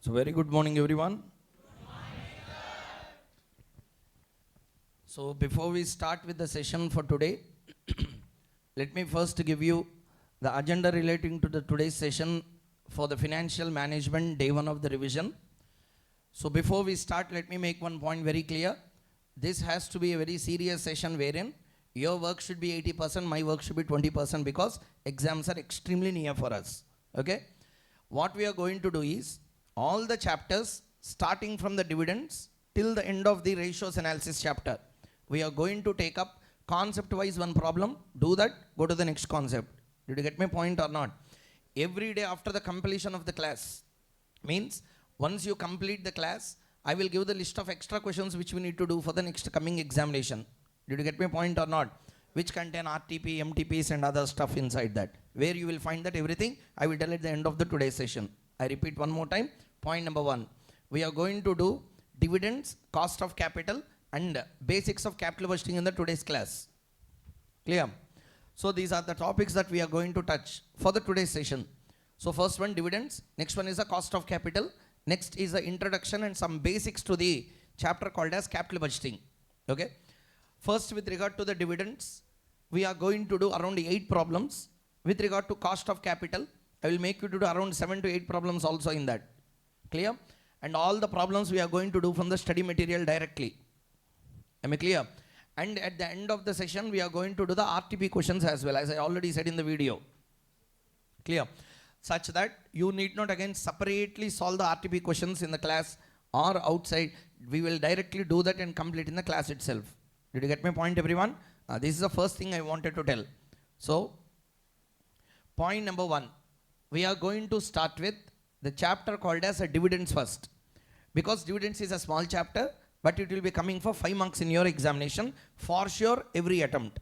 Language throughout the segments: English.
So very good morning everyone. So before we start with the session for today, let me first give you the agenda relating to the today's session for the financial management day one of the revision. So before we start, let me make one point very clear. This has to be a very serious session wherein your work should be 80%, my work should be 20% because exams are extremely near for us. Okay? What we are going to do is all the chapters starting from the dividends till the end of the ratios analysis chapter. We are going to take up concept wise one problem, do that, go to the next concept. Did you get my point or not? Every day after the completion of the class, means once you complete the class, I will give the list of extra questions which we need to do for the next coming examination. Did you get my point or not? Which contain RTP, MTPs and other stuff inside that. Where you will find that everything, I will tell at the end of the today's session. I repeat one more time. Point number one, we are going to do dividends, cost of capital and basics of capital budgeting in the today's class. Clear? So these are the topics that we are going to touch for the today's session. So first one dividends, next one is the cost of capital, next is the introduction and some basics to the chapter called as capital budgeting. Okay. First with regard to the dividends, we are going to do around 8 problems. With regard to cost of capital, I will make you to do around 7 to 8 problems also in that. Clear? And all the problems we are going to do from the study material directly. Am I clear? And at the end of the session, we are going to do the RTP questions as well, as I already said in the video. Clear? Such that you need not again separately solve the RTP questions in the class or outside. We will directly do that and complete in the class itself. Did you get my point, everyone? This is the first thing I wanted to tell. So, point number one, we are going to start with the chapter called as a dividends first. Because dividends is a small chapter, but it will be coming for 5 marks in your examination for sure every attempt.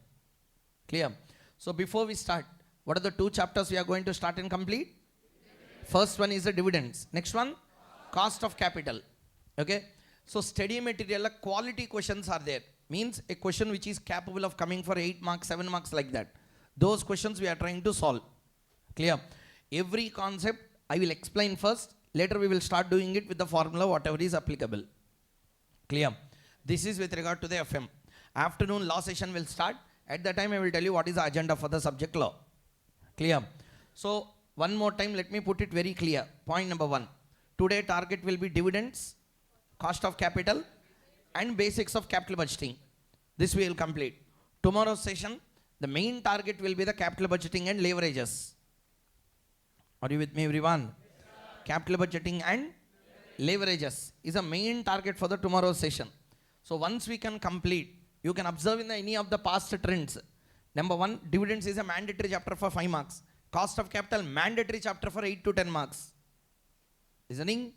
Clear? So before we start, what are the 2 chapters we are going to start and complete? First one is the dividends. Next one, cost of capital. Okay? So study material, quality questions are there. Means a question which is capable of coming for 8 marks, 7 marks like that. Those questions we are trying to solve. Clear? Every concept I will explain first. Later we will start doing it with the formula, whatever is applicable. Clear? This is with regard to the FM. Afternoon law session will start. At that time I will tell you what is the agenda for the subject law. Clear? So one more time let me put it very clear. Point number one. Today target will be dividends, cost of capital and basics of capital budgeting. This we will complete. Tomorrow's session, the main target will be the capital budgeting and leverages. Are you with me everyone? Capital budgeting and leverages is a main target for the tomorrow's session. So once we can complete, you can observe in any of the past trends. Number one, dividends is a mandatory chapter for 5 marks. Cost of capital, mandatory chapter for 8 to 10 marks. Listening?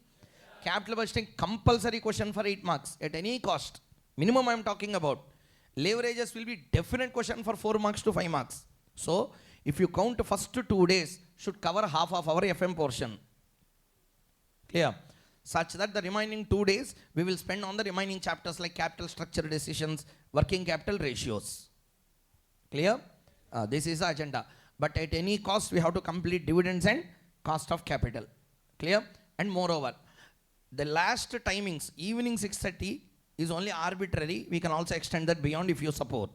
Capital budgeting, compulsory question for 8 marks at any cost. Minimum I am talking about. Leverages will be definite question for 4 marks to 5 marks. So if you count first 2 days, should cover half of our FM portion. Clear? Such that the remaining 2 days we will spend on the remaining chapters like capital structure decisions, working capital ratios. Clear? This is the agenda. But at any cost we have to complete dividends and cost of capital. Clear? And moreover, the last timings, evening 6:30 is only arbitrary. We can also extend that beyond if you support.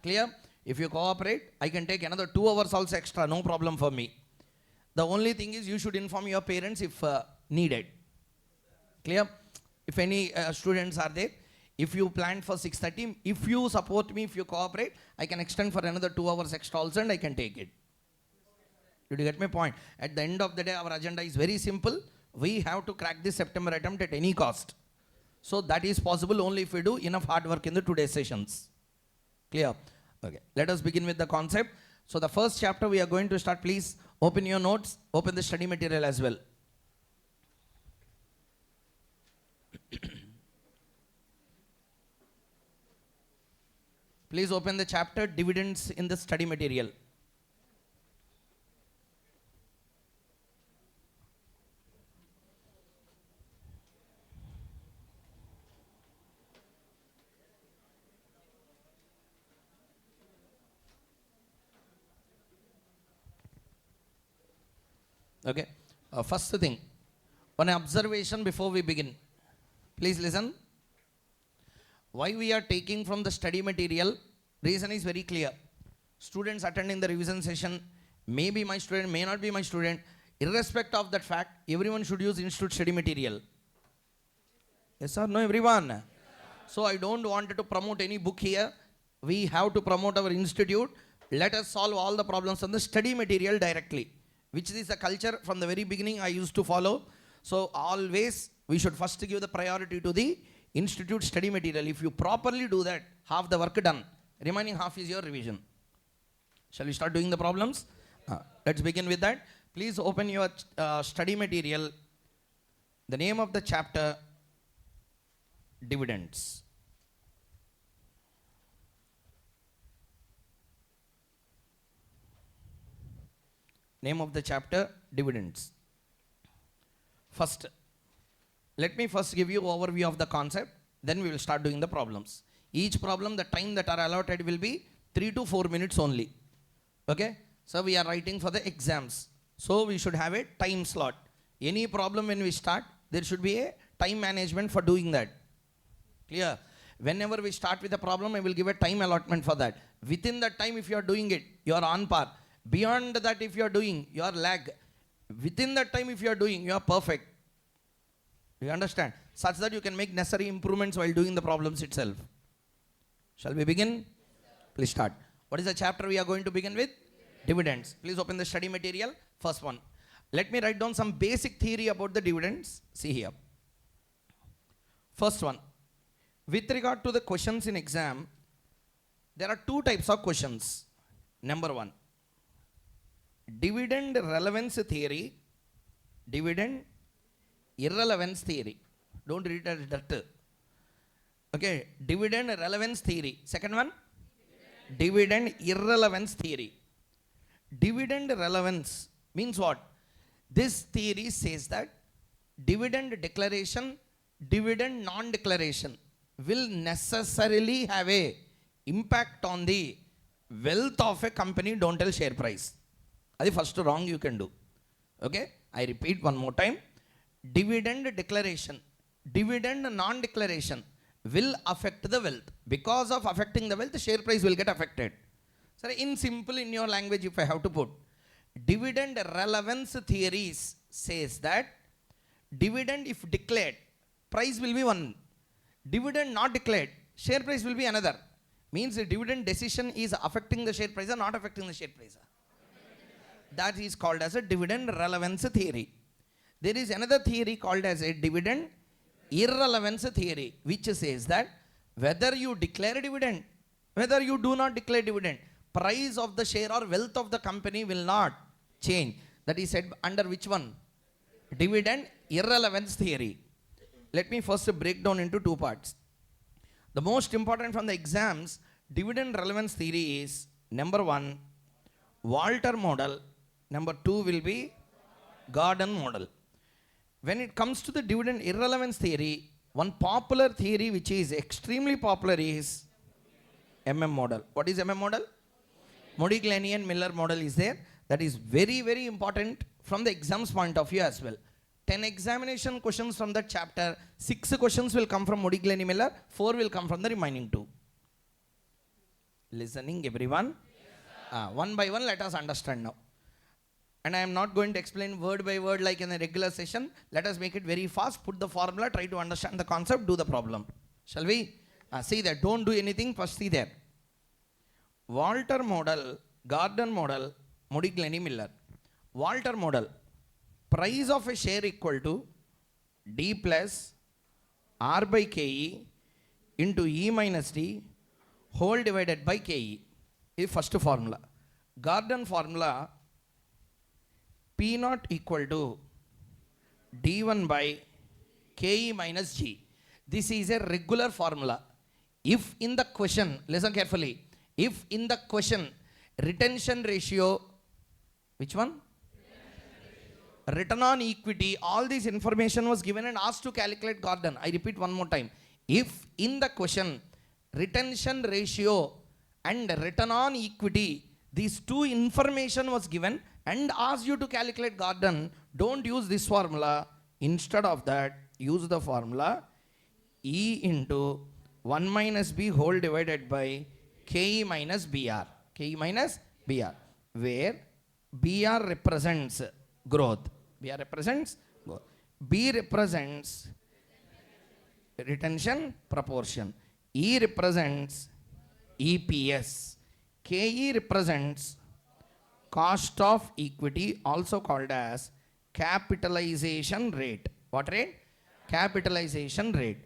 Clear? If you cooperate, I can take another 2 hours also extra, no problem for me. The only thing is you should inform your parents if needed. Clear? If any students are there, if you plan for 6:30, if you support me, if you cooperate, I can extend for another 2 hours extra also and I can take it. Did you get my point? At the end of the day, our agenda is very simple. We have to crack this September attempt at any cost. So that is possible only if we do enough hard work in the today's sessions. Clear? Okay. Let us begin with the concept. So the first chapter we are going to start. Please open your notes, open the study material as well. Please open the chapter dividends in the study material. Okay. First thing, One observation before we begin. Please listen. Why we are taking from the study material, reason is very clear. Students attending the revision session may be my student, may not be my student. Irrespective of that fact, everyone should use institute study material. Yes or no, everyone? So I don't want to promote any book here. We have to promote our institute. Let us solve all the problems on the study material directly, which is a culture from the very beginning I used to follow. So always we should first give the priority to the institute study material. If you properly do that, half the work done. Remaining half is your revision. Shall we start doing the problems? Let's begin with that. Please open your study material. The name of the chapter, Dividends. Name of the chapter, Dividends. First, let me first give you overview of the concept, then we will start doing the problems. Each problem, the time that are allotted will be 3 to 4 minutes only. Okay? So we are writing for the exams. So we should have a time slot. Any problem when we start, there should be a time management for doing that. Clear? Whenever we start with a problem, I will give a time allotment for that. Within that time, if you are doing it, you are on par. Beyond that, if you are doing, you are lag. Within that time, if you are doing, you are perfect. Do you understand? Such that you can make necessary improvements while doing the problems itself. Shall we begin? Please start. What is the chapter we are going to begin with? Dividends. Please open the study material. First one. Let me write down some basic theory about the dividends. See here. First one. With regard to the questions in exam, there are two types of questions. Number one, dividend relevance theory, dividend irrelevance theory. Don't read it as that. Okay, dividend relevance theory. Second one, dividend irrelevance theory. Dividend relevance means what? This theory says that dividend declaration, dividend non-declaration will necessarily have a impact on the wealth of a company, don't tell share price. That's the first wrong you can do. Okay, I repeat one more time. Dividend declaration, dividend non-declaration will affect the wealth. Because of affecting the wealth, the share price will get affected. So in simple, in your language, if I have to put, dividend relevance theories says that dividend if declared, price will be one. Dividend not declared, share price will be another. Means the dividend decision is affecting the share price or not affecting the share price. That is called as a dividend relevance theory. There is another theory called as a dividend irrelevance theory, which says that whether you declare dividend, whether you do not declare dividend, price of the share or wealth of the company will not change. That is said under which one? Dividend irrelevance theory. Let me first break down into two parts. The most important from the exams, dividend relevance theory is number one, Walter model. Number two will be Gordon model. When it comes to the dividend irrelevance theory, one popular theory which is extremely popular is model. What is model? Modigliani and Miller model is there. That is very, very important from the exams point of view as well. 10 examination questions from that chapter, 6 questions will come from Modigliani Miller, 4 will come from the remaining 2. Listening everyone? Yes, one by one let us understand now. And I am not going to explain word by word like in a regular session. Let us make it very fast, put the formula, try to understand the concept, do the problem. Shall we? See there, don't do anything, first see there. Walter model, Gordon model, Modigliani Miller. Walter model. Price of a share equal to D plus R by KE into E minus D whole divided by KE. This is first formula. Gordon formula, P naught equal to D1 by KE minus G. This is a regular formula. If in the question, listen carefully, if in the question retention ratio, which one? Return on equity, all this information was given and asked to calculate Gordon. I repeat one more time. If in the question, retention ratio and return on equity, these two information was given and asked you to calculate Gordon, don't use this formula, Instead of that, use the formula E into 1 minus B whole divided by KE minus BR. KE minus BR, where BR represents growth. BR represents growth. B represents retention proportion. E represents EPS. KE represents cost of equity, also called as capitalization rate. What rate? Capitalization rate.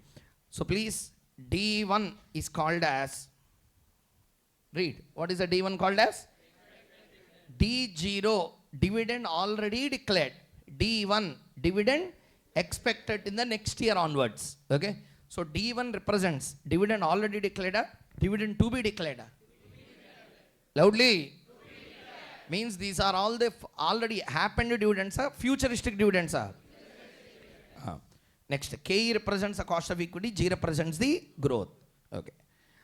So please, D1 is called as, read, what is the D1 called as? D0, dividend already declared. D1, dividend expected in the next year onwards. Okay. So D1 represents dividend already declared, dividend to be declared. Loudly. Means these are all the already happened dividends, futuristic dividends. Next, K represents the cost of equity, G represents the growth. Okay.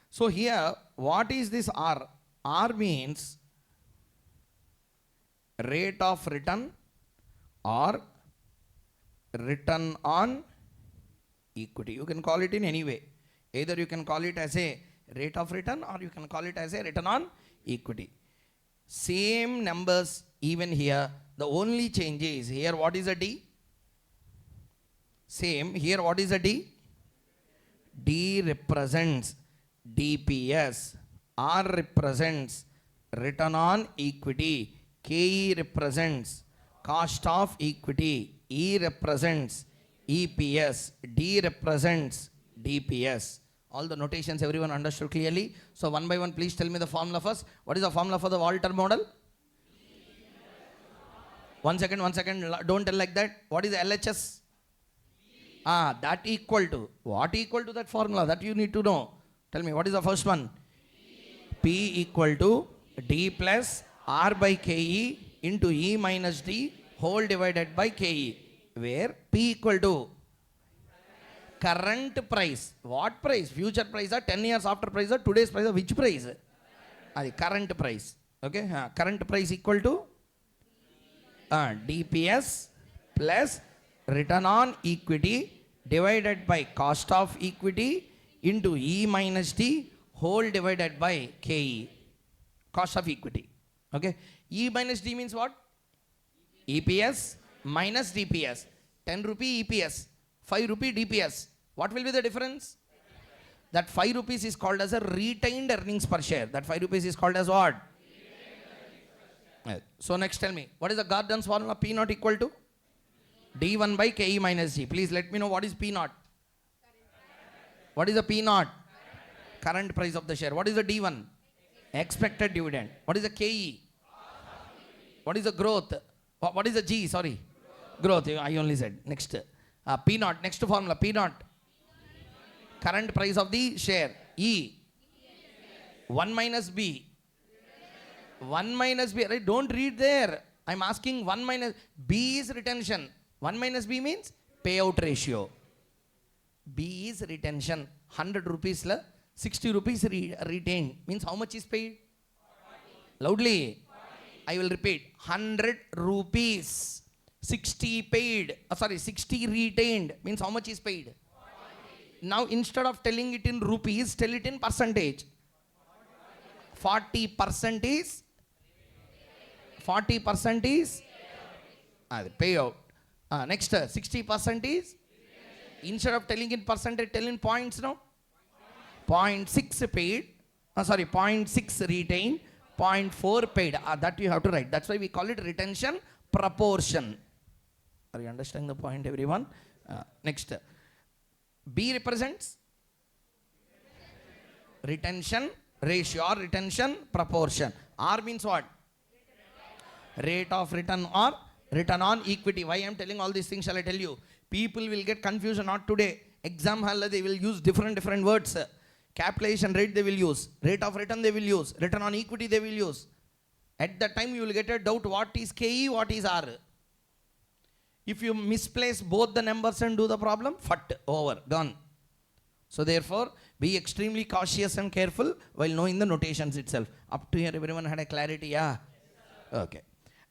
So here, what is this R? R means rate of return or return on equity. You can call it in any way. Either you can call it as a rate of return or you can call it as a return on equity. Same numbers even here. The only change is here what is a D? Same. Here what is a D? D represents DPS. R represents return on equity. KE represents cost of equity. E represents EPS. D represents DPS. All the notations everyone understood clearly. So one by one, please tell me the formula first. What is the formula for the Walter model? One second. Don't tell like that. What is the LHS? That equal to. What equal to that formula? That you need to know. Tell me, what is the first one? P equal to D plus R by KE into E minus D whole divided by KE. Where P equal to current price. What price? Future price or 10 years after price or today's price or which price? Current price. Okay. Current price equal to DPS plus return on equity divided by cost of equity into E minus D whole divided by KE. Cost of equity. Okay. E minus D means what? EPS minus DPS. 10 rupee EPS. 5 rupee DPS. What will be the difference? That 5 rupees is called as a retained earnings per share. That 5 rupees is called as what? So next tell me, what is the Gordon's formula? P naught equal to D1 by KE minus G. Please let me know what is P naught. What is the P naught? Current price of the share. What is the D1? Expected dividend. What is the KE? What is the growth? What is the G? Sorry. Growth. I only said. Next. P naught. Next formula. P naught. Current price of the share. E. 1 minus B. 1 minus B. Right? Don't read there. I'm asking 1 minus B is retention. 1 minus B means payout ratio. B is retention. 100 rupees la 60 rupees retained. Means how much is paid? 40. Loudly. 40. I will repeat. 100 rupees. 60 paid. 60 retained. Means how much is paid? 40. Now instead of telling it in rupees, tell it in percentage. 40% is 40% is payout. Next 60% is, instead of telling in percentage, tell in points now. 0.6 paid. 0.6 retained. 0.4 paid. That you have to write. That's why we call it retention proportion. Are you understanding the point, everyone? Next. B represents retention ratio or retention proportion. R means what? Rate of return or return on equity. Why I am telling all these things shall I tell you? People will get confused, not today. Exam hall they will use different words. Capitalization rate they will use. Rate of return they will use. Return on equity they will use. At that time you will get a doubt what is KE, what is R. If you misplace both the numbers and do the problem, over, gone. So therefore, be extremely cautious and careful while knowing the notations itself. Up to here, everyone had a clarity, yeah? Okay.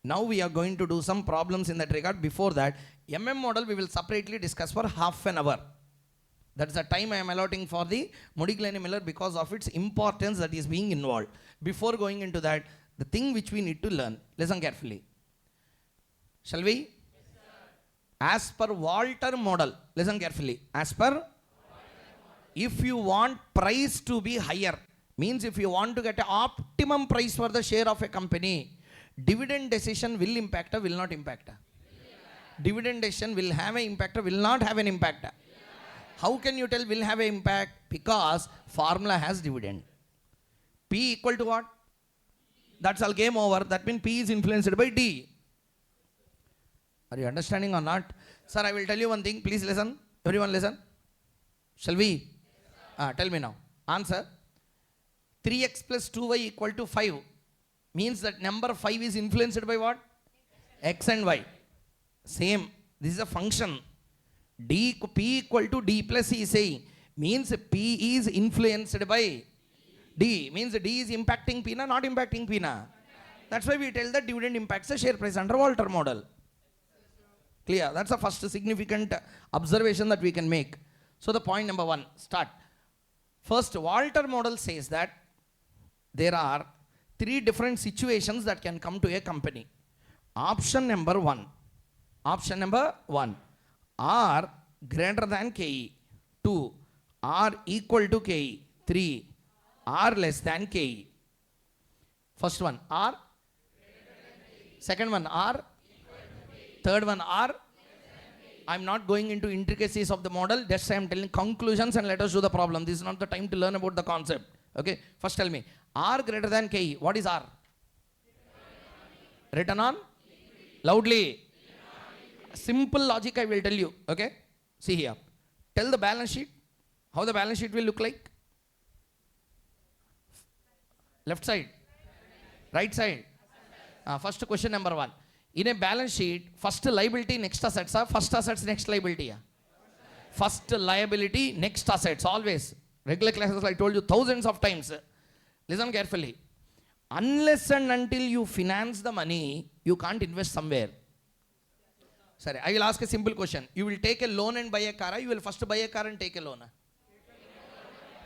Now we are going to do some problems in that regard. Before that, model we will separately discuss for half an hour. That's the time I am allotting for the Modigliani Miller because of its importance that is being involved. Before going into that, the thing which we need to learn, listen carefully. Shall we? Yes, as per Walter model, listen carefully. As per, if you want price to be higher, means if you want to get an optimum price for the share of a company, dividend decision will impact or will not impact? Dividend decision will have an impact or will not have an impact? How can you tell will have an impact? Because formula has dividend. P equal to what? That's all, game over. That means P is influenced by D. Are you understanding or not? Sir, I will tell you one thing. Please listen. Everyone listen. Shall we? Tell me now. Answer. 3x plus 2y equal to 5 means that number 5 is influenced by what? X and Y. Same. This is a function. P equal to D plus C is saying means P is influenced by D. Means D is impacting P na, not impacting P na. That's why we tell that dividend impacts the share price under Walter model. Clear? That's the first significant observation that we can make. So the point number 1, start. First, Walter model says that there are 3 different situations that can come to a company. Option number 1. Option number 1. R greater than KE. 2. R equal to KE. 3. R less than KE. First one, R. Second one, R. Third one, R. I'm not going into intricacies of the model. Just I am telling conclusions and let us do the problem. This is not the time to learn about the concept. Okay. First tell me, R greater than KE. What is R? Written on? Loudly. Simple logic I will tell you. Okay. See here. Tell the balance sheet. How the balance sheet will look like? Left side. Right side. First question number 1. In a balance sheet, first liability, next assets. First assets, next liability. First liability, next assets. Always. Regular classes I told you thousands of times. Listen carefully. Unless and until you finance the money, you can't invest somewhere. Sorry, I will ask a simple question. You will take a loan and buy a car, or you will first buy a car and take a loan?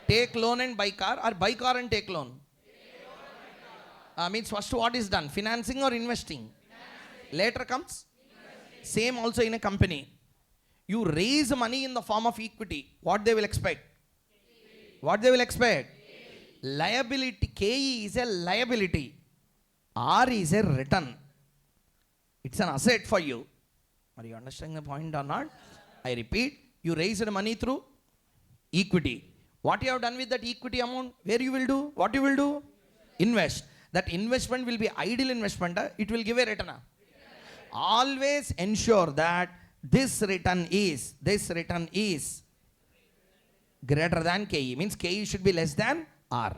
Take loan and buy car, or buy car and take loan? Means first what is done? Financing or investing? Later comes? Same also in a company. You raise money in the form of equity. What they will expect? What they will expect? Liability. KE is a liability. R is a return. It's an asset for you. Are you understanding the point or not? I repeat, you raised money through equity. What you have done with that equity amount? Where you will do? What you will do? Invest. That investment will be ideal investment. It will give a return. Always ensure that this return is greater than KE. Means KE should be less than R.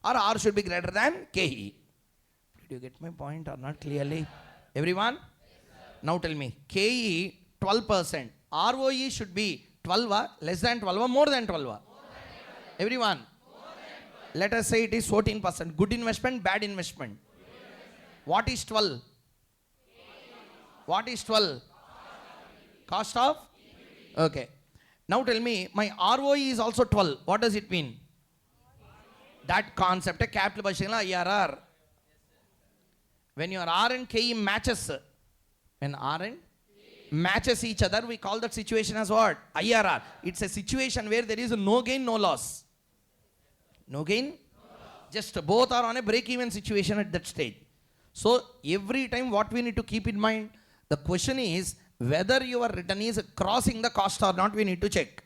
Or R should be greater than KE. Did you get my point or not clearly? Everyone? Now tell me, KE 12%. ROE should be 12, less than 12, or more than 12? Everyone? Let us say it is 14%. Good investment, bad investment. What is 12? What is 12? Cost of? Okay. Now tell me, my ROE is also 12. What does it mean? That concept, capital budget, IRR. When your R and KE matches, when R and matches each other, we call that situation as what? IRR. It's a situation where there is no gain, no loss. No gain? No loss. Just both are on a break-even situation at that stage. So every time what we need to keep in mind, the question is whether your return is crossing the cost or not, we need to check.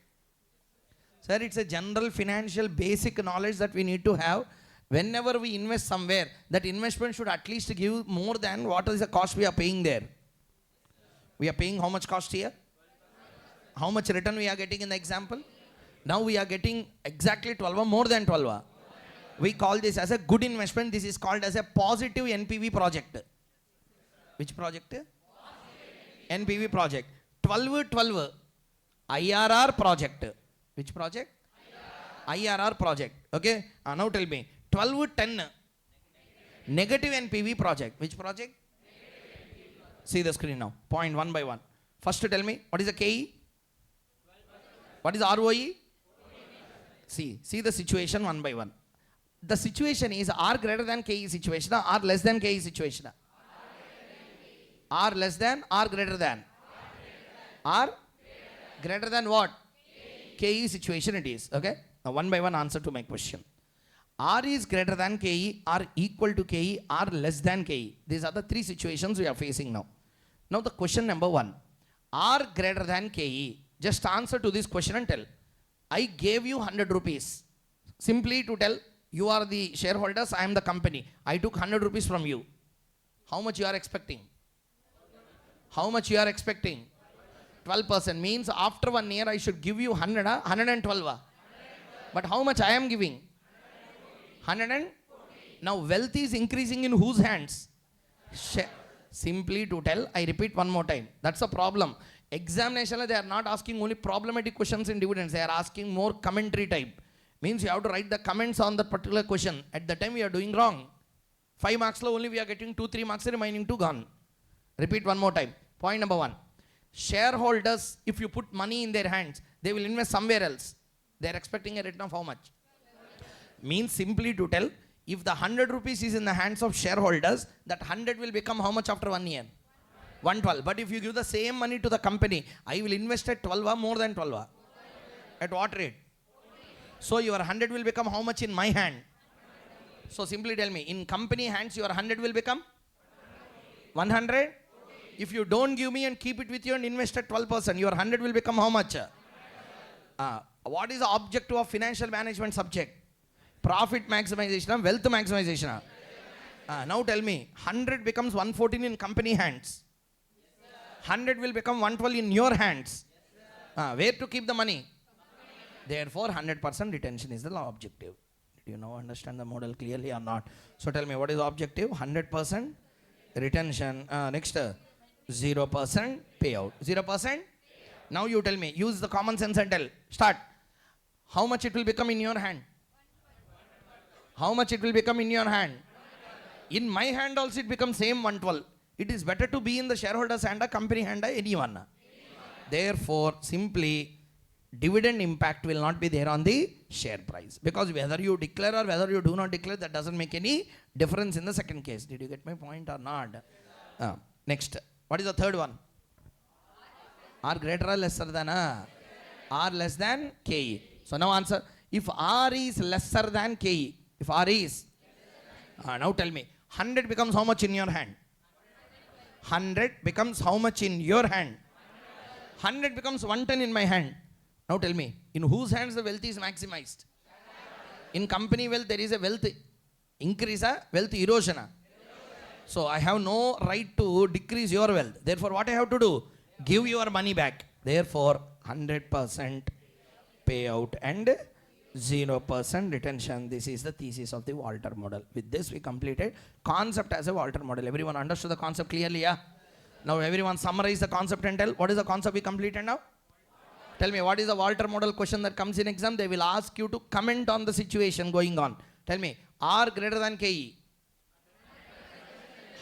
Sir, it's a general financial basic knowledge that we need to have. Whenever we invest somewhere, that investment should at least give more than what is the cost we are paying there. We are paying how much cost here? How much return we are getting in the example? Now we are getting exactly 12 or more than 12. We call this as a good investment. This is called as a positive NPV project. Which project? NPV project. 12 IRR project. Which project? IRR project. Okay. Now tell me. 12-10 negative NPV project. Which project? See the screen now. Point one by one. First tell me, what is the KE? What is ROE? See the situation one by one. The situation is R greater than KE situation, or less than KE situation. R less than, R greater than. R greater than what? KE situation it is. Okay. Now one by one answer to my question. R is greater than KE, R equal to KE, R less than KE. These are the three situations we are facing now. Now the question number one. R greater than KE. Just answer to this question and tell. I gave you 100 rupees. Simply to tell, you are the shareholders, I am the company. I took 100 rupees from you. How much you are expecting? How much you are expecting? 12% means after 1 year I should give you 100, 112. But how much I am giving? 100. Now wealth is increasing in whose hands? Simply to tell, I repeat one more time. That's a problem. Examination, they are not asking only problematic questions in dividends. They are asking more commentary type. Means you have to write the comments on that particular question. At the time we are doing wrong. 5 marks only we are getting 2-3 marks, remaining 2 gone. Repeat one more time. Point number 1. Shareholders, if you put money in their hands, they will invest somewhere else. They are expecting a return of how much? Means simply to tell, if the 100 rupees is in the hands of shareholders, that 100 will become how much after 1 year? 112. But if you give the same money to the company, I will invest at 12 or more than 12. At what rate? So your 100 will become how much in my hand? So simply tell me, in company hands your 100 will become 100? If you don't give me and keep it with you and invest at 12%, your 100 will become how much? What is the objective of financial management subject? Profit maximization, wealth maximization. Now tell me, 100 becomes 114 in company hands. 100 will become 112 in your hands. Where to keep the money? Therefore, 100% retention is the law objective. Did you now understand the model clearly or not? So tell me, what is the objective? 100% retention. Next, 0% payout. 0%? Now you tell me, use the common sense and tell. Start. How much it will become in your hand? How much it will become in your hand? In my hand also it becomes same 112. It is better to be in the shareholder's hand or company hand or anyone. Therefore, simply dividend impact will not be there on the share price. Because whether you declare or whether you do not declare, that doesn't make any difference in the second case. Did you get my point or not? Next. What is the third one? R greater or lesser than? R less than KE. So now answer. If R is lesser than KE, if R is, now tell me, 100 becomes how much in your hand? 100 becomes how much in your hand? 100 becomes 110 in my hand. Now tell me, in whose hands the wealth is maximized? In company wealth, there is a wealth increase, wealth erosion. So I have no right to decrease your wealth. Therefore, what I have to do? Give your money back. Therefore, 100% payout and 0% retention. This is the thesis of the Walter model. With this, we completed concept as a Walter model. Everyone understood the concept clearly, yeah? Now, everyone summarize the concept and tell what is the concept we completed now? Tell me, what is the Walter model question that comes in exam? They will ask you to comment on the situation going on. Tell me, R greater than KE?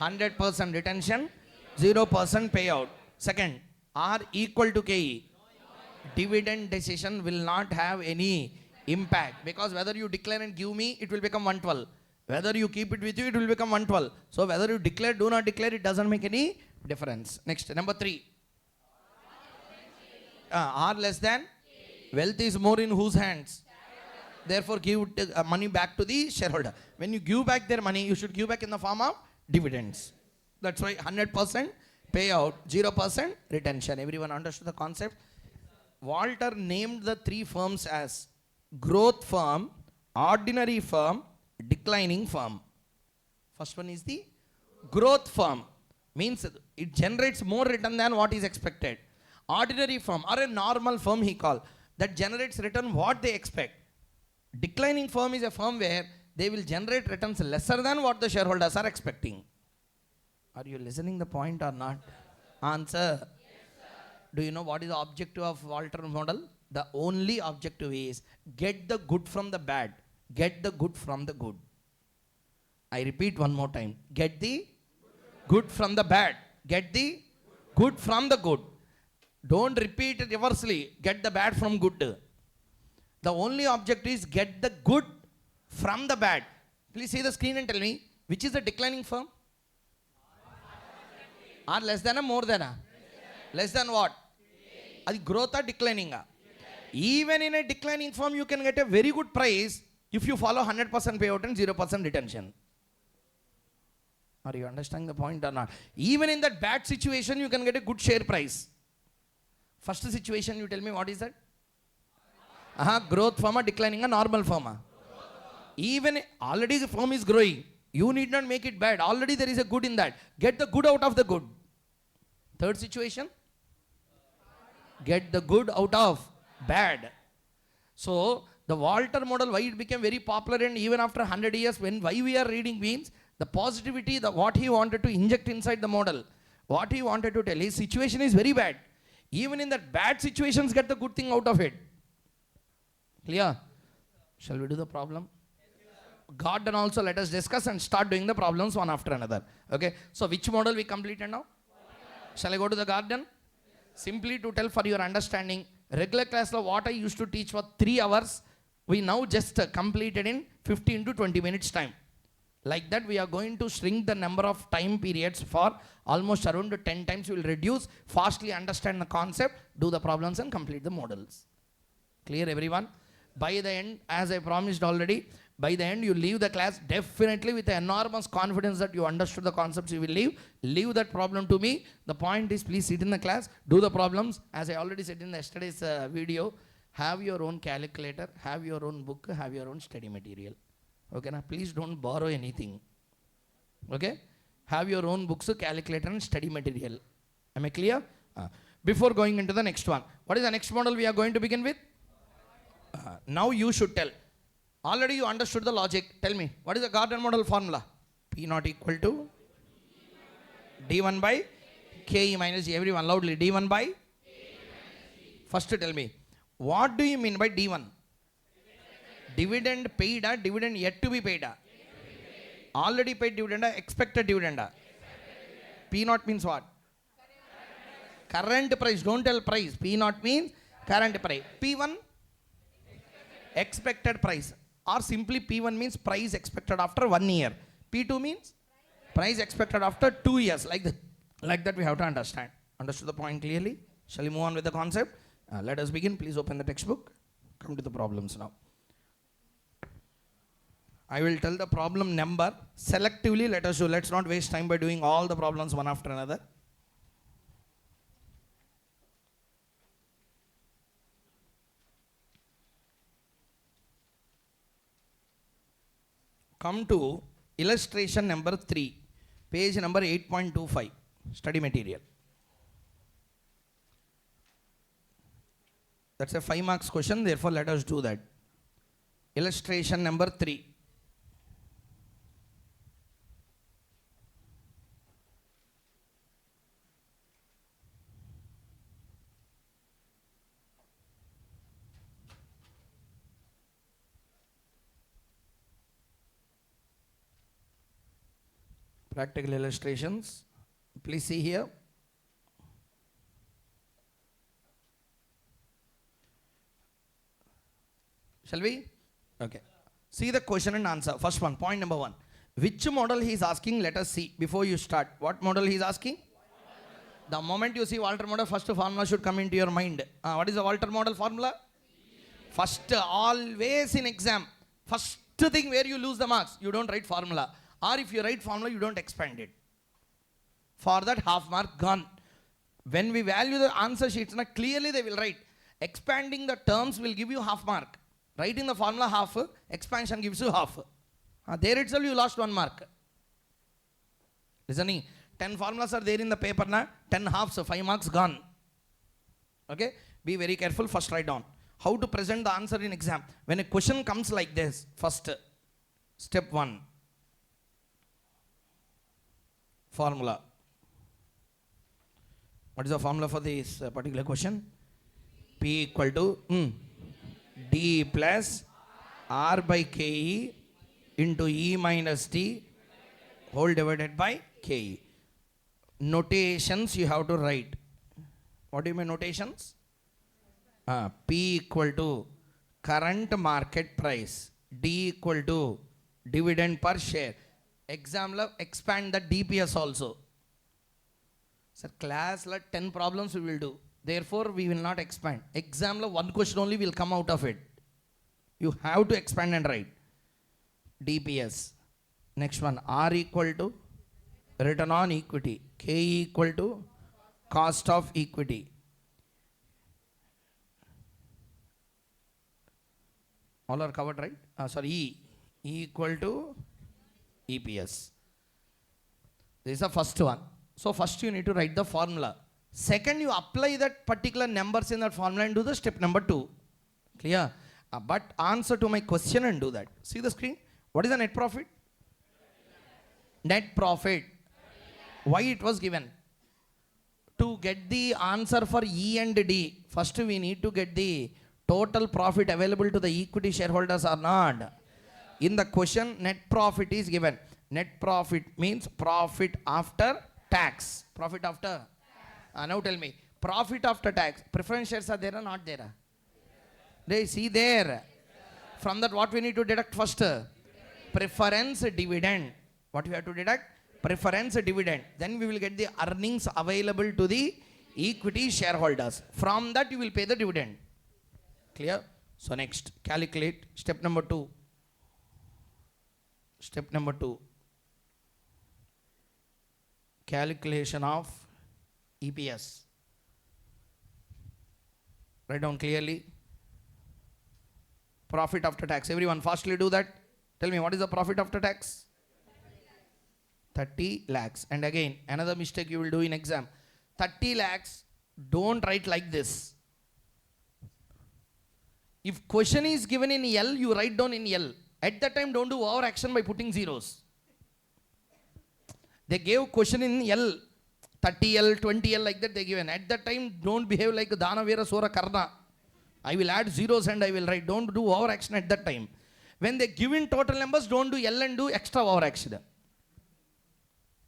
100% retention, 0% payout. Second, R equal to KE? Dividend decision will not have any impact, because whether you declare and give me, it will become 112. Whether you keep it with you, it will become 112. So whether you declare, do not declare, it doesn't make any difference. Next, number 3. R less than? Wealth is more in whose hands? Therefore, give money back to the shareholder. When you give back their money, you should give back in the form of dividends. That's why 100% payout, 0% retention. Everyone understood the concept? Walter named the 3 firms as growth firm, ordinary firm, declining firm. First one is the growth firm. Means it generates more return than what is expected. Ordinary firm or a normal firm he called, that generates return what they expect. Declining firm is a firm where they will generate returns lesser than what the shareholders are expecting. Are you listening the point or not? Answer. Yes, do you know what is the objective of Walter model? The only objective is get the good from the bad. Get the good from the good. I repeat one more time. Get the good from the bad. Get the good from the good. Don't repeat it reversely. Get the bad from good. The only object is get the good from the bad. Please see the screen and tell me, which is the declining firm? Or less than or more than? Less than what? Adi growth or declining? Even in a declining firm, you can get a very good price if you follow 100% payout and 0% retention. Are you understanding the point or not? Even in that bad situation, you can get a good share price. First situation, you tell me what is that? Growth firm or declining a normal firm? Even already the firm is growing. You need not make it bad. Already there is a good in that. Get the good out of the good. Third situation, get the good out of bad. So the Walter model, why it became very popular, and even after 100 years, why we are reading means the positivity, what he wanted to inject inside the model, what he wanted to tell is situation is very bad. Even in that bad situations, get the good thing out of it. Clear? Shall we do the problem? Garden also, let us discuss and start doing the problems one after another. Okay. So which model we completed now? Shall I go to the garden? Simply to tell for your understanding, regular class law, what I used to teach for 3 hours, we now just completed in 15 to 20 minutes time. Like that, we are going to shrink the number of time periods for almost around 10 times. We will reduce, fastly understand the concept, do the problems and complete the models. Clear everyone? By the end, as I promised already, by the end you leave the class definitely with enormous confidence that you understood the concepts. You will leave that problem to me. The point is, please sit in the class, do the problems. As I already said in yesterday's video, have your own calculator, have your own book, have your own study material. Okay, now please don't borrow anything. Okay, have your own books, calculator and study material. Am I clear? Before going into the next one, what is the next model we are going to begin with? Now you should tell. Already you understood the logic. Tell me, what is the Gordon model formula? P not equal to D1 by KE minus G. Everyone loudly. D1 by? First tell me, what do you mean by D1? Dividend paid or dividend yet to be paid? Already paid dividend or expected dividend? P naught means what? Current price. Don't tell price. P naught means current price. P1? Expected price. Or simply P1 means price expected after 1 year. P2 means price expected after 2 years. Like that we have to understand. Understood the point clearly? Shall we move on with the concept? Let us begin. Please open the textbook. Come to the problems now. I will tell the problem number selectively. Let us do. Let's not waste time by doing all the problems one after another. Come to illustration number 3, page number 8.25, study material. That's a 5 marks question, therefore let us do that. Illustration number 3. Practical illustrations. Please see here. Shall we? Okay. See the question and answer. First one, point number 1. Which model he is asking? Let us see before you start. What model he is asking? The moment you see Walter model, first formula should come into your mind. What is the Walter model formula? First, always in exam, first thing where you lose the marks, you don't write formula. Or if you write formula, you don't expand it. For that, half mark gone. When we value the answer sheets, clearly they will write. Expanding the terms will give you half mark. Writing the formula half, expansion gives you half. There itself you lost 1 mark. Listening, 10 formulas are there in the paper, 10 halves, 5 marks gone. Okay, be very careful, first write down. How to present the answer in exam. When a question comes like this, first, step 1. Formula. What is the formula for this particular question? P equal to D plus R by KE into E minus T whole divided by KE. Notations you have to write. What do you mean notations? P equal to current market price. D equal to dividend per share. Exam lo expand the DPS also. Sir, class la 10 problems we will do. Therefore, we will not expand. Exam lo one question only will come out of it. You have to expand and write. DPS. Next one, R equal to return on equity. K equal to cost of equity. All are covered, right? E equal to EPS. This is the first one. So first you need to write the formula. Second, you apply that particular numbers in that formula and do the step number 2. Clear? But answer to my question and do that. See the screen? What is the net profit? Net profit. Why it was given? To get the answer for E and D, first we need to get the total profit available to the equity shareholders or not. In the question, net profit is given. Net profit means profit after tax. Profit after? Now tell me, profit after tax, preference shares are there or not there? They see there. From that what we need to deduct first? Preference dividend. What we have to deduct? Preference dividend. Then we will get the earnings available to the equity shareholders. From that you will pay the dividend. Clear? So next, calculate step number 2. Step number 2. Calculation of EPS. Write down clearly. Profit after tax. Everyone fastly do that. Tell me, what is the profit after tax? 30 lakhs. And again, another mistake you will do in exam. 30 lakhs, don't write like this. If question is given in L, you write down in L. At that time, don't do over action by putting zeros. They gave question in L, 30L, 20L, like that they given. At that time, don't behave like Dana Vera Sora Karna. I will add zeros and I will write. Don't do over action at that time. When they give in total numbers, don't do L and do extra over action.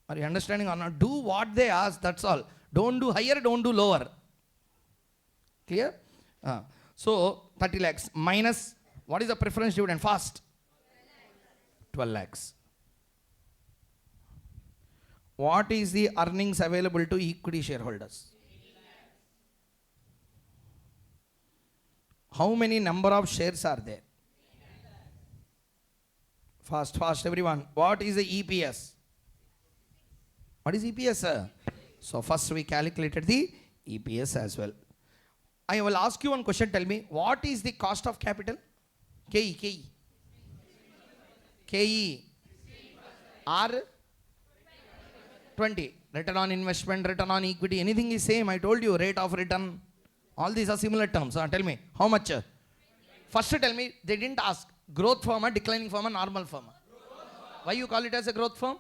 Are you understanding or not? Do what they ask, that's all. Don't do higher, don't do lower. Clear? So, 30 lakhs minus, what is the preference dividend? Fast. 12 lakhs. What is the earnings available to equity shareholders? How many number of shares are there? Fast, fast everyone. What is the EPS? What is EPS, sir? So first we calculated the EPS as well. I will ask you one question. Tell me, what is the cost of capital? KE. R 20. Return on investment, return on equity, anything is same. I told you, rate of return. All these are similar terms. Tell me, how much? First tell me, they didn't ask growth firm, declining firm, normal firm. Why you call it as a growth firm?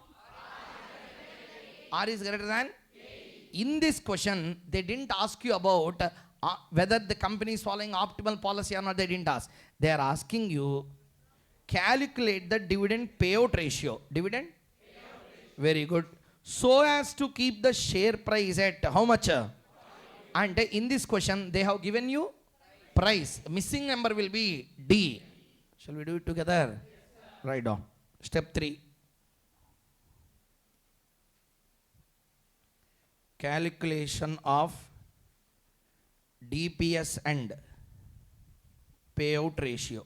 R is greater than? In this question, they didn't ask you about whether the company is following optimal policy or not. They didn't ask. They are asking you, calculate the dividend payout ratio. Dividend? Very good. So as to keep the share price at how much? And in this question, they have given you price. Missing number will be D. Shall we do it together? Write down. Step 3. Calculation of DPS and payout ratio.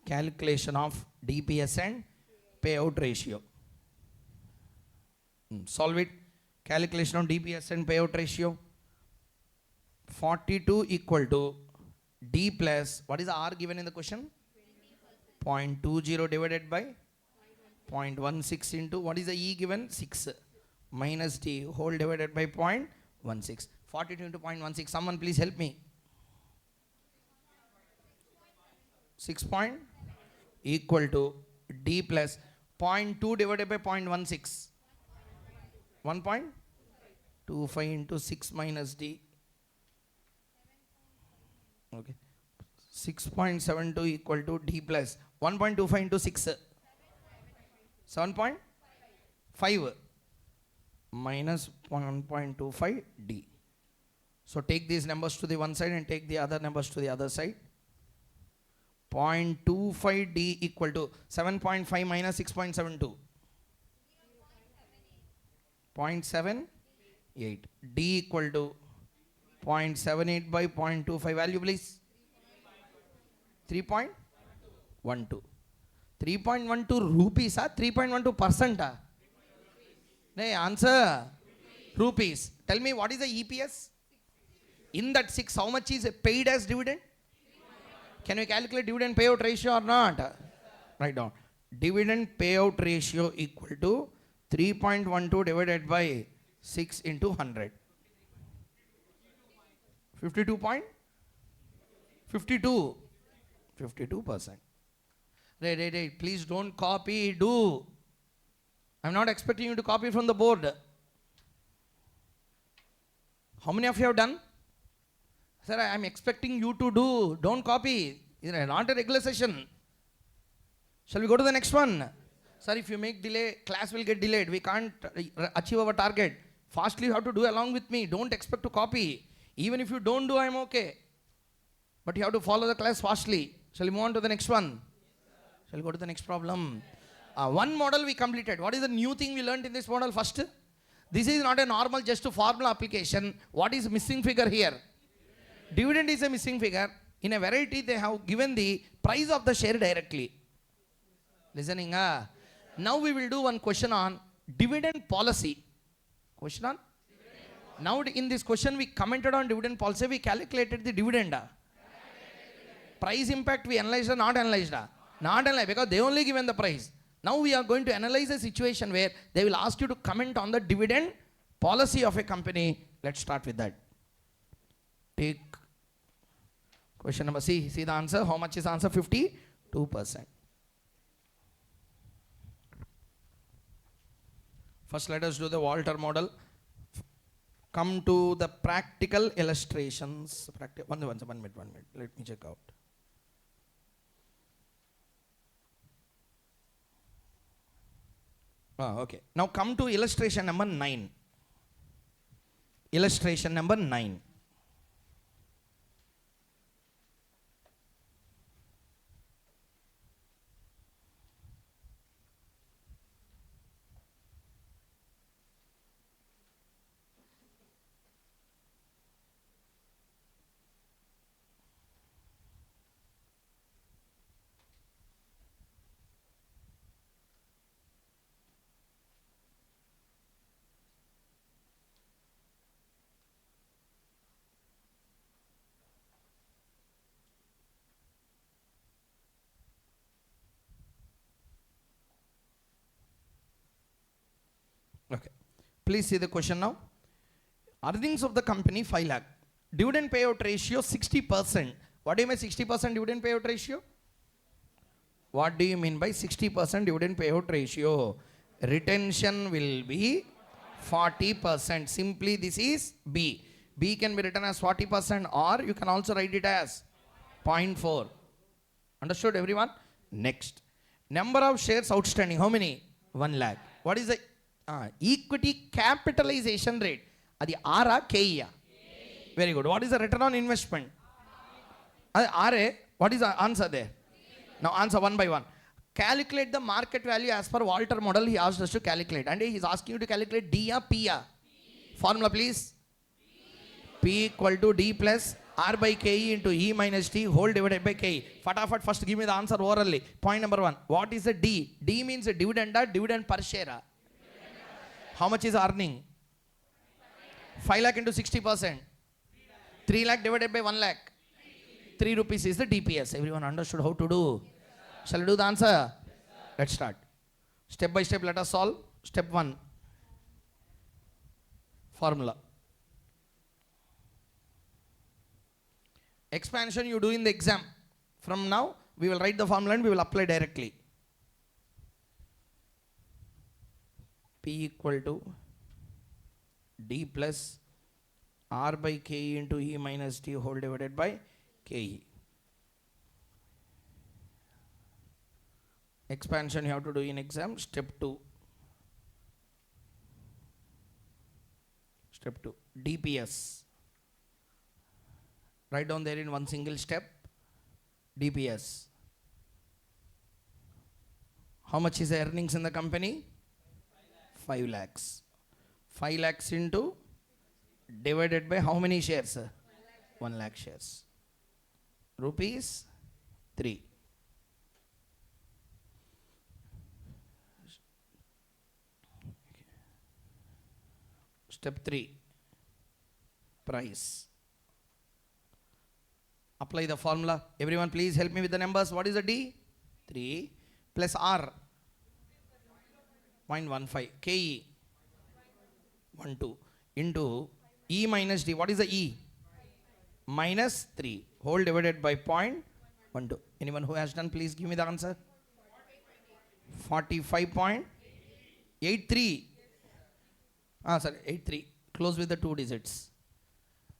Calculation of DPS and payout ratio. Solve it. Calculation of DPS and payout ratio. 42 equal to D plus, what is the R given in the question? 0.20 divided by 0.16 into, what is the E given? 6 minus D whole divided by 0.16. 42 into 0.16. Someone please help me. 6 point equal to D plus 0.2 divided by 0.16. 1.25 into 6 minus D. Okay. 6.72 equal to D plus 1.25 into 6. 7.5 minus 1.25 D. So take these numbers to the one side and take the other numbers to the other side. 0.25 D equal to 7.5 minus 6.72. 0.78. D equal to 0.78 by 0.25. Value please. 3.12. 3.12 rupees, 3.12%. No, answer. Rupees. Tell me what is the EPS? In that 6, how much is paid as dividend? Can we calculate dividend payout ratio or not? Write down. Dividend payout ratio equal to 3.12 divided by 6 into 100. 52.52. 52%. Right. Please don't copy, do. I'm not expecting you to copy from the board. How many of you have done? Sir, I'm expecting you to do. Don't copy. It's not a regular session. Shall we go to the next one? Sir, if you make delay, class will get delayed. We can't achieve our target. Fastly you have to do along with me. Don't expect to copy. Even if you don't do, I'm okay. But you have to follow the class fastly. Shall we move on to the next one? Shall we go to the next problem? One model we completed. What is the new thing we learned in this model first? This is not a normal just formula application. What is missing figure here? Dividend is a missing figure. In a variety, they have given the price of the share directly. Listening? Now we will do one question on dividend policy. Question on? Now in this question, we commented on dividend policy. We calculated the dividend. Price impact we analyzed or not analyzed? Not analyzed, because they only given the price. Now we are going to analyze a situation where they will ask you to comment on the dividend policy of a company. Let's start with that. Take question number C. See the answer. How much is the answer? 52%. First, let us do the Walter model. Come to the practical illustrations. One minute. Let me check out. Okay. Now come to illustration number 9. Illustration number 9. Okay. Please see the question now. Earnings of the company 5 lakh. Dividend payout ratio 60%. What do you mean 60% dividend payout ratio? What do you mean by 60% dividend payout ratio? Retention will be 40%. Simply this is B. B can be written as 40% or you can also write it as 0.4. Understood everyone? Next. Number of shares outstanding. How many? 1 lakh. What is the equity capitalization rate? Adi R K. Very good. What is the return on investment? RA. What is the answer there? Now answer one by one. Calculate the market value as per Walter model. He asked us to calculate, and he is asking you to calculate D or P. Formula please. P equal to D plus R by KE into E minus T whole divided by KE. Fatafat, first give me the answer orally. Point number 1. What is the D? D means a dividend per share. How much is earning? 5 lakh into 60%. 3 lakh divided by 1 lakh. 3 rupees is the DPS. Everyone understood how to do? Shall we do the answer? Let's start. Step by step, let us solve. Step 1. Formula. Expansion you do in the exam. From now, we will write the formula and we will apply directly. P equal to D plus R by KE into E minus T whole divided by KE. Expansion you have to do in exam. Step 2. Step 2, DPS. Write down there in one single step, DPS. How much is the earnings in the company? 5 lakhs. 5 lakhs into divided by how many shares? 1 lakh shares. Rupees 3. Step 3, price. Apply the formula. Everyone please help me with the numbers. What is the D? 3 plus R 0.15 KE 12 into E minus D. What is the E? Minus 3 whole divided by 0.12. Anyone who has done, please give me the answer. 45.83. Sorry, 83. Close with the 2 digits.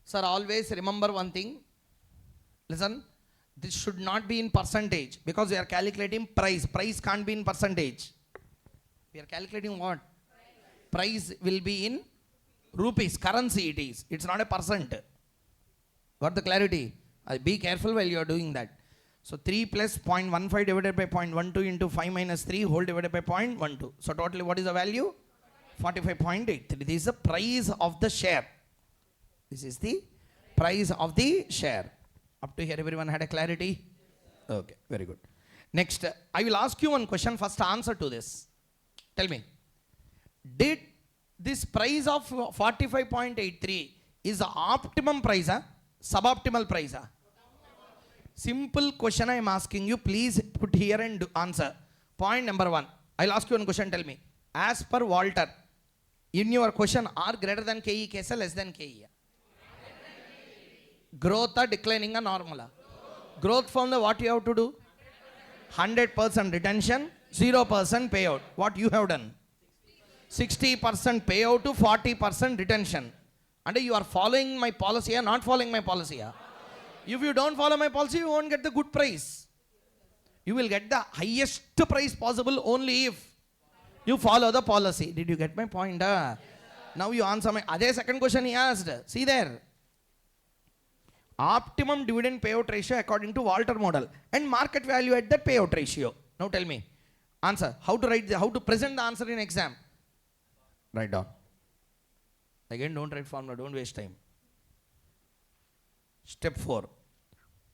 Sir, always remember one thing. Listen, this should not be in percentage because we are calculating price. Price can't be in percentage. We are calculating what? Price will be in rupees. Currency it is. It's not a percent. Got the clarity? Be careful while you are doing that. So 3 plus 0.15 divided by 0.12 into 5 minus 3 whole divided by 0.12. So totally what is the value? 45.83. This is the price of the share. This is the price of the share. Up to here everyone had a clarity? Okay, very good. Next, I will ask you one question. First answer to this. Tell me. Did this price of 45.83 is the optimum price? Suboptimal price? Simple question I am asking you. Please put here and answer. Point number 1. I will ask you one question. Tell me. As per Walter, in your question, R greater than KE case, less than KE? Growth or declining or normal? Growth formula, what you have to do? 100% retention, 0% payout. What you have done? 60% payout to 40% retention. And you are following my policy or not following my policy? If you don't follow my policy, you won't get the good price. You will get the highest price possible only if you follow the policy. Did you get my point? Now you answer my other second question he asked. See there. Optimum dividend payout ratio according to Walter model and market value at that payout ratio. Now tell me. Answer. How to write, how to present the answer in exam? Write down. Again, don't write formula. Don't waste time. Step 4.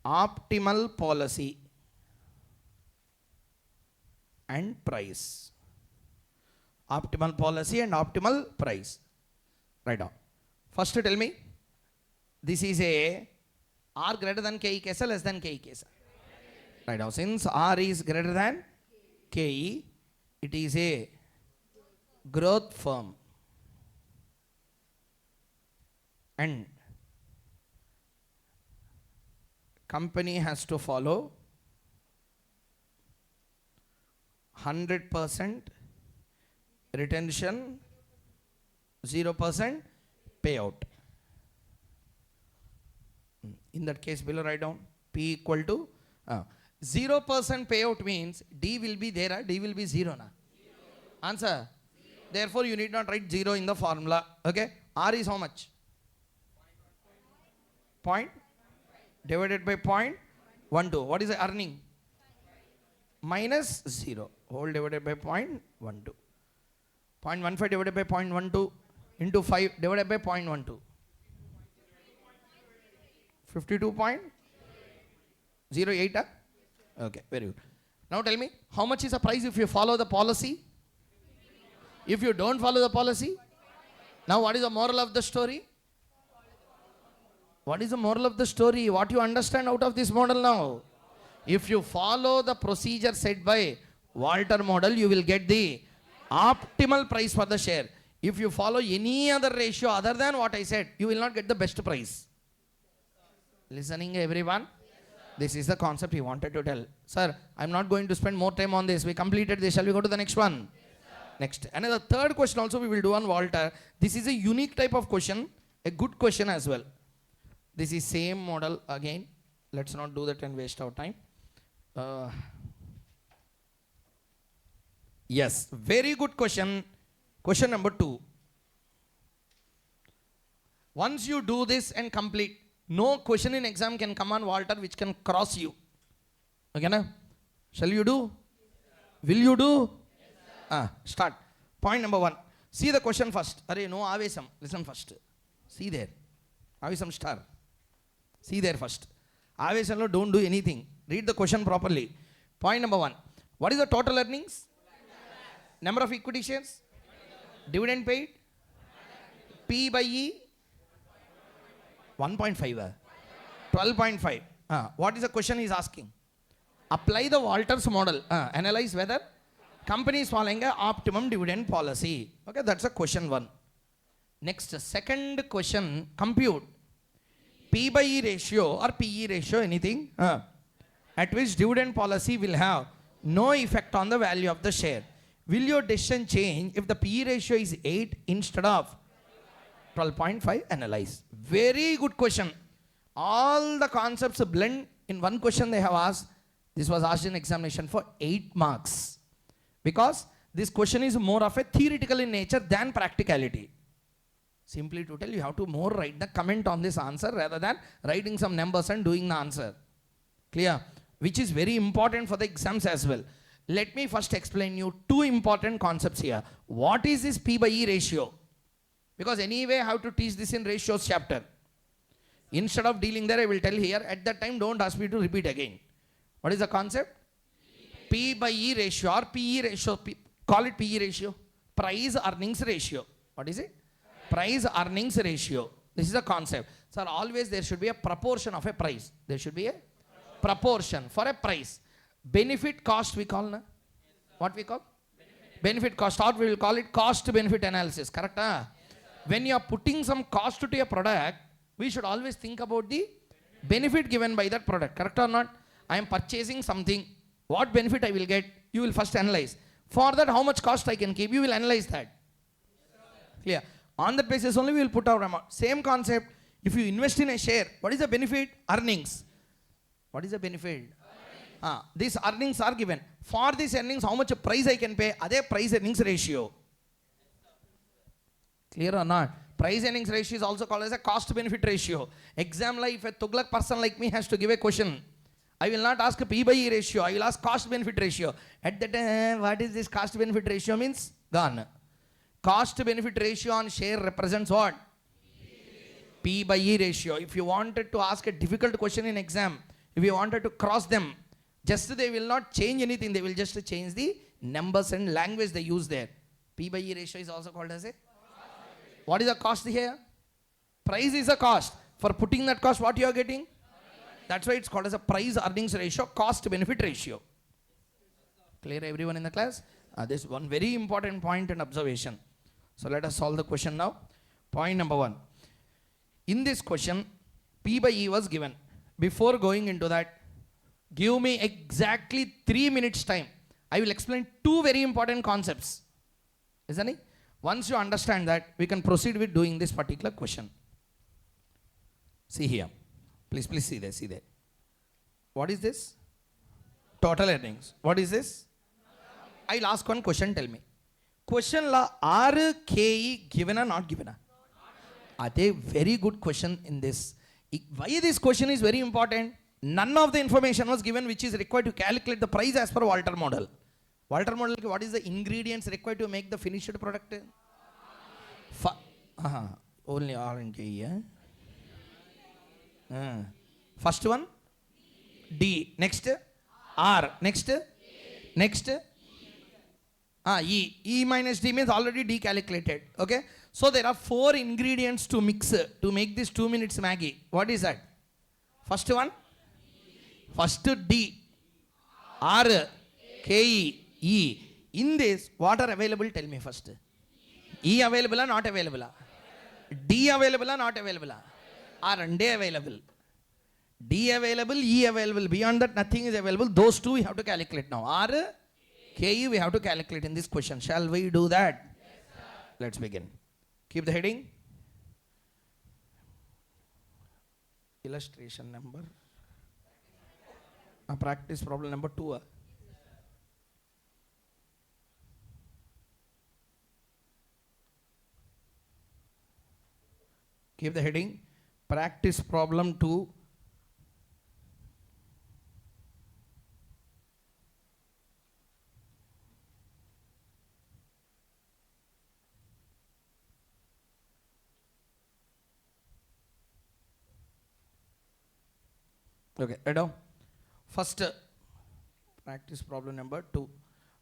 Optimal policy and price. Optimal policy and optimal price. Write down. First tell me. This is a R greater than KE case, less than KE case. Right now, since R is greater than KE, it is a growth firm. And company has to follow 100% retention, 0% payout. In that case below write down P equal to 0% payout means D will be there or D will be 0 na? Answer. 0. Therefore you need not write 0 in the formula. Okay. R is how much? Point divided by 0.12. What is the earning? Minus 0 whole divided by 0.12. 0.15 divided by 0.12 into 5 divided by 0.12. 52.08. Okay, very good. Now tell me, how much is the price if you follow the policy? If you don't follow the policy? Now what is the moral of the story? What is the moral of the story? What you understand out of this model now? If you follow the procedure set by Walter model, you will get the optimal price for the share. If you follow any other ratio other than what I said, you will not get the best price. Listening everyone? This is the concept he wanted to tell. Sir, I'm not going to spend more time on this. We completed this. Shall we go to the next one? Next. Another third question also we will do on Walter. This is a unique type of question. A good question as well. This is same model again. Let's not do that and waste our time. Yes. Very good question. Question number 2. Once you do this and complete, no question in exam can come on Walter which can cross you. Okay, na? Shall you do? Will you do? Start. Point number 1. See the question first. Arey, no avesam. Listen first. See there. Avesam star. See there first. Avesamlo don't do anything. Read the question properly. Point number 1. What is the total earnings? Number of equity shares? Dividend paid? P by E? 1.5. 12.5. What is the question he is asking? Apply the Walters model. Analyze whether company is following a optimum dividend policy. Okay, that's a question 1. Next, second question, compute P by E ratio or PE ratio, anything, at which dividend policy will have no effect on the value of the share. Will your decision change if the PE ratio is 8 instead of 12.5? Analyze. Very good question. All the concepts blend in one question they have asked. This was asked in examination for 8 marks. Because this question is more of a theoretical in nature than practicality. Simply to tell, you have to more write the comment on this answer rather than writing some numbers and doing the answer. Clear? Which is very important for the exams as well. Let me first explain you 2 important concepts here. What is this P by E ratio? Because anyway I have to teach this in ratios chapter. Instead of dealing there, I will tell here. At that time, don't ask me to repeat again. What is the concept? P by E ratio or PE ratio. Call it PE ratio. Price earnings ratio. What is it? Price earnings ratio. This is the concept. Sir, always there should be a proportion of a price. There should be a proportion for a price. Benefit cost we call, na? What we call? Benefit cost, or we will call it cost benefit analysis. Correct? When you are putting some cost to a product, we should always think about the benefit given by that product. Correct or not? I am purchasing something. What benefit I will get? You will first analyze. For that, how much cost I can keep? You will analyze that. Clear? On that basis only we will put our amount. Same concept. If you invest in a share, what is the benefit? Earnings. What is the benefit? These earnings are given. For these earnings, how much price I can pay? That price earnings ratio. Clear or not? Price earnings ratio is also called as a cost benefit ratio. Exam life, if a Tughlaq person like me has to give a question, I will not ask a P by E ratio. I will ask cost benefit ratio. At that time, what is this cost benefit ratio means? Gone. Cost benefit ratio on share represents what? P by E ratio. If you wanted to ask a difficult question in exam, if you wanted to cross them, just they will not change anything. They will just change the numbers and language they use there. P by E ratio is also called as a. What is the cost here? Price is a cost. For putting that cost, what you are getting? That's why it's called as a price earnings ratio, cost benefit ratio. Clear everyone in the class? This is one very important point and observation. So let us solve the question now. Point number 1. In this question, P by E was given. Before going into that, give me exactly 3 minutes time. I will explain 2 very important concepts. Isn't it? Once you understand that, we can proceed with doing this particular question. See here. Please see there, see there. What is this? Total earnings. What is this? I'll ask one question, tell me. Question la RKE given or not given? Are they very good question in this? Why this question is very important? None of the information was given which is required to calculate the price as per Walter model. Walter model, what is the ingredients required to make the finished product? Only R and K. First one, D. Next, R. Next, E. E minus D means already D calculated. Okay. So there are 4 ingredients to mix to make this 2 minutes Maggie. What is that? First one, first D, R, K, E. In this, what are available? Tell me first. E available or not available? D available or not available? R and D available. D available, E available. Beyond that, nothing is available. Those 2 we have to calculate now. R, K, E we have to calculate in this question. Shall we do that? Yes, sir. Let's begin. Keep the heading. Illustration number. Practice problem number 2. Keep the heading. Practice problem 2. Okay, right now. First, practice problem number 2.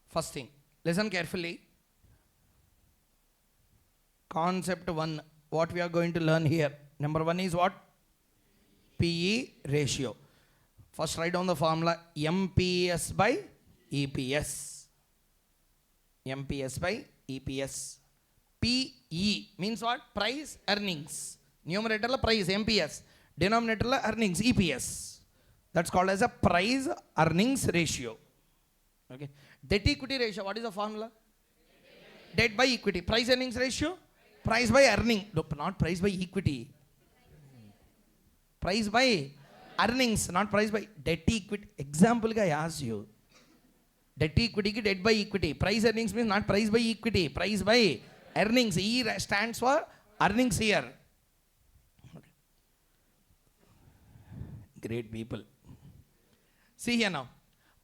First thing, listen carefully. Concept 1, what we are going to learn here. Number 1 is what? PE ratio. First write down the formula MPS by EPS. MPS by EPS. PE means what? Price earnings. Numerator price MPS. Denominator earnings EPS. That's called as a price earnings ratio. Okay. Debt equity ratio. What is the formula? Debt by equity. Price earnings ratio. Price by earning. No, not price by equity. Price by earnings, not price by debt equity. Example I asked you. Debt equity ki debt by equity. Price earnings means not price by equity. Price by earnings. E stands for earnings here. Great people. See here now.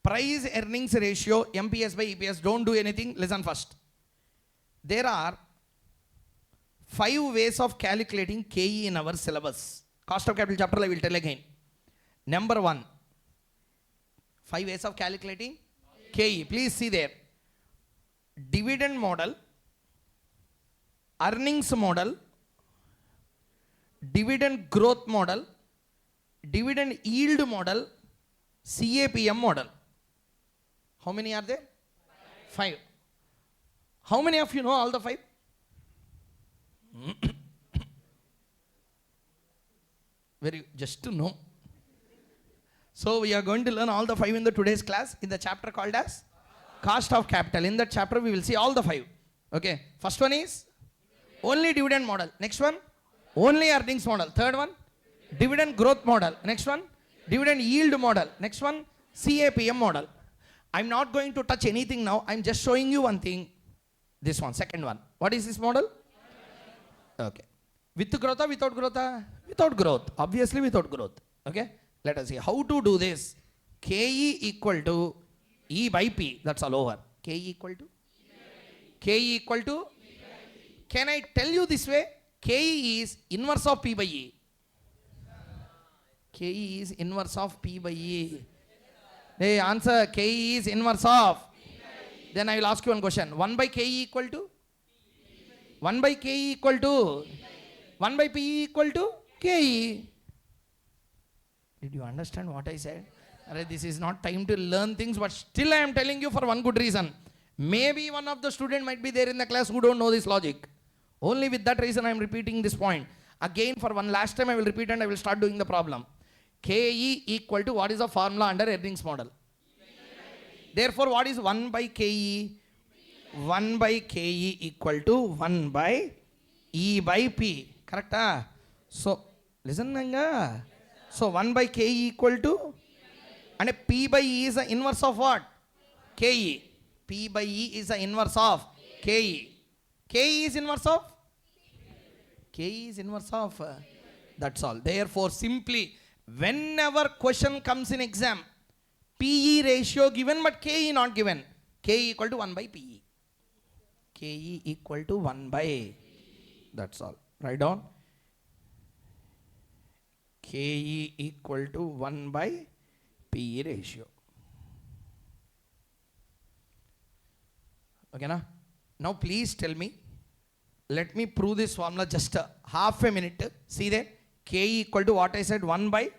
Price earnings ratio, MPS by EPS. Don't do anything. Listen first. There are 5 ways of calculating KE in our syllabus. Cost of capital chapter I will tell again. Number 1. 5 ways of calculating KE. Please see there. Dividend model, earnings model, dividend growth model, dividend yield model, CAPM model. How many are there? 5. How many of you know all the 5? Very just to know. So we are going to learn all the 5 in the today's class in the chapter called as cost of capital. In that chapter we will see all the 5. Okay. First one is only dividend model. Next one only earnings model. Third one dividend growth model. Next one dividend yield model. Next one CAPM model. I'm not going to touch anything now. I'm just showing you one thing. This one, second one. What is this model? Okay. With growth or without growth? Without growth. Obviously without growth. Okay. Let us see how to do this. KE equal to E by P. That's all over. KE equal to? KE equal to? Can I tell you this way? KE is inverse of P by E. KE is inverse of P by E. Hey, answer. KE is inverse of. Then I will ask you one question. 1 by KE equal to? 1 by KE equal to? 1 by PE equal to? KE. Did you understand what I said? This is not time to learn things, but still I am telling you for one good reason. Maybe one of the student might be there in the class who don't know this logic. Only with that reason I am repeating this point. Again, for one last time I will repeat and I will start doing the problem. KE equal to what is the formula under earnings model? Therefore, what is 1 by KE? 1 by KE equal to 1 by E by P. Correct? So, listen. So, 1 by KE equal to? And P by E is the inverse of what? KE. P by E is the inverse of KE. KE is inverse of? KE is inverse of. That's all. Therefore, simply, whenever question comes in exam, PE ratio given but KE not given. KE equal to 1 by PE. KE equal to 1 by. That's all. Write down. KE equal to 1 by PE ratio. Okay, na? Now please tell me. Let me prove this formula just half a minute. See there. KE equal to what I said, 1 by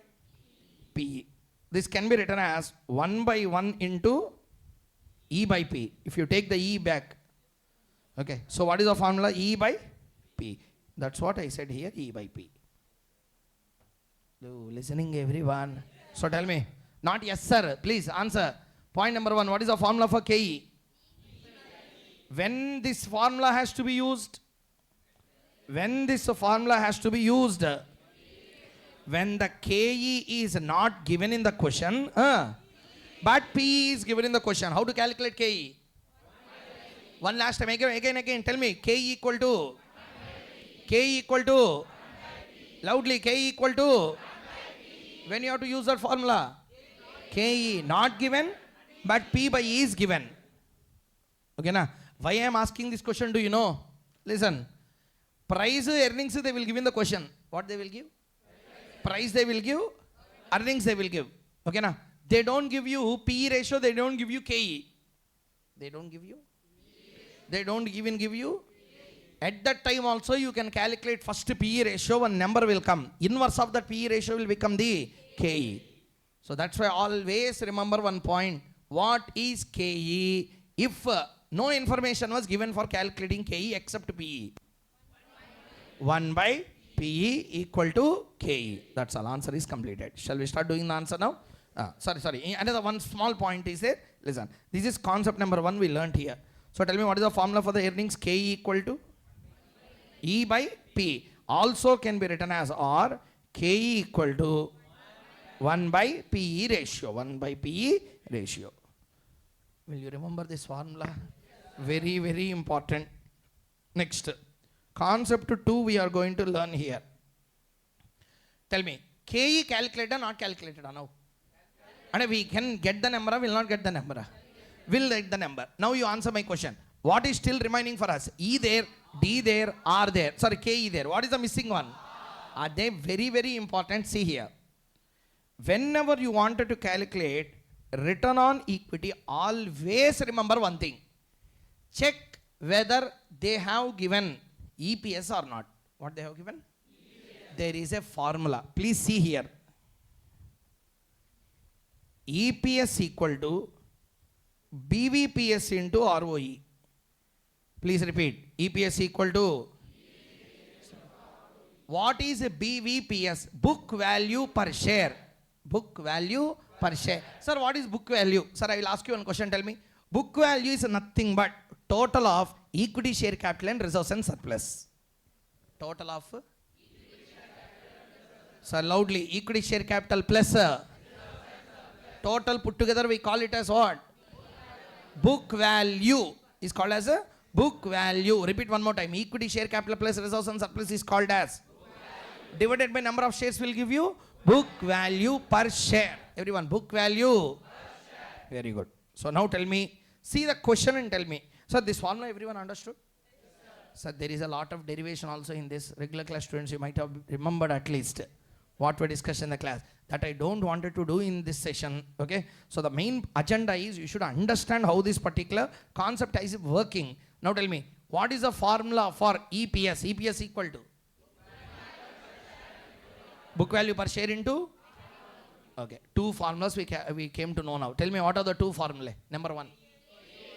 PE. This can be written as 1 by 1 into E by P. If you take the E back. Okay. So what is the formula? E by P. That's what I said here. E by P. Listening everyone. So tell me. Not yes sir. Please answer. Point number 1. What is the formula for KE? When this formula has to be used? When this formula has to be used? When the KE is not given in the question, but P is given in the question. How to calculate KE? One last time, again. Tell me, KE equal to? KE equal to? Loudly, K equal to. When you have to use that formula? KE not given, but P by E is given. Okay, na? Why I am asking this question, do you know? Listen. Price, earnings, they will give in the question. What they will give? Price they will give, earnings they will give. Okay, na? They don't give you PE ratio, they don't give you KE. They don't give you? They don't even give you? At that time also you can calculate first PE ratio, one number will come. Inverse of that PE ratio will become the KE. So that's why always remember one point. What is KE if no information was given for calculating KE except PE? 1 by PE equal to KE. That's all. Answer is completed. Shall we start doing the answer now? Sorry. Another one small point is there. Listen. This is concept number 1 we learned here. So tell me what is the formula for the earnings? KE equal to E by P. Also can be written as or KE equal to 1 by PE ratio. 1 by PE ratio. Will you remember this formula? Very, very important. Next. Concept 2 we are going to learn here. Tell me, KE calculated or not calculated now? And we can get the number or will not get the number? Will get the number. Now you answer my question. What is still remaining for us? E there, D there, R there. Sorry, KE there. What is the missing one? Are they very, very important? See here. Whenever you wanted to calculate return on equity, always remember one thing. Check whether they have given EPS or not. What they have given? EPS. There is a formula. Please see here. EPS equal to BVPS into ROE. Please repeat. EPS equal to. What is a BVPS? Book value per share. Book value per share. Sir, what is book value? Sir, I will ask you one question. Tell me. Book value is nothing but total of equity share capital and reserves and surplus. Total of? Sir, loudly. Equity share capital plus total put together we call it as what? Book value is called as a book value. Repeat one more time. Equity share capital plus reserves and surplus is called as divided by number of shares will give you book value per share. Everyone, book value. Very good. So now tell me, see the question and tell me. So this formula everyone understood? Yes, sir. So there is a lot of derivation also in this. Regular class students, you might have remembered at least what we discussed in the class. That I don't wanted to do in this session. Okay. So the main agenda is you should understand how this particular concept is working. Now tell me, what is the formula for EPS? EPS equal to? Book value per share into? Okay. Two formulas we came to know now. Tell me what are the two formulae? Number 1.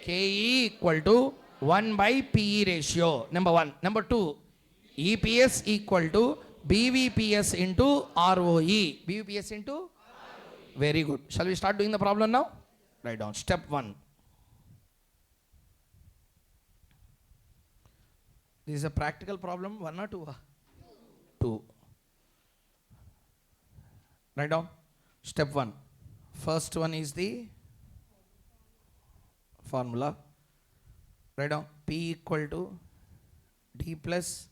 KE equal to 1 by PE ratio. Number 1. Number 2. EPS equal to BVPS into ROE. BVPS into? ROE. Very good. Shall we start doing the problem now? Write down. Step 1. This is a practical problem. 1 or 2? 2. Write down. Step 1. First one is the formula. Write down. P equal to D plus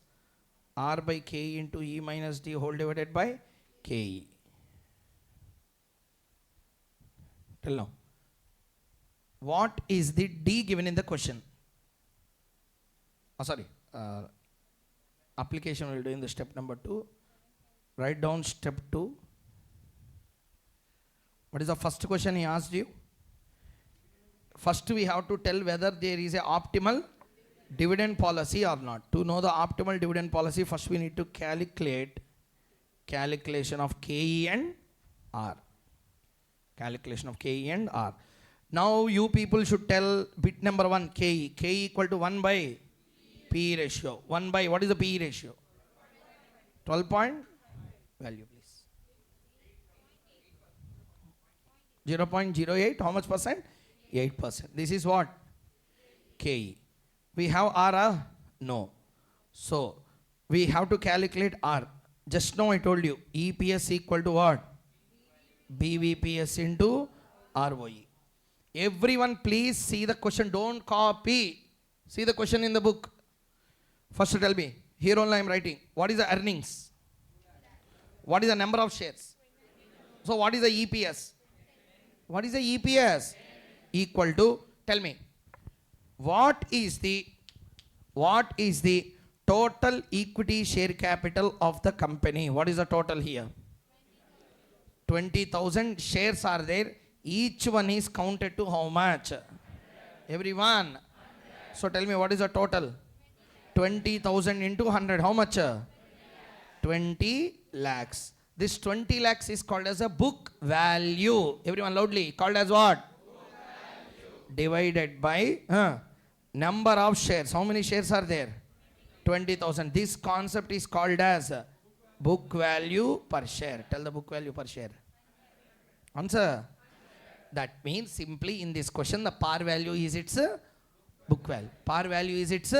R by K into E minus D whole divided by KE. Till now. What is the D given in the question? Application we will do in the step number 2. Write down step 2. What is the first question he asked you? First we have to tell whether there is a optimal dividend policy or not. To know the optimal dividend policy, first we need to calculate calculation of KE and R. Calculation of KE and R. Now you people should tell bit number 1 KE. KE equal to 1 by PE ratio. 1 by, what is the PE ratio? 12 point value please. 0.08, how much percent? 8%. This is what? KE. We have R? No. So, we have to calculate R. Just now I told you, EPS equal to what? BVPS into ROE. Everyone please see the question, don't copy. See the question in the book. First tell me, here only I am writing. What is the earnings? What is the number of shares? So what is the EPS? What is the EPS? Equal to, tell me, what is the total equity share capital of the company? What is the total here? 20,000 shares are there. Each one is counted to how much? Everyone. So tell me, what is the total? 20,000 into 100. How much? 20 lakhs. This 20 lakhs is called as a book value. Everyone loudly. Called as what? Divided by number of shares. How many shares are there? 20,000. This concept is called as book value per share. Tell the book value per share. Answer. That means simply in this question the par value is its book value. Par value is its.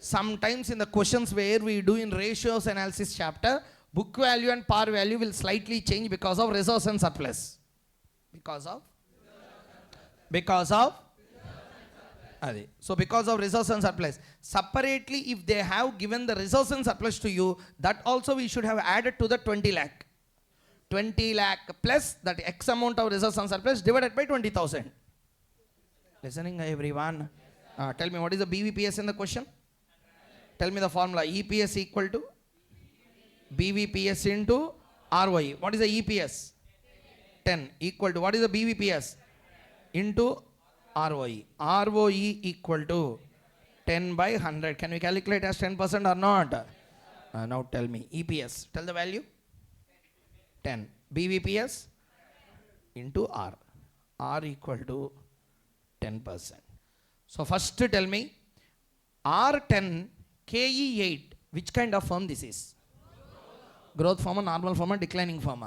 Sometimes in the questions where we do in ratios analysis chapter, book value and par value will slightly change because of reserves and surplus. Because of so because of reserves and surplus. Separately, if they have given the reserves and surplus to you, that also we should have added to the 20 lakh. 20 lakh plus that X amount of reserves and surplus divided by 20,000. Listening everyone? Tell me, what is the BVPS in the question? Tell me the formula. EPS equal to BVPS into ROE. What is the EPS? 10 equal to, what is the BVPS? Into ROE. ROE equal to 10 by 100. Can we calculate as 10% or not? Now tell me. EPS. Tell the value. 10. BVPS into R. R equal to 10%. So first tell me, R10 KE8. Which kind of firm this is? Growth firm, normal firm, declining firm?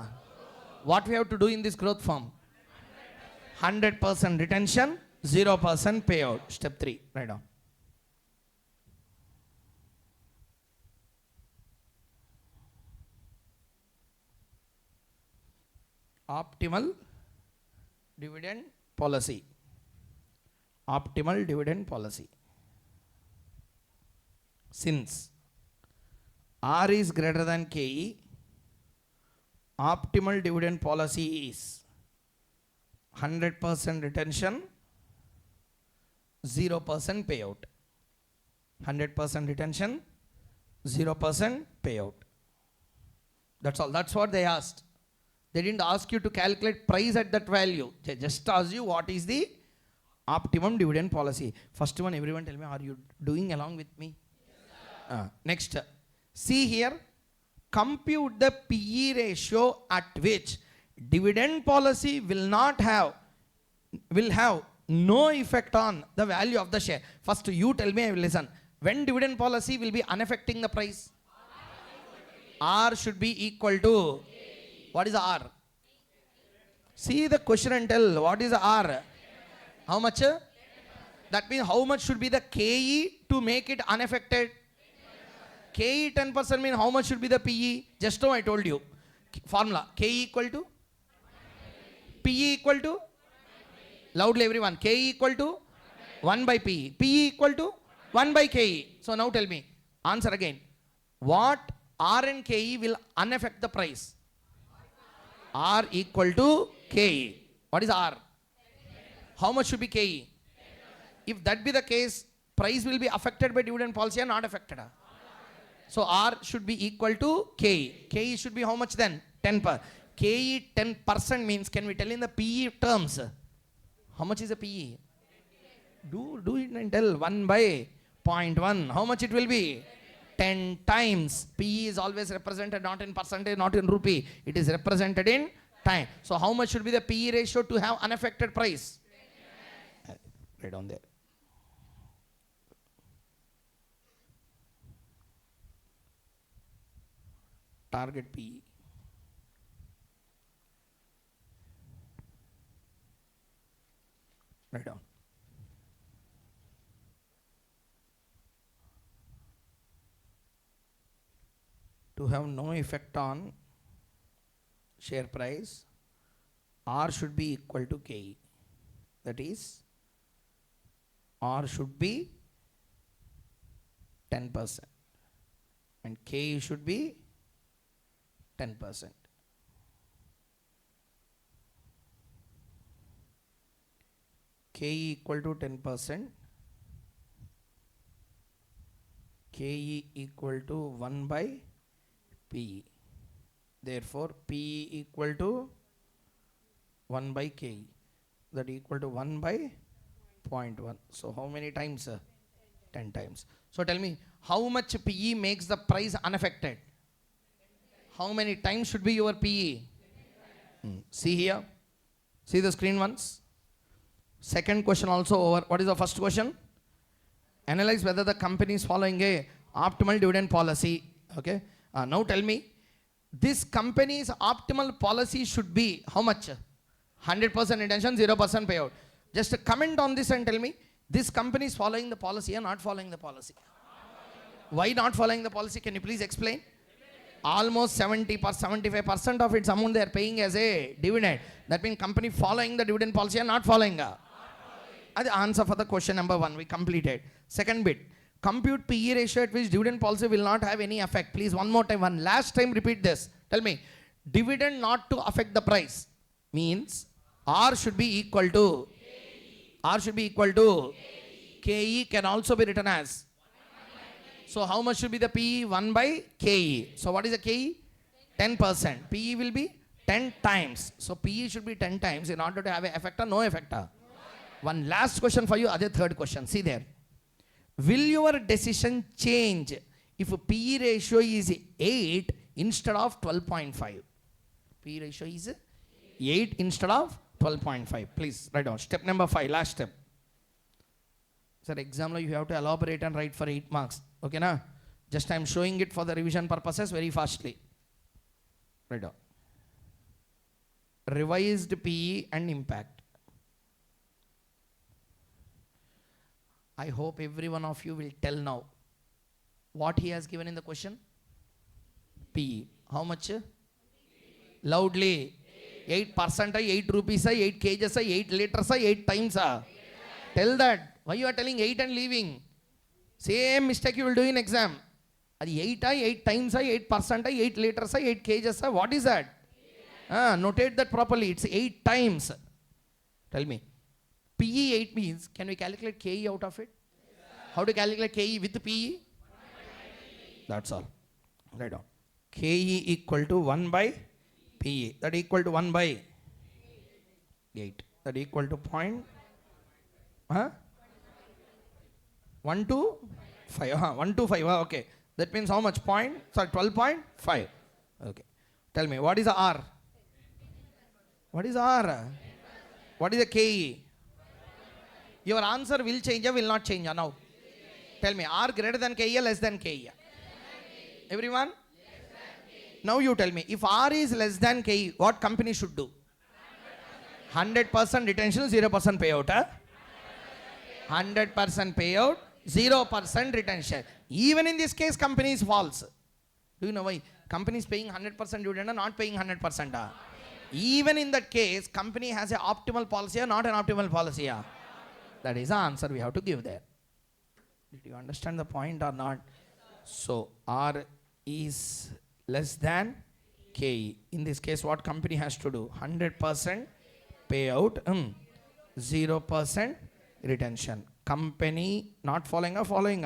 What we have to do in this growth firm? 100% retention, 0% payout. Step 3. Write down. Optimal dividend policy. Optimal dividend policy. Since R is greater than KE, optimal dividend policy is 100% retention, 0% payout. 100% retention, 0% payout. That's all. That's what they asked. They didn't ask you to calculate price at that value. They just asked you what is the optimum dividend policy. First one, everyone tell me, are you doing along with me? Next, see here, compute the PE ratio at which dividend policy will have no effect on the value of the share. First you tell me, I will listen. When dividend policy will be unaffecting the price? R should be equal to, what is R? See the question and tell, what is R? How much? That means how much should be the KE to make it unaffected? KE 10% means how much should be the PE? Just now I told you. Formula. KE equal to? PE equal to? Loudly everyone. KE equal to? 1 by PE. PE equal to? 1 by KE. So now tell me. Answer again. What R and KE will unaffect the price? R equal to KE. What is R? How much should be KE? If that be the case, price will be affected by dividend policy or not affected? So R should be equal to KE. KE should be how much then? 10%. KE 10% means, can we tell in the PE terms? How much is the PE? Do it and tell. 1 by 0.1. How much it will be? 10 times. PE is always represented not in percentage, not in rupee. It is represented in time. So how much should be the PE ratio to have unaffected price? Right on there. Target PE. Write down. To have no effect on share price, R should be equal to KE. That is, R should be 10% and KE should be 10%. KE equal to 10%. KE equal to 1 by PE. Therefore, PE equal to 1 by KE. That equal to 1 by 0.1. So how many times? 10 times. So tell me, how much PE makes the price unaffected? How many times should be your PE? See here. See the screen once. Second question also over. What is the first question? Analyze whether the company is following a optimal dividend policy. Okay. Now tell me, this company's optimal policy should be how much? 100% retention, 0% payout. Just comment on this and tell me, this company is following the policy or not following the policy? Why not following the policy? Can you please explain? Almost 75% of its amount they are paying as a dividend. That means company following the dividend policy or not following? That's the answer for the question number 1. We completed. Second bit. Compute PE ratio at which dividend policy will not have any effect. Please, one more time, one last time repeat this. Tell me, dividend not to affect the price means R should be equal to R should be equal to KE can also be written as. So how much should be the PE? 1 by KE. So what is the KE? 10%. PE will be 10 times. So PE should be 10 times in order to have an effect or no effect. One last question for you, other third question. See there. Will your decision change if PE ratio is 8 instead of 12.5? PE ratio is 8 instead of 12.5. Please write down. Step number 5, last step. Sir, exam you have to elaborate and write for 8 marks. Okay, na? Just I am showing it for the revision purposes very fastly. Write down. Revised PE and impact. I hope every one of you will tell now what he has given in the question. PE. How much? Loudly. 8%, 8 rupees, 8 kgs, 8 liters, 8 times. Tell that. Why you are telling 8 and leaving? Same mistake you will do in exam. 8, 8 times, 8%, 8 liters, 8 kgs. What is that? Notate that properly. It's 8 times. Tell me. PE 8 means, can we calculate KE out of it? How to calculate KE with PE? That's all. Write down. KE equal to 1 by PE. That equal to 1 by 8. That equal to point. 1 to 5. 1 to 5. Okay. That means how much? 12.5. Okay. Tell me, what is the R? What is R? What is the KE? Your answer will change or will not change now? Tell me, R greater than KE or less than KE? Everyone? Now you tell me, if R is less than KE, what company should do? 100% retention, 0% payout. 100% payout, 0% retention. Even in this case, company is false. Do you know why? Company is paying 100% dividend or not paying 100%. Even in that case, company has an optimal policy or not an optimal policy. That is the answer we have to give there. Did you understand the point or not? So, R is less than KE. In this case, what company has to do? 100% payout, 0% retention. Company not following or following?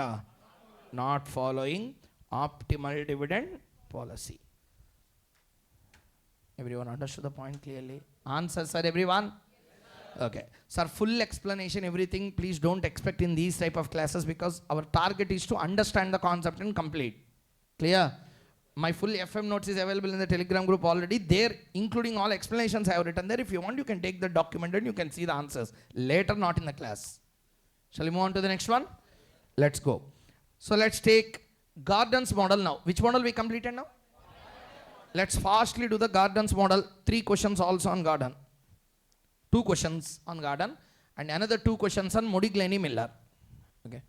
Not following optimal dividend policy. Everyone understood the point clearly? Answer, sir, everyone? Okay. Sir, full explanation, everything, please don't expect in these type of classes because our target is to understand the concept and complete. Clear? My full FM notes is available in the Telegram group already. There, including all explanations I have written there. If you want, you can take the document and you can see the answers. Later, not in the class. Shall we move on to the next one? Let's go. So, let's take Gordon's model now. Which model we completed now? Let's fastly do the Gordon's model. 3 questions also on Gordon. 2 questions on Gordon and another 2 questions on Modigliani Miller. Okay.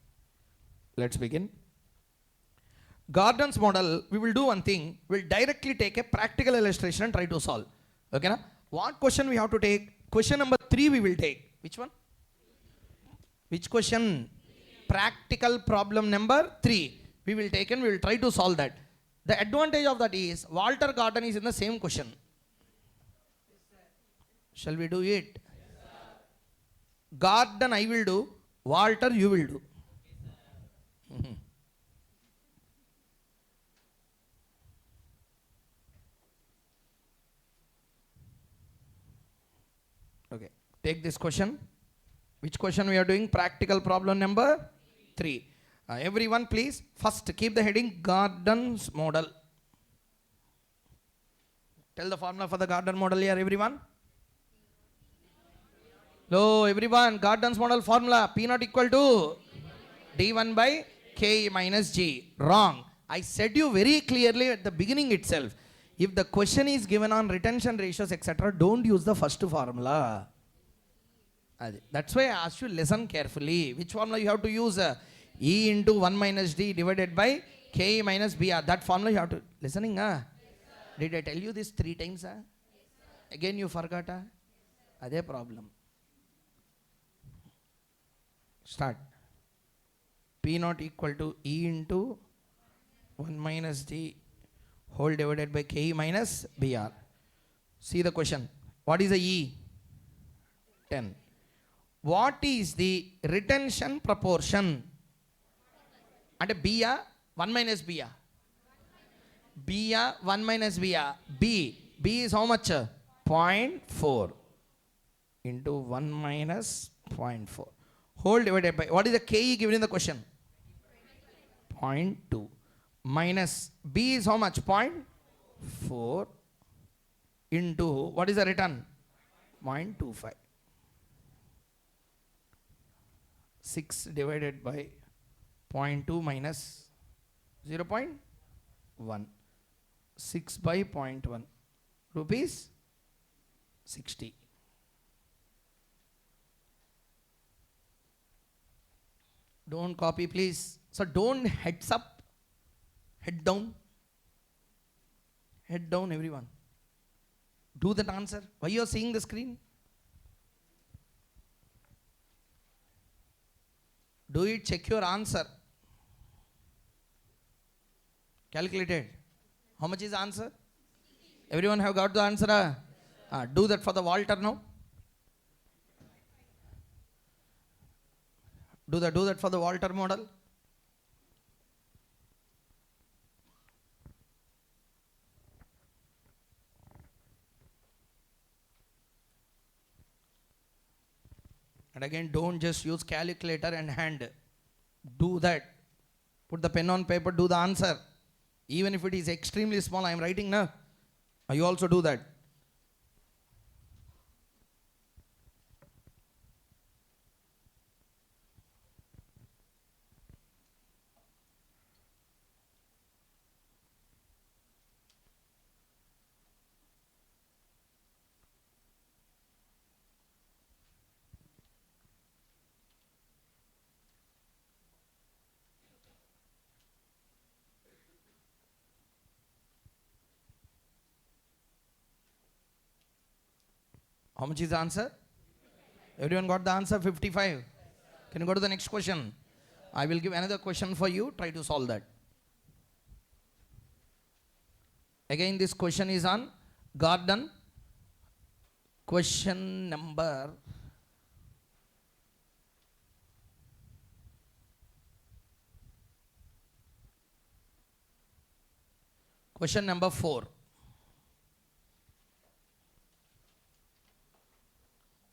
Let's begin. Gordon's model, we will do one thing. We'll directly take a practical illustration and try to solve. Okay, na? What question we have to take? Question number 3 we will take. Which one? Which question? Practical problem number 3. We will take and we will try to solve that. The advantage of that is Walter Gordon is in the same question. Shall we do it? Gordon I will do, Walter you will do. Okay, take this question. Which question we are doing? Practical problem number 3. Everyone please, first keep the heading Gordon's model. Tell the formula for the Gordon model here, everyone. Hello, everyone. Gordon's model formula, P naught equal to D1 by K minus G. Wrong. I said you very clearly at the beginning itself. If the question is given on retention ratios, etc., don't use the first formula. That's why I asked you listen carefully. Which formula you have to use? E into 1 minus D divided by K minus BR. That formula you have to... Listening? Yes, did I tell you this 3 times? Yes, again you forgot? That's a problem. Start. P naught equal to E into 1 minus D whole divided by K minus BR. See the question. What is the E? 10. What is the retention proportion? And BR 1 minus BR. BR 1 minus BR. B is how much? 0.4 into 1 minus 0.4. Whole divided by, what is the KE given in the question? 0.2 minus B is how much? 0.4 into, what is the return? 0.25. 6 divided by 0.2 minus 0.1. 6 by 0.1. Rupees 60. Don't copy, please. So don't heads up, head down. Head down, everyone. Do that answer. Why you are seeing the screen? Do it, check your answer. Calculated. How much is the answer? Everyone have got the answer? Do that for the Walter now. Do that for the Walter model. And again, don't just use calculator and hand. Do that. Put the pen on paper, do the answer. Even if it is extremely small, I am writing now. You also do that. How much is the answer? Everyone got the answer? 55. Can you go to the next question? I will give another question for you. Try to solve that. Again, this question is on Gordon. Question number 4.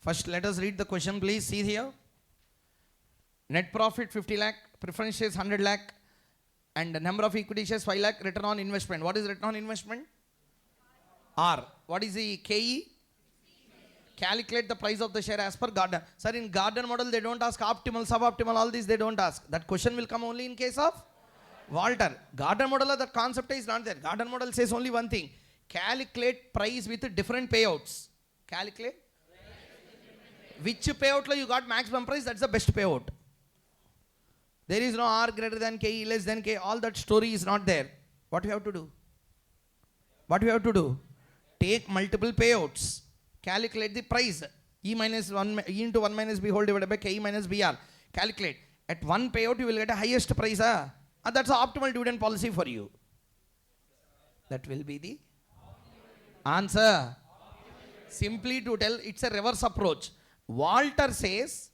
First, let us read the question, please. See here. Net profit 50 lakh, preference shares 100 lakh, and the number of equity shares 5 lakh, return on investment. What is return on investment? R. What is the KE? Calculate the price of the share as per Gordon. Sir, in Gordon model, they don't ask optimal, suboptimal, all these they don't ask. That question will come only in case of Walter. Gordon model, that concept is not there. Gordon model says only one thing. Calculate price with different payouts. Calculate. Which payout you got maximum price, that's the best payout. There is no R greater than KE, less than K. All that story is not there. What you have to do? What you have to do? Take multiple payouts. Calculate the price. E into 1 minus B whole divided by KE minus BR. Calculate. At one payout, you will get a highest price. That's the optimal dividend policy for you. That will be the answer. Simply to tell, it's a reverse approach. Walter says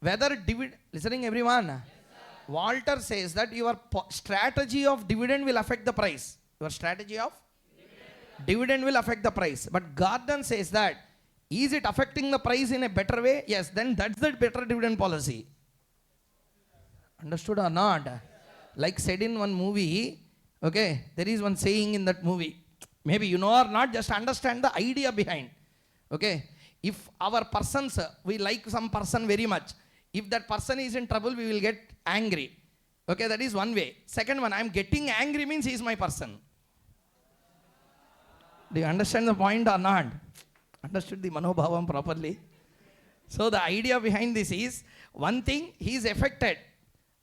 whether dividend, listening everyone? Yes, Walter says that your strategy of dividend will affect the price. Your strategy of dividend will affect the price. But Gordon says that, is it affecting the price in a better way? Yes, then that's the better dividend policy. Understood or not? Like said in one movie, okay, there is one saying in that movie. Maybe you know or not, just understand the idea behind. Okay, if our persons, we like some person very much. If that person is in trouble, we will get angry. Okay, that is one way. Second one, I am getting angry means he is my person. Do you understand the point or not? Understood the manobhavam properly? So the idea behind this is, one thing, he is affected.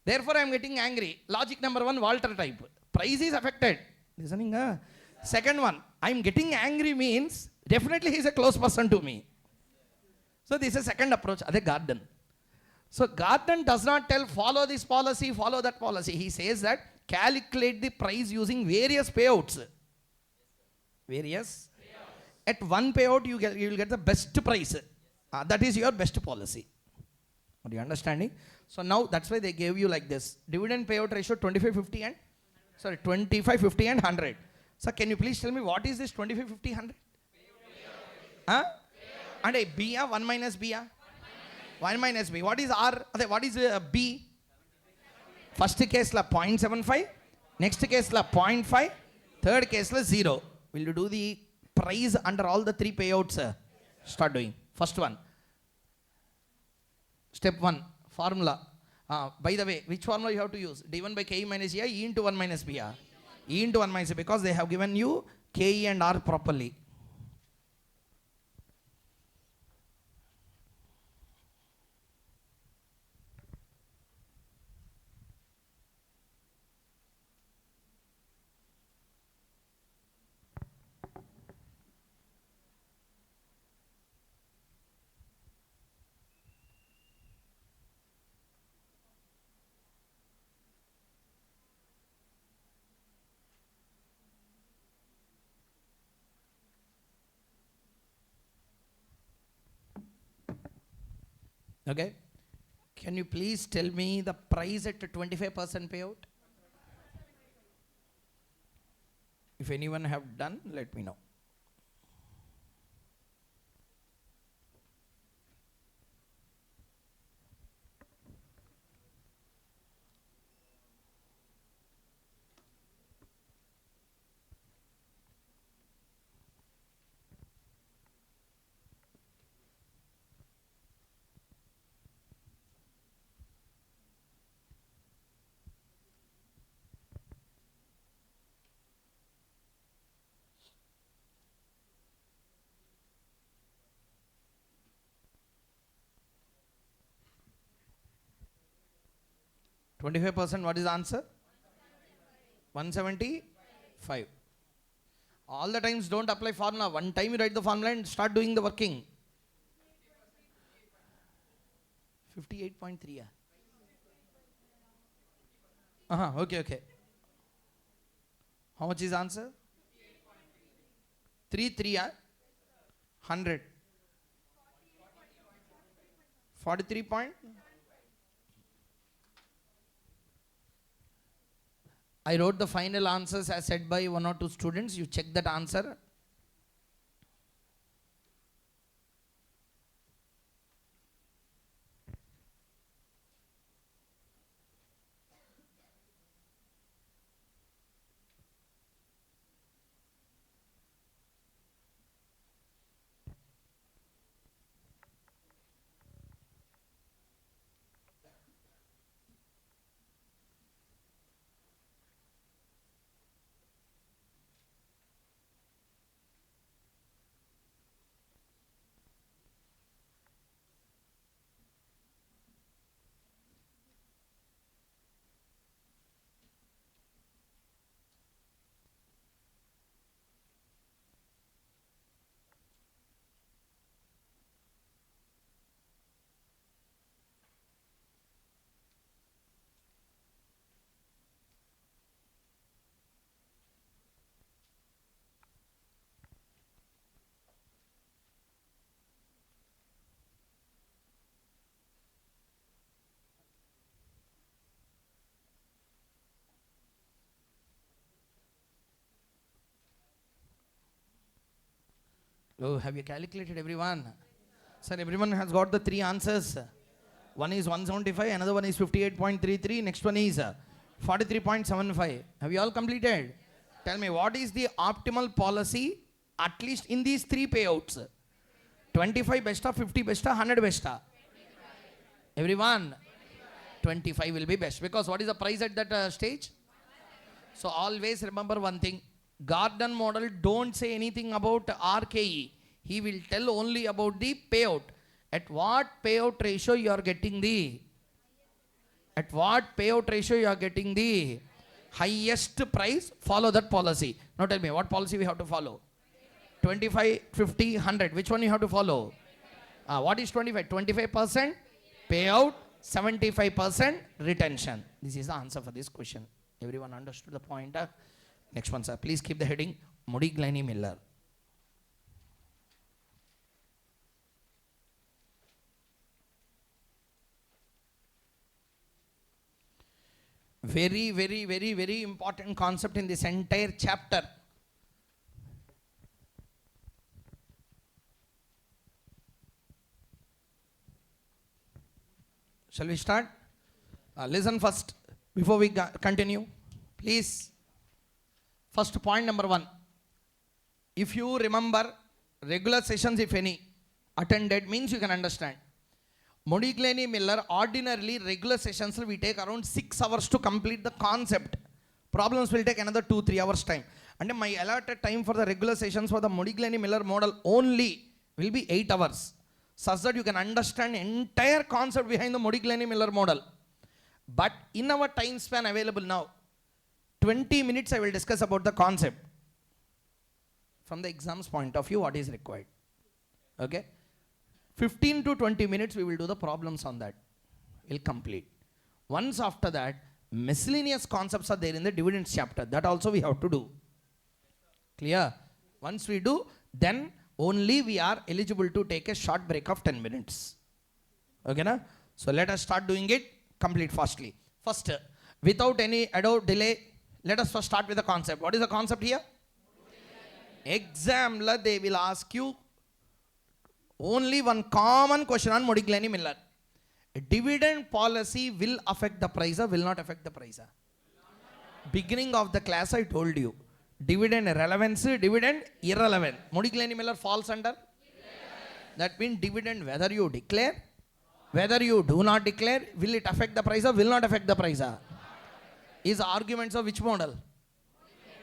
Therefore, I am getting angry. Logic number one, Walter type. Price is affected. Listening? Second one, I am getting angry means, definitely he is a close person to me. So this is second approach. That's Gordon. So Gordon does not tell follow this policy, follow that policy. He says that calculate the price using various payouts. Various. At one payout you will get the best price. That is your best policy. Are you understanding? So now that's why they gave you like this. Dividend payout ratio 25, 50 and 25, 50 and 100. So can you please tell me what is this 25, 50, 100? Huh? And a B, 1 minus B. 1 minus B. What is R? What is B? First case la 0.75. Next case la 0.5. Third case la 0. Will you do the price under all the three payouts? Start doing. First one. Step 1. Formula. By the way, which formula you have to use? D1 by KE minus EI, E into 1 minus B. E into 1 minus B, because they have given you KE and R properly. Okay. Can you please tell me the price at 25% payout? If anyone have done, let me know. %, what is the answer? 175. All the times don't apply formula. One time you write the formula and start doing the working. 58.3. Okay. How much is answer? 3 100. 43 point. I wrote the final answers as said by one or two students. You check that answer. Oh, have you calculated everyone? Sir, everyone has got the three answers. One is 175, another one is 58.33, next one is 43.75. Have you all completed? Tell me, what is the optimal policy, at least in these three payouts? 25 besta, 50 besta, 100 besta? Everyone? 25 will be best. Because what is the price at that stage? So always remember one thing. Gordon model don't say anything about RKE. He will tell only about the payout. At what payout ratio you are getting the highest price, follow that policy. Now tell me, what policy we have to follow? 25, 50, 100. Which one you have to follow? What is 25? 25% payout, 75% retention. This is the answer for this question. Everyone understood the point? Next one, sir. Please keep the heading Muddy Miller. Very, very, very, very important concept in this entire chapter. Shall we start? Listen first before we continue. Please. First point number 1. If you remember, regular sessions, if any, attended means you can understand. Muddy Miller, ordinarily regular sessions we take around 6 hours to complete the concept. Problems will take another 2-3 hours time. And my allotted time for the regular sessions for the Muddy Miller model only will be 8 hours. Such that you can understand entire concept behind the Muddy Miller model. But in our time span available now, 20 minutes I will discuss about the concept. From the exam's point of view, what is required. Okay? 15 to 20 minutes we will do the problems on that. We'll complete. Once after that, miscellaneous concepts are there in the dividends chapter. That also we have to do. Clear? Once we do, then only we are eligible to take a short break of 10 minutes. Okay, na? So let us start doing it. Complete fastly. First, without any ado delay, let us first start with the concept. What is the concept here? Exam, they will ask you only one common question on Muddy Miller. Dividend policy will affect the price or will not affect the price? Beginning of the class I told you. Dividend relevance, dividend irrelevant. Muddy Miller falls under? That means dividend whether you declare, whether you do not declare, will it affect the price or will not affect the price? Is arguments of which model?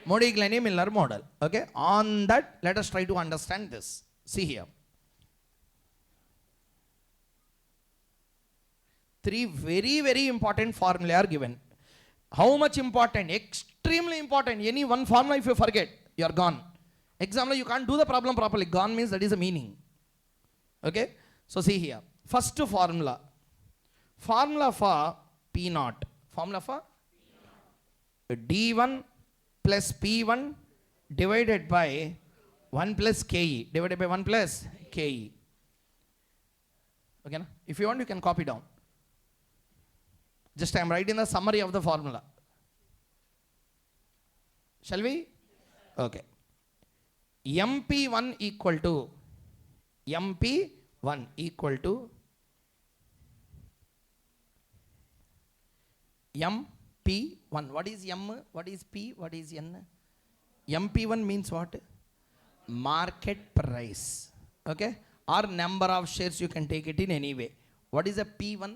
Muddy Miller model. Okay. On that, let us try to understand this. See here. 3 very, very important formulae are given. How much important? Extremely important. Any one formula if you forget, you are gone. Example, you can't do the problem properly. Gone means that is the meaning. Okay. So see here. First formula. Formula for P0. Formula for D1 plus P1 divided by 1 plus KE. Divided by 1 plus KE. Okay. Na? If you want, you can copy down. Just I am writing the summary of the formula. Shall we? Okay. MP1 equal to MP1 equal to MP1. What is M? What is P? What is N? MP1 means what? Market price. Okay? Or number of shares, you can take it in any way. What is a P1?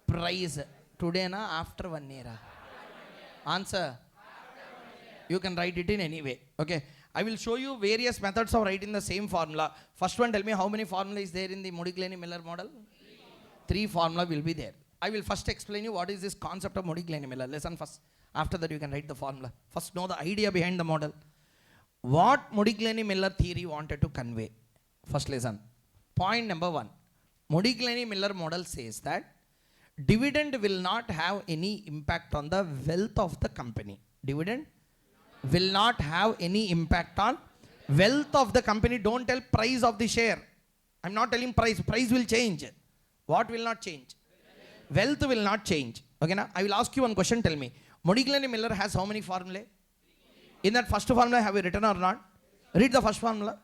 Price. Today na after 1 year? Answer. You can write it in any way. Okay. I will show you various methods of writing the same formula. First one, tell me how many formula is there in the Muddy Miller model? 3 formula will be there. I will first explain you what is this concept of Muddy Miller. Listen first. After that you can write the formula. First know the idea behind the model. What Muddy Miller theory wanted to convey. First listen. Point number 1. Muddy Miller model says that dividend will not have any impact on the wealth of the company. Dividend will not have any impact on wealth of the company. Don't tell price of the share. I'm not telling price. Price will change. What will not change? Wealth will not change. Okay, now I will ask you one question. Tell me. Muddy Miller has how many formulae? In that first formula, have you written or not? Read the first formula.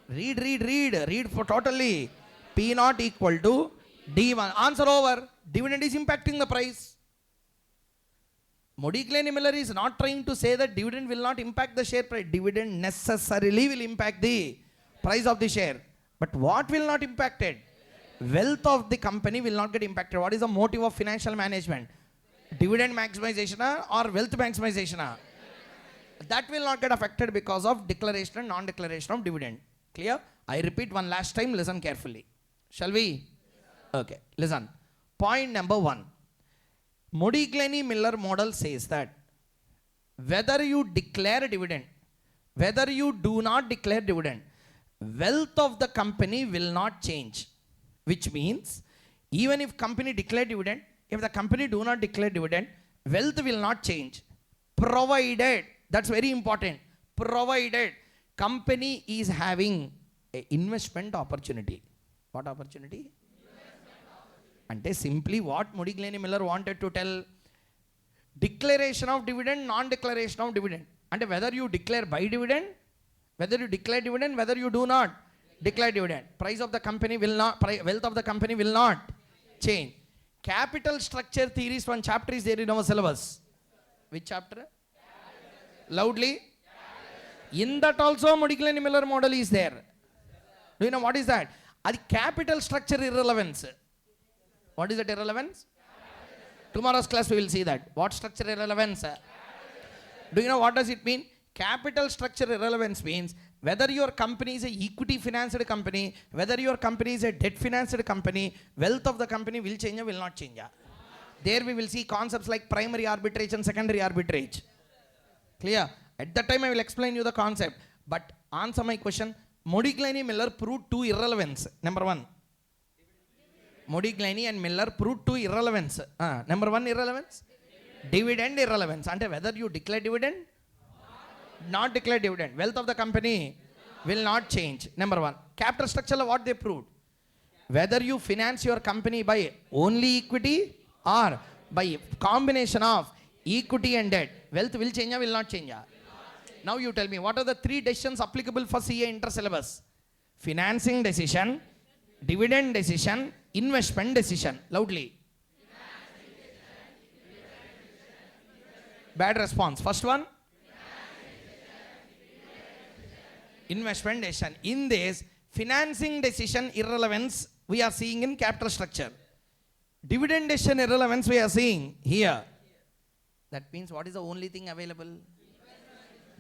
Read for totally. P naught equal to D1. Answer over. Dividend is impacting the price. Miller is not trying to say that dividend will not impact the share price. Dividend necessarily will impact the price of the share. But what will not impact it? Wealth of the company will not get impacted. What is the motive of financial management? Dividend maximization or wealth maximization? That will not get affected because of declaration and non-declaration of dividend. Clear? I repeat one last time, listen carefully. Shall we? Okay, listen. Point number 1. Miller model says that whether you declare dividend, whether you do not declare dividend, wealth of the company will not change. Which means, even if company declare dividend, if the company do not declare dividend, wealth will not change. Provided, that's very important, provided company is having an investment opportunity. What opportunity? Ante simply what Miller wanted to tell, declaration of dividend, non-declaration of dividend. And whether you declare by dividend, whether you declare dividend, whether you do not declare dividend, price of the company will not, wealth of the company will not change. Capital structure theories, one chapter is there in our syllabus. Which chapter? Loudly. In that also Miller model is there. Do you know what is that? The capital structure irrelevance. What is that irrelevance? Tomorrow's class we will see that. What structure irrelevance? Do you know what does it mean? Capital structure irrelevance means whether your company is a equity financed company, whether your company is a debt financed company, wealth of the company will change or will not change. There we will see concepts like primary arbitrage and secondary arbitrage. Clear? At that time I will explain you the concept. But answer my question. Miller proved 2 irrelevance. Number 1. And Miller proved 2 irrelevance. Number 1 irrelevance? Dividend irrelevance. And whether you declare dividend, not declare dividend, wealth of the company will not change. Number 1. Capital structure, what they proved? Whether you finance your company by only equity or by combination of equity and debt, wealth will change or will not change? Now you tell me, what are the 3 decisions applicable for CA inter-syllabus? Financing decision, dividend decision, investment decision. Loudly. Bad response. First one? Investment decision. In this, financing decision irrelevance we are seeing in capital structure. Dividend decision irrelevance we are seeing here. That means what is the only thing available?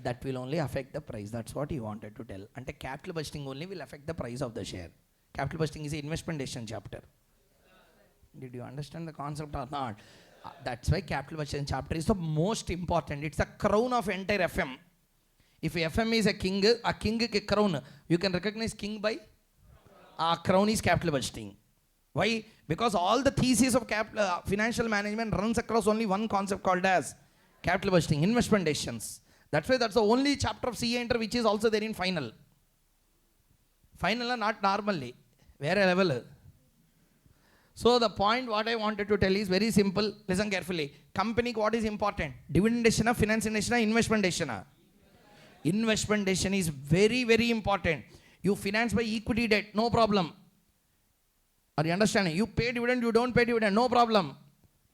That will only affect the price. That's what he wanted to tell. And capital budgeting only will affect the price of the share. Capital budgeting is an investment decision chapter. Did you understand the concept or not? That's why capital budgeting chapter is the most important. It's the crown of entire FM. If FM is a king is crown. You can recognize king by crown is capital budgeting. Why? Because all the thesis of financial management runs across only one concept called as capital budgeting, investment decisions. That's why that's the only chapter of CA Inter which is also there in final. Final not normally. Where level? So the point what I wanted to tell is very simple. Listen carefully. Company what is important? Dividend decision, financing decision, investment decision. Investment decision is very, very important. You finance by equity debt, no problem. Are you understanding? You pay dividend, you don't pay dividend, no problem.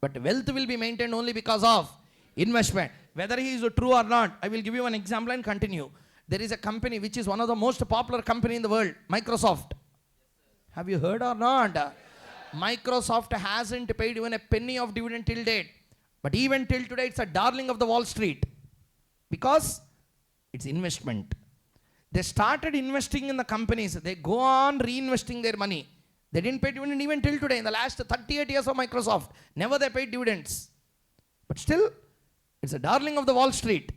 But wealth will be maintained only because of investment. Whether he is true or not, I will give you an example and continue. There is a company which is one of the most popular company in the world, Microsoft. Have you heard or not? Microsoft hasn't paid even a penny of dividend till date. But even till today, it's a darling of the Wall Street. Because it's investment. They started investing in the companies. They go on reinvesting their money. They didn't pay dividend even till today. In the last 38 years of Microsoft, never they paid dividends. But still, it's a darling of the Wall Street.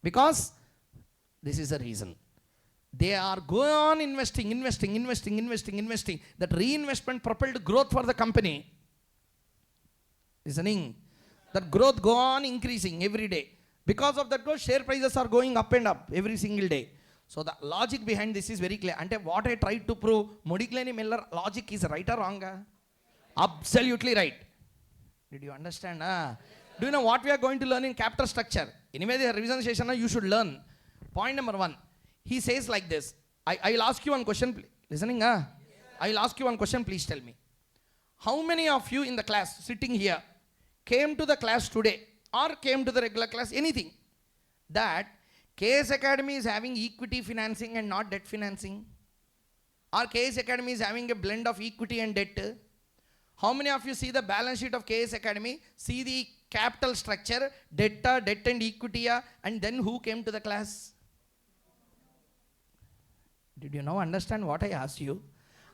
Because this is the reason. They are going on investing. That reinvestment propelled growth for the company. Listening? That growth go on increasing every day. Because of that growth, share prices are going up and up every single day. So the logic behind this is very clear. And what I tried to prove, Miller logic is right or wrong? Absolutely right. Did you understand? Do you know what we are going to learn in capital structure? Anyway, the revision session you should learn. Point number 1. He says like this. I'll ask you one question. Listening? I'll ask you one question. Please tell me. How many of you in the class sitting here came to the class today or came to the regular class, anything, that KS Academy is having equity financing and not debt financing? Or KS Academy is having a blend of equity and debt? How many of you see the balance sheet of KS Academy, see the capital structure, debt and equity, and then who came to the class? Did you now understand what I asked you?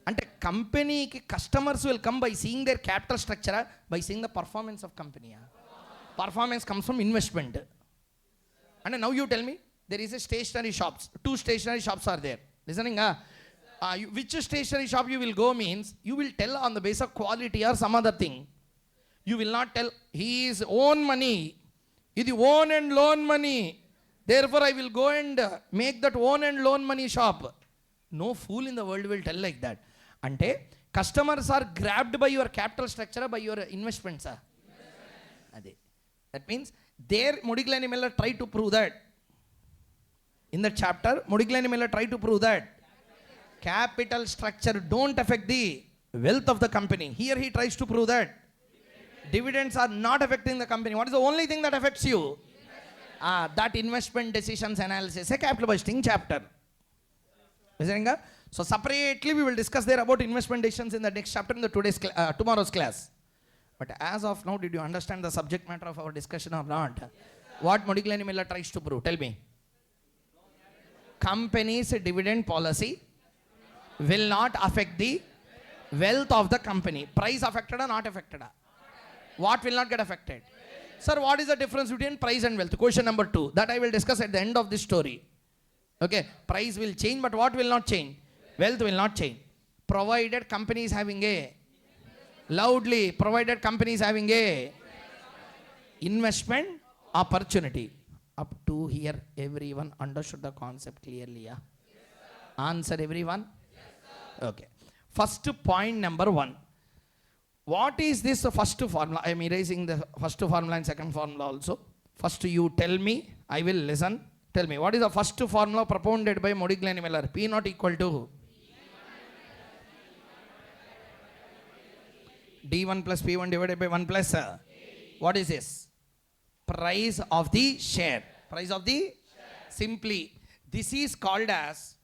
And a company, customers will come by seeing their capital structure, by seeing the performance of company. Performance comes from investment. And now you tell me, there is a stationery shops. 2 stationery shops are there. Listening? Which stationery shop you will go means, you will tell on the basis of quality or some other thing. You will not tell, his own money, is the own and loan money. Therefore, I will go and make that own and loan money shop. No fool in the world will tell like that. Ante, customers are grabbed by your capital structure, by your investments. That means, there Modiglani Miller tried to prove that. In the chapter, Modiglani Miller tried to prove that capital structure don't affect the wealth of the company. Here he tries to prove that dividends are not affecting the company. What is the only thing that affects you? That investment decisions analysis, a capital budgeting chapter. So separately we will discuss there about investment decisions in the next chapter in the tomorrow's class. But as of now, did you understand the subject matter of our discussion or not? Yes, what Modiglani Miller tries to prove? Tell me. Company's dividend policy will not affect the wealth of the company. Price affected or not affected? What will not get affected? Sir, what is the difference between price and wealth? Question number 2. That I will discuss at the end of this story. Okay. Price will change, but what will not change? Wealth will not change. Provided company is having a provided company is having a investment opportunity. Up to here, everyone understood the concept clearly? Yeah? Answer everyone? Okay. First point number 1. What is this first formula? I am erasing the first formula and second formula also. First you tell me, I will listen. Tell me, what is the first formula propounded by Modiglani Miller? P not equal to D1 plus P1 divided by 1 plus what is this? Price of the share. Price of the share. Simply, this is called as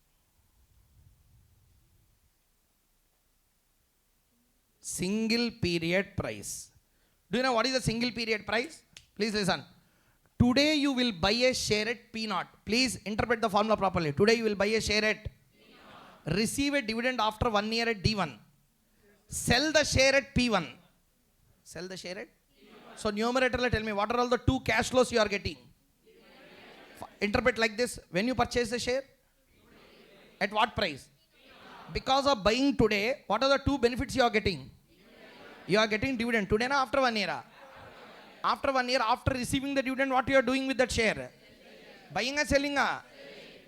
single period price. Do you know what is the single period price? Please listen. Today you will buy a share at P0. Please interpret the formula properly. Today you will buy a share at P0. Receive a dividend after 1 year at D1. Sell the share at P1. Sell the share at P1. So numerator, tell me, what are all the 2 cash flows you are getting? Interpret like this. When you purchase the share? At what price? Because of buying today, what are the 2 benefits you are getting? You are getting dividend. Today na after 1 year? After 1 year, after receiving the dividend, what you are doing with that share? Buying or selling?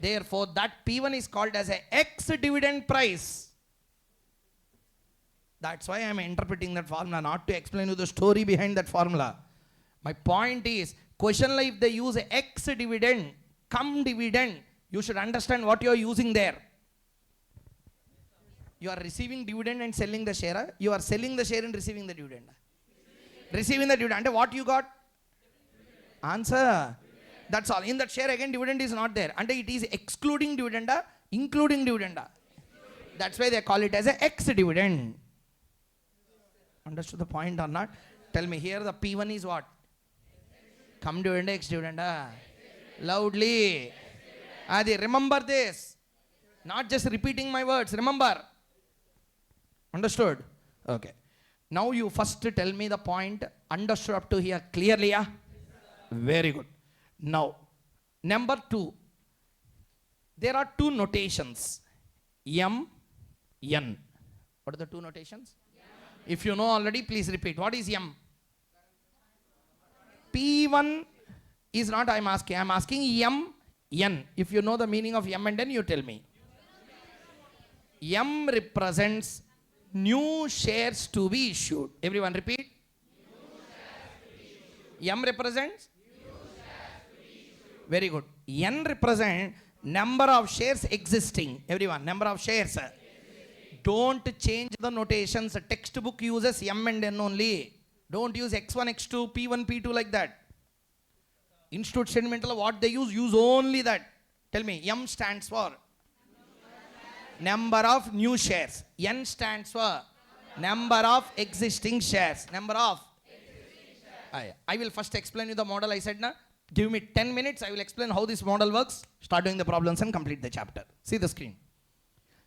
Therefore, that P1 is called as a ex-dividend price. That's why I am interpreting that formula, not to explain you the story behind that formula. My point is, question like if they use a ex-dividend, cum dividend, you should understand what you are using there. You are receiving dividend and selling the share. You are selling the share and receiving the dividend. Receiving the dividend. What you got? Answer. That's all. In that share again, dividend is not there. And it is excluding dividend, including dividend. That's why they call it as a ex-dividend. Understood the point or not? Tell me, here the P1 is what? Cum dividend, ex-dividend. Loudly. Adi, remember this. Not just repeating my words. Remember. Understood? Okay. Now you first tell me the point. Understood up to here clearly? Yeah? Very good. Now, number 2. There are 2 notations. M, N. What are the 2 notations? If you know already, please repeat. What is M? P1 is not I am asking. I am asking M, N. If you know the meaning of M and N, you tell me. M represents new shares to be issued. Everyone repeat. M represents? Very good. N represent Number of shares existing. Everyone, number of shares. Don't change the notations. Textbook uses M and N only. Don't use X1, X2, P1, P2 like that. Institute sentimental, what they use only that. Tell me, M stands for number of new shares. N stands for number of existing shares. Number of I will first explain you the model I said na. Give me 10 minutes, I will explain how this model works. Start doing the problems and complete the chapter. See the screen.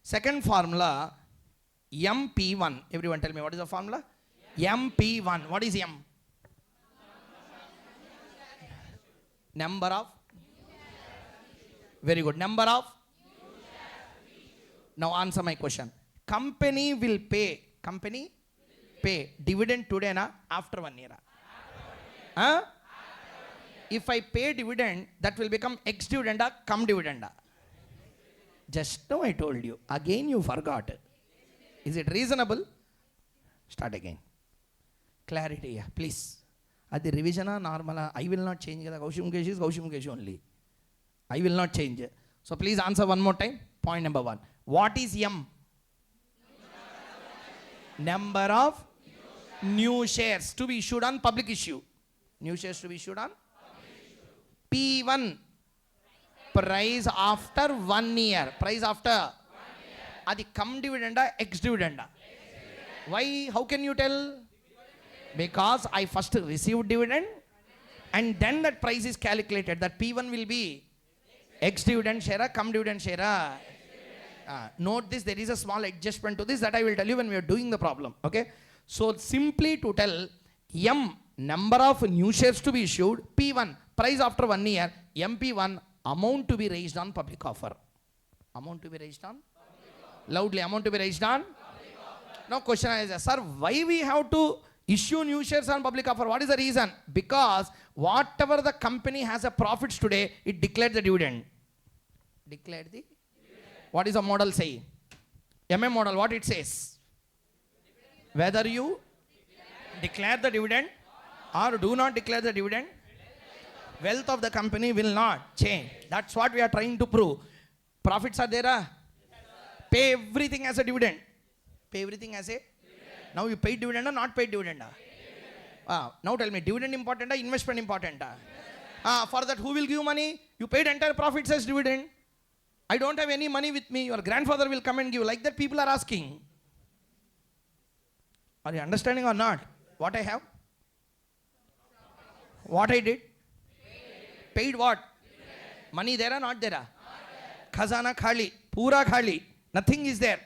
Second formula, MP1. Everyone tell me what is the formula? MP1. What is M? Number of? Very good. Number of? Now answer my question. Company will pay. Company pay dividend today na after 1 year. Huh? If I pay dividend, that will become ex dividend, cum dividend. Just now I told you. Again you forgot. Is it reasonable? Start again. Clarity, please. At the revision, normal. I will not change. Koushik Mukhesh is Koushik Mukhesh only. I will not change. So please answer one more time. Point number 1. What is M? Number of new shares to be issued on public issue. New shares to be issued on P1. Price after 1 year. Price after 1 year. Adi cum dividend, ex dividend. Why? How can you tell? Because I first received dividend and then that price is calculated. That P1 will be ex dividend share, cum dividend share. Note this, there is a small adjustment to this that I will tell you when we are doing the problem. Okay. So simply to tell M, number of new shares to be issued, P1, price after 1 year, MP1, amount to be raised on public offer. Amount to be raised on? Loudly, amount to be raised on? Now question is, sir, why we have to issue new shares on public offer? What is the reason? Because whatever the company has a profits today, it declared the dividend. Declared the? What is the model say? MM model, what it says? Whether you declare the dividend or do not declare the dividend, wealth of the company will not change. That's what we are trying to prove. Profits are there. Pay everything as a dividend. Pay everything as a dividend. Now you paid dividend or not paid dividend? Now tell me, dividend important or investment important? For that, who will give money? You paid entire profits as dividend. I don't have any money with me. Your grandfather will come and give. Like that people are asking. Are you understanding or not? What I have? What I did? Paid what? Money there or not there? Khazana khali. Pura khali. Nothing is there.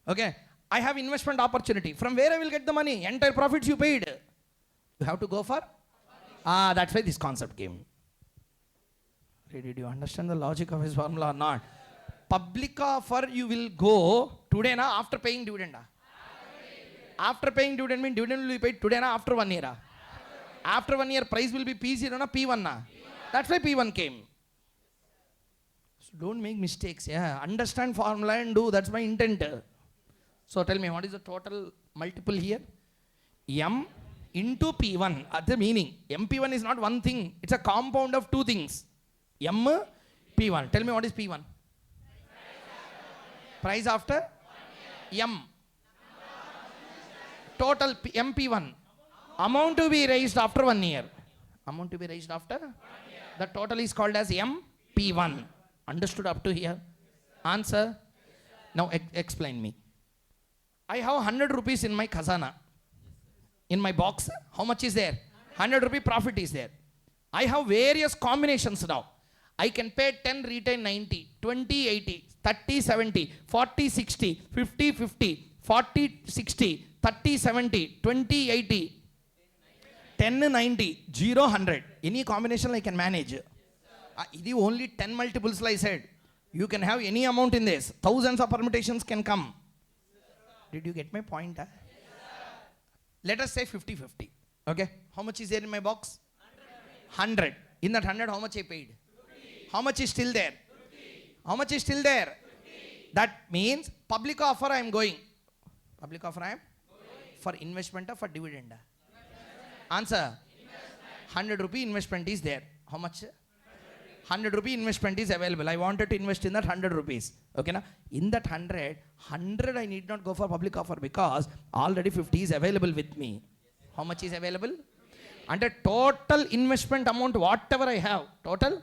Okay. I have investment opportunity. From where I will get the money? Entire profits you paid. You have to go for? That's why this concept came. Did you understand the logic of his formula or not? Public offer you will go today na after paying dividend. After paying dividend means dividend will be paid today na after 1 year. After 1 year price will be P0 na P1 na. That's why P1 came. So don't make mistakes. Yeah, understand formula and do. That's my intent. So tell me, what is the total multiple here? M into P1. That's the meaning. MP1 is not one thing. It's a compound of two things. M, P1. Tell me what is P1? Price after? M. Total MP1. Amount to be raised after 1 year. Amount to be raised after? 1 year. The total is called as MP1. Understood up to here? Answer? Now explain me. I have 100 rupees in my khazana. In my box, how much is there? 100 rupee profit is there. I have various combinations now. I can pay 10 retain 90, 20 80, 30 70, 40 60, 50 50, 40 60, 30 70, 20 80, 10 90, 0 100. Any combination I can manage. This only 10 multiples I said. You can have any amount in this. Thousands of permutations can come. Did you get my point? Let us say 50 50. Okay. How much is there in my box? 100. In that 100, how much I paid? How much is still there? 50. How much is still there? 50. That means public offer I am going. Public offer I am going. For investment or for dividend? Investment. Answer. Investment. 100 rupee investment is there. How much? 100 rupee investment is available. I wanted to invest in that 100 rupees. Okay, na? In that 100 I need not go for public offer because already 50 is available with me. How much is available? And the total investment amount, whatever I have, whatever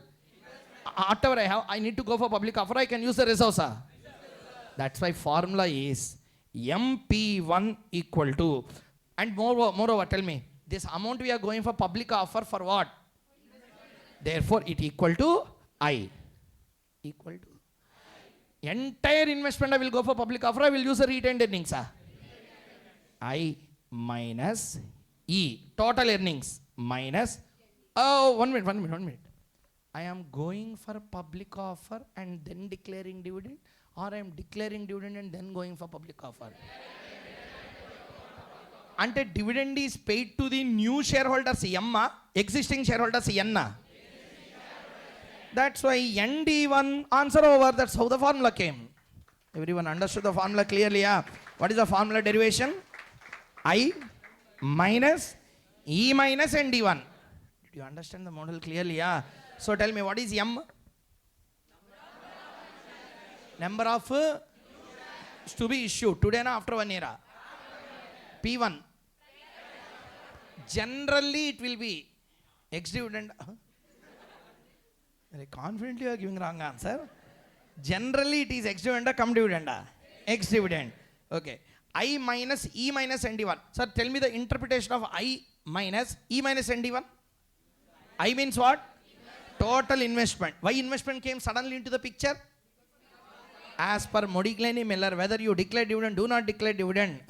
I have, I need to go for public offer. I can use the resource. That's why formula is MP1 equal to, and moreover, tell me, this amount we are going for public offer for what? Therefore, it equal to I. Equal to entire investment I will go for public offer. I will use the retained earnings. I minus E. Total earnings minus. Oh, 1 minute. I am going for public offer and then declaring dividend, or I am declaring dividend and then going for public offer. Ante dividend is paid to the new shareholders M, existing shareholders N. That's why ND1 answer over. That's how the formula came. Everyone understood the formula clearly? Yeah? What is the formula derivation? I minus E minus ND1. Did you understand the model clearly? Yeah? So tell me, what is M? Number of to be issued. Today na after 1 year? P1. Generally it will be ex-dividend. Very confidently you are giving wrong answer. Generally it is ex-dividend, cum dividend. Ex-dividend. Okay. I minus E minus ND1. Sir, tell me the interpretation of I minus E minus ND1. I means what? Total investment. Why investment came suddenly into the picture? As per Modigliani-Miller, whether you declare dividend, do not declare dividend,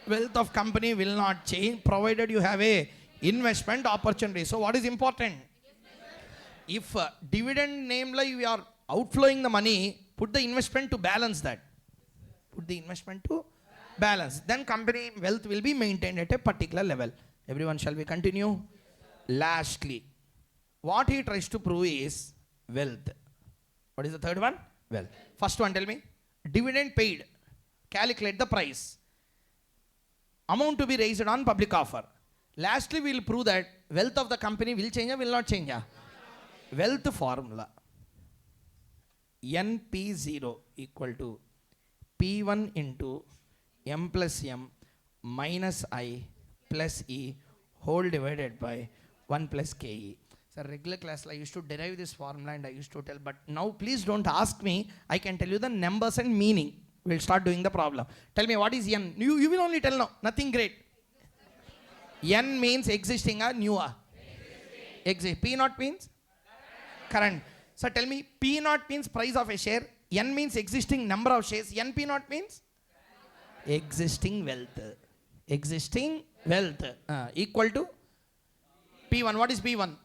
wealth of company will not change provided you have a investment opportunity. So what is important? If dividend namely you are outflowing the money, put the investment to balance that. Put the investment to balance. Then company wealth will be maintained at a particular level. Everyone, shall we continue? Lastly, what he tries to prove is wealth. What is the third one? Wealth. First one, tell me. Dividend paid. Calculate the price. Amount to be raised on public offer. Lastly, we will prove that wealth of the company will change or will not change. Wealth formula. NP0 equal to P1 into M plus M minus I plus E whole divided by 1 plus KE. So regular class I used to derive this formula and I used to tell, but now please don't ask me. I can tell you the numbers and meaning. We'll start doing the problem. Tell me, what is N? You will only tell now. Nothing great. N means existing or new? Existing. P naught means? Current. So tell me, P naught means price of a share. N means existing number of shares. NP naught means? Existing wealth. Existing wealth. Equal to? P1. What is P1?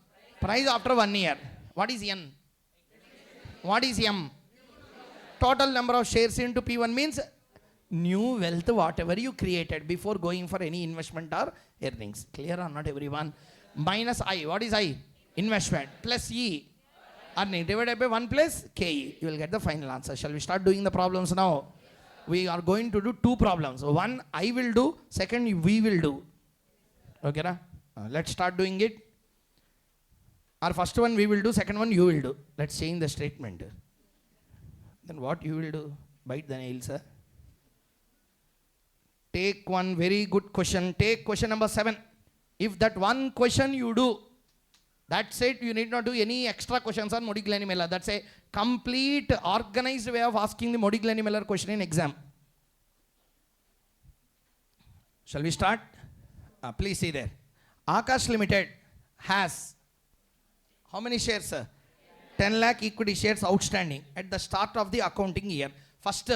Price after 1 year. What is N? What is M? Total number of shares into P1 means new wealth, whatever you created before going for any investment or earnings. Clear or not, everyone? Minus I. What is I? Investment. Plus E. Earning. Divided by 1 plus KE. You will get the final answer. Shall we start doing the problems now? We are going to do 2 problems. One I will do. Second we will do. Okay, na? Let's start doing it. Our first one we will do. Second one you will do. Let's change the statement. Then what you will do? Bite the nails, sir. Take one very good question. Take question number 7. If that one question you do, that's it. You need not do any extra questions on Modigliani-Miller. That's a complete organized way of asking the Modigliani-Miller question in exam. Shall we start? Please see there. Akash Limited has how many shares, sir? 10 lakh equity shares outstanding at the start of the accounting year. First,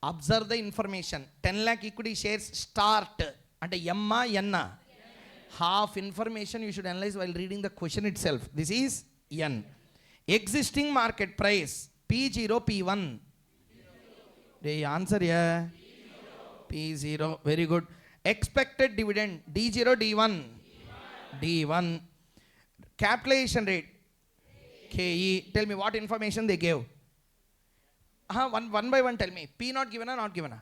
observe the information. 10 lakh equity shares start. And Yamma Yanna. Half information you should analyze while reading the question itself. This is N. Existing market price P0, P1. The answer here. P0. Very good. Expected dividend D0, D1. D1. Capitalization rate KE. Tell me what information they gave. One by one tell me. P not given or not given?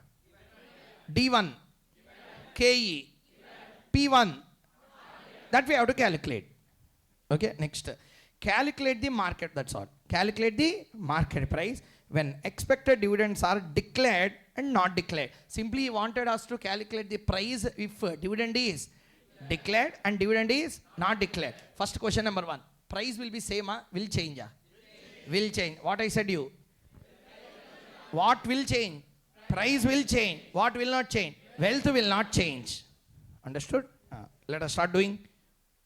D1. KE. P1. That we have to calculate. Okay, next. calculate the market, that's all. Calculate the market price when expected dividends are declared and not declared. Simply he wanted us to calculate the price if dividend is declared and dividend is not declared. First question number 1. Price will be same, will change? Will change. What I said you? What will change? Price will change. What will not change? Wealth will not change. Understood? Let us start doing.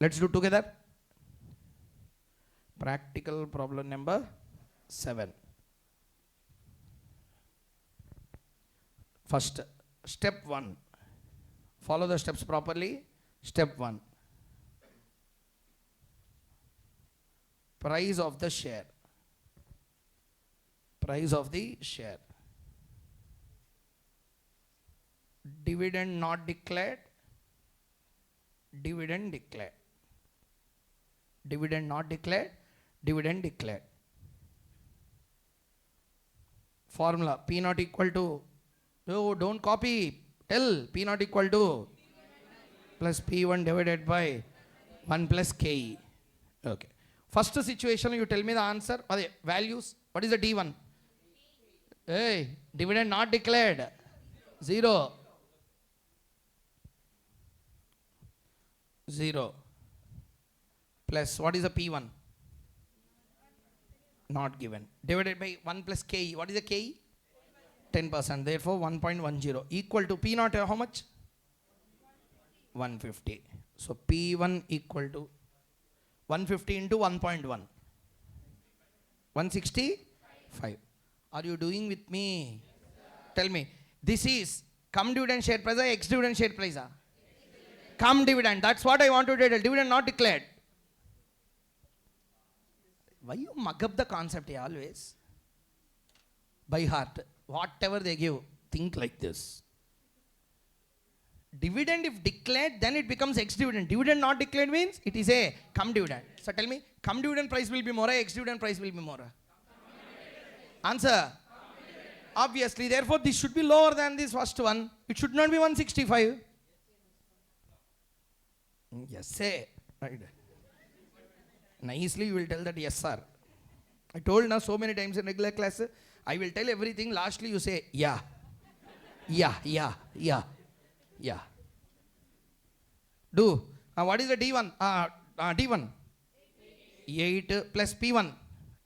Let's do together. Practical problem number 7. First, step 1. Follow the steps properly. Step 1. Price of the share. Price of the share. Dividend not declared. Dividend declared. Dividend not declared. Dividend declared. Formula P not equal to, no, don't copy, tell P not equal to plus P1 divided by 1 plus KE. Okay. First situation, you tell me the answer, values. What is the D1? Hey, dividend not declared. 0. 0. Plus, what is the P1? Not given. Divided by 1 plus KE. What is the KE? 10%. Therefore, 1.10. Equal to P naught, how much? 150. So, P1 equal to 150 into 1.1. 165. Are you doing with me? Tell me. This is cum dividend share price or ex dividend share price? Cum dividend. That's what I want to tell. Dividend not declared. Why you mug up the concept always? By heart. Whatever they give, think like this. Dividend if declared, then it becomes ex-dividend. Dividend not declared means it is a cum dividend. So tell me, cum dividend price will be more, ex-dividend price will be more? Answer. Obviously, therefore this should be lower than this first one. It should not be 165. Yes, say. Right. Nicely you will tell that yes sir. I told now so many times in regular class, I will tell everything, lastly you say yeah. Yeah. Yeah. Do. What is the D1? D1. 8 plus P1.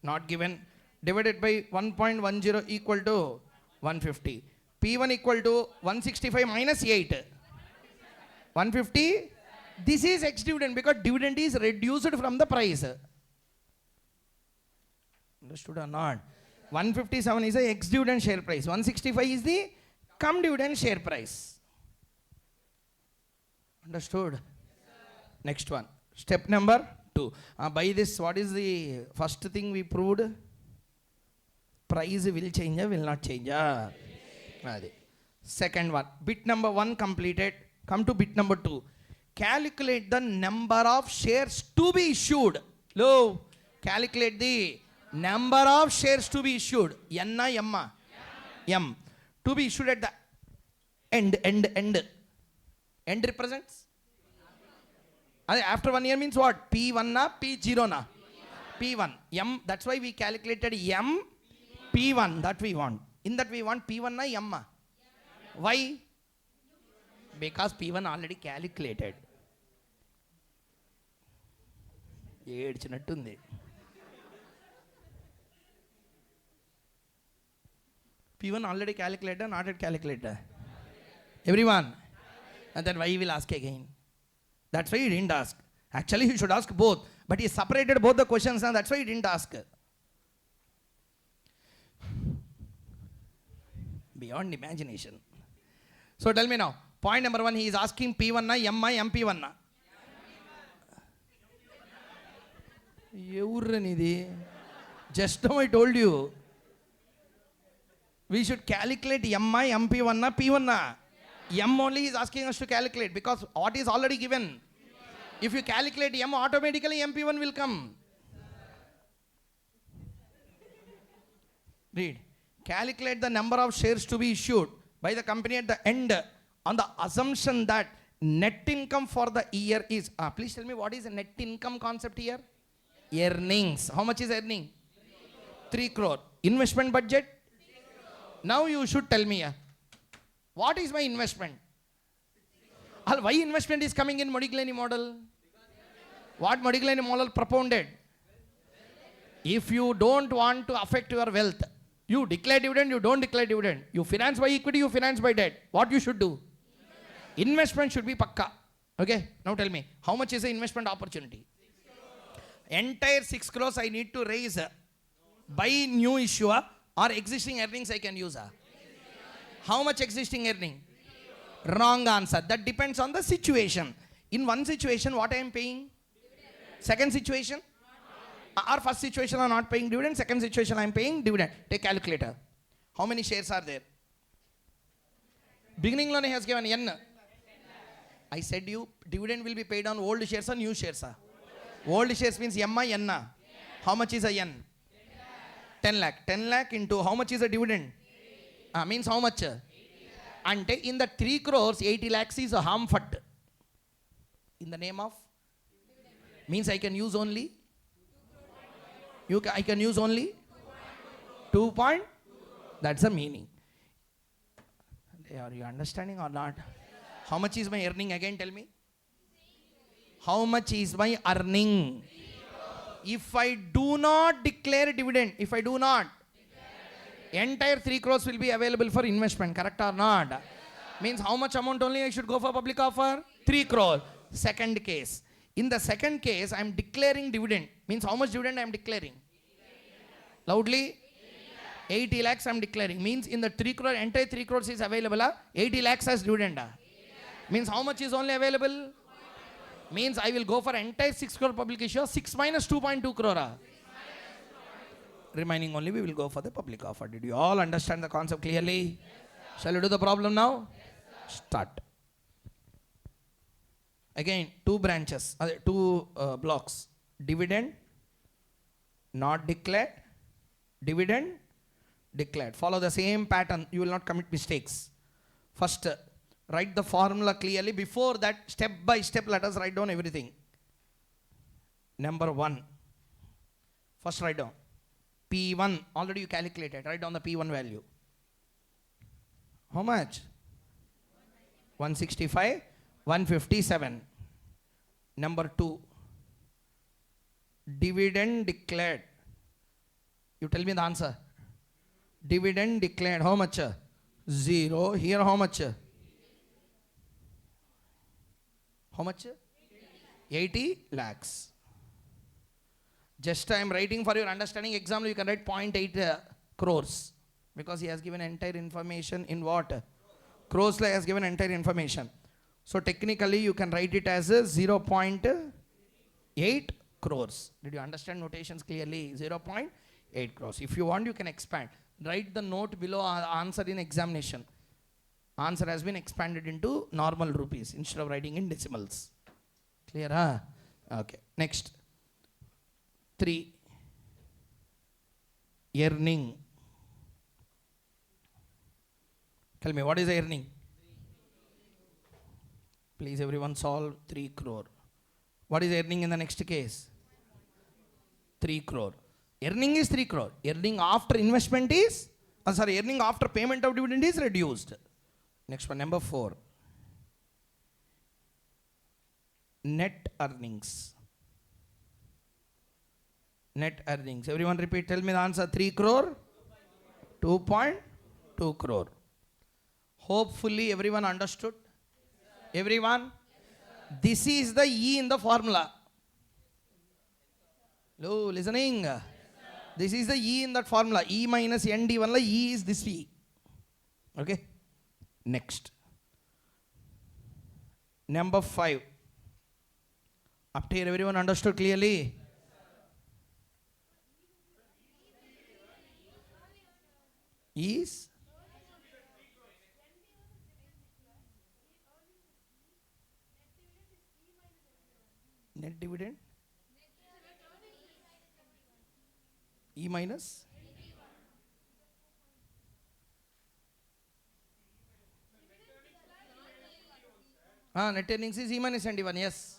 Not given. Divided by 1.10 equal to 150. P1 equal to 165 minus 8. 150. This is ex-dividend because dividend is reduced from the price. Understood or not? 157 is the ex-dividend share price. 165 is the cum dividend share price. Understood? Next one. Step number 2. By this, what is the first thing we proved? Price will change or will not change? Second one. Bit number 1 completed. Come to bit number 2. Calculate the number of shares to be issued. Low. Calculate the number of shares to be issued. N M. M. To be issued at the end. End represents? After 1 year means what? P1 na? P0 na? P1. M. That's why we calculated M. P1. That we want. In that we want P1 na M. Why? Because P1 already calculated. ఏడ్చినట్టుంది. P1 already calculated, not yet calculated. Everyone. And then why he will ask again? That's why he didn't ask. Actually, he should ask both. But he separated both the questions and that's why he didn't ask. Beyond imagination. So tell me now. Point number 1, he is asking P1 na, M na, MP1 na? Just now I told you. We should calculate M na, MP1 na, P1 na? M only is asking us to calculate because what is already given. If you calculate M, automatically MP1 will come. Read. Calculate the number of shares to be issued by the company at the end on the assumption that net income for the year is. Please tell me what is the net income concept here? Earnings. How much is earning? 3 crore. Investment budget? Now you should tell me, what is my investment? Why investment is coming in Modigliani model? What Modigliani model propounded? If you don't want to affect your wealth, you declare dividend, you don't declare dividend. You finance by equity, you finance by debt. What you should do? Investment should be pakka. Okay, now tell me, how much is the investment opportunity? Entire 6 crores I need to raise by new issue or existing earnings I can use. How much existing earning? Wrong answer. That depends on the situation. In one situation, what I am paying? Second situation? Or first situation I am not paying dividend. Second situation I am paying dividend. Take calculator. How many shares are there? Beginning loan has given N. I said you dividend will be paid on old shares or new shares. Old shares means M I N. How much is a N? 10 lakh. 10 lakh into how much is a dividend? Means how much? And in the 3 crores, 80 lakhs is a harmfut. In the name of? Means I can use only? I can use only? 2 point? That's the meaning. Are you understanding or not? How much is my earning again? Tell me. How much is my earning? If I do not declare dividend, if I do not, entire 3 crores will be available for investment, correct or not? Yes, means how much amount only I should go for public offer? 3 crore. Second case. In the second case, I am declaring dividend. Means how much dividend I am declaring? Loudly? 80 lakhs I am declaring. Means in the 3 crore, entire 3 crores is available. 80 lakhs as dividend. Means how much is only available? Means I will go for entire 6 crore public issue. 6 minus 2.2 crore. Remaining only we will go for the public offer. Did you all understand the concept clearly? Yes, shall we do the problem now? Yes, start. Again, 2 branches, 2 blocks. Dividend, not declared. Dividend, declared. Follow the same pattern. You will not commit mistakes. First, write the formula clearly. Before that, step by step, let us write down everything. Number 1. First write down. P1, already you calculated. Write down the P1 value. How much? 165, 157. Number 2. Dividend declared. You tell me the answer. Dividend declared. How much? 0. Here how much? How much? 80 lakhs. Just I am writing for your understanding. Exam you can write 0.8 crores. Because he has given entire information in what? Crores has given entire information. So technically you can write it as 0.8 crores. Did you understand notations clearly? 0.8 crores. If you want, you can expand. Write the note below answer in examination. Answer has been expanded into normal rupees instead of writing in decimals. Clear, huh? Okay. Next. 3. Earning. Tell me, what is the earning? Please everyone solve 3 crore. What is earning in the next case? 3 crore. Earning is 3 crore. Earning after investment is, earning after payment of dividend is reduced. Next one, number 4. Net earnings. Net earnings. Everyone repeat, tell me the answer. 3 crore? 2.2 crore. Hopefully everyone understood. Everyone? This is the E in the formula. Hello, listening? This is the E in that formula. E minus ND1, E is this E. Okay? Next. Number 5. Up to here, everyone understood clearly? Is? Net dividend? E minus? Net earnings is E minus ND1, yes.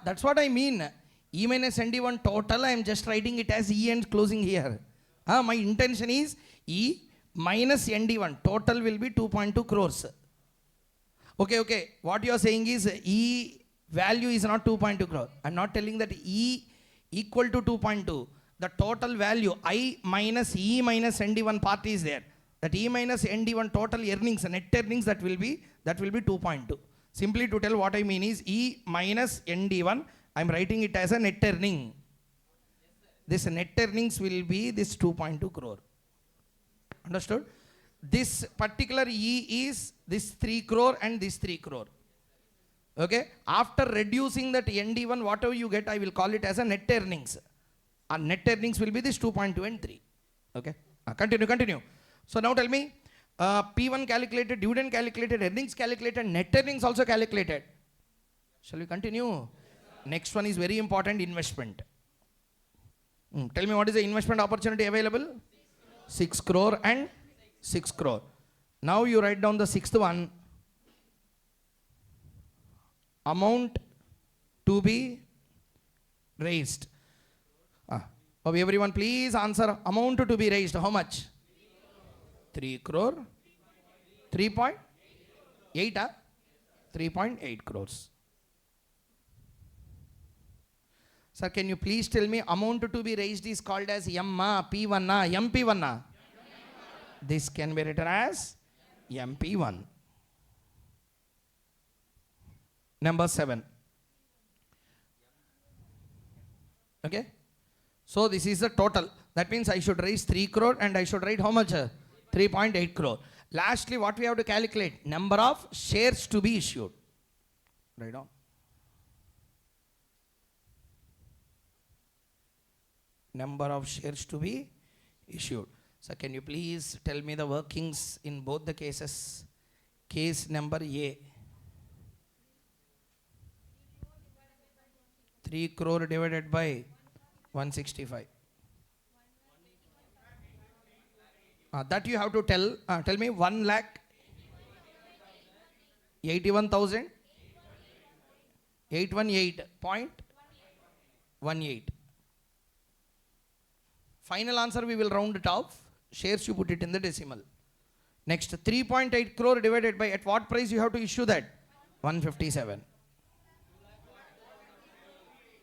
That's what I mean. E minus ND1 total, I am just writing it as E and closing here. My intention is E minus ND1 total will be 2.2 crores. Okay. What you are saying is E value is not 2.2 crore. I am not telling that E equal to 2.2. The total value I minus E minus ND1 part is there. That E minus ND1 total earnings, net earnings, that will be 2.2. Simply to tell what I mean is E minus ND1, I am writing it as a net earning. This net earnings will be this 2.2 crore. Understood? This particular E is this 3 crore and this 3 crore. Okay? After reducing that ND1, whatever you get, I will call it as a net earnings. And net earnings will be this 2.2 and 3. Okay? Continue. So now tell me, P1 calculated, dividend calculated, earnings calculated, net earnings also calculated. Shall we continue? Next one is very important, investment. Tell me, what is the investment opportunity available? 6 crore and 6 crore. Now you write down the sixth one. Amount to be raised. Everyone please answer. Amount to be raised, how much? 3 crore. 3.8? 3.8 crores. Sir, can you please tell me, amount to be raised is called as P1, MP1? This can be written as MP1. Number 7. Okay? So this is the total. That means I should raise 3 crore and I should write how much? 3.8 crore. Lastly, what we have to calculate? Number of shares to be issued. Write down. Number of shares to be issued. So can you please tell me the workings in both the cases? Case number A. 3 crore divided by 165. That you have to tell. Tell me 1 lakh 81,000 818.18. Final answer we will round it off. Shares you put it in the decimal. Next, 3.8 crore divided by, at what price you have to issue that? 157.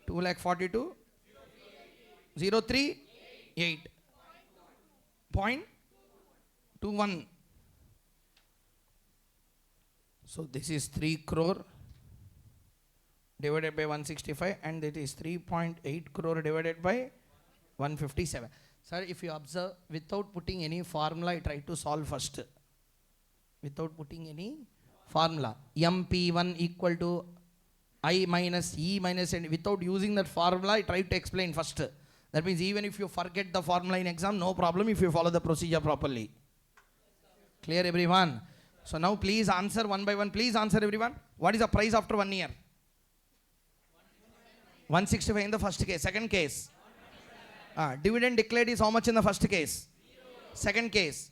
2,42,038.21. So this is 3 crore divided by 165 and it is 3.8 crore divided by 157. Sir, if you observe, without putting any formula, I try to solve first. Without putting any formula. MP1 equal to I minus E minus N. Without using that formula, I try to explain first. That means even if you forget the formula in exam, no problem if you follow the procedure properly. Clear everyone? So now please answer one by one. Please answer everyone. What is the price after 1 year? 165 in the first case. Second case. Dividend declared is how much in the first case? 0. Second case?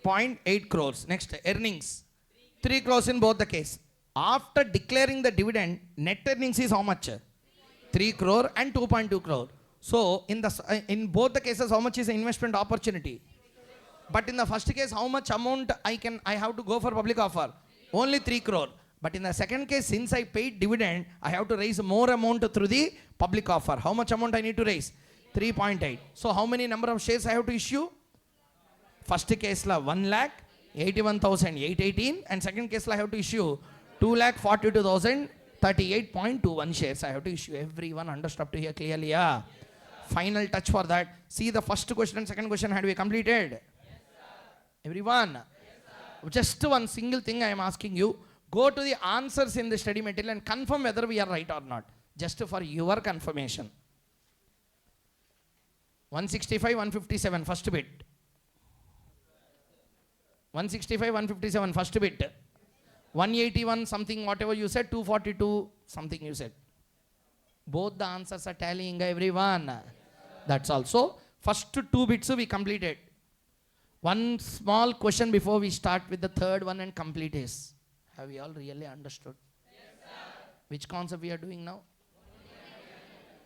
0.8 crores. Next, earnings? 3 crores in both the case. After declaring the dividend, net earnings is how much? 3 crore and 2.2 crore. So, in both the cases, how much is the investment opportunity? But in the first case, how much amount I have to go for public offer? Only 3 crore. But in the second case, since I paid dividend, I have to raise more amount through the public offer. How much amount I need to raise? 3.8. So how many number of shares I have to issue? First case la 1,81,818 and second case la I have to issue 2,42,038.21 shares I have to issue. Everyone understood up to here clearly? Yeah. Final touch for that. See the first question and second question had we completed? Yes, everyone? Yes, just one single thing I am asking you. Go to the answers in the study material and confirm whether we are right or not. Just for your confirmation. 165, 157, first bit. 165, 157, first bit. 181 something, whatever you said, 242 something you said. Both the answers are tallying, everyone. That's all. So, first 2 bits we completed. One small question before we start with the third one and complete is. Have we all really understood? Yes, sir. Which concept we are doing now?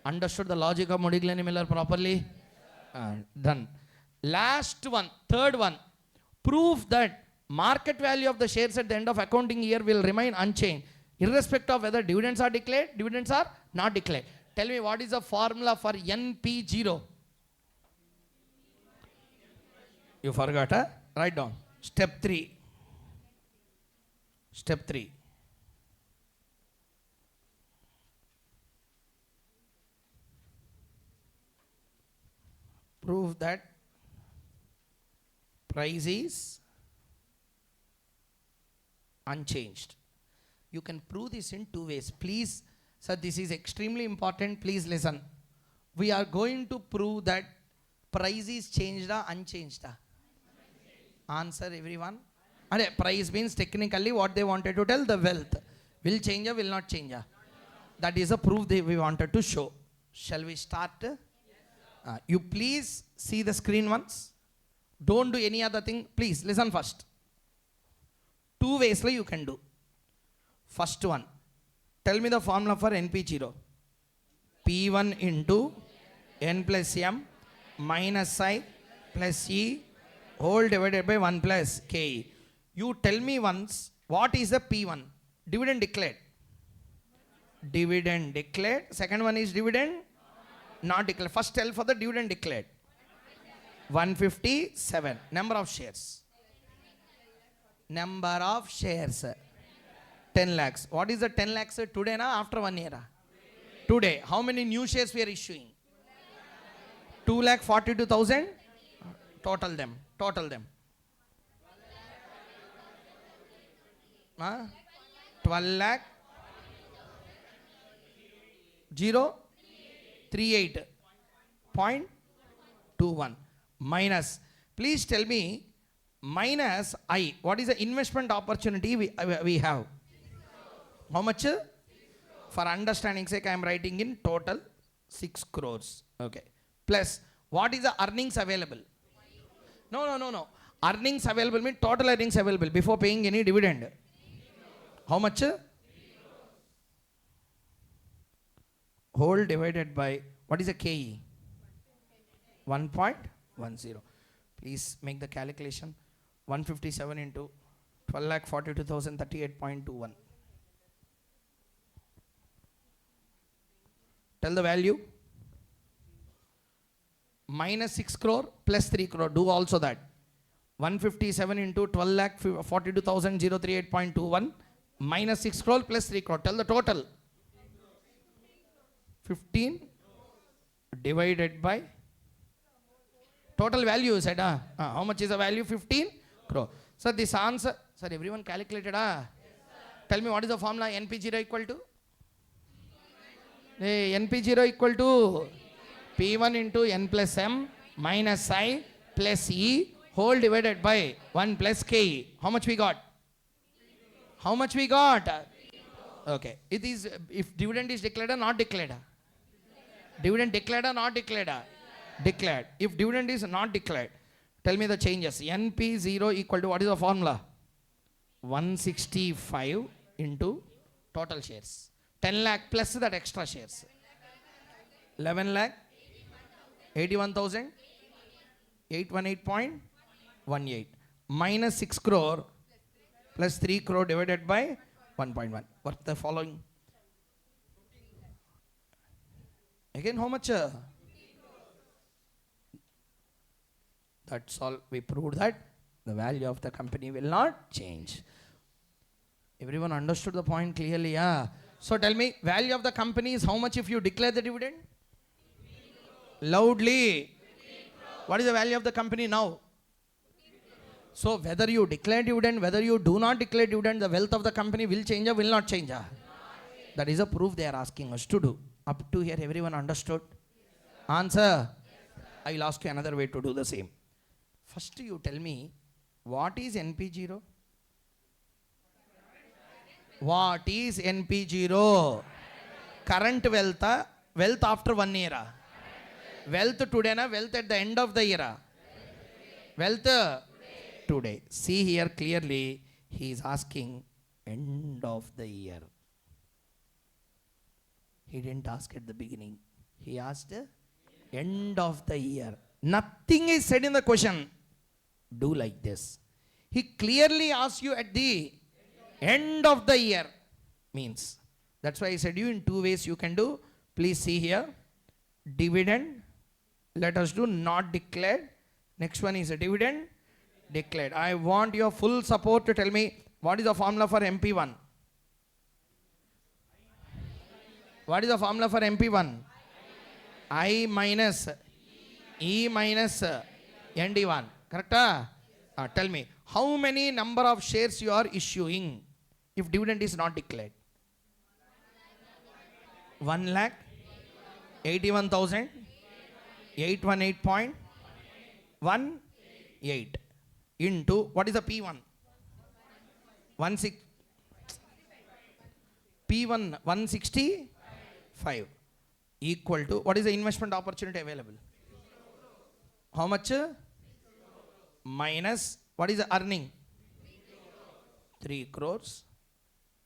Understood the logic of Modigliani Miller properly? Done. Last one, third one. Proof that market value of the shares at the end of accounting year will remain unchanged, irrespective of whether dividends are declared, dividends are not declared. Tell me, what is the formula for NP0? You forgot, huh? Write down. Step 3. Step 3. Prove that price is unchanged. You can prove this in 2 ways. Please, sir, this is extremely important. Please listen. We are going to prove that price is changed or unchanged. Answer, everyone. Price means technically what they wanted to tell, the wealth. Will change or will not change? That is a proof we wanted to show. Shall we start? You please see the screen once. Don't do any other thing. Please listen first. 2 ways you can do. First one. Tell me the formula for NP0. P1 into N plus M minus I plus E whole divided by 1 plus KE. You tell me once, what is the P1? Dividend declared. Dividend declared. Second one is dividend not declared. First tell for the dividend declared. 157. Number of shares. Number of shares. 10 lakhs. What is the 10 lakhs today na after 1 year? Today. How many new shares we are issuing? 2,42,000. Total them. Total them. 12 lakh 038.21 minus. Please tell me minus I. What is the investment opportunity we have? How much? For understanding sake, I am writing in total 6 crores. Okay. Plus, what is the earnings available? No. Earnings available means total earnings available before paying any dividend. How much? Whole divided by, what is the KE? 1.10. Please make the calculation. 157 into 12,42,038.21. Tell the value. Minus 6 crore plus 3 crore. Do also that. 157 into 12,42,038.21 minus 6 crore plus 3 crore. Tell the total. 15 divided by total value you said. How much is the value? 15 crore. So this answer, sir, everyone calculated. Yes, tell me what is the formula. NP0 equal to? NP0 equal to P1 into N plus M minus I plus E whole divided by 1 plus KE. How much we got? How much we got? Okay. It is, if dividend is declared or not declared? Dividend declared or not declared? Declared. If dividend is not declared, tell me the changes. NP0 equal to, what is the formula? 165 into total shares. 10 lakh plus that extra shares. 11 lakh 81,000 818.18 minus 6 crore plus 3 crore divided by 1.1. What the following? Again, how much? That's all. We proved that the value of the company will not change. Everyone understood the point clearly? Yeah. So tell me, value of the company is how much if you declare the dividend? Loudly. What is the value of the company now? So whether you declare dividend, whether you do not declare dividend, the wealth of the company will change or will not change? That is a proof they are asking us to do. Up to here, everyone understood? Answer? I will ask you another way to do the same. First you tell me, what is NP0? What is NP0? Current wealth, wealth after 1 year. Wealth today, wealth at the end of the year. Wealth today. See here clearly, he is asking end of the year. He didn't ask at the beginning. He asked end of the year. Nothing is said in the question. Do like this. He clearly asks you at the end of the year. Means. That's why I said you in two ways you can do. Please see here. Dividend. Let us do not declared. Next one is a dividend declared. I want your full support to tell me what is the formula for MP1. What is the formula for MP1? I minus E minus ND1. Correct? Tell me, how many number of shares you are issuing if dividend is not declared? 1,81,818.18 into what is the P1? 165 equal to what is the investment opportunity available? How much? Minus what is the earning? 3 crores.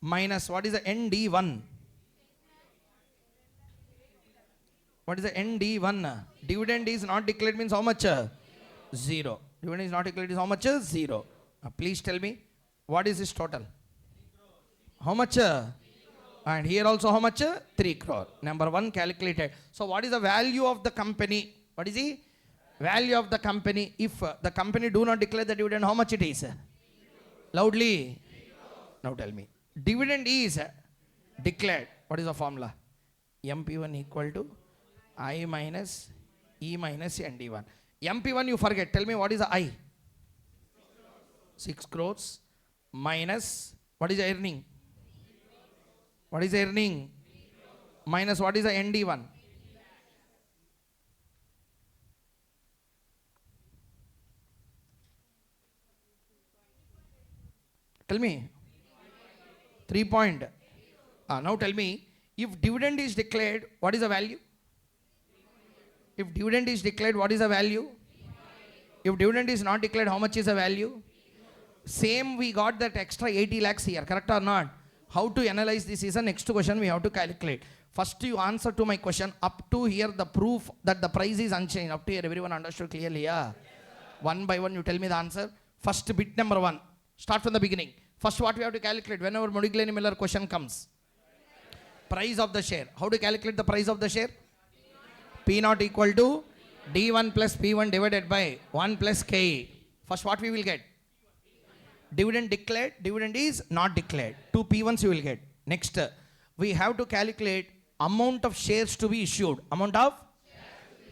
Minus what is the ND1? What is the ND1? Dividend is not declared means how much? 0. Dividend is not declared is how much? 0. Please tell me what is this total? How much? And here also how much? 3 crore. Number 1 calculated. So what is the value of the company? What is the value of the company? If the company do not declare the dividend, how much it is? Loudly. Now tell me. Dividend is declared. What is the formula? MP1 equal to I minus E minus ND1. MP1 you forget. Tell me what is the I? 6 crores minus what is the earning? What is the earning? Minus what is the ND1? Tell me. 3 point. Now tell me, if dividend is declared, what is the value? If dividend is declared, what is the value? If dividend is not declared, how much is the value? Same, we got that extra 80 lakhs here, correct or not? How to analyze this is the next question we have to calculate. First you answer to my question. Up to here the proof that the price is unchanged. Up to here everyone understood clearly, yeah? One by one you tell me the answer. First bit number 1. Start from the beginning. First what we have to calculate whenever Modigliani Miller question comes? Price of the share. How to calculate the price of the share? P0 equal to D1 plus P1 divided by 1 plus KE. First what we will get? Dividend declared, dividend is not declared. 2 P1s you will get. Next, we have to calculate amount of shares to be issued. Amount of?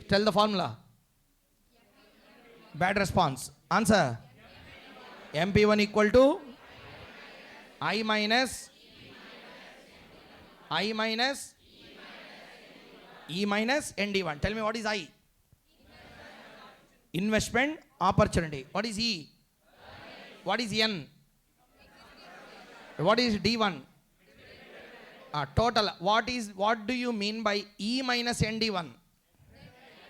Tell the formula. Bad response. Answer. MP1 equal to I minus E minus ND1. Tell me what is I? Investment opportunity. What is E? What is N? What is D1? Total. What do you mean by E minus ND1?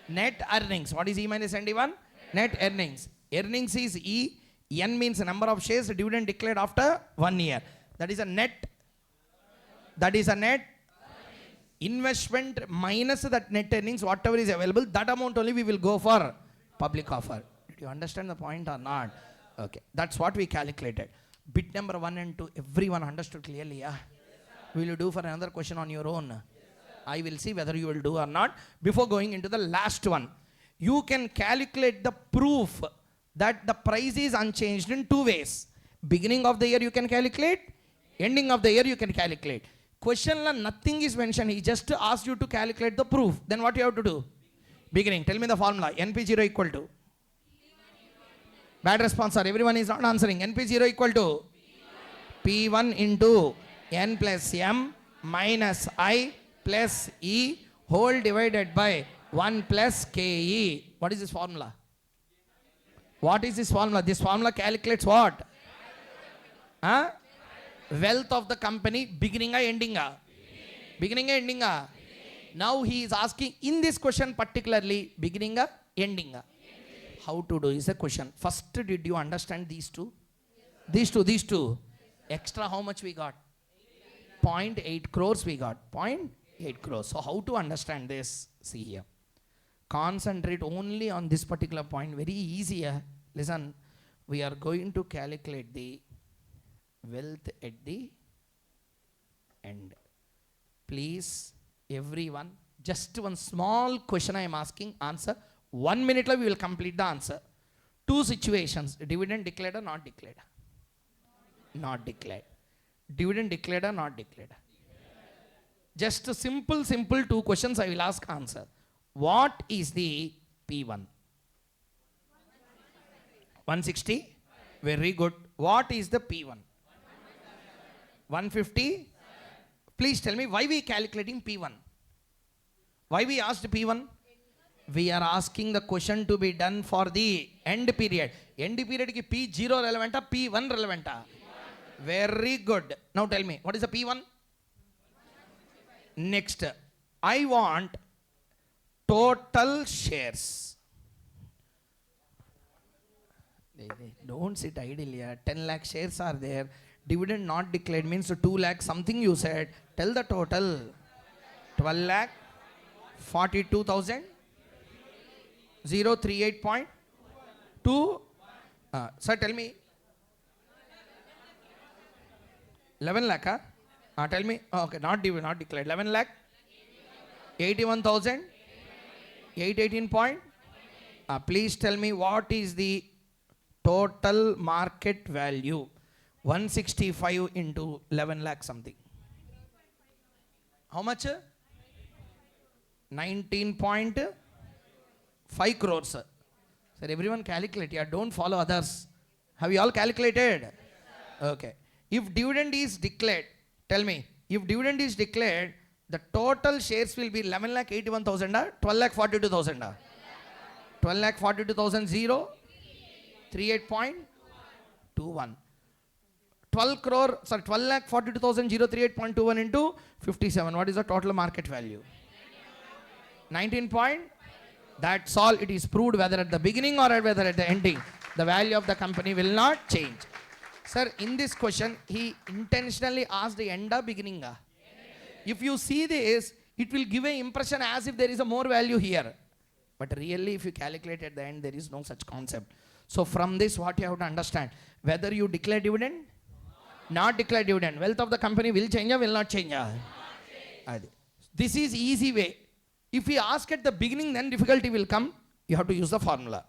Net earnings. What is E minus ND1? Net earnings. Earnings is E. N means number of shares dividend declared after 1 year. That is a net. That is a net investment minus that net earnings, whatever is available, that amount only we will go for public offer. Did you understand the point or not? Okay, that's what we calculated. Bit number 1 and 2, everyone understood clearly, yeah? Will you do for another question on your own? I will see whether you will do or not. Before going into the last one, you can calculate the proof that the price is unchanged in 2 ways. Beginning of the year you can calculate, ending of the year you can calculate. Question la nothing is mentioned. He just asked you to calculate the proof. Then what you have to do? Beginning. Tell me the formula. NP0 equal to. Bad response, sir. Everyone is not answering. NP0 equal to P1 into N plus M minus I plus E whole divided by 1 plus KE. What is this formula? What is this formula? This formula calculates what? Wealth of the company, beginning or ending? Beginning or ending? Now he is asking in this question particularly beginning or ending? How to do is the question. First, did you understand these two? These two. Extra how much we got? 0.8 crores we got. 0.8 crores. So how to understand this? See here. Concentrate only on this particular point. Very easy. Listen, we are going to calculate the wealth at the end. Please, everyone, just one small question I am asking, answer. 1 minute we will complete the answer. Two situations, dividend declared or not declared? Not declared. Dividend declared or not declared? Just a simple two questions I will ask, answer. What is the P1? 160? Very good. What is the P1? 150? Please tell me why we calculating P1? Why we asked P1? We are asking the question to be done for the end period. End period ki P0 relevant, P1 relevant. Very good. Now tell me, what is the P1? Next, I want total shares. Don't sit idle here. 10 lakh shares are there. Dividend not declared means 2 lakh something you said. Tell the total. 12 lakh 42,000 038.2. Sir, tell me. 11 lakh, tell me. Okay, not declared. 11 lakh 81,000 818 point. Please tell me what is the total market value. 165 into 11 lakh something. How much? 19.5 crores. Sir, everyone calculate. Yeah, don't follow others. Have you all calculated? Okay. If dividend is declared, tell me, if dividend is declared, the total shares will be 11 lakh 81,000 or 12 lakh 42,000? 12 lakh 42,000 38.21. 12 lakh 42,000 038.21 into 57. What is the total market value? 19 point. That's all. It is proved whether at the beginning or whether at the ending. The value of the company will not change. Sir, in this question, he intentionally asked the end or beginning. If you see this, it will give an impression as if there is a more value here. But really, if you calculate at the end, there is no such concept. So from this, what you have to understand, whether you declare dividend, not declare dividend, wealth of the company will change or will not change? This is easy way. If we ask at the beginning, then difficulty will come. You have to use the formula.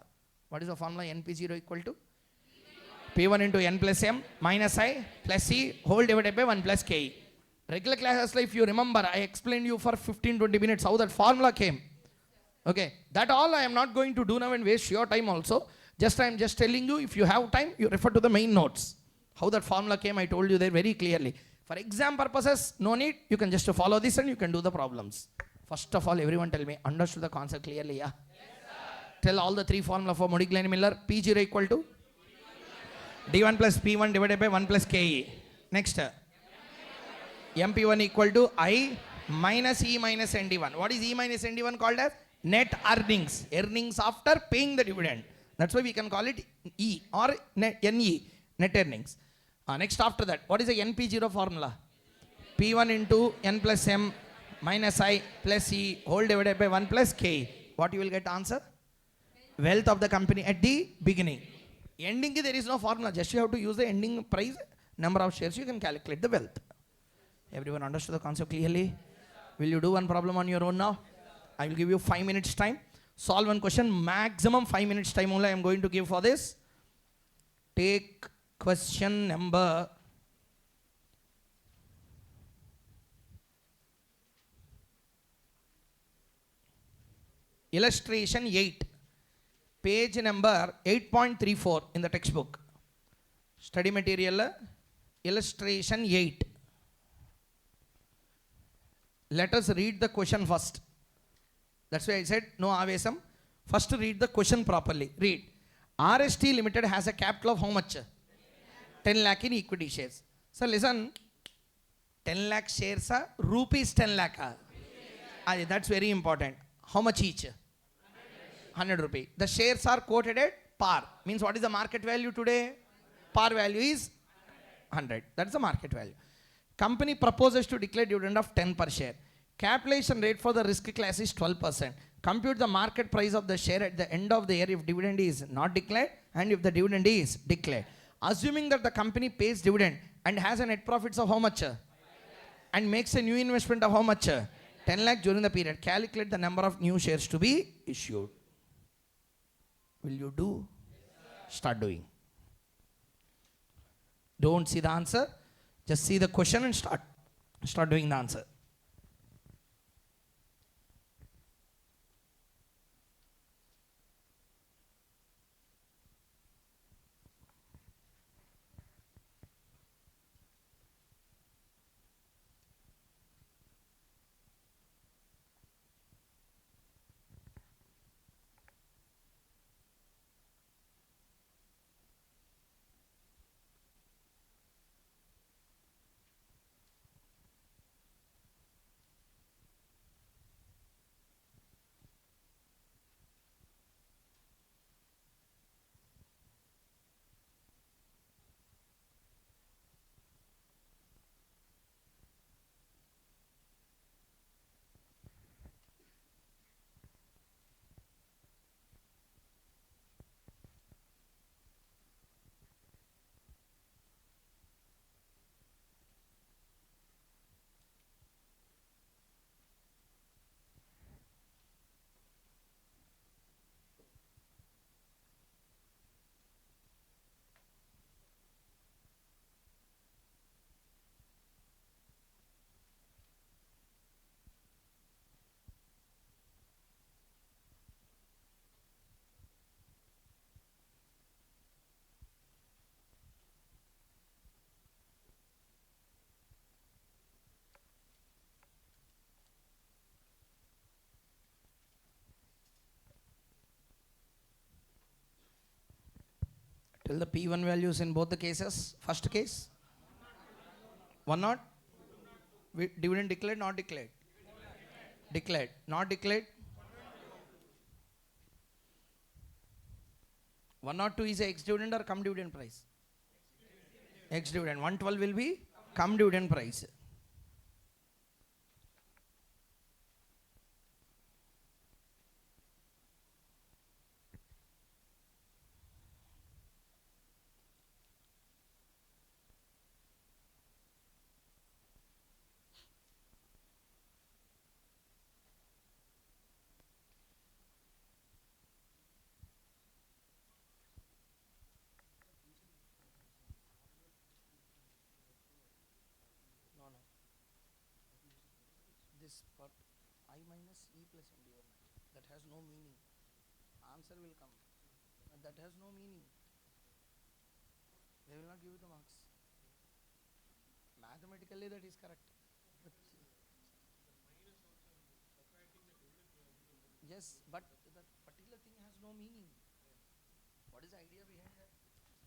What is the formula? NP0 equal to P1 into N plus M minus I plus C whole divided by 1 plus KE. Regular classes, if you remember, I explained you for 15-20 minutes how that formula came. Okay, that all I am not going to do now and waste your time also. I am just telling you, if you have time, you refer to the main notes. How that formula came, I told you there very clearly. For exam purposes, no need. You can just follow this and you can do the problems. First of all, everyone tell me, understood the concept clearly, yeah? Yes, sir. Tell all the three formula for Moody Miller. P0 equal to D1 plus P1 divided by 1 plus KE. Next, MP1 equal to I minus E minus ND1. What is E minus ND1 called as? Net earnings. Earnings after paying the dividend. That's why we can call it E or NE, net earnings. Next after that, what is the NP0 formula? P1 into N plus M minus I plus E whole divided by 1 plus K. What you will get answer? Wealth of the company at the beginning. Ending, there is no formula. Just you have to use the ending price, number of shares, you can calculate the wealth. Everyone understood the concept clearly? Will you do one problem on your own now? I will give you 5 minutes time. Solve one question, maximum 5 minutes time only I am going to give for this. Take question number illustration 8, page number 8.34 in the textbook. Study material, illustration 8. Let us read the question first. That's why I said no avesam. First read the question properly. Read. RST Limited has a capital of how much? 10 lakh in equity shares. So listen, 10 lakh shares are rupees 10 lakh. That's very important. How much each? 100 rupees. The shares are quoted at par. Means what is the market value today? Par value is 100. That's the market value. Company proposes to declare dividend of 10 per share. Capitalization rate for the risk class is 12%. Compute the market price of the share at the end of the year if dividend is not declared and if the dividend is declared. Assuming that the company pays dividend and has a net profits of how much? And makes a new investment of how much? 10 lakh during the period. Calculate the number of new shares to be issued. Will you do? Start doing. Don't see the answer. Just see the question and start doing the answer. Tell the P1 values in both the cases. First case, 1 not. Dividend declared, not declared. Declared, not declared. 102 is a ex-dividend or cum dividend price? Ex-dividend. 112 will be cum dividend price. This part I minus E plus MD over 90. That has no meaning. Answer will come. That has no meaning. They will not give you the marks. Mathematically that is correct. But yes, but that particular thing has no meaning. What is the idea behind that?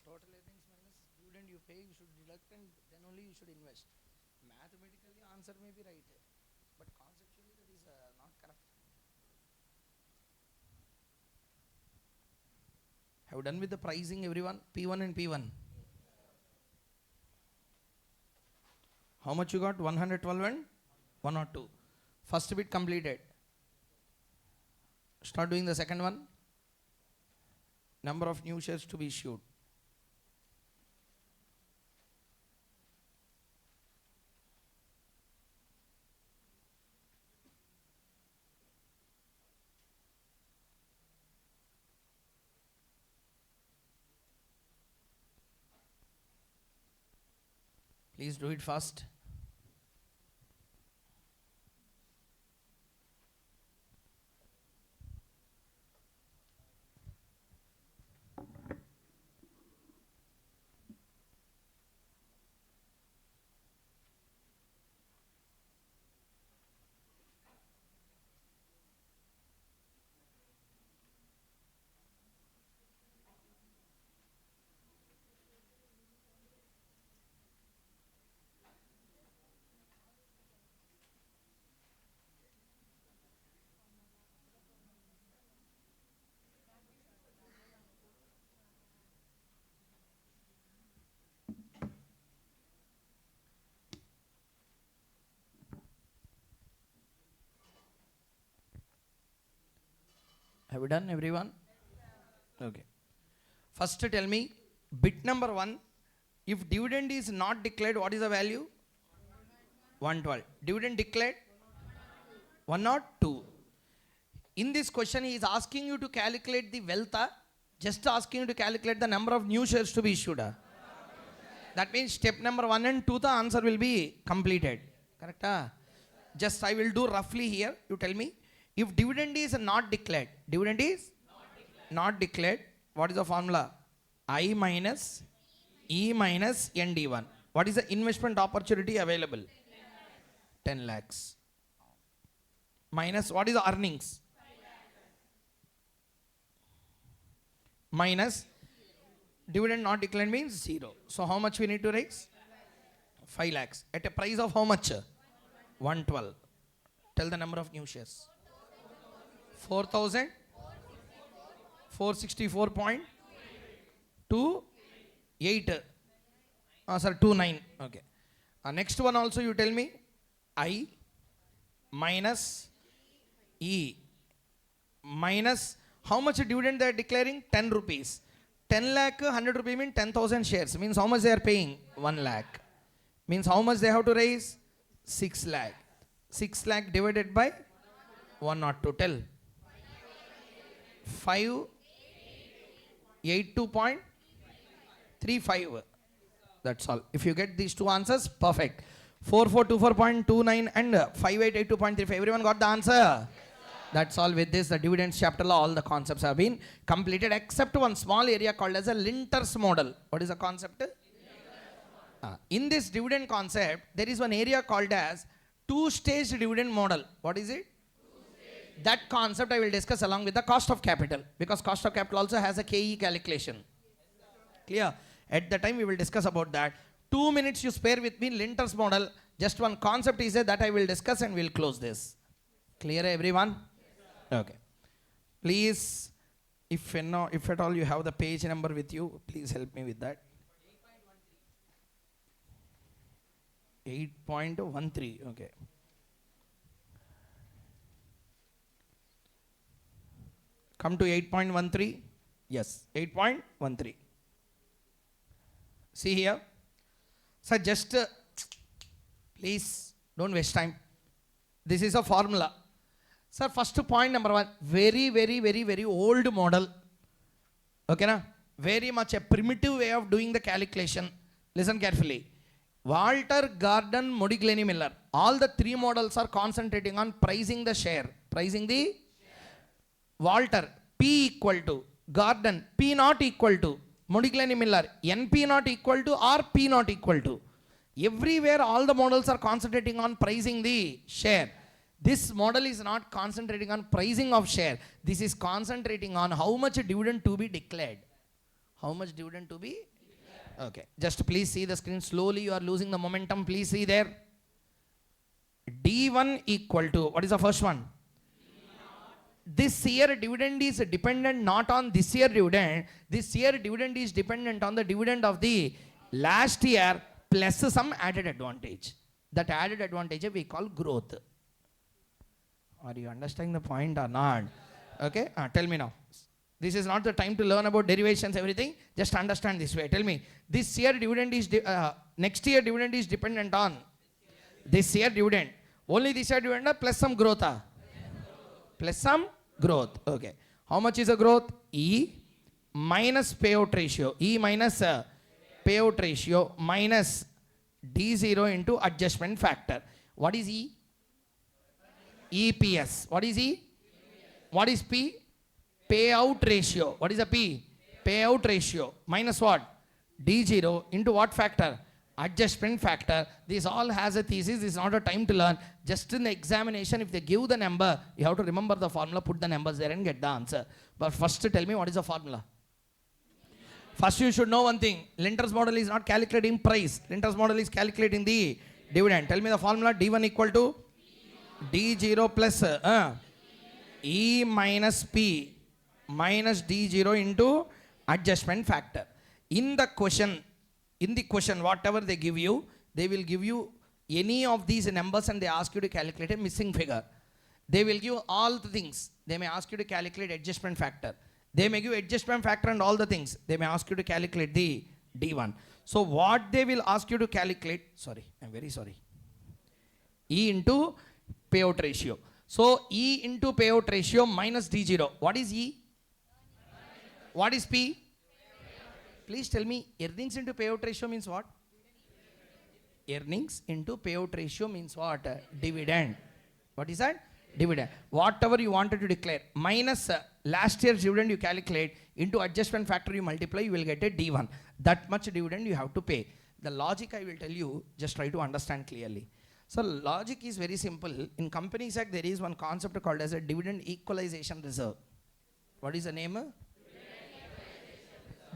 Total earnings minus dividend you pay, you should deduct and then only you should invest. Mathematically answer may be right, but conceptually that is not correct. Have you done with the pricing everyone? P1 and P1. How much you got? 112 and 102. First bit completed. Start doing the second one. Number of new shares to be issued. Please do it fast. Have you done, everyone? Okay. First tell me, bit number 1, if dividend is not declared, what is the value? 112. Dividend declared? 102. In this question, he is asking you to calculate the wealth, just asking you to calculate the number of new shares to be issued. That means step number 1 and 2, the answer will be completed. Correct? Just I will do roughly here. You tell me. If dividend is not declared, dividend is not declared, what is the formula? I minus E minus ND1. What is the investment opportunity available? 10 lakhs. Minus what is the earnings? Minus dividend not declared means 0. So how much we need to raise? 5 lakhs. At a price of how much? 112. Tell the number of new shares. 4,000? 464.28. Sir, 29. Okay. Next one also you tell me. I minus E minus how much dividend they are declaring? 10 rupees. 10 lakh, 100 rupees means 10,000 shares. Means how much they are paying? 1 lakh. Means how much they have to raise? 6 lakh. 6 lakh divided by 102. Tell. 582.35. That's all. If you get these two answers, perfect. 4424.29 and 5882.35. Everyone got the answer? That's all. With this, the dividends chapter law, all the concepts have been completed except one small area called as a Lintner's model. What is the concept? In this dividend concept, there is one area called as two-stage dividend model. What is it? That concept I will discuss along with the cost of capital, because cost of capital also has a KE calculation. Clear? At the time we will discuss about that. 2 minutes you spare with me. Lintner's model. Just one concept is there that I will discuss and we will close this. Clear, everyone? Okay. Please, if at all you have the page number with you, please help me with that. 8.13. Okay. Come to 8.13. Yes, 8.13. See here. Sir, just please don't waste time. This is a formula. Sir, first point number 1. Very old model. Okay, na? Very much a primitive way of doing the calculation. Listen carefully. Walter, Gordon, Modigliani, Miller. All the 3 models are concentrating on pricing the share. Pricing the share. Walter, P equal to. Gordon, P not equal to. Modigliani, Miller, NP not equal to or P not equal to. Everywhere all the models are concentrating on pricing the share. This model is not concentrating on pricing of share. This is concentrating on how much dividend to be declared. How much dividend to be declared. Okay. Just please see the screen. Slowly you are losing the momentum. Please see there. D1 equal to, what is the first one? This year dividend is dependent not on this year dividend. This year dividend is dependent on the dividend of the last year plus some added advantage. That added advantage we call growth. Are you understanding the point or not? Okay, tell me now. This is not the time to learn about derivations, everything. Just understand this way. Tell me, this year dividend is, next year dividend is dependent on this year dividend. Only this year dividend plus some growth. Plus some growth. Okay. How much is the growth? E minus payout ratio. E minus payout ratio minus D0 into adjustment factor. What is E? EPS. What is E? What is P? Payout ratio. What is the P? Payout ratio. Minus what? D0 into what factor? Adjustment factor. This all has a thesis. This is not a time to learn. Just in the examination, if they give the number, you have to remember the formula, put the numbers there and get the answer. But first tell me what is the formula. First you should know one thing. Lintner's model is not calculating price. Lintner's model is calculating the dividend. Tell me the formula. D1 equal to D0 plus E minus P minus D0 into adjustment factor. In the question, whatever they give you, they will give you any of these numbers and they ask you to calculate a missing figure. They will give all the things. They may ask you to calculate adjustment factor. They may give adjustment factor and all the things. They may ask you to calculate the D1. So what they will ask you to calculate, sorry, I'm very sorry. E into payout ratio. So E into payout ratio minus D0. What is E? What is P? Please tell me, earnings into payout ratio means what? Earnings into payout ratio means what? Dividend. What is that? Dividend. Whatever you wanted to declare minus last year's dividend you calculate into adjustment factor you multiply, you will get a D1. That much dividend you have to pay. The logic I will tell you, just try to understand clearly. So logic is very simple. In Companies Act there is one concept called as a dividend equalization reserve. What is the name?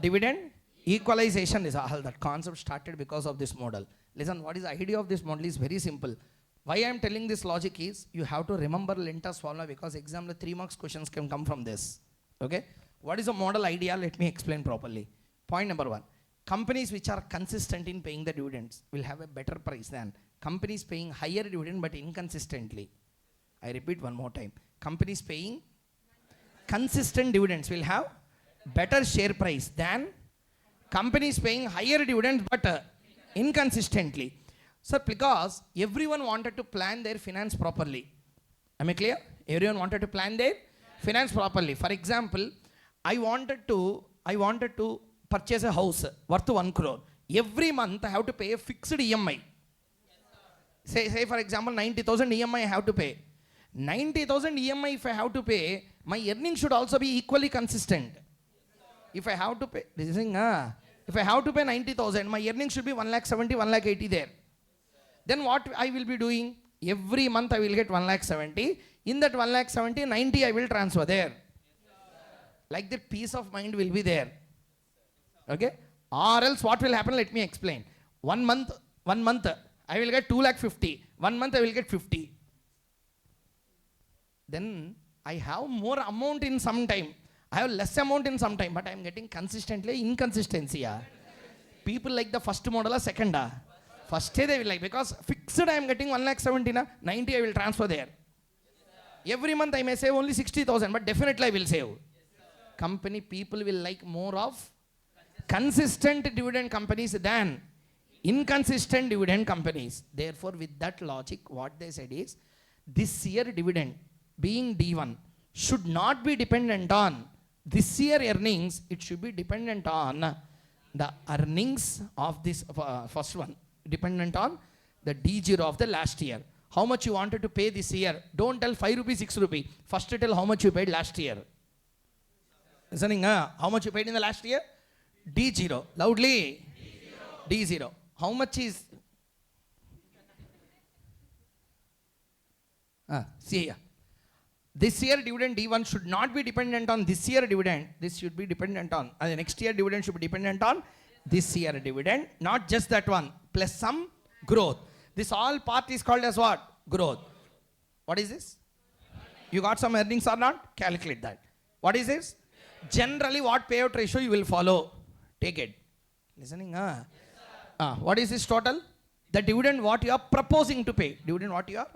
Dividend equalization reserve. That concept started because of this model. Listen, what is the idea of this model is very simple. Why I am telling this logic is, you have to remember Lintner's formula because exam 3 marks questions can come from this. Okay? What is the model idea? Let me explain properly. Point number 1. Companies which are consistent in paying the dividends will have a better price than companies paying higher dividend but inconsistently. I repeat one more time. Companies paying consistent dividends will have better share price than companies paying higher dividends but inconsistently. Sir, because everyone wanted to plan their finance properly. Am I clear? Everyone wanted to plan their finance properly. For example, I wanted to purchase a house worth 1 crore. Every month I have to pay a fixed EMI. Say for example 90,000 EMI I have to pay. 90,000 EMI if I have to pay, my earnings should also be equally consistent. If I have to pay, if I have to pay 90,000, my earnings should be 1,70,000, 1,80,000 there. Then what I will be doing? Every month I will get 1,70,000. In that 1,70,000, 90 I will transfer there. Like that peace of mind will be there. Okay? Or else what will happen? Let me explain. One month I will get 2,50,000. 1 month I will get 50. Then I have more amount in some time. I have less amount in some time, but I am getting consistently inconsistency. People like the first model or second. First day they will like, because fixed I am getting 1,70,000, 90 I will transfer there. Every month I may save only 60,000, but definitely I will save. Company people will like more of consistent dividend companies than inconsistent dividend companies. Therefore, with that logic, what they said is, this year dividend being D1 should not be dependent on this year earnings. It should be dependent on the earnings of this first one. Dependent on the D0 of the last year. How much you wanted to pay this year? Don't tell 5 rupees, 6 rupees. First tell how much you paid last year. Listening, how much you paid in the last year? D0. Loudly. D0. How much is? See here. This year dividend D1 should not be dependent on this year dividend. This should be dependent on, the next year dividend should be dependent on this year dividend. Not just that one. Plus some growth. This all part is called as what? Growth. What is this? You got some earnings or not? Calculate that. What is this? Generally what payout ratio you will follow? Take it. Listening? What is this total? The dividend what you are proposing to pay. Dividend what you are?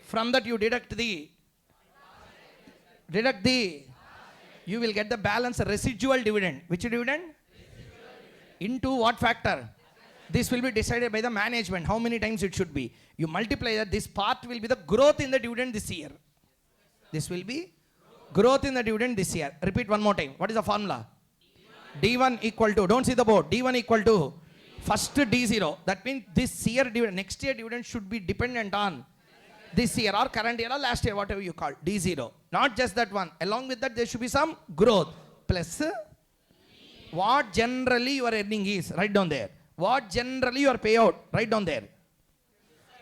From that you deduct the, you will get the balance residual dividend. Which dividend? Into what factor? This will be decided by the management. How many times it should be? You multiply that. This part will be the growth in the dividend this year. This will be growth in the dividend this year. Repeat one more time. What is the formula? D1 equal to, don't see the board. D1 equal to first D0. That means this year dividend, next year dividend should be dependent on this year or current year or last year, whatever you call D0. Not just that one. Along with that, there should be some growth. Plus what generally your earning is. Write down there. What generally your payout. Write down there.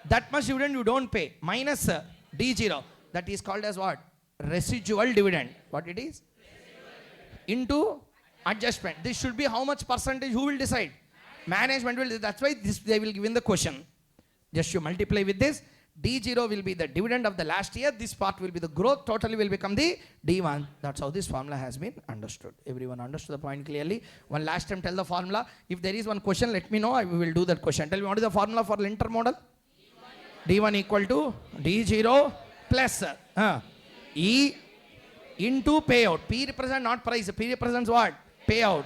That much dividend you don't pay. Minus D0. That is called as what? Residual dividend. What it is? Into adjustment. This should be how much percentage? Who will decide? Management will. That's why this they will give in the question. Just you multiply with this. D0 will be the dividend of the last year. This part will be the growth. Totally will become the D1. That's how this formula has been understood. Everyone understood the point clearly? One last time tell the formula. If there is one question, let me know. I will do that question. Tell me what is the formula for Lintner model? D1 equal to D0 plus plus E into payout. P represents not price. P represents what? Payout.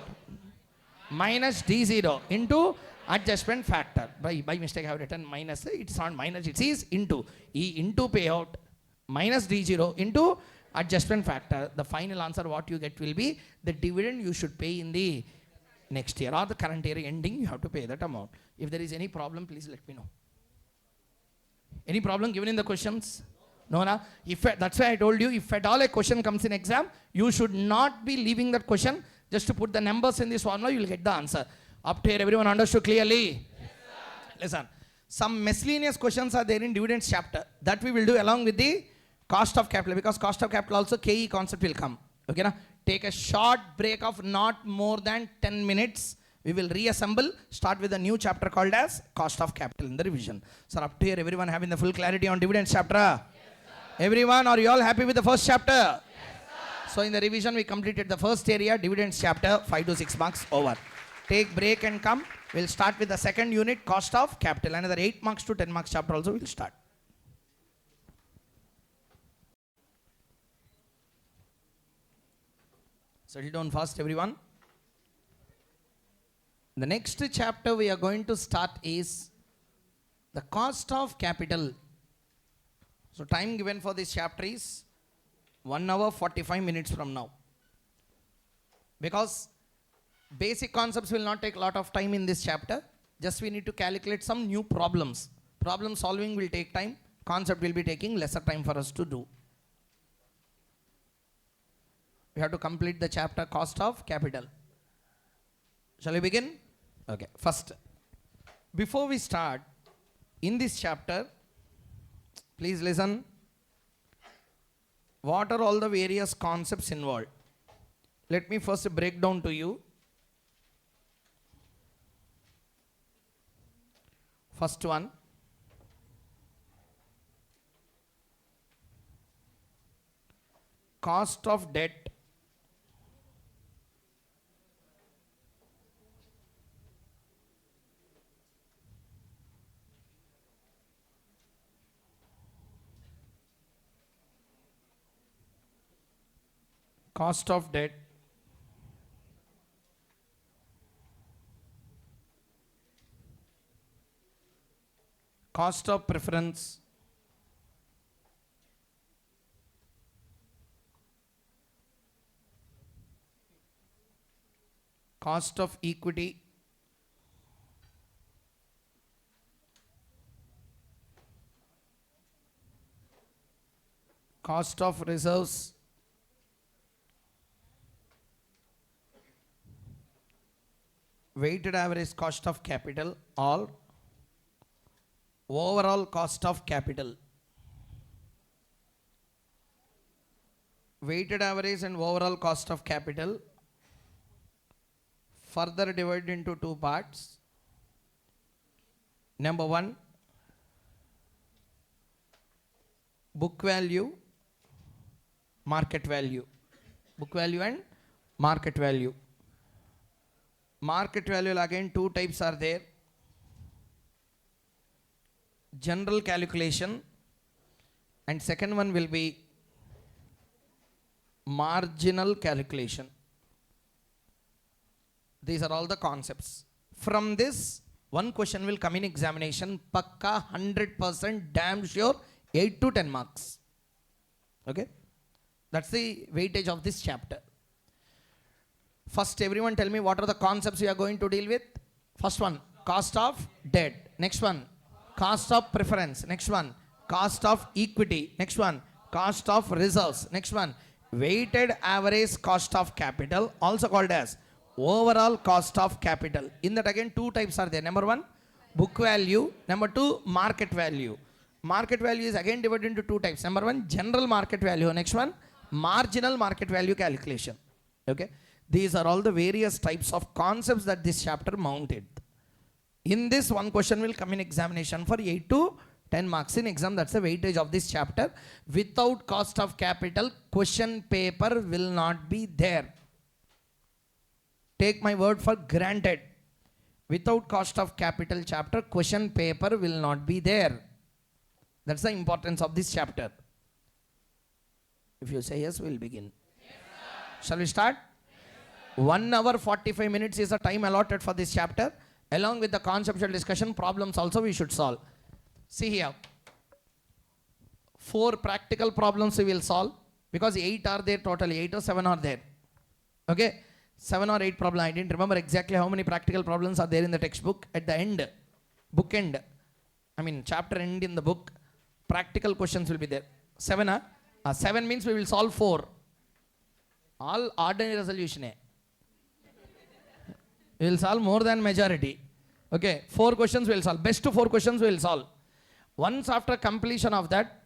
Minus D0 into adjustment factor. By mistake I have written minus. It's not minus. It is into. E into payout minus D0 into adjustment factor. The final answer what you get will be the dividend you should pay in the next year or the current year ending. You have to pay that amount. If there is any problem, please let me know. Any problem given in the questions? No, na? That's why I told you, if at all a question comes in exam, you should not be leaving that question. Just to put the numbers in this formula, you will get the answer. Up to here, everyone understood clearly? Yes, sir. Listen, some miscellaneous questions are there in dividends chapter. That we will do along with the cost of capital, because cost of capital also KE concept will come. Okay, na? Take a short break of not more than 10 minutes. We will reassemble, start with a new chapter called as cost of capital in the revision. So up to here, everyone having the full clarity on dividends chapter? Yes, everyone, are you all happy with the first chapter? Yes, sir. So in the revision, we completed the first area, dividends chapter, 5 to 6 marks over. Take break and come. We'll start with the second unit, cost of capital. Another 8 marks to 10 marks chapter also will start. Settle down fast, everyone. The next chapter we are going to start is the cost of capital. So time given for this chapter is 1 hour 45 minutes from now. Because basic concepts will not take a lot of time in this chapter. Just we need to calculate some new problems. Problem solving will take time. Concept will be taking lesser time for us to do. We have to complete the chapter cost of capital. Shall we begin? Okay. First, before we start, in this chapter, please listen. What are all the various concepts involved? Let me first break down to you. First one. Cost of debt. Cost of debt. Cost of preference. Cost of equity. Cost of reserves. Weighted average cost of capital or overall cost of capital. Weighted average and overall cost of capital further divided into two parts. Number one, book value, market value. Book value and market value. Market value, again, two types are there. General calculation, and second one will be marginal calculation. These are all the concepts. From this, one question will come in examination, pakka 100% damn sure 8 to 10 marks. Okay? That's the weightage of this chapter. First, everyone tell me what are the concepts we are going to deal with. First one, cost of debt. Next one, cost of preference. Next one, cost of equity. Next one, cost of reserves. Next one, weighted average cost of capital, also called as overall cost of capital. In that again, two types are there. Number one, book value. Number two, market value. Market value is again divided into two types. Number one, general market value. Next one, marginal market value calculation. Okay. These are all the various types of concepts that this chapter mounted. In this, one question will come in examination for 8 to 10 marks in exam. That's the weightage of this chapter. Without cost of capital, question paper will not be there. Take my word for granted. Without cost of capital chapter, question paper will not be there. That's the importance of this chapter. If you say yes, we'll begin. Shall we start? 1 hour 45 minutes is the time allotted for this chapter. Along with the conceptual discussion, problems also we should solve. See here. 4 practical problems we will solve because 8 are there totally. 8 or 7 are there. Okay? 7 or 8 problems. I didn't remember exactly how many practical problems are there in the textbook. At the end, book end, chapter end in the book, practical questions will be there. 7, 7 means we will solve 4. All ordinary resolution. We will solve more than majority. Okay, 4 questions we will solve. Best 4 questions we will solve. Once after completion of that,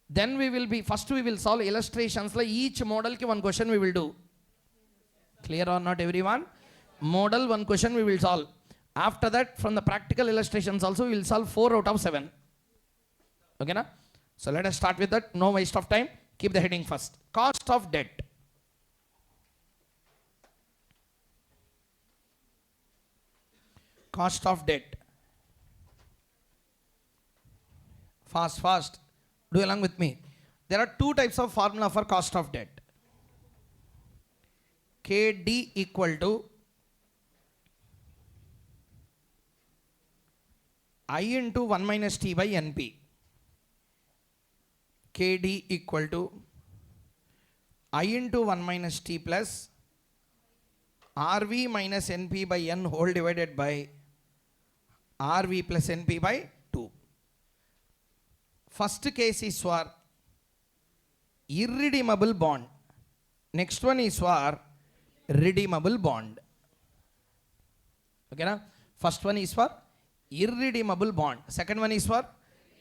then first we will solve illustrations. Like each model ki 1 question we will do. Clear or not everyone? Model 1 question we will solve. After that, from the practical illustrations also we will solve 4 out of 7. Okay na? So let us start with that. No waste of time. Keep the heading first. Cost of debt. Cost of debt. Fast. Do along with me. There are 2 types of formula for cost of debt. KD equal to I into 1 minus T by NP. KD equal to I into 1 minus T plus RV minus NP by N whole divided by RV plus NP by 2. First case is for irredeemable bond. Next one is for redeemable bond. Okay na? First one is for irredeemable bond. Second one is for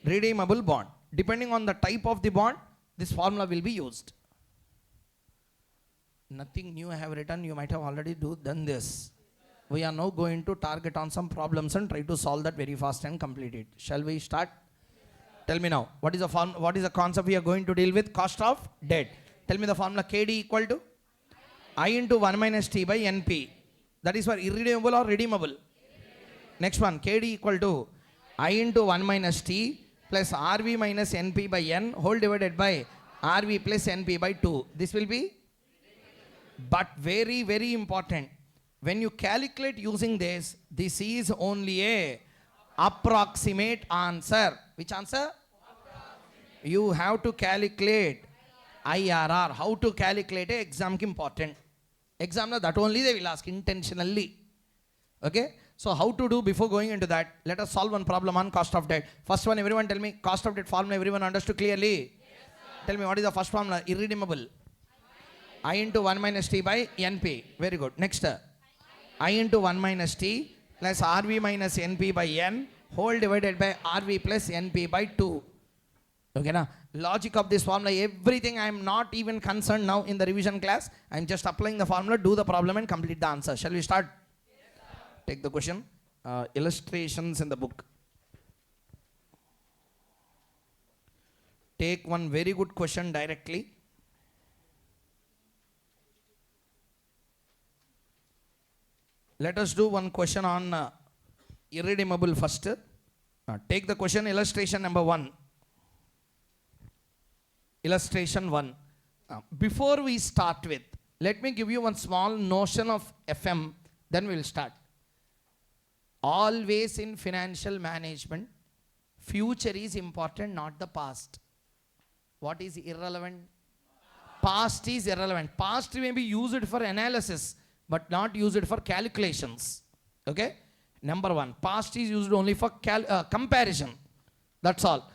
redeemable bond. Depending on the type of the bond, this formula will be used. Nothing new I have written. You might have already done this. We are now going to target on some problems and try to solve that very fast and complete it. Shall we start? Tell me now. What is the concept we are going to deal with? Cost of debt. Tell me the formula. KD equal to I into 1 minus T by NP. That is for irredeemable or redeemable. Next one. KD equal to I into 1 minus T plus RV minus NP by N whole divided by RV plus NP by 2. This will be, but very, very important. When you calculate using this is only a approximate answer. Which answer? Approximate. You have to calculate IRR. How to calculate a exam important. Exam that only they will ask intentionally. Okay? So how to do before going into that? Let us solve one problem on cost of debt. First one, everyone tell me cost of debt formula. Everyone understood clearly? Yes, tell me what is the first formula? Irredeemable. I into 1 minus T by NP. Very good. Next. I into 1 minus T plus RV minus NP by N whole divided by RV plus NP by 2. Okay na? Logic of this formula, everything I am not even concerned now in the revision class. I am just applying the formula, do the problem and complete the answer. Shall we start? Yes, take the question. Illustrations in the book. Take one very good question directly. Let us do one question on irredeemable first. Take the question, illustration number 1. Illustration 1. Before we start with, let me give you one small notion of FM, then we will start. Always in financial management, future is important, not the past. What is irrelevant? Past is irrelevant. Past may be used for analysis, but not used for calculations. Okay? Number 1. Past is used only for comparison. That's all.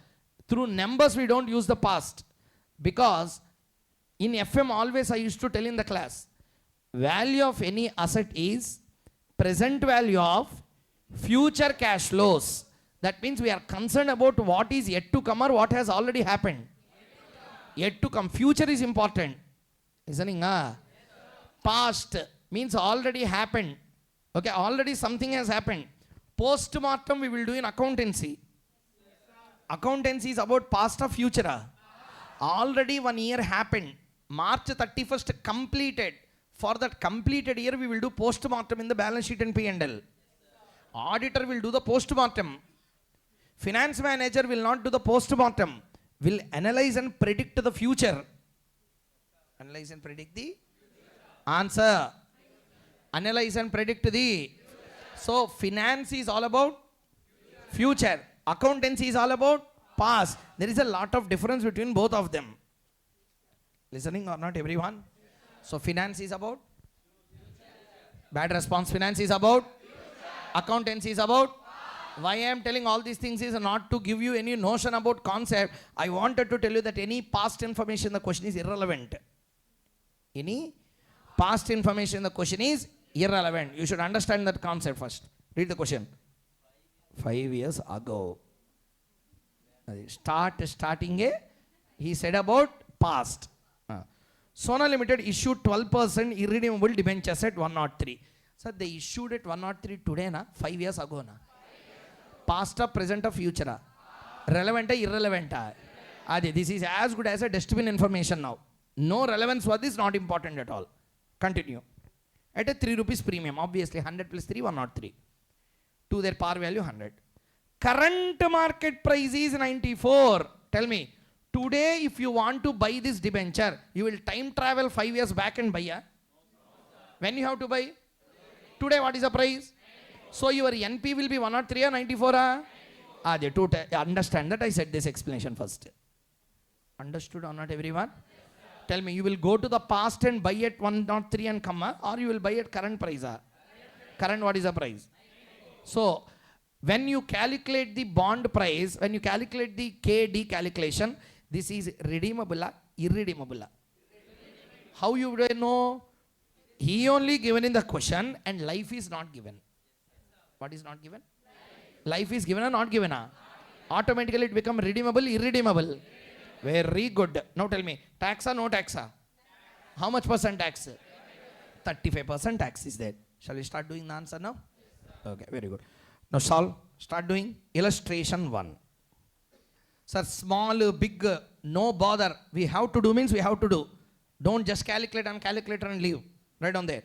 Through numbers we don't use the past. Because in FM always I used to tell in the class, value of any asset is present value of future cash flows. That means we are concerned about what is yet to come or what has already happened. Yet to come. Future is important. Listening? Past means already happened. Okay, already something has happened. Post-mortem we will do in accountancy. Accountancy is about past or future. Already 1 year happened. March 31st completed. For that completed year we will do post-mortem in the balance sheet and P&L. Auditor will do the post-mortem. Finance manager will not do the post-mortem. Will analyze and predict the future. Analyze and predict the answer. Analyze and predict the. So finance is all about future. Accountancy is all about past. There is a lot of difference between both of them. Listening or not, everyone? So finance is about? Bad response. Finance is about? Accountancy is about? Why I am telling all these things is not to give you any notion about concept. I wanted to tell you that any past information in the question is irrelevant. Any past information in the question is irrelevant. You should understand that concept first. Read the question. 5 years ago. Starting a, he said about past. Sona Limited issued 12% irredeemable debentures at 103. Sir, they issued at 103 today, na? 5 years ago, na? Past, present, future. Relevant, irrelevant. This is as good as a dustbin information now. No relevance for this, not important at all. Continue. At a 3 rupees premium, obviously 100 plus 3, 103. To their par value 100. Current market price is 94. Tell me, today if you want to buy this debenture, you will time travel 5 years back and buy. When you have to buy? Today what is the price? So your NP will be 103 or 94? Understand that I said this explanation first. Understood or not, everyone? Tell me, you will go to the past and buy at 103 and come, or you will buy at current price? Current, what is the price? So when you calculate the bond price, when you calculate the KD calculation, this is redeemable or irredeemable? How you would know? He only given in the question and life is not given. What is not given? Life is given or not given? Automatically it become redeemable, irredeemable. Very good. Now tell me, tax or no tax? How much percent tax? 35% tax is there. Shall we start doing the answer now? Okay, very good. Now solve. Start doing illustration 1. Sir, small, big, no bother. We have to do means we have to do. Don't just calculate on calculator and leave. Write on there.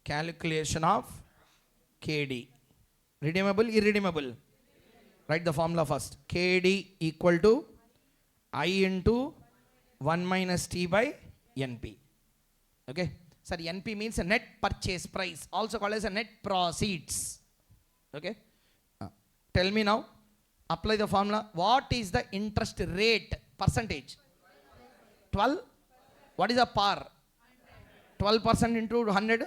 Calculation of KD. Redeemable, irredeemable? Write the formula first. KD equal to I into 1 minus T by NP. Okay. Sir, NP means a net purchase price, also called as a net proceeds. Okay. Tell me now, apply the formula. What is the interest rate percentage? 12. What is the par? 12% into 100?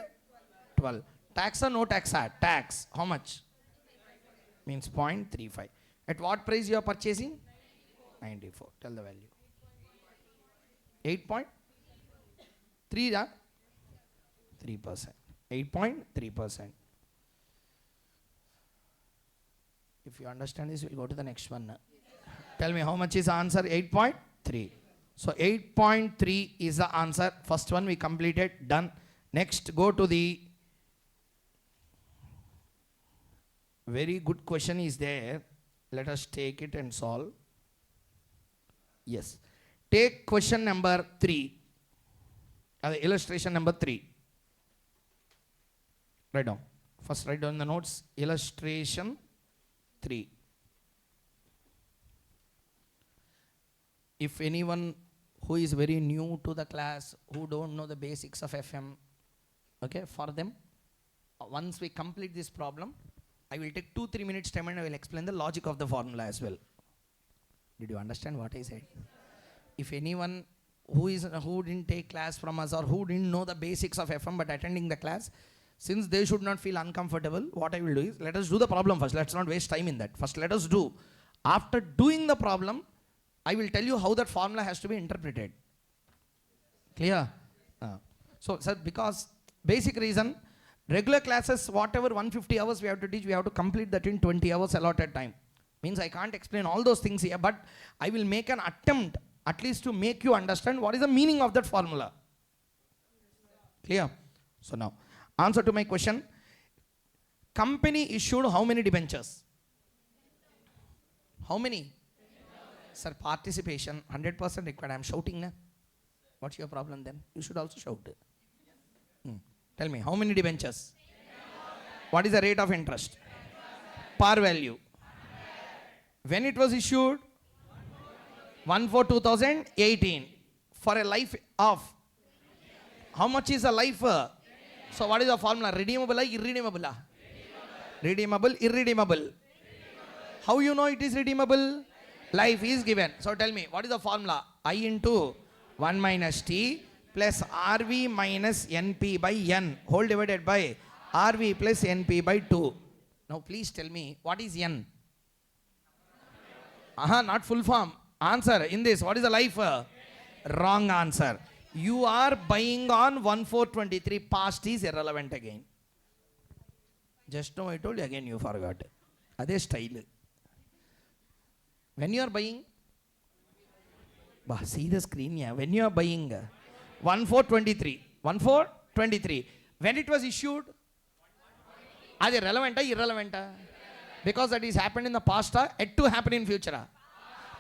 12. Tax or no tax? Tax. How much? Means 0.35. At what price you are purchasing? 94. Tell the value. 8.3. 3%. 8.3%. If you understand this, we'll go to the next one. Tell me how much is the answer? 8.3. So 8.3 is the answer. First one we completed. Done. Next, go to the very good question is there. Let us take it and solve. Yes. Take question number 3. Illustration number 3. Write down. First write down the notes. Illustration 3. If anyone who is very new to the class, who don't know the basics of FM, okay, for them, once we complete this problem, I will take 2-3 minutes time and I will explain the logic of the formula as well. Did you understand what I said? If anyone who didn't take class from us or who didn't know the basics of FM but attending the class, since they should not feel uncomfortable, what I will do is, let us do the problem first. Let's not waste time in that. First, let us do. After doing the problem, I will tell you how that formula has to be interpreted. Clear? So, sir, because basic reason, regular classes, whatever 150 hours we have to teach, we have to complete that in 20 hours allotted time. Means I can't explain all those things here, but I will make an attempt at least to make you understand what is the meaning of that formula. Clear? So now, answer to my question. Company issued how many debentures? How many? Sir, participation 100% required. I am shouting now. What's your problem then? You should also shout. Tell me, how many debentures? What is the rate of interest? Par value. When it was issued? 1/4/2018. for a life of, how much is a life? So what is the formula? Redeemable or irredeemable? Redeemable, irredeemable. How you know it is redeemable? Life is given. So tell me, what is the formula? I into 1 minus T plus RV minus NP by N whole divided by RV plus NP by 2. Now please tell me, what is N? Not full form. Answer in this, what is the life? Wrong answer. You are buying on 1/4/23. Past is irrelevant again. Just now I told you, again you forgot. Adhe style. When you are buying, see the screen here. When you are buying 1/4/23. 1/4/23. When it was issued, are they relevant or irrelevant? Because that is happened in the past, yet to happen in future.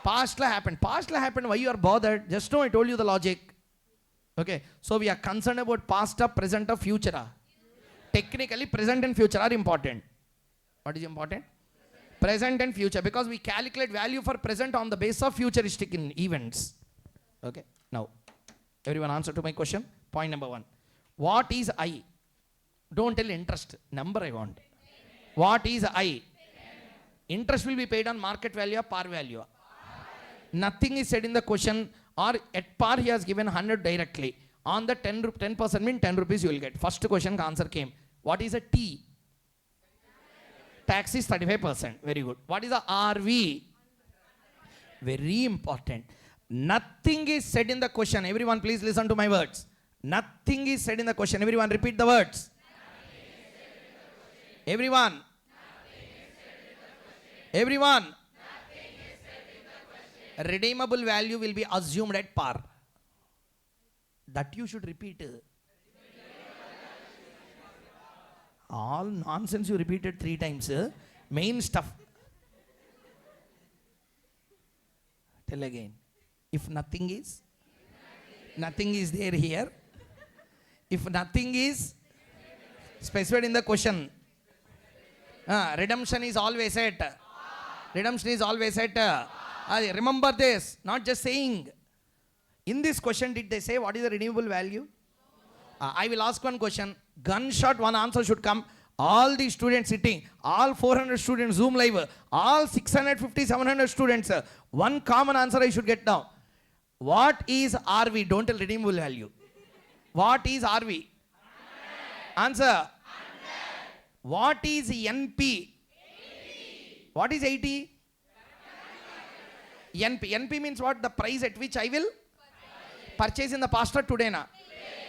Past happened. Past happened. Why you are bothered? Just now I told you the logic. Okay. So we are concerned about past, present, future. Technically, present and future are important. What is important? Present and future. Because we calculate value for present on the basis of futuristic events. Okay. Now, everyone answer to my question. Point number 1. What is I? Don't tell interest. Number I want. What is I? Interest will be paid on market value or par value. Nothing is said in the question, or at par he has given 100 directly. On the 10% mean 10 rupees you will get. First question answer came. What is a T? Tax is 35%. Very good. What is a RV? Very important. Nothing is said in the question. Everyone please listen to my words. Nothing is said in the question. Everyone repeat the words. Everyone. Everyone. Redeemable value will be assumed at par. That you should repeat. All nonsense you repeated 3 times. Main stuff. Tell again. If nothing is, nothing is there here. If nothing is specified in the question, redemption is always at. Redemption is always at. Remember this, not just saying. In this question, did they say what is the redeemable value? I will ask one question. Gunshot, one answer should come. All the students sitting, all 400 students Zoom live, all 650, 700 students, one common answer I should get now. What is RV? Don't tell redeemable value. What is RV? Answer. 100. What is NP? 80. What is 80? NP means what? The price at which I will purchase in the past or today na?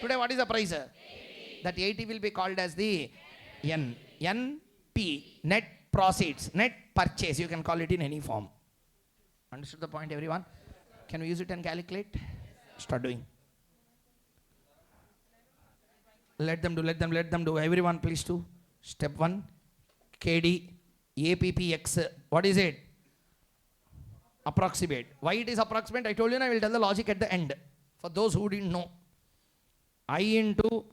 Today what is the price? 80. That 80 will be called as the NP, net proceeds, net purchase. You can call it in any form. Understood the point, everyone? Can we use it and calculate? Start doing. Let them do. Everyone please do. Step 1, KD, APPX. What is it? Approximate. Why it is approximate? I told you and I will tell the logic at the end. For those who didn't know. I into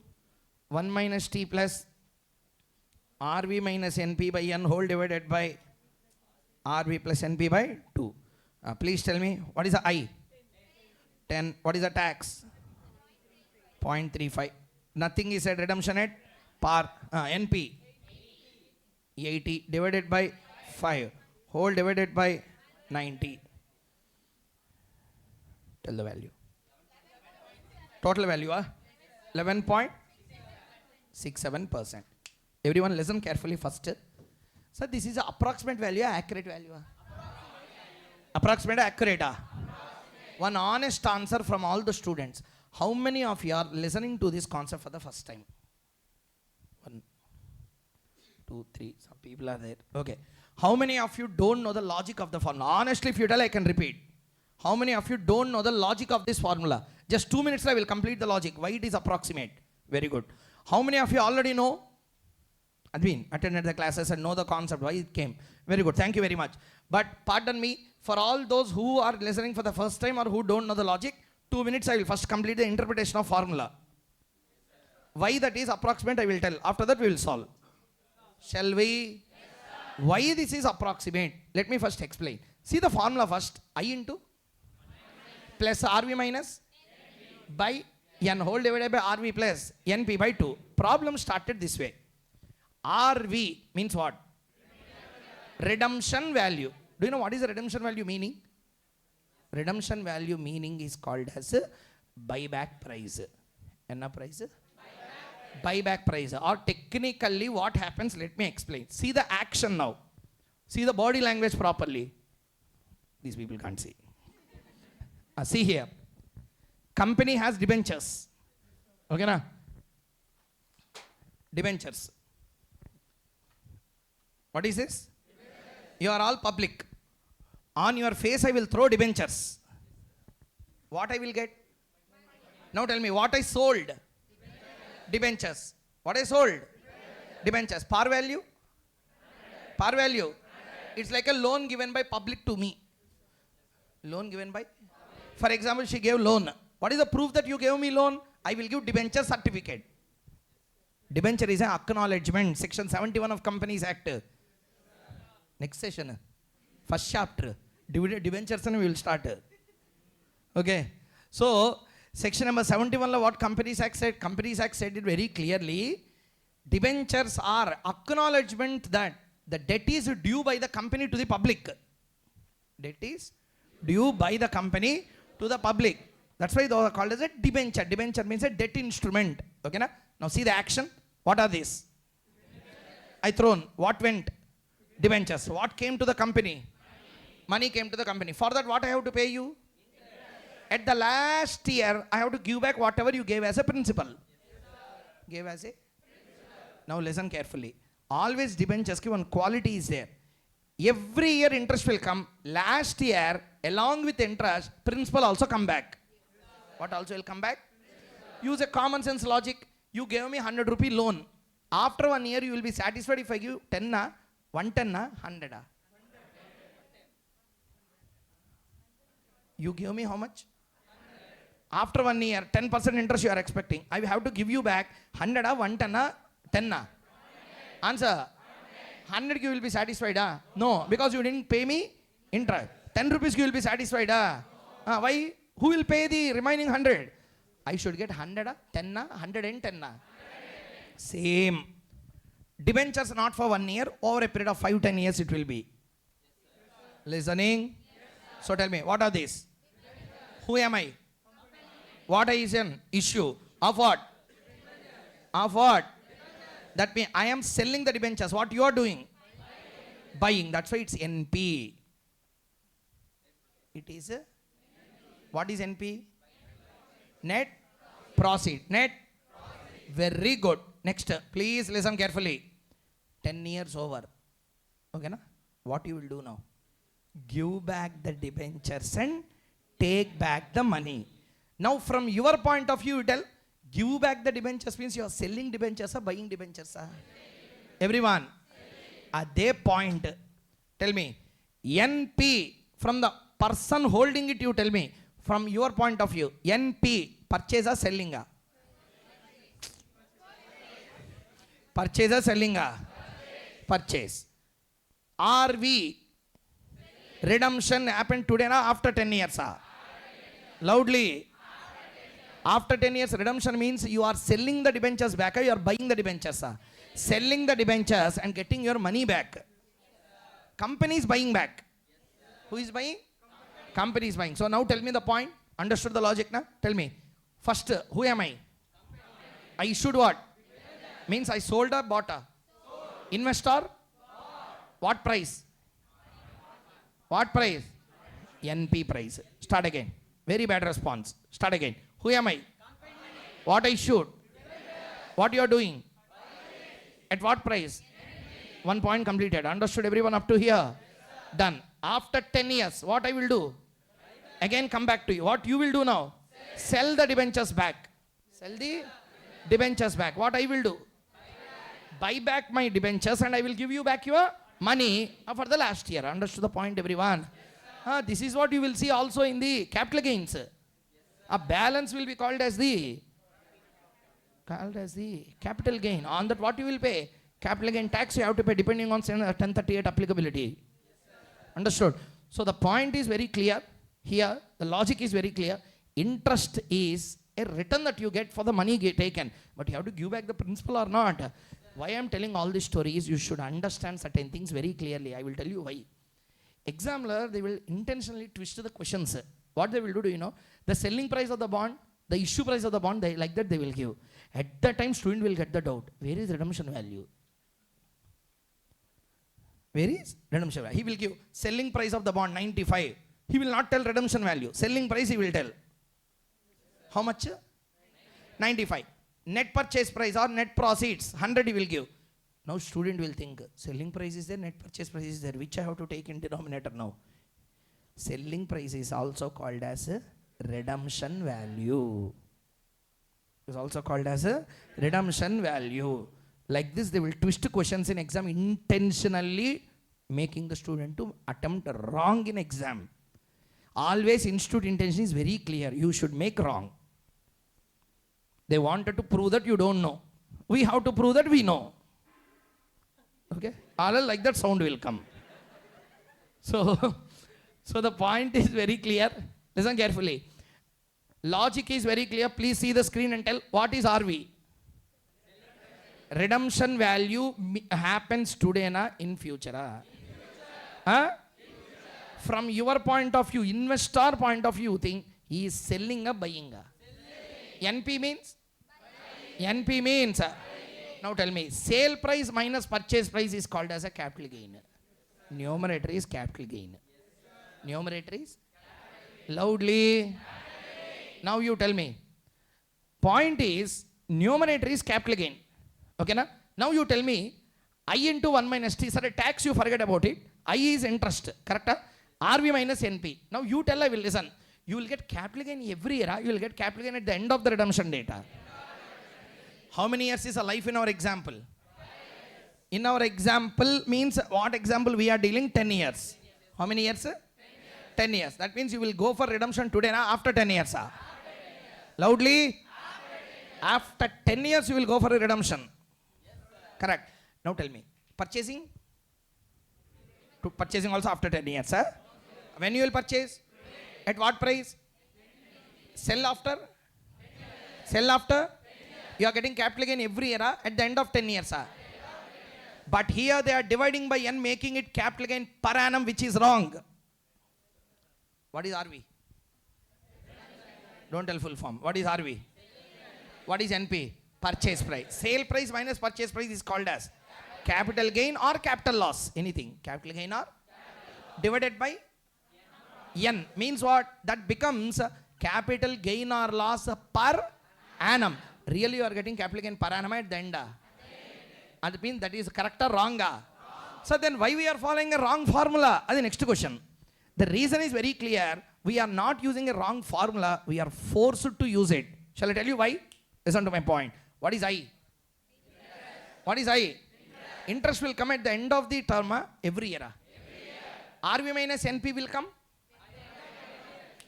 1 minus T plus RV minus NP by N whole divided by RV plus NP by 2. Please tell me, what is the I? 10. What is the tax? 0.35. Nothing is said. Redemption at par. NP 80 divided by 5 whole divided by 90. Tell the value. Total value 11.67%. Everyone listen carefully first. Sir, this is an approximate value, accurate value? Approximate, accurate? One honest answer from all the students. How many of you are listening to this concept for the first time? 1, 2, 3. Some people are there. Okay. How many of you don't know the logic of the formula? Honestly, if you tell, I can repeat. How many of you don't know the logic of this formula? Just 2 minutes I will complete the logic. Why it is approximate? Very good. How many of you already know? Attended the classes and know the concept, why it came. Very good. Thank you very much. But pardon me, for all those who are listening for the first time or who don't know the logic, 2 minutes I will first complete the interpretation of formula. Why that is approximate I will tell. After that we will solve. Shall we? Yes, why this is approximate? Let me first explain. See the formula first. I into plus RV minus by N whole divided by RV plus NP by 2. Problem started this way. RV means what? Redemption value. Do you know what is the redemption value meaning? Redemption value meaning is called as buyback price. Enna price? Buyback price. Or technically what happens, let me explain. See the action now. See the body language properly. These people can't see. See here. Company has debentures. Okay na? Debentures. What is this? You are all public. On your face I will throw debentures. What I will get? Now tell me, what I sold? Debentures. What I sold? Debentures. Par value? Par value. It's like a loan given by public to me. Loan given by? For example, she gave loan. What is the proof that you gave me loan? I will give debenture certificate. Debenture is an acknowledgement. Section 71 of Companies Act. Next session. First chapter. Debentures and we will start. Okay. So, section number 71 what Companies Act said? Companies Act said it very clearly. Debentures are acknowledgement that the debt is due by the company to the public. Debt is due by the company to the public. That's why they are called as a debenture. Debenture means a debt instrument. Okay na? Now see the action. What are these? I thrown. What went? Debentures. What came to the company? Money came to the company. For that what I have to pay you? At the last year, I have to give back whatever you gave as a principal. Gave as a? Now listen carefully. Always debentures ki one quality is there. Every year interest will come. Last year, along with interest, principal also come back. What also will come back? Use a common sense logic. You gave me 100 rupee loan. After 1 year, you will be satisfied if I give 10 na, 110 na, 100 na. You give me how much? After 1 year, 10% interest you are expecting. I have to give you back 100 na, 110 na, 10 na. Answer. 100 you will be satisfied. No, because you didn't pay me interest. 10 rupees you will be satisfied. Why? Who will pay the remaining 100? I should get 100, 10, 110. Same. Debentures not for 1 year, over a period of 5-10 years it will be. Listening? So tell me, what are these? Who am I? What is an issue? Of what? Of what? That means I am selling the debentures. What you are doing? Buying. That's why it's NP. It is a, what is NP? Net proceed. Net? Very good. Next, please listen carefully. 10 years over. Okay na? What you will do now? Give back the debentures and take back the money. Now from your point of view, you tell, give back the debentures means you are selling debentures or buying debentures. Everyone, at their point, tell me, NP, from the person holding it, you tell me, from your point of view, NP, purchase or selling? Purchase or selling? Purchase. RV, redemption happened today na after 10 years? Loudly. After 10 years, redemption means you are selling the debentures back or you are buying the debentures. Selling the debentures and getting your money back. Company is buying back. Who is buying? Company is buying. So now tell me the point. Understood the logic now? Tell me. First, who am I? I issued what? Means I sold or bought a? Investor? What price? What price? NP price. Start again. Very bad response. Start again. Who am I? What I issued? What you are doing? At what price? 1 point completed. Understood everyone up to here? Done. After 10 years, what I will do? Again come back to you. What you will do now? Sell the debentures back. Sell the debentures back. What I will do? Buy back my debentures and I will give you back your money for the last year. Understood the point, everyone? This is what you will see also in the capital gains. A balance will be called as the capital gain. On that what you will pay? Capital gain tax you have to pay depending on 1038 applicability. Understood? So the point is very clear. Here the logic is very clear. Interest is a return that you get for the money taken. But you have to give back the principal or not. Why I am telling all these stories, you should understand certain things very clearly. I will tell you why. Examiner, they will intentionally twist the questions. What they will do you know? The selling price of the bond, the issue price of the bond, they, like that they will give. At that time, student will get the doubt. Where is redemption value? Where is redemption value? He will give selling price of the bond 95. He will not tell redemption value. Selling price he will tell. How much? 95. Net purchase price or net proceeds 100 he will give. Now student will think selling price is there, net purchase price is there. Which I have to take in denominator now? Selling price is also called as a redemption value. Is also called as a redemption value. Like this they will twist questions in exam intentionally, making the student to attempt wrong in exam. Always institute intention is very clear. You should make wrong. They wanted to prove that you don't know. We have to prove that we know. Okay? All like that sound will come. So the point is very clear. Listen carefully. Logic is very clear. Please see the screen and tell what is RV. Redemption value happens today na in future. Huh? From your point of view, investor point of view, think he is selling or buying. NP means? Buying. NP means? Buying. Now tell me, sale price minus purchase price is called as a capital gain. Numerator is capital gain. Numerator is? Loudly. Now you tell me. Point is, numerator is capital gain. Okay na? Now you tell me, I into 1 minus T, sir, tax you forget about it. I is interest, correct? RV minus NP. Now you tell, I will listen. You will get capital gain every year. You will get capital gain at the end of the redemption date. How many years is a life in our example? In our example means what example we are dealing? 10 years. How many years? 10 years. That means you will go for redemption today na, after 10 years. Loudly? After 10 years you will go for a redemption. Correct. Now tell me, purchasing? To purchasing also after 10 years. Huh? When you will purchase? At what price? Sell after? Sell after? You are getting capital gain every year at the end of 10 years. But here they are dividing by n, making it capital gain per annum, which is wrong. What is RV? Don't tell full form. What is RV? What is NP? Purchase price. Sale price minus purchase price is called as capital gain or capital loss. Anything. Capital gain or divided by n. Means what? That becomes capital gain or loss per annum. Really you are getting capital gain per annum at the end. That means that is correct or wrong? So then why we are following a wrong formula? That's the next question. The reason is very clear. We are not using a wrong formula. We are forced to use it. Shall I tell you why? Listen to my point. What is I? Interest. What is I? Interest. Interest will come at the end of the term every year. RV minus NP will come.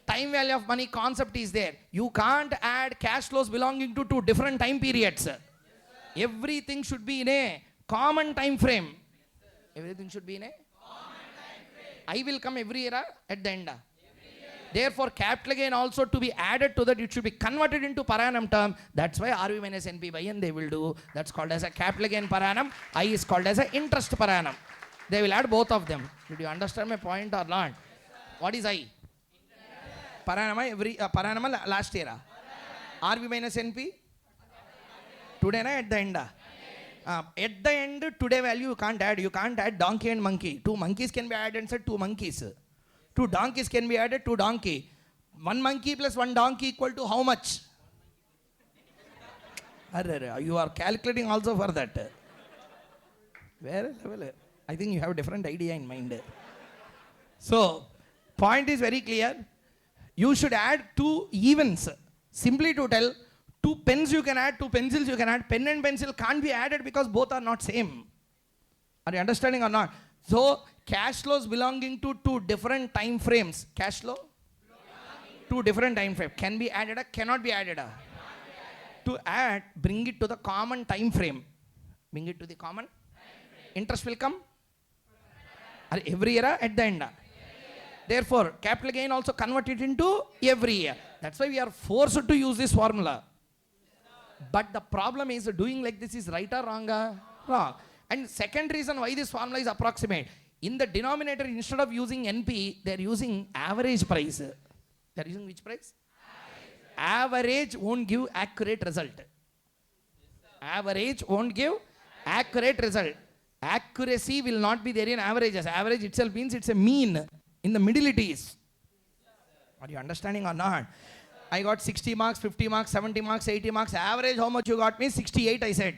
Time value of money concept is there. You can't add cash flows belonging to two different time periods. Everything should be in a common time frame. Everything should be in a common time frame. I will come every year at the end. Therefore, capital gain also to be added to that, it should be converted into per annum term. That's why RV minus NP by N they will do. That's called as a capital gain per annum. I is called as a interest per annum. They will add both of them. Did you understand my point or not? What is I? Per annum every per annum last year. RV minus NP? Today na at the end. At the end, today value you can't add. You can't add donkey and monkey. Two monkeys can be added and said two monkeys. Two donkeys can be added, two donkey. One monkey plus one donkey equal to how much? You are calculating also for that. Where level? I think you have a different idea in mind. So, point is very clear. You should add two evens. Simply to tell, two pens you can add, two pencils you can add. Pen and pencil can't be added because both are not same. Are you understanding or not? So, cash flows belonging to two different time frames. Cash flow? Two different time frames. Can be added or cannot be added? To add, bring it to the common time frame. Bring it to the common. Interest will come? Every year at the end. Therefore, capital gain also convert it into every year. That's why we are forced to use this formula. But the problem is doing like this is right or wrong? Wrong. And second reason why this formula is approximate. In the denominator, instead of using NP, they are using average price. They are using which price? Average won't give accurate result. Average won't give accurate result. Accuracy will not be there in averages. Average itself means it's a mean. In the middle it is. Are you understanding or not? I got 60 marks, 50 marks, 70 marks, 80 marks. Average how much you got means 68 I said.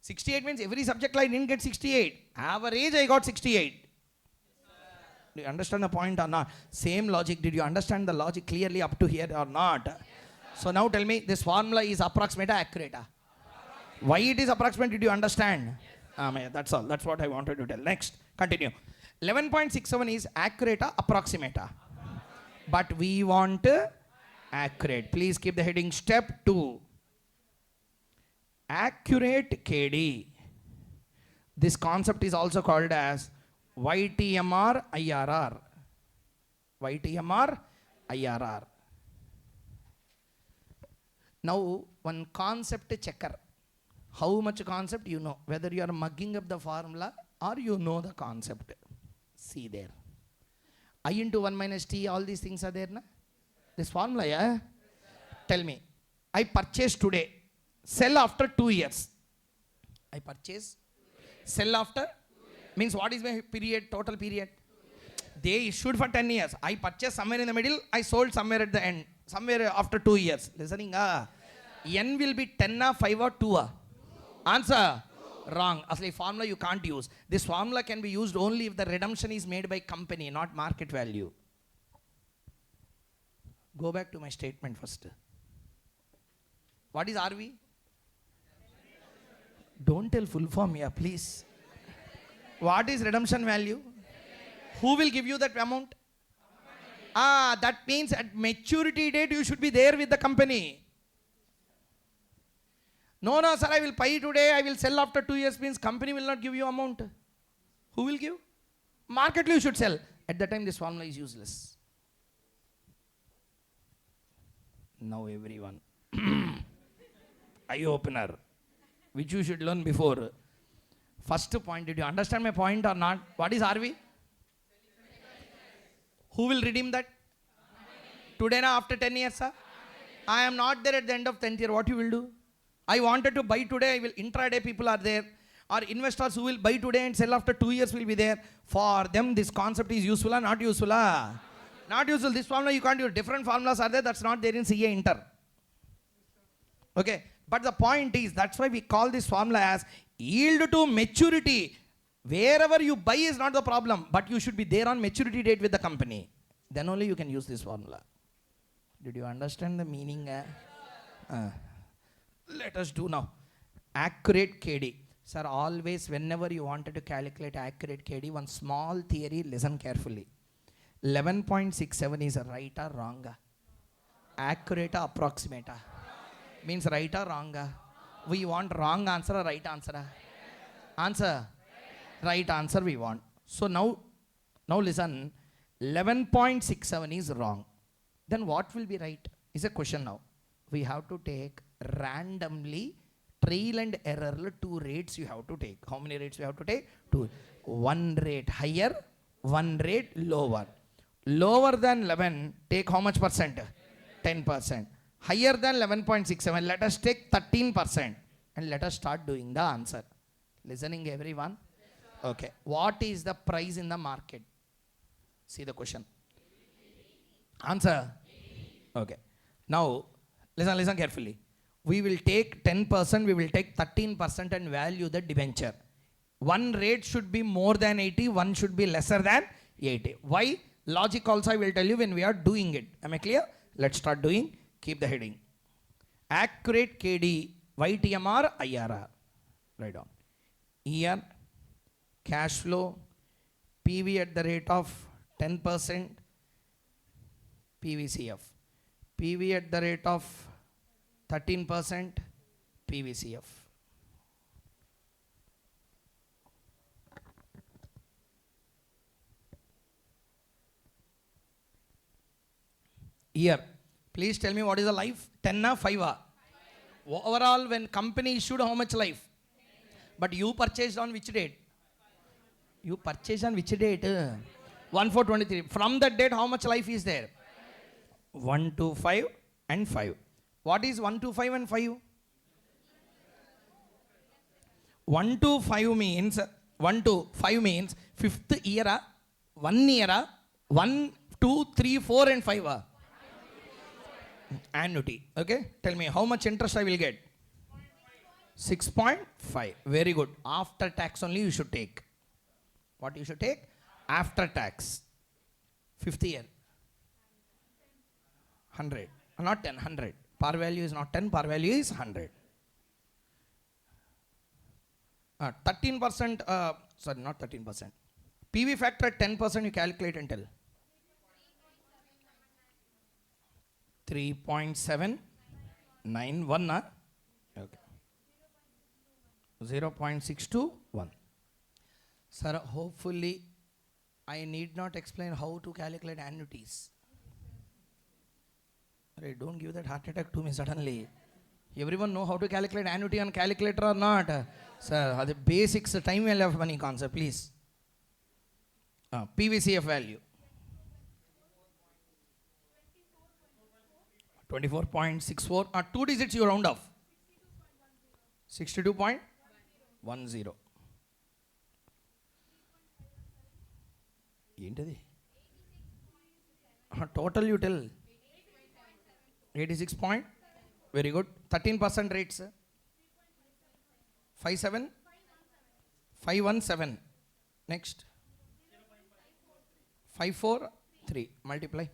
68 means every subject line didn't get 68. Average I got 68. Do you understand the point or not? Same logic. Did you understand the logic clearly up to here or not? So now tell me, this formula is approximate or accurate? Why it is approximate, did you understand? That's all. That's what I wanted to tell. Next, continue. 11.67 is accurate or approximate? But we want accurate. Please keep the heading step 2. Accurate KD. This concept is also called as YTMR IRR. YTMR IRR. Now, one concept checker. How much concept you know? Whether you are mugging up the formula or you know the concept. See there. I into 1 minus T, all these things are there, na? This formula, yeah? Tell me. I purchase today. Sell after 2 years. I purchase. Sell after? Means what is my period, total period? They issued for 10 years. I purchased somewhere in the middle. I sold somewhere at the end. Somewhere after 2 years. Listening? N will be 10 or 5 or 2? Answer? Wrong. Asli formula you can't use. This formula can be used only if the redemption is made by company, not market value. Go back to my statement first. What is RV? Don't tell full form here, please. What is redemption value? Who will give you that amount? That means at maturity date you should be there with the company. No, sir, I will pay today, I will sell after 2 years means company will not give you amount. Who will give? Market you should sell. At that time this formula is useless. Now everyone. Eye opener. Which you should learn before. First point, did you understand my point or not? What is RV? Who will redeem that? Today na after 10 years, sir? I am not there at the end of 10th year. What you will do? I wanted to buy today. I will intraday people are there. Or investors who will buy today and sell after 2 years will be there. For them this concept is useful or not useful? Not useful. This formula you can't use. Different formulas are there. That's not there in CA Inter. Okay. But the point is, that's why we call this formula as yield to maturity. Wherever you buy is not the problem, but you should be there on maturity date with the company. Then only you can use this formula. Did you understand the meaning? Let us do now. Accurate KD. Sir, always whenever you wanted to calculate accurate KD, one small theory, listen carefully. 11.67 is right or wrong? Accurate or approximate? Means right or wrong? We want wrong answer or right answer? Answer? Right answer we want. So now listen, 11.67 is wrong. Then what will be right? Is a question now. We have to take randomly trial and error 2 rates you have to take. How many rates you have to take? 2. 1 rate higher, 1 rate lower. Lower than 11, take how much percent? 10%. Higher than 11.67, let us take 13% and let us start doing the answer. Listening everyone? Okay. What is the price in the market? See the question. Answer? Okay. Now, listen carefully. We will take 10%, we will take 13% and value the debenture. One rate should be more than 80, one should be lesser than 80. Why? Logic also I will tell you when we are doing it. Am I clear? Let's start doing. Keep the heading. Accurate KD, YTMR, IRR. Write down. Year, cash flow, PV at the rate of 10%, PVCF. PV at the rate of 13%, PVCF. Year. Please tell me what is the life? 10 or 5 or? Overall, when company issued, how much life? But you purchased on which date? You purchased on which date? 1/4/23. From that date, how much life is there? 1 to 5 and 5. What is 1 to 5 and 5? 1 to 5 means 1 to 5 means fifth year, 1 year, 1, 2, 3, 4 and 5. Annuity. Okay. Tell me how much interest I will get? 6.5. Very good. After tax only you should take. What you should take? After tax. Fifth year. 100. Not 10, 100. Par value is not 10, par value is 100. 13%, sorry, not 13%. PV factor at 10% you calculate and tell. 3.791. Okay. 0.621. Sir, hopefully I need not explain how to calculate annuities. Don't give that heart attack to me suddenly. Everyone know how to calculate annuity on calculator or not? Sir, the basics time value of money concept, please. PVCF value. 24.64. 2 digits you round off. 62.10. ఏంటది? Total you tell. 86 point. Very good. 13% rates. 57. 517. Next. 543. Multiply.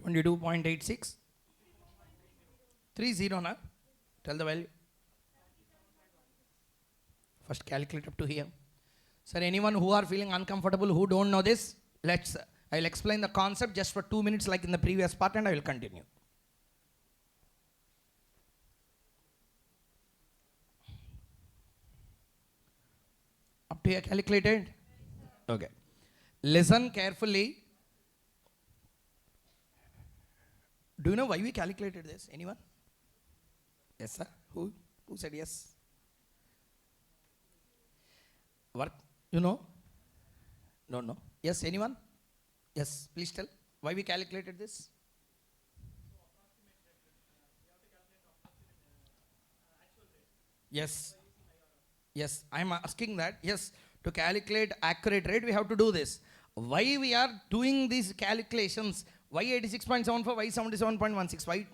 22.86. 30 na? Tell the value. First calculate up to here. Sir, anyone who are feeling uncomfortable, who don't know this, I will explain the concept just for 2 minutes like in the previous part and I will continue. Up to here calculated? Okay. Listen carefully. Do you know why we calculated this? Anyone? Yes, sir. Who said yes? Work? You know? No. Yes, anyone? Yes, please tell. Why we calculated this? Yes. Yes, I am asking that. Yes, to calculate accurate rate, we have to do this. Why we are doing these calculations? Why 86.74? Why 77.16? Why?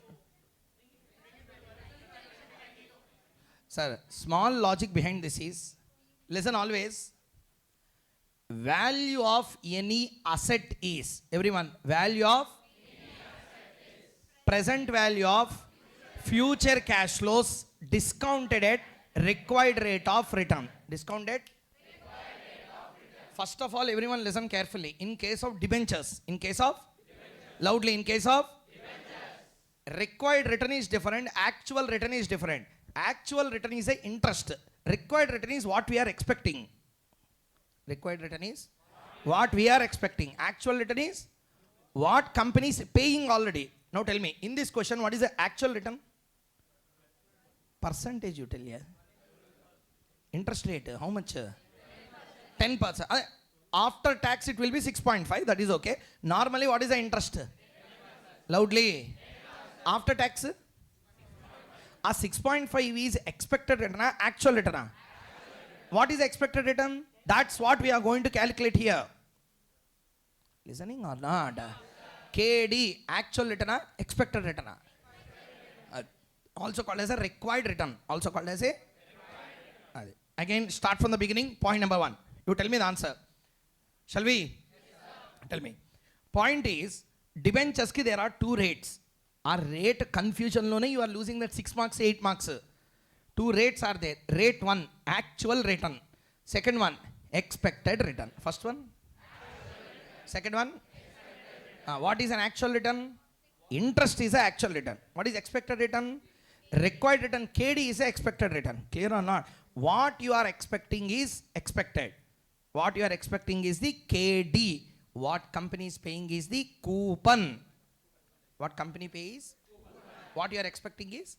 Sir, small logic behind this is, listen always, value of any asset is, everyone, value of present value of future cash flows discounted at required rate of return. Discounted? First of all, everyone listen carefully. In case of debentures, loudly, in case of required return is different, actual return is different. Actual return is a interest. Required return is what we are expecting. Required return is what we are expecting. Actual return is what company is paying already. Now tell me, in this question, what is the actual return? Percentage you tell here. Interest rate, how much? 10%. After tax, it will be 6.5. That is okay. Normally, what is the interest? Loudly. After tax? 6.5 is expected return, actual return. What is expected return? That's what we are going to calculate here. Listening or not? KD, actual return, expected return. Also called as a required return. Also called as a... Again, start from the beginning. Point number 1. You tell me the answer. Shall we? Yes, tell me. Point is, debentures ki there are 2 rates. Our rate confusion lone you are losing that 6 marks, 8 marks. 2 rates are there. Rate 1, actual return. Second one, expected return. First one? Second one? What is an actual return? Interest is an actual return. What is expected return? Required return. KD is an expected return. Clear or not? What you are expecting is expected. What you are expecting is the KD. What company is paying is the coupon. What company pays? What you are expecting is?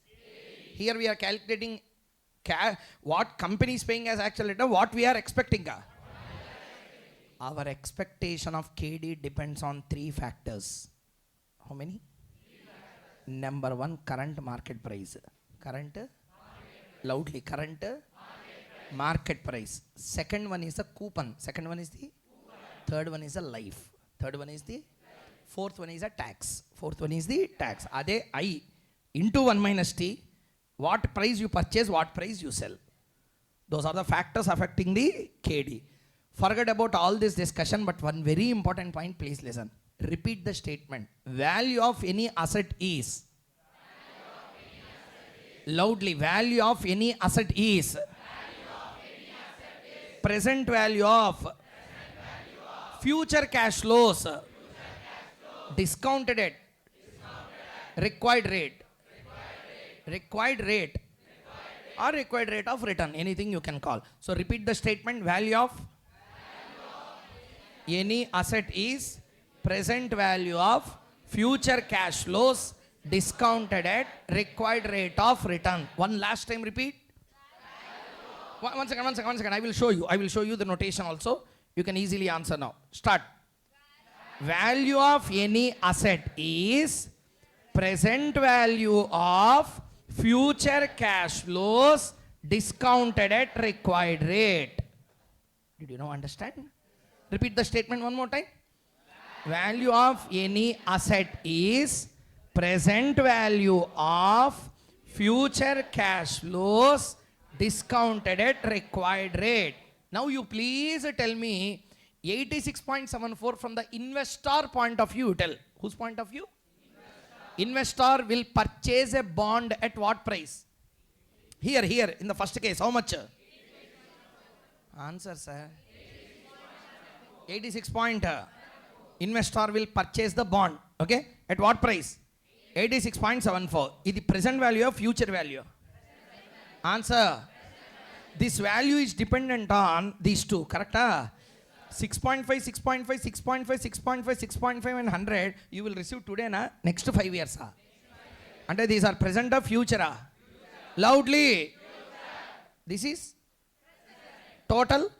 Here we are calculating what company is paying as actual return, what we are expecting. Our expectation of KD depends on 3 factors. How many? Number 1, current market price. Current? Loudly. Current? Market price. Second one is the coupon. Second one is the? Third one is the life. Third one is the? Fourth one is a tax. Fourth one is the tax. Ade I into 1 minus T. What price you purchase, what price you sell. Those are the factors affecting the KD. Forget about all this discussion, but one very important point, please listen. Repeat the statement. Value of any asset is. Loudly. Value of any asset is. Present value of. Future cash flows. Discounted at. Required rate. Required rate. Or required rate of return. Anything you can call. So repeat the statement. Value of any asset is present value of future cash flows discounted at required rate of return. One last time repeat. One second. I will show you the notation also. You can easily answer now. Start. Value of any asset is present value of future cash flows discounted at required rate. Did you now understand? Repeat the statement one more time. Value of any asset is present value of future cash flows discounted at required rate. Now you please tell me 86.74 from the investor point of view. Tell. Whose point of view? Investor will purchase a bond at what price? Here, in the first case, how much? Answer, sir. 86 point. Investor will purchase the bond. Okay? At what price? 86.74. Is the present value or future value? Answer. This value is dependent on these two. Correct? 6.5, 6.5, 6.5, 6.5, 6.5 and 100 you will receive today na next 5 years. And these are present or future? Loudly. This is total.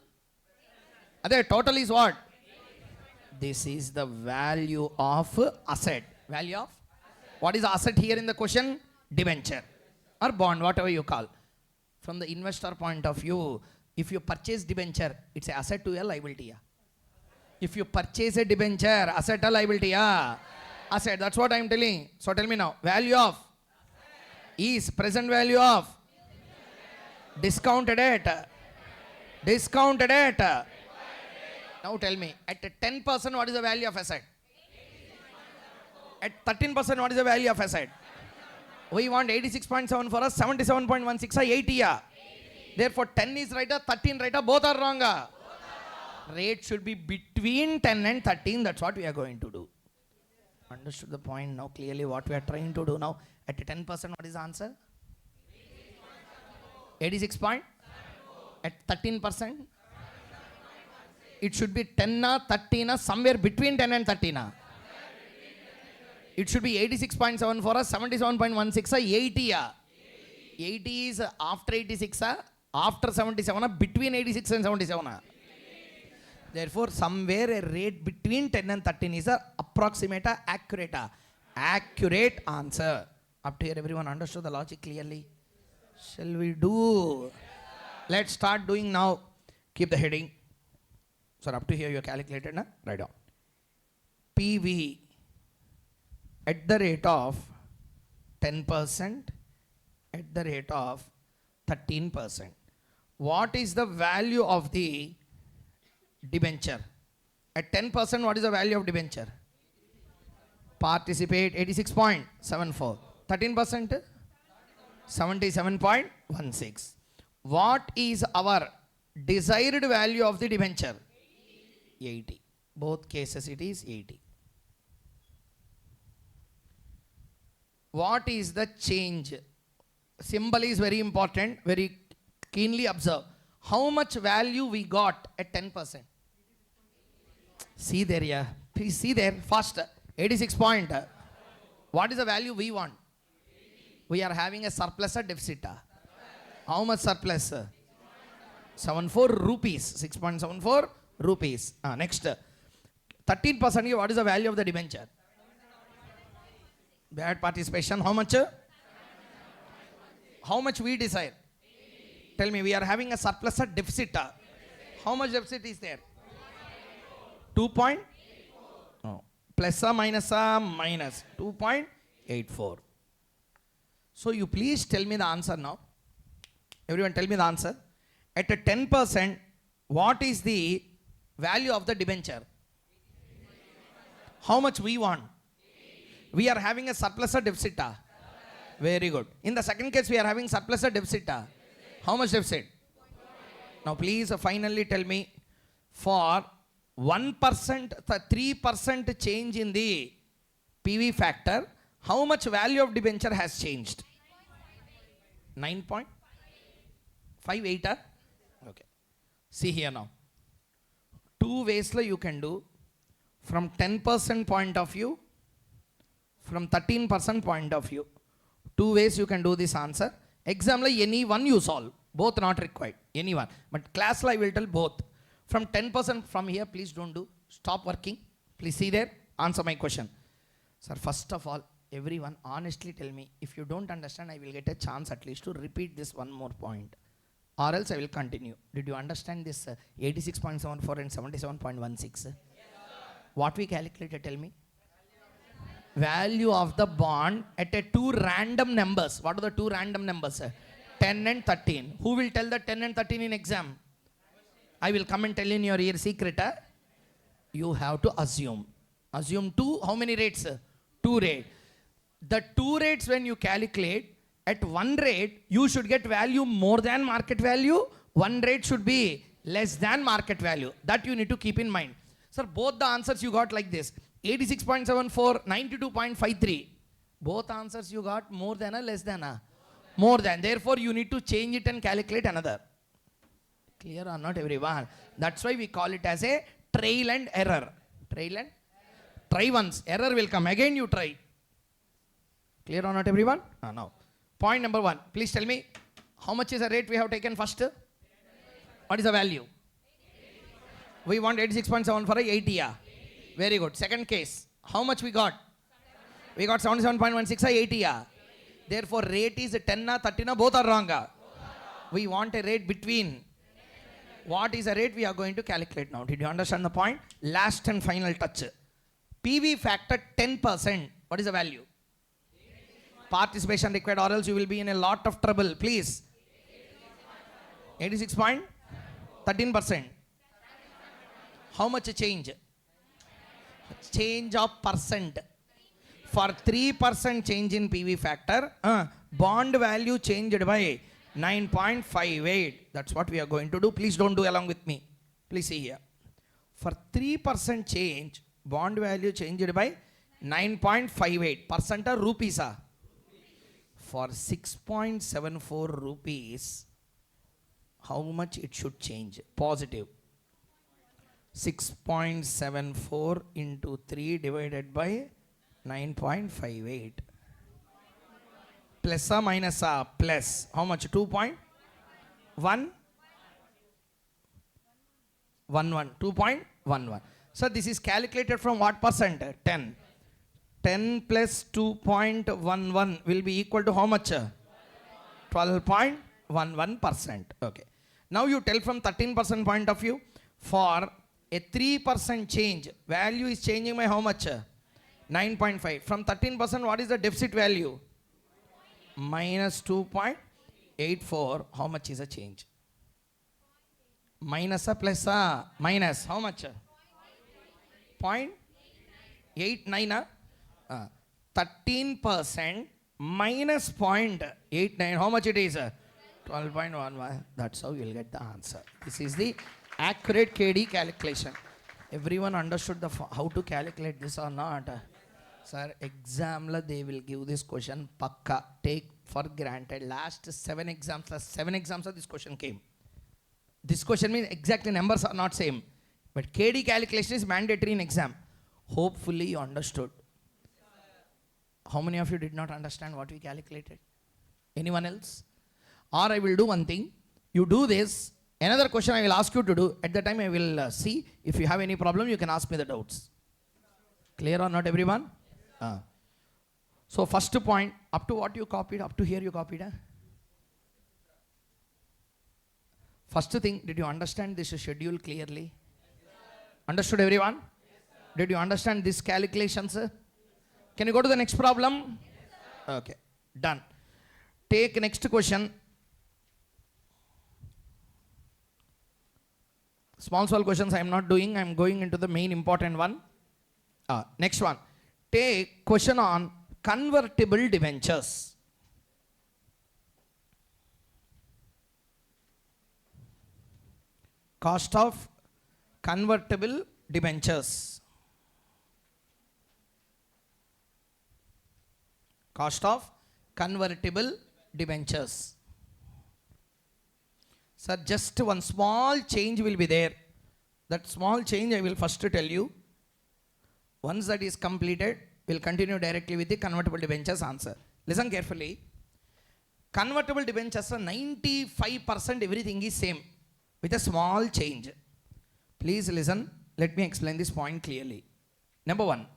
Total is what? This is the value of asset. Value of? What is asset here in the question? Debenture or bond, whatever you call. From the investor point of view, if you purchase debenture, it's an asset to a liability. If you purchase a debenture, asset or liability? Asset. That's what I am telling. So tell me now. Value of is present value of discounted at. Discounted at. Now tell me, at 10% what is the value of asset? At 13% what is the value of asset? We want 86.7 for us, 77.16 or 80. Therefore 10 is right, 13 right, both are wrong. Rate should be between 10 and 13. That's what we are going to do. Understood the point now clearly what we are trying to do now. At 10% what is the answer? 86 point? At 13%? It should be 10 or 13 somewhere between 10 and 13. It should be 86.7 for us, 77.16 or 80. 80 is after 86, after 77, between 86 and 77. Therefore, somewhere a rate between 10 and 13 is a approximate, accurate answer. Up to here, everyone understood the logic clearly? Shall we do? Let's start doing now. Keep the heading. So up to here you calculated, na? Write down. PV at the rate of 10%, at the rate of 13%. What is the value of the debenture? At 10%, what is the value of debenture? Participate 86.74. 13%? 77.16. What is our desired value of the debenture? 80. Both cases it is 80. What is the change? Symbol is very important. Very keenly observe. How much value we got at 10%? See there, yeah. Please see there, fast. 86 point. What is the value we want? We are having a surplus or deficit? How much surplus? 74 rupees. 6.74 rupees. Next. 13%, what is the value of the debenture? Bad participation, how much? How much we desire? Tell me, we are having a surplus or deficit? How much deficit is there? 2 point? Oh. Plus or minus? Minus 2.84. So you please tell me the answer now. Everyone tell me the answer. At a 10%, what is the value of the debenture? How much we want? We are having a surplus or deficit? Very good. In the second case, we are having surplus or deficit? How much deficit? Now please finally tell me, for 1%, 3% change in the PV factor, how much value of debenture has changed? 9.58? Okay. See here now. Two ways you can do. From 10% point of view, from 13% point of view. Two ways you can do this answer. Exam any one you solve. Both not required. Any one. But class I will tell both. From 10% from here, please don't do. Stop working. Please see there. Answer my question. Sir, first of all, everyone honestly tell me, if you don't understand, I will get a chance at least to repeat this one more point. Or else I will continue. Did you understand this 86.74 and 77.16? What we calculated, tell me? Value of the bond at a two random numbers. What are the two random numbers? 10 and 13. Who will tell the 10 and 13 in exam? I will come and tell in your ear secret. You have to assume. Assume two, how many rates? Two rates. The two rates when you calculate, at one rate, you should get value more than market value. One rate should be less than market value. That you need to keep in mind. Sir, both the answers you got like this. 86.74, 92.53. Both answers you got more than or less than? More than. Therefore, you need to change it and calculate another. Clear or not, everyone? That's why we call it as a trial and error. Trial and? Try once. Error will come. Again you try. Clear or not, everyone? Now. Point number one. Please tell me, how much is the rate we have taken first? What is the value? We want 86.7 for 80. Very good. Second case. How much we got? We got 77.16, 80. Therefore, rate is 10, 13, both are wrong. We want a rate between. What is the rate we are going to calculate now? Did you understand the point? Last and final touch. PV factor 10%. What is the value? Participation required or else you will be in a lot of trouble. Please. 86.13%. How much change? Change of percent. For 3% change in PV factor, bond value changed by 9.58. That's what we are going to do. Please don't do along with me. Please see here. For 3% change, bond value changed by 9.58. Percent or rupees? For 6.74 rupees, how much it should change? Positive. 6.74 into 3 divided by 9.58. Plus or minus? Plus. How much? 2.1? 2.11. So this is calculated from what percent? 10. 10 plus 2.11 will be equal to how much? 12.11%. Okay. Now you tell from 13% point of view, for a 3% change, value is changing by how much? 9.5. From 13%, what is the deficit value? Minus 2.84. How much is a change? Minus or plus? Minus. How much? 0.89. 13% minus 0.89. How much it is? 12.11. That's how you will get the answer. This is the accurate KD calculation. Everyone understood how to calculate this or not? Sir, exam they will give this question pakka. Take for granted. Last 7 exams, this question came. This question means exactly numbers are not same. But KD calculation is mandatory in exam. Hopefully you understood. How many of you did not understand what we calculated? Anyone else? Or I will do one thing. You do this. Another question I will ask you to do. At the time I will see. If you have any problem, you can ask me the doubts. Clear or not, everyone? So first point, up to what you copied, up to here you copied. First thing, did you understand this schedule clearly? Understood, everyone? Did you understand these calculations? Can you go to the next problem? Okay, done. Take next question. Small questions I am not doing. I am going into the main important one. Next one. Take question on convertible debentures. Cost of convertible debentures. Cost of convertible debentures. Sir, just one small change will be there. That small change I will first tell you. Once that is completed, we will continue directly with the convertible debentures answer. Listen carefully. Convertible debentures, 95% everything is same with a small change. Please listen. Let me explain this point clearly. Number one,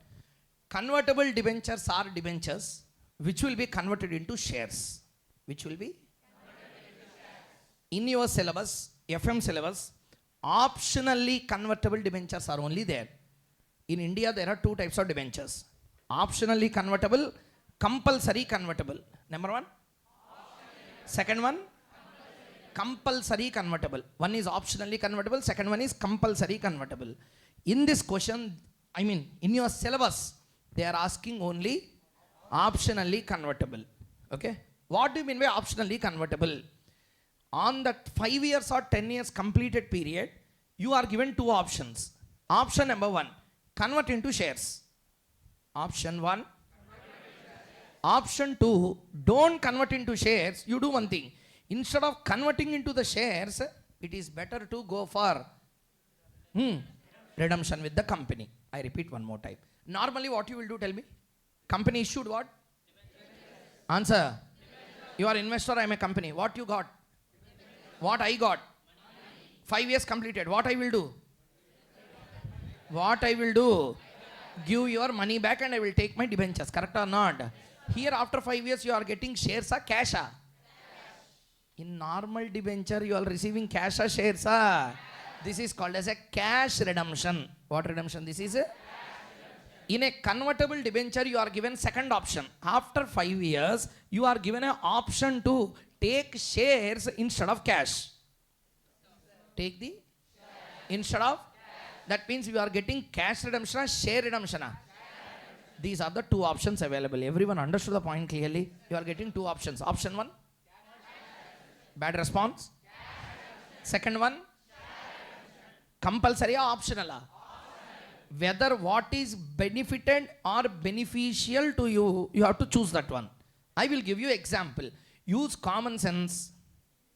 convertible debentures are debentures which will be converted into shares. Which will be? In your syllabus, FM syllabus, optionally convertible debentures are only there. In India, there are two types of debentures. Optionally convertible, compulsory convertible. Number one. Second one. Compulsory convertible. One is optionally convertible, second one is compulsory convertible. In this question, in your syllabus, they are asking only optionally convertible. Okay? What do you mean by optionally convertible? On that 5 years or 10 years completed period, you are given two options. Option number one, convert into shares. Option one. Option two, don't convert into shares. You do one thing. Instead of converting into the shares, it is better to go for redemption with the company. I repeat one more time. Normally what you will do, tell me? Company issued what? Answer. You are investor, I am a company. What you got? What I got? 5 years completed. What I will do? What I will do? Give your money back and I will take my debentures. Correct or not? Here after 5 years you are getting shares or cash? In normal debenture you are receiving cash or shares? This is called as a cash redemption. What redemption this is? In a convertible debenture you are given second option. After 5 years you are given an option to take shares instead of cash. Take the instead of. That means you are getting cash redemption or share redemption. These are the two options available. Everyone understood the point clearly? You are getting two options. Option one. Bad response. Second one. Compulsory or optional? Whether what is benefited or beneficial to you, you have to choose that one. I will give you example. Use common sense,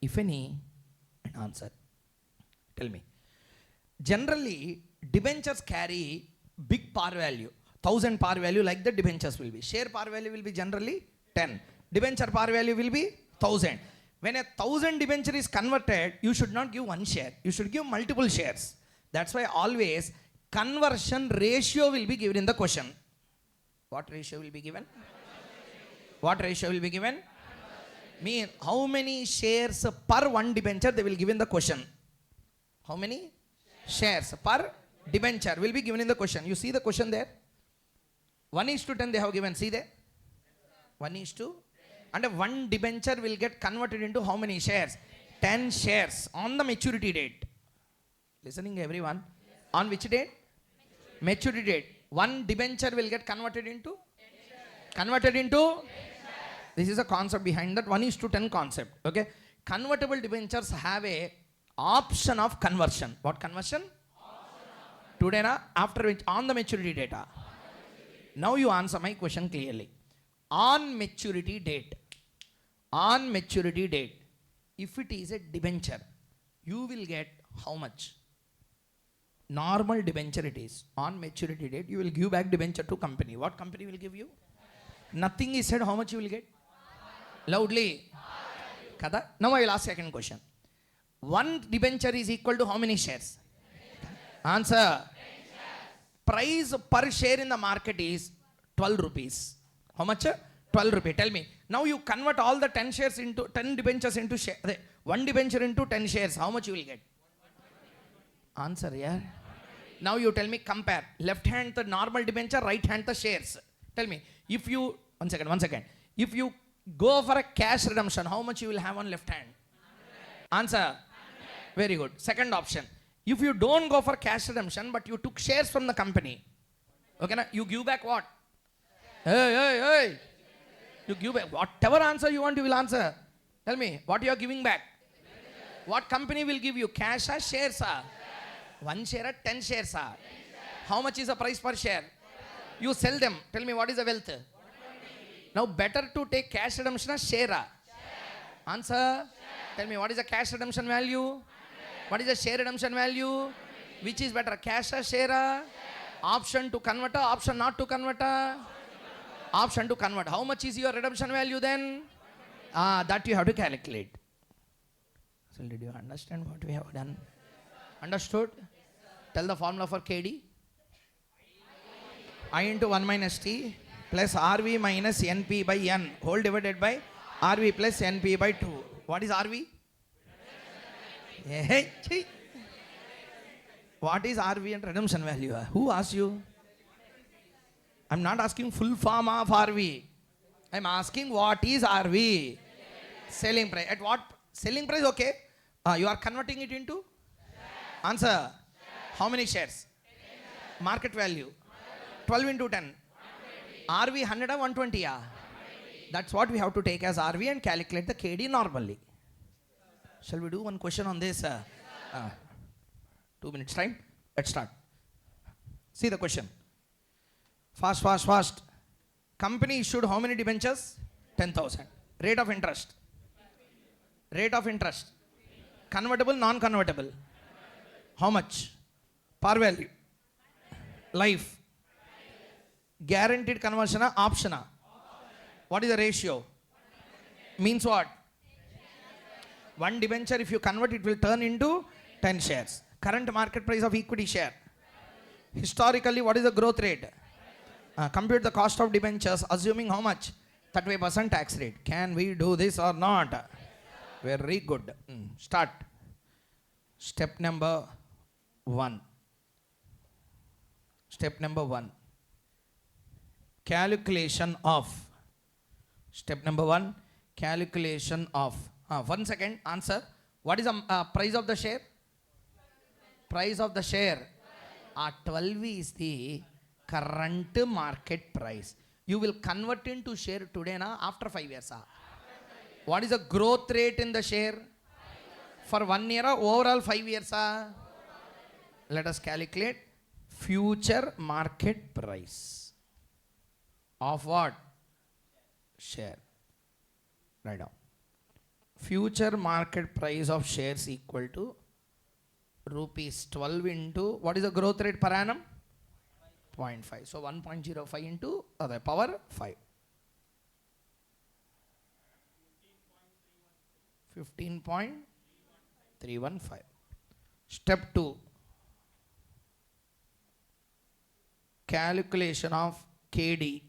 if any, and answer. Tell me. Generally, debentures carry big par value. 1000 par value like the debentures will be. Share par value will be generally 10. Debenture par value will be 1000. When 1000 debenture is converted, you should not give one share. You should give multiple shares. That's why always conversion ratio will be given in the question. What ratio will be given? What ratio will be given? Mean how many shares per one debenture they will give in the question. How many shares per debenture will be given in the question. You see the question there? 1:10 they have given. See there? 1:2. And one debenture will get converted into how many shares? 10 shares on the maturity date. Listening everyone? On which date? Maturity date. One debenture will get converted into? Converted into? This is a concept behind that 1:10 concept. Okay. Convertible debentures have a option of conversion. What conversion? Today na? After which? On the maturity data. Now you answer my question clearly. On maturity date. On maturity date. If it is a debenture, you will get how much? Normal debenture it is. On maturity date, you will give back debenture to company. What company will give you? Nothing is said. How much you will get? Loudly. Kada? Now I will ask second question. One debenture is equal to how many shares? Answer. Price per share in the market is 12 rupees. How much? 12 rupees. Tell me. Now you convert all the 10 shares into 10 debentures into share. One debenture into 10 shares. How much you will get? Answer, yeah. Now you tell me, compare. Left hand the normal debenture, right hand the shares. Tell me, if you, one second. If you go for a cash redemption, how much you will have on left hand? 100. Answer. 100. Very good. Second option. If you don't go for cash redemption, but you took shares from the company, okay, na, you give back what? Hey. You give back whatever answer you want, you will answer. Tell me, what you are giving back? What company will give you? Cash or shares? One share or 10 shares? How much is the price per share? You sell them. Tell me, what is the wealth? Now, better to take cash redemption or share? Answer. Tell me, what is the cash redemption value? What is the share redemption value? Which is better, cash or share? Option to convert or option not to convert? Option to convert. How much is your redemption value then? That you have to calculate. So did you understand what we have done? Understood? Tell the formula for KD. I into 1 minus T plus RV minus NP by N whole divided by RV plus NP by 2. What is RV? What is RV and redemption value? Who asked you? I'm not asking full form of RV. I'm asking what is RV? Selling price. At what? Selling price, okay. You are converting it into? Answer. How many shares? Market value. 12 into 10. RV 100 or 120? Yeah. That's what we have to take as RV and calculate the KD normally. Shall we do one question on this? 2 minutes time. Let's start. See the question. Fast. Company issued how many debentures? 10,000. Rate of interest. Convertible, non-convertible. How much? Par value. Life. Guaranteed conversion or option? What is the ratio? Means what? One debenture, if you convert, it will turn into 10 shares. Current market price of equity share. Historically, what is the growth rate? Compute the cost of debentures, assuming how much? 35% tax rate. Can we do this or not? Very good. Start. Step number 1. Calculation of. Step number 1. Calculation of. 1 second. Answer. What is the price of the share? Price of the share. 12 is the current market price. You will convert into share today na after 5 years. What is the growth rate in the share? For 1 year or overall 5 years? Let us calculate future market price of what? Share. Write down. Future market price of shares equal to rupees 12 into, what is the growth rate per annum? 0.5. So 1.05 into the power 5. 15.315. Step 2. Calculation of KD.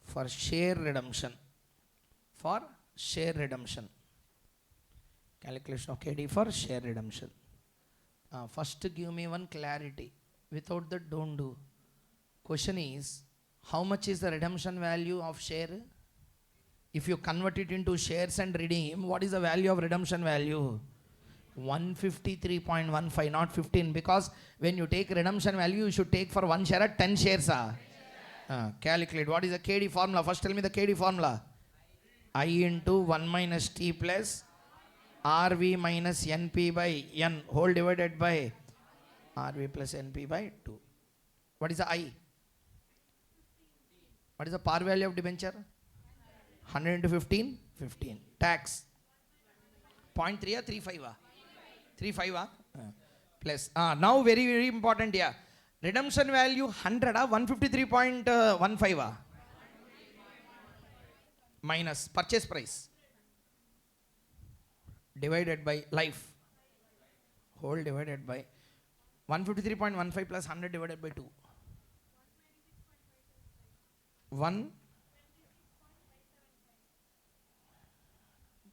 For share redemption. Calculation of KD for share redemption. First give me one clarity. Without that, don't do. Question is, how much is the redemption value of share? If you convert it into shares and redeem, what is the value of redemption value? 153.15, not 15. Because when you take redemption value, you should take for 1 share at 10 shares. Calculate. What is the KD formula? First tell me the KD formula. I into 1 minus T plus RV minus NP by N whole divided by RV plus NP by 2. What is the I? What is the par value of debenture? 100 into 15? 15. Tax? 0.3 or 3.5? 3.5 plus. Now very, very important here. Redemption value 100 153.15 minus purchase price divided by life whole divided by 153.15 plus 100 divided by 2. 1.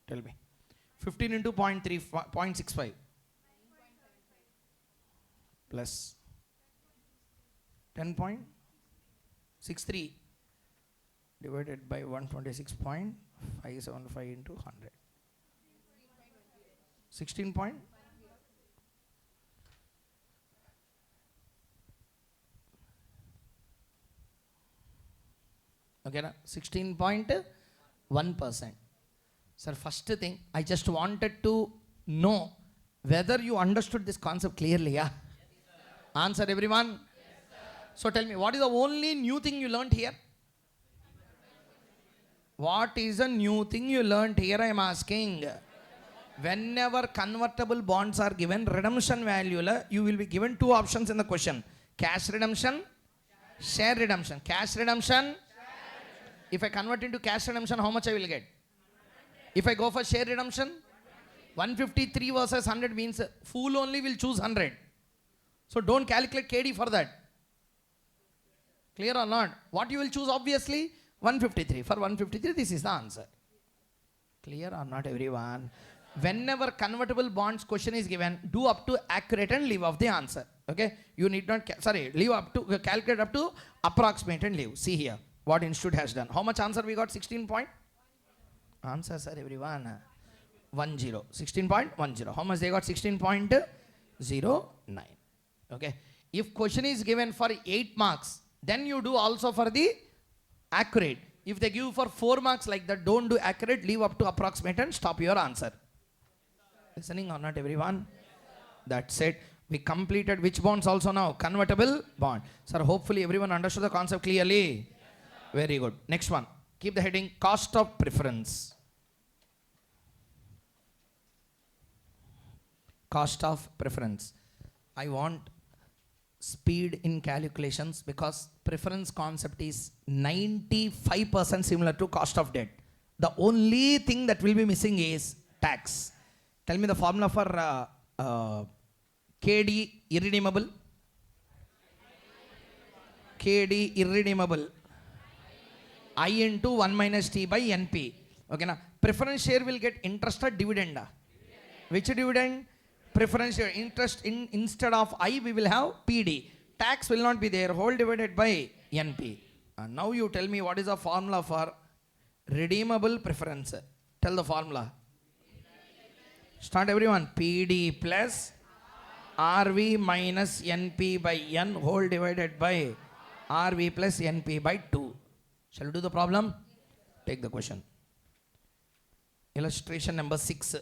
Tell me. 15 into 0.65 plus 10.63 divided by 126.575 into 100. 16 point. Okay, 16.1%. Sir, first thing, I just wanted to know whether you understood this concept clearly. Yeah? Answer everyone. Yes, so tell me, what is the only new thing you learned here? What is a new thing you learned here? I am asking. Whenever convertible bonds are given, redemption value, you will be given two options in the question. Cash redemption, share redemption. Cash redemption. If I convert into cash redemption, how much I will get? If I go for share redemption, 153 versus 100 means fool only will choose 100. So don't calculate KD for that. Clear or not? What you will choose? Obviously 153. For 153, this is the answer. Clear or not, everyone? Whenever convertible bonds question is given, do up to accurate and leave off the answer. Okay? You need not, leave up to, calculate up to approximate and leave. See here what institute has done. How much answer we got? 16 point? Answer, sir, everyone. 10. 16.10. How much they got? 16.09. Okay. If question is given for 8 marks, then you do also for the accurate. If they give for 4 marks like that, don't do accurate, leave up to approximate and stop your answer. Listening or not, everyone? That's it. We completed which bonds also now? Convertible bond. Sir, hopefully everyone understood the concept clearly. Very good. Next one. Keep the heading cost of preference. Cost of preference. I want speed in calculations because preference concept is 95% similar to cost of debt. The only thing that will be missing is tax. Tell me the formula for KD irredeemable. KD irredeemable. I into 1 minus T by NP. Okay, now preference share will get interest or dividend. Which dividend? Preference share. Interest instead of I we will have PD. Tax will not be there. Whole divided by NP. And now you tell me what is the formula for redeemable preference. Tell the formula. Start everyone. PD plus RV minus NP by N whole divided by RV plus NP by 2. Shall we do the problem? Take the question. Illustration number 6.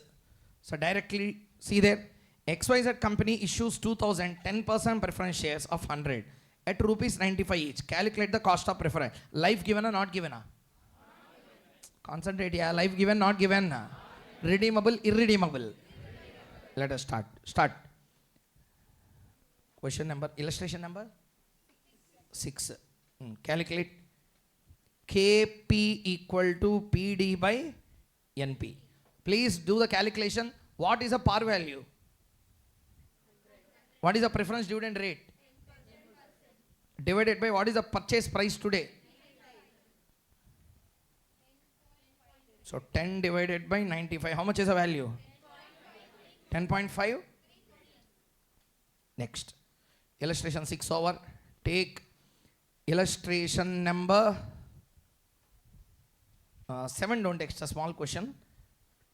So directly see there. XYZ company issues 2000 10% preference shares of 100 at rupees 95 each. Calculate the cost of preference. Life given or not given? Concentrate, yeah. Life given, not given. Redeemable, irredeemable. Let us start. Start. Question number, illustration number 6. Calculate. KP equal to PD by NP. Please do the calculation. What is the par value? What is the preference dividend rate? Divided by what is the purchase price today? So 10 divided by 95. How much is the value? 10.5. Next. Illustration 6 over. Take illustration number 7. Don't extra small question.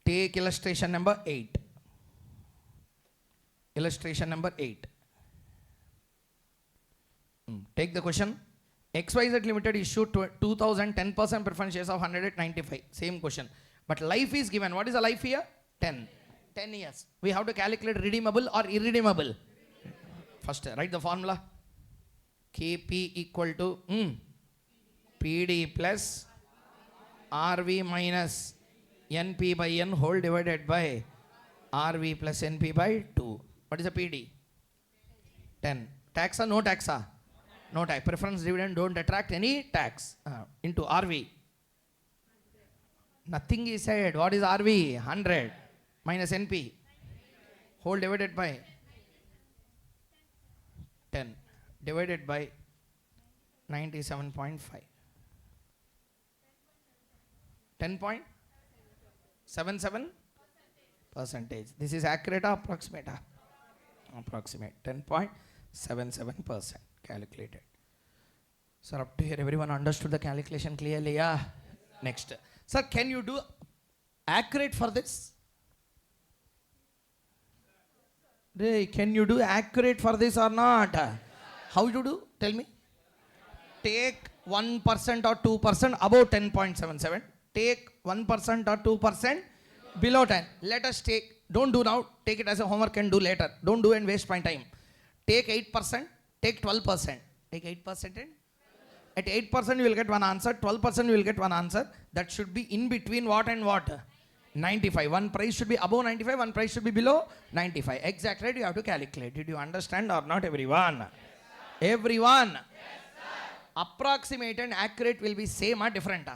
Take illustration number 8. Illustration number 8. Take the question. XYZ Limited issued 2000 10% preference shares of 100 at 95. Same question. But life is given. What is the life here? 10. 10 years. We have to calculate redeemable or irredeemable. First, write the formula. KP equal to PD plus RV minus NP by N whole divided by RV plus NP by 2. What is the PD? 10. Tax or no tax? No tax. Preference dividend don't attract any tax. Into RV. Nothing is said. What is RV? 100 minus NP. Whole divided by 10 divided by 97.5. 10.77 percentage. This is accurate or approximate? Approximate. 10.77% calculated. Sir, up to here everyone understood the calculation clearly? Yeah. Next. Sir, can you do accurate for this? Can you do accurate for this or not? How you do? Tell me. Take 1% or 2% above 10.77. Take 1% or 2% below 10. Let us take, don't do now, take it as a homework and do later. Don't do and waste my time. Take 8%, take 12%. Take 8% and at 8% you will get one answer, 12% you will get one answer. That should be in between what and what? 95. One price should be above 95, one price should be below 95. Exact rate you have to calculate. Did you understand or not, everyone? Yes, everyone? Yes, approximate and accurate will be same or different?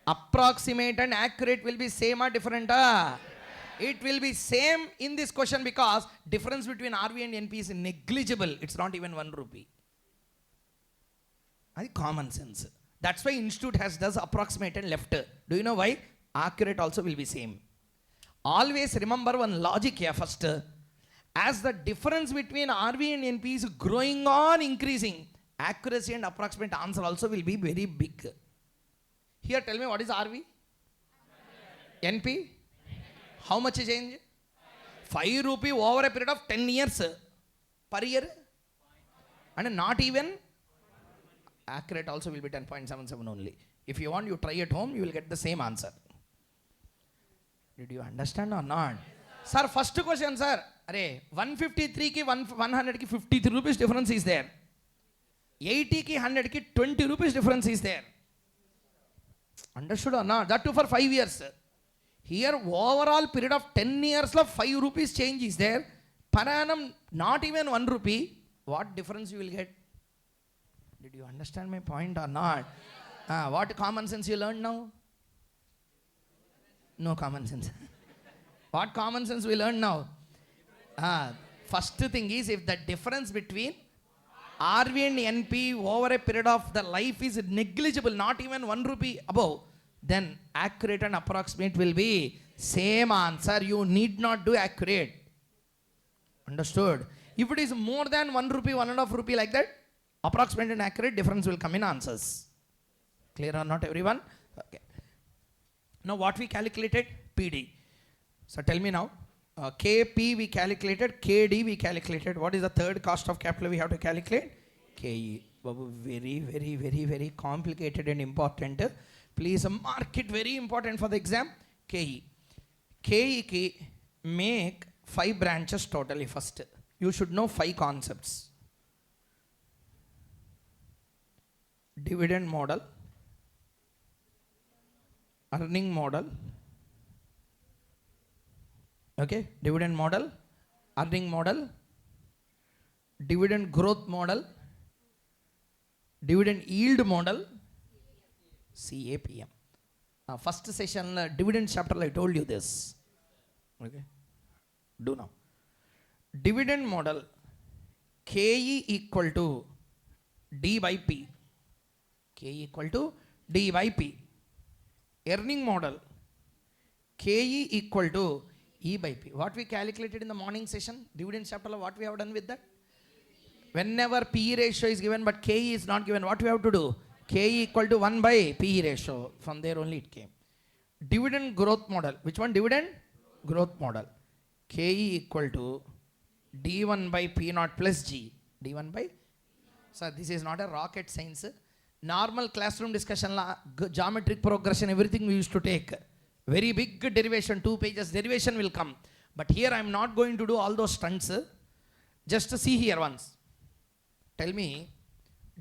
Approximate and accurate will be same or different? It will be same in this question because difference between RV and NP is negligible. It's not even 1 rupee. That's common sense. That's why institute has does approximate and left. Do you know why? Accurate also will be same. Always remember one logic here first. As the difference between RV and NP is growing on increasing, accuracy and approximate answer also will be very big. Here tell me what is RV? NP? How much change? 5 rupee over a period of 10 years per year. And not even accurate also will be 10.77 only. If you want, you try at home, you will get the same answer. Did you understand or not? Sir, first question, sir. 153 ki 100 ki 53 rupees difference is there. 80 ki 100 ki 20 rupees difference is there. Understood or not? That too for 5 years. Here overall period of 10 years of 5 rupees change is there. Per annum not even 1 rupee. What difference you will get? Did you understand my point or not? What common sense you learned now? No common sense. What common sense we learn now? First thing is, if the difference between RV and NP over a period of the life is negligible, not even 1 rupee above, then accurate and approximate will be same answer. You need not do accurate. Understood? If it is more than 1 rupee, 1.5 rupee like that, approximate and accurate difference will come in answers. Clear or not, everyone? Okay. Now what we calculated? PD. So tell me now. KP we calculated, KD we calculated. What is the third cost of capital we have to calculate? KE. Very, very, very, very complicated and important. Please mark it very important for the exam. KE. KE ki make 5 branches totally first. You should know 5 concepts. Dividend model, earning model, okay, dividend model, earning model, dividend growth model, dividend yield model, CAPM. First session dividend chapter I told you this. Okay, do now. Dividend model, KE equal to D by P. K equal to D by P. Earning model, KE equal to E by P. What we calculated in the morning session, dividend chapter, what we have done with that? Whenever PE ratio is given but KE is not given, what we have to do? KE equal to 1 by PE ratio. From there only it came. Dividend growth model. Which one? Dividend growth model. KE equal to D1 by P0 plus G. D1 by? So this is not a rocket science. Normal classroom discussion, geometric progression, everything we used to take. Very big derivation, 2 pages derivation will come. But here I am not going to do all those stunts. Just see here once. Tell me,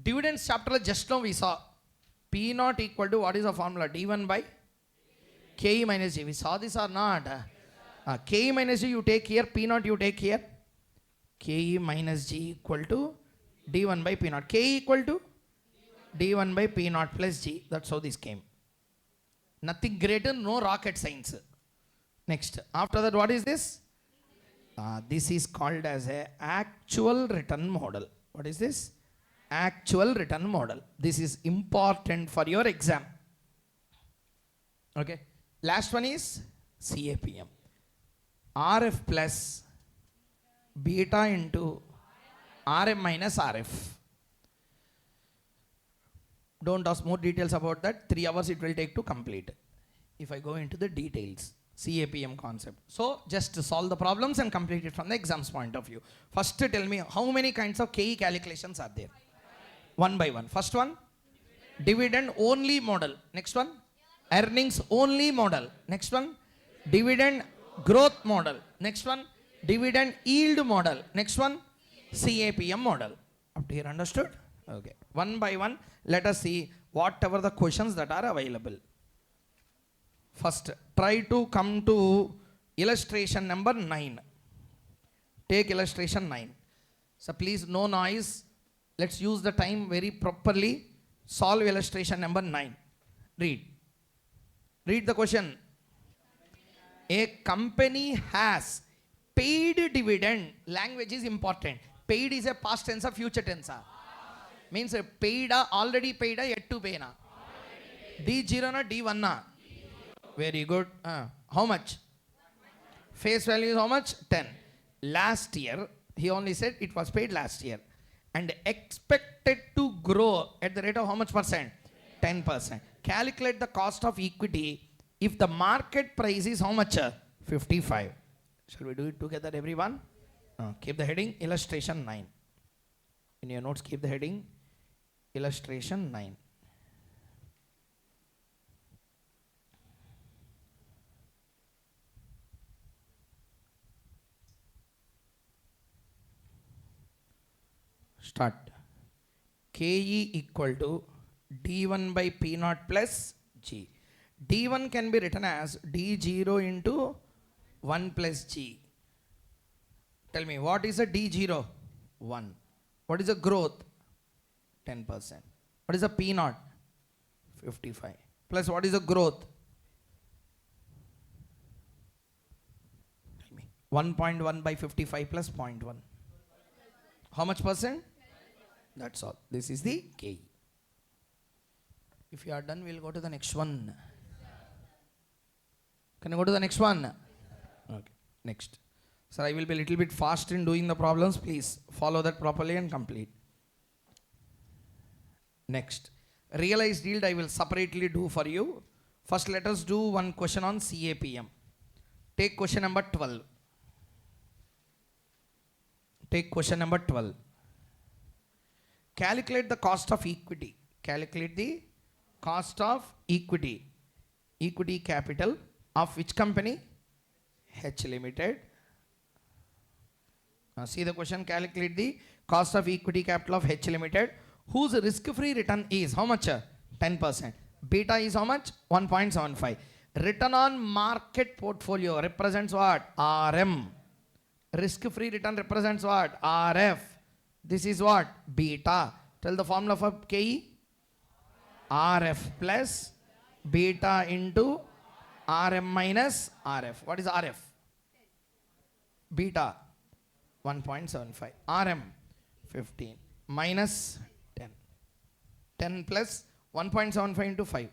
dividends chapter just now we saw. P0 equal to what is the formula? D1 by KE minus G. We saw this or not? KE minus G you take here, P naught you take here. KE minus G equal to D1 by P naught. KE equal to D1 by P naught plus G. That's how this came. Nothing greater, no rocket science. Next, after that, what is this? This is called as a actual return model. What is this? Actual return model. This is important for your exam. Okay. Last one is CAPM. RF plus beta into RM minus RF. Don't ask more details about that. 3 hours it will take to complete. If I go into the details, CAPM concept. So just solve the problems and complete it from the exam's point of view. First tell me how many kinds of KE calculations are there? One by one. First one, dividend only model. Next one, earnings only model. Next one, dividend growth model. Next one, dividend yield model. Next one, CAPM model. Up to here, understood? Okay. One by one, let us see whatever the questions that are available. First, try to come to illustration number 9. Take illustration 9. So please, no noise. Let's use the time very properly. Solve illustration number 9. Read. Read the question. A company has paid dividend. Language is important. Paid is a past tense or future tense. Means paid, already paid, yet to pay. D0 na D1 na. Very good. How much? Face value is how much? 10. Last year, he only said it was paid last year. And expected to grow at the rate of how much percent? 10%. Calculate the cost of equity if the market price is how much? 55. Shall we do it together, everyone? Keep the heading illustration 9. In your notes, keep the heading illustration 9. Start. KE equal to D1 by P naught plus G. D1 can be written as D0 into 1 plus G. Tell me, what is a D0? 1. What is a growth? 10%. What is a P naught? 55. Plus what is a growth? Tell me. 1.1 by 55 plus 0.1. How much percent? That's all. This is the KE. If you are done, we'll go to the next one. Can I go to the next one? Okay. Next. Sir, I will be a little bit fast in doing the problems. Please follow that properly and complete. Next. Realized yield I will separately do for you. First, let us do one question on CAPM. Take question number 12. Take question number 12. Calculate the cost of equity. Calculate the cost of equity. Equity capital of which company? H Limited. Now see the question. Calculate the cost of equity capital of H Limited, whose risk-free return is how much? 10%. Beta is how much? 1.75. Return on market portfolio represents what? RM. Risk-free return represents what? RF. This is what? Beta. Tell the formula for KE. RF plus beta into RM minus RF. What is RF? Beta 1.75. RM 15 minus 10. 10 plus 1.75 into 5.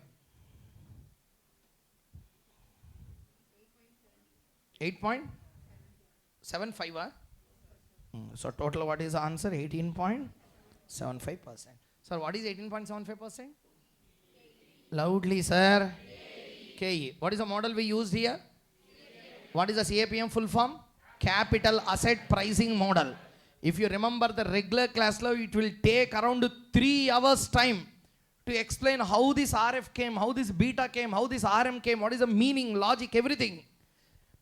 8.75. So total what is the answer? 18.75%. Sir, what is 18.75%? Loudly, sir. KE. What is the model we used here? What is the CAPM full form? Capital Asset Pricing Model. If you remember the regular class law, it will take around 3 hours time to explain how this RF came, how this beta came, how this RM came, what is the meaning, logic, everything.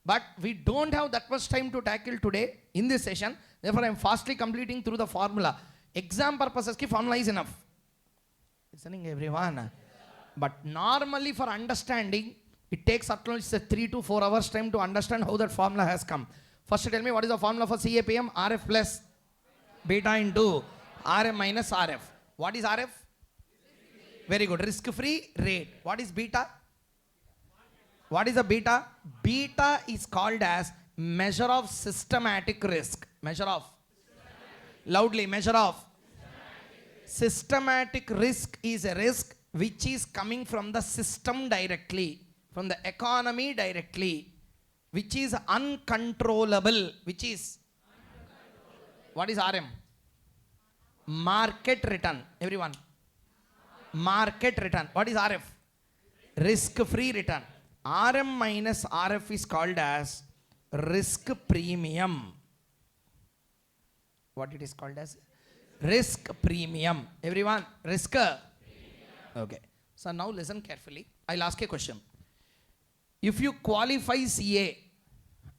But we don't have that much time to tackle today in this session. Therefore, I am fastly completing through the formula. Exam purposes, ki formula is enough. Listening everyone. But normally for understanding, It takes at least 3 to 4 hours time to understand how that formula has come. First tell me what is the formula for CAPM? RF plus beta into RM minus RF. What is RF? Very good. Risk-free rate. What is beta? What is the beta? Beta is called as measure of systematic risk. Measure of. Loudly. Measure of. Systematic risk is a risk which is coming from the system directly, from the economy directly, which is uncontrollable. Which is? What is RM? Market return. Everyone. Market return. What is RF? Risk-free return. RM minus RF is called as risk premium. What it is called as? Risk premium. Everyone, risk premium. Okay. So now listen carefully. I'll ask a question. If you qualify CA,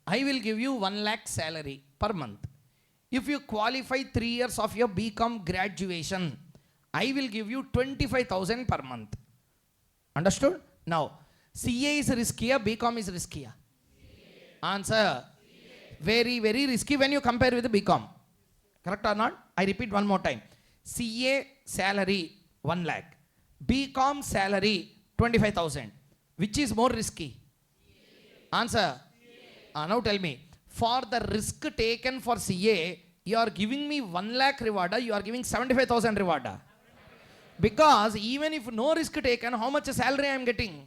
I will give you 1 lakh salary per month. If you qualify 3 years of your BCom graduation, I will give you 25,000 per month. Understood? Now, CA is riskier, BCom is riskier. Answer. Very, very risky when you compare with the BCom. Correct or not? I repeat one more time. CA salary 1 lakh. BCom salary 25,000. Which is more risky? Answer. Now tell me. For the risk taken for CA, you are giving me 1 lakh reward, you are giving 75,000 reward. Because even if no risk taken, how much salary I am getting?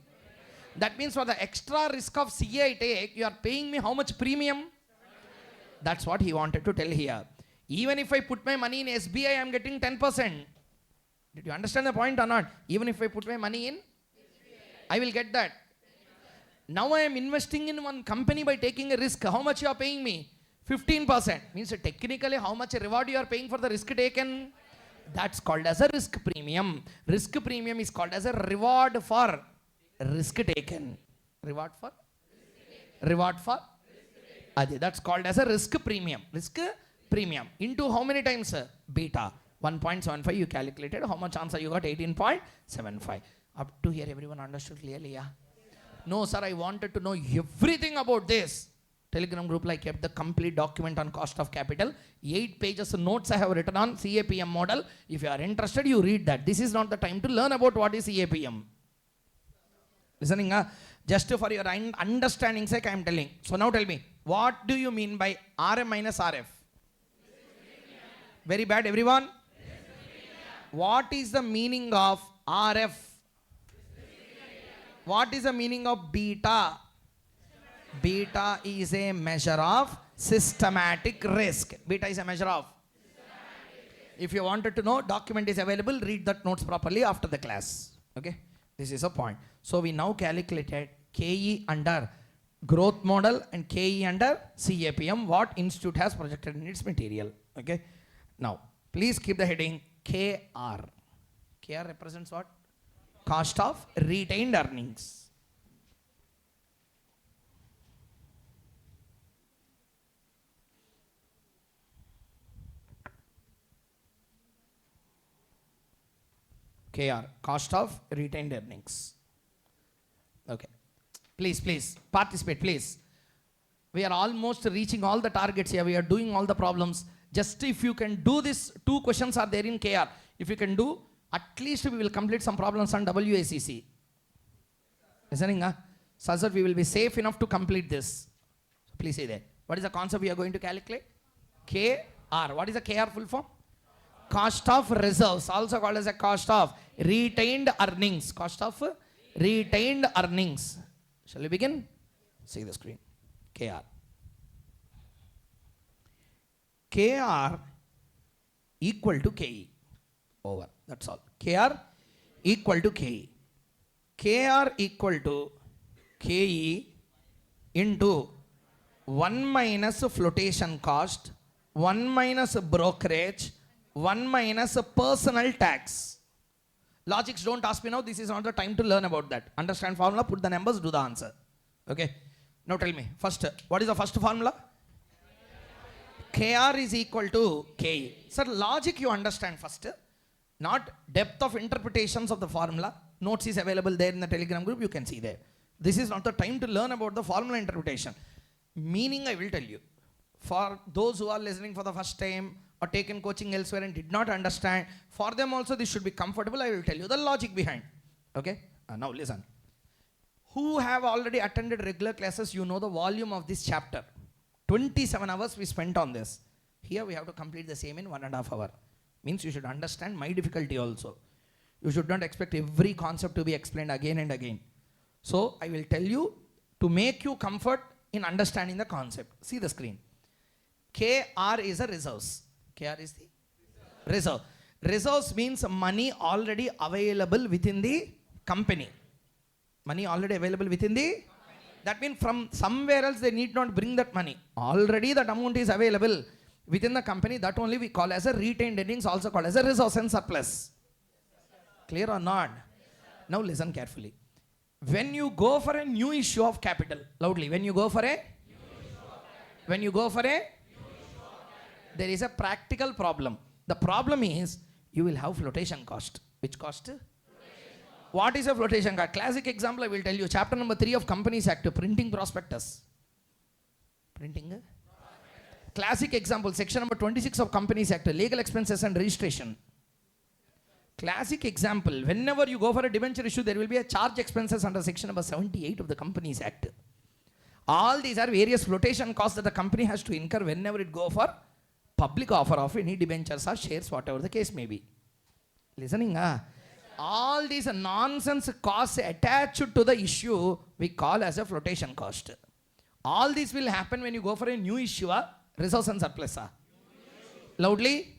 That means for the extra risk of CA I take, you are paying me how much premium? That's what he wanted to tell here. Even if I put my money in SBI, I am getting 10%. Did you understand the point or not? Even if I put my money in, I will get that. Now I am investing in one company by taking a risk. How much you are paying me? 15%. Means technically how much reward you are paying for the risk taken? That's called as a risk premium. Risk premium is called as a reward for risk taken. Reward for? Reward for? That's called as a risk premium. Risk premium. Into how many times? Beta. 1.75 you calculated. How much answer you got? 18.75. Up to here everyone understood clearly? Yeah? No sir, I wanted to know everything about this. Telegram group I kept the complete document on cost of capital. 8 pages of notes I have written on CAPM model. If you are interested, you read that. This is not the time to learn about what is CAPM. Listening? Just for your understanding sake, I am telling. So now tell me, what do you mean by RM minus RF? Very bad, everyone. What is the meaning of RF? What is the meaning of beta? Beta is a measure of systematic risk. Beta is a measure of. If you wanted to know, document is available. Read that notes properly after the class. Okay. This is a point. So we now calculated KE under growth model and KE under CAPM. What institute has projected in its material. Okay. Now, please keep the heading KR. KR represents what? Cost of retained earnings. KR, cost of retained earnings. Okay. Please, participate, please. We are almost reaching all the targets here. We are doing all the problems. Just if you can do this, 2 questions are there in KR. If you can do, at least we will complete some problems on WACC. Listening? So sir, we will be safe enough to complete this. So please say that. What is the concept we are going to calculate? KR. What is the KR full form? Cost of reserves, also called as a cost of retained earnings. Cost of retained earnings. Shall we begin? See the screen. KR. KR equal to KE. Over. That's all. KR equal to KE. KR equal to KE into 1 minus flotation cost, 1 minus brokerage, 1 minus personal tax. Logics don't ask me now. This is not the time to learn about that. Understand formula, put the numbers, do the answer. Okay. Now tell me. First, what is the first formula? KR is equal to KE. Sir, logic you understand first. Not depth of interpretations of the formula. Notes is available there in the Telegram group. You can see there. This is not the time to learn about the formula interpretation. Meaning I will tell you. For those who are listening for the first time or taken coaching elsewhere and did not understand, for them also this should be comfortable. I will tell you the logic behind. Okay? Now listen. Who have already attended regular classes, you know the volume of this chapter. 27 hours we spent on this. Here we have to complete the same in 1.5 hours. Means you should understand my difficulty also. You should not expect every concept to be explained again and again. So I will tell you to make you comfort in understanding the concept. See the screen. KR is a reserves. KR is the reserve. Reserves means money already available within the company. Money already available within the company. That means from somewhere else they need not bring that money. Already that amount is available within the company. That only we call as a retained earnings, also called as a reserves and surplus. Clear or not? Now listen carefully. When you go for a new issue of capital, loudly, when you go for a there is a practical problem. The problem is you will have flotation cost. Which cost? What is a flotation cost? Classic example I will tell you. Chapter number 3 of Companies Act, printing prospectus. Printing? Classic example, section number 26 of Companies Act, legal expenses and registration. Classic example, whenever you go for a debenture issue, there will be a charge expenses under section number 78 of the Companies Act. All these are various flotation costs that the company has to incur whenever it go for public offer of any debentures or shares, whatever the case may be. Listening? All these nonsense costs attached to the issue, we call as a flotation cost. All this will happen when you go for a new issue, reserves and surplus. Loudly?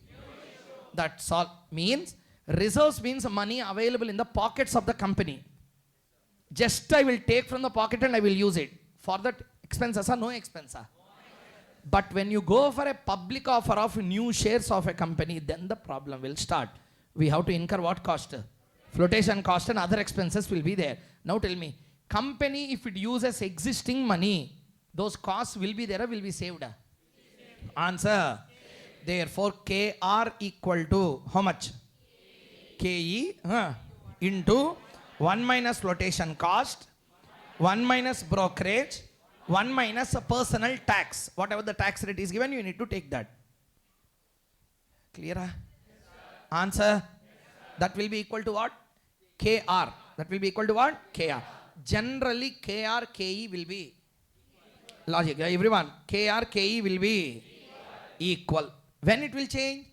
That's all. Means reserves means money available in the pockets of the company. Just I will take from the pocket and I will use it. For that expenses are no expense. But when you go for a public offer of new shares of a company, then the problem will start. We have to incur what cost? Flotation cost and other expenses will be there. Now tell me, company if it uses existing money, those costs will be there or will be saved? Answer. Therefore, KR equal to how much? KE into 1 minus flotation cost, 1 minus brokerage, 1 minus a personal tax. Whatever the tax rate is given, you need to take that. Clear? Answer. That will be equal to what? KR. That will be equal to what? KR. Generally, KR, KE will be logic. Everyone, KR, KE will be equal. When it will change?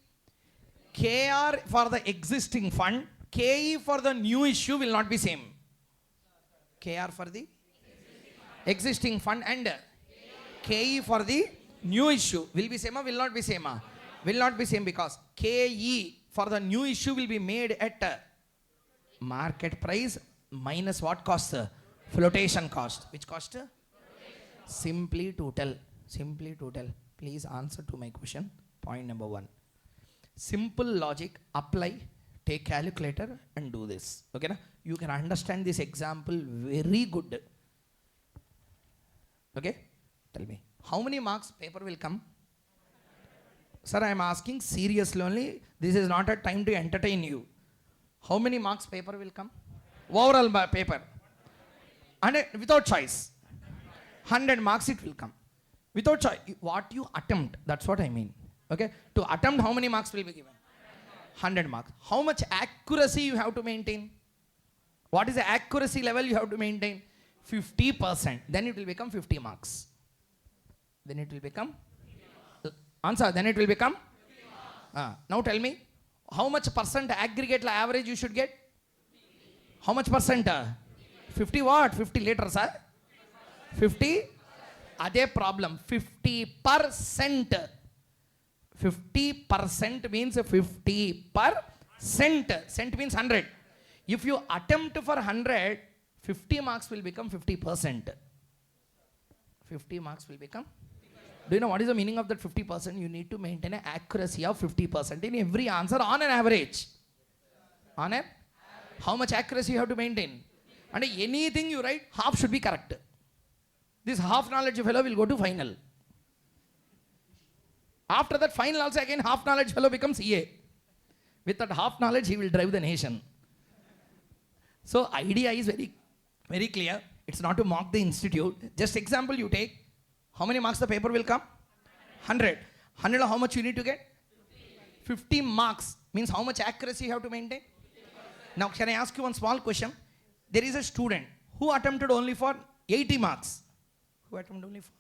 KR for the existing fund, KE for the new issue will not be same. KR for the existing fund and KE for the new issue will be same or will not be same? Will not be same because KE for the new issue will be made at market price minus what cost? Flotation cost. Which cost? Simply to tell. Please answer to my question. Point number 1. Simple logic, apply, take calculator and do this. Okay, na? You can understand this example very good. Okay, tell me, how many marks paper will come? Sir, I am asking seriously only. This is not a time to entertain you. How many marks paper will come? Overall paper. And without choice. 100 marks it will come. Without choice. What you attempt, that's what I mean. Okay, to attempt how many marks will be given? 100 marks. How much accuracy you have to maintain? What is the accuracy level you have to maintain? 50%. Then it will become 50 marks. Then it will become? Answer. Then it will become? Now tell me, how much percent aggregate average you should get? How much percent? 50 what? 50 liters, 50? Adhe problem. 50%. 50% means 50%. Cent means 100. If you attempt for 100, 50 marks will become 50%. 50 marks will become? Do you know what is the meaning of that 50%? You need to maintain an accuracy of 50% in every answer on an average. On an? How much accuracy you have to maintain? And anything you write, half should be correct. This half knowledge fellow will go to final. After that final also again half knowledge fellow becomes EA. With that half knowledge he will drive the nation. So idea is very, very clear. It's not to mock the institute. Just example you take. How many marks the paper will come? 100. 100 how much you need to get? 50 marks. Means how much accuracy you have to maintain? 50%. Now can I ask you one small question? There is a student who attempted only for 80 marks. Who attempted only for?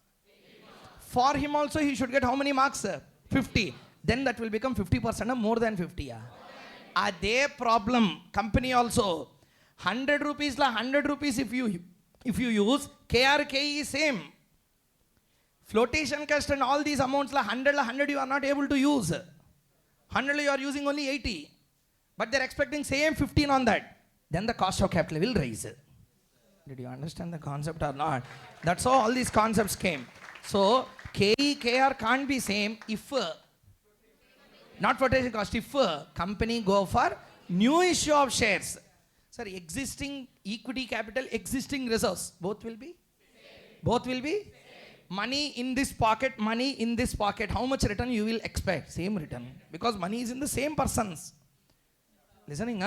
80 marks. For him also he should get how many marks? 50. Then that will become 50% or more than 50. Their problem, company also. 100 rupees la 100 rupees if you use, KRKE is same. Flotation cost and all these amounts la 100 you are not able to use. 100 you are using only 80. But they are expecting same 15 on that. Then the cost of capital will rise. Did you understand the concept or not? That's how all these concepts came. So KE, KR can't be same if, not flotation cost, if company go for new issue of shares. Sir, existing equity capital, existing reserves, both will be? Same. Both will be? Same. Money in this pocket, money in this pocket, how much return you will expect? Same return. Because money is in the same persons. Listening,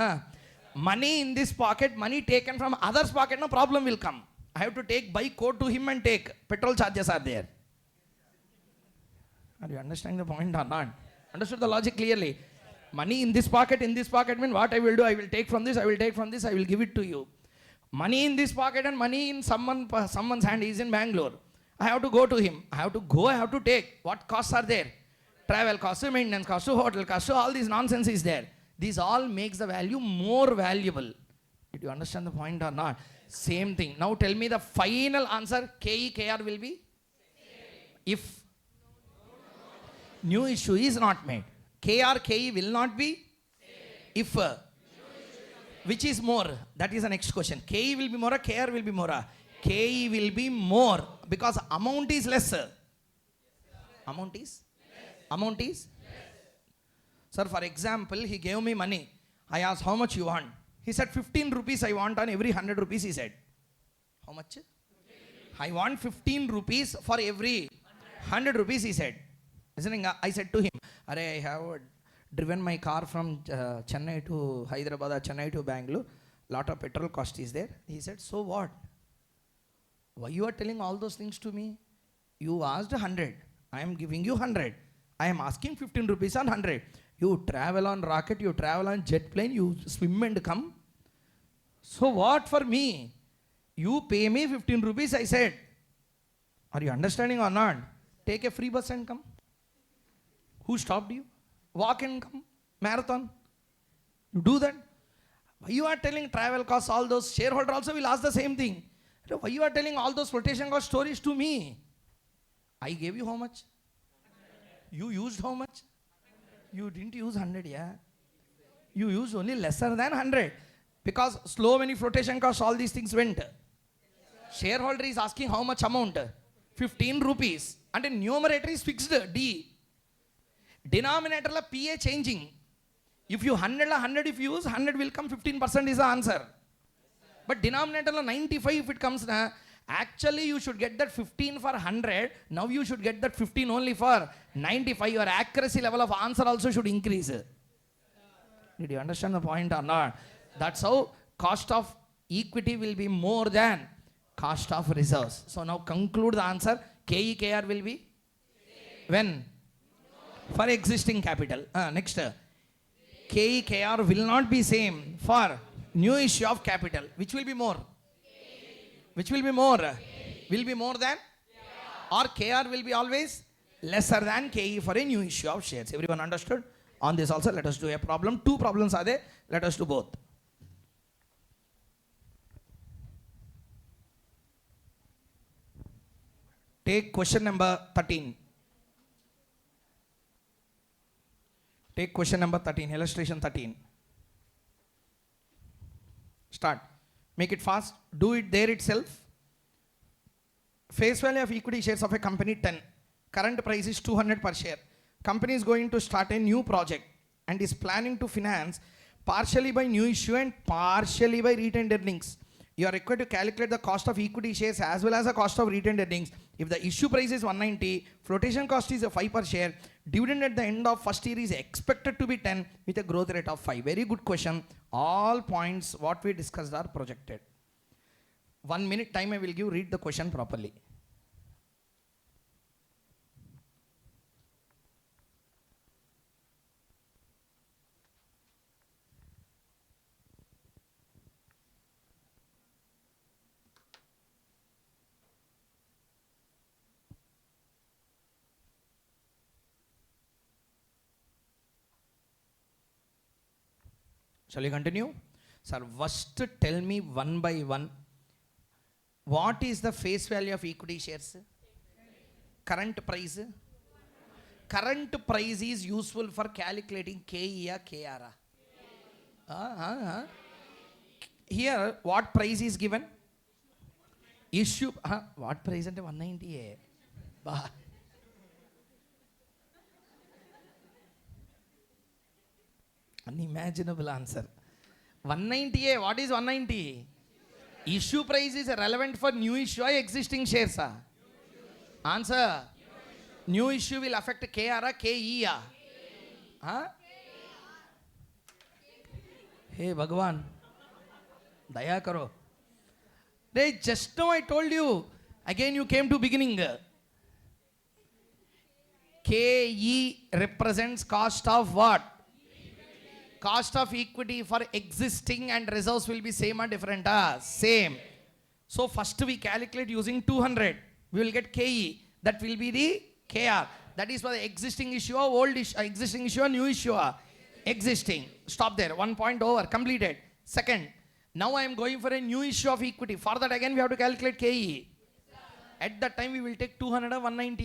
money in this pocket, money taken from others' pocket, no problem will come. I have to buy coat to him and take. Petrol charges are there. Are you understanding the point or not? Understood the logic clearly? Money in this pocket means what I will do? I will take from this, I will take from this, I will give it to you. Money in this pocket and money in someone's hand is in Bangalore. I have to go to him. I have to take. What costs are there? Travel costs, maintenance costs, hotel costs, all this nonsense is there. This all makes the value more valuable. Did you understand the point or not? Same thing. Now tell me the final answer. KE, KR will be? If new issue is not made. KR, KE will not be? If. Which is more? That is the next question. KE will be more or KR will be more? KE will be more because amount is lesser. Amount is? Amount is? Sir, for example, he gave me money. I asked, how much you want? He said, 15 rupees I want on every 100 rupees, he said. How much? 15. I want 15 rupees for every 100 rupees, he said. Listening, I said to him, I have driven my car from Chennai to Hyderabad, Chennai to Bangalore. Lot of petrol cost is there. He said, so what? Why you are telling all those things to me? You asked 100. I am giving you 100. I am asking 15 rupees on 100. You travel on rocket, you travel on jet plane, you swim and come. So what for me? You pay me 15 rupees, I said. Are you understanding or not? Take a free bus and come. Who stopped you? Walk and come. Marathon. You do that. Why you are telling travel costs, all those? Shareholder also will ask the same thing. Why you are telling all those flotation cost stories to me? I gave you how much? 100. You used how much? 100. You didn't use 100, yeah. You used only lesser than 100. Because slow money flotation costs, all these things went. Shareholder is asking how much amount? 15 rupees. And the numerator is fixed, D. Denominator la PA changing. If you 100 if you use, 100 will come, 15% is the answer. But denominator la 95 if it comes, actually you should get that 15 for 100. Now you should get that 15 only for 95. Your accuracy level of answer also should increase. Did you understand the point or not? That's how cost of equity will be more than cost of reserves. So now conclude the answer. KE, KR will be? When? For existing capital. Next. KE, KR will not be same for new issue of capital. Which will be more? Which will be more? Will be more than? Or KR will be always lesser than KE for a new issue of shares. Everyone understood? On this also let us do a problem. Two problems are there. Let us do both. Take question number 13. Take question number 13, illustration 13. Start. Make it fast. Do it there itself. Face value of equity shares of a company 10. Current price is 200 per share. Company is going to start a new project and is planning to finance partially by new issue and partially by retained earnings. You are required to calculate the cost of equity shares as well as the cost of retained earnings. If the issue price is 190, flotation cost is a 5 per share, dividend at the end of first year is expected to be 10 with a growth rate of 5. Very good question. All points what we discussed are projected. 1 minute time I will give, read the question properly. Shall we continue? Sir, first tell me one by one, what is the face value of equity shares? Current price? Current price is useful for calculating KE or KR. Here, what price is given? Issue, what price ante 190? Unimaginable answer. 190, what is 190? Issue price is relevant for new issue or existing shares? Answer. New issue will affect KR or KE? Hey Bhagwan, daya karo. Just now I told you, again you came to beginning. KE represents cost of what? Cost of equity for existing and reserves will be same or different? Same. So first we calculate using 200. We will get KE. That will be the KR. That is for the existing issue or old issue, existing issue or new issue? Existing. Stop there. 1 point over. Completed. Second. Now I am going for a new issue of equity. For that again we have to calculate KE. At that time we will take 200 or 190.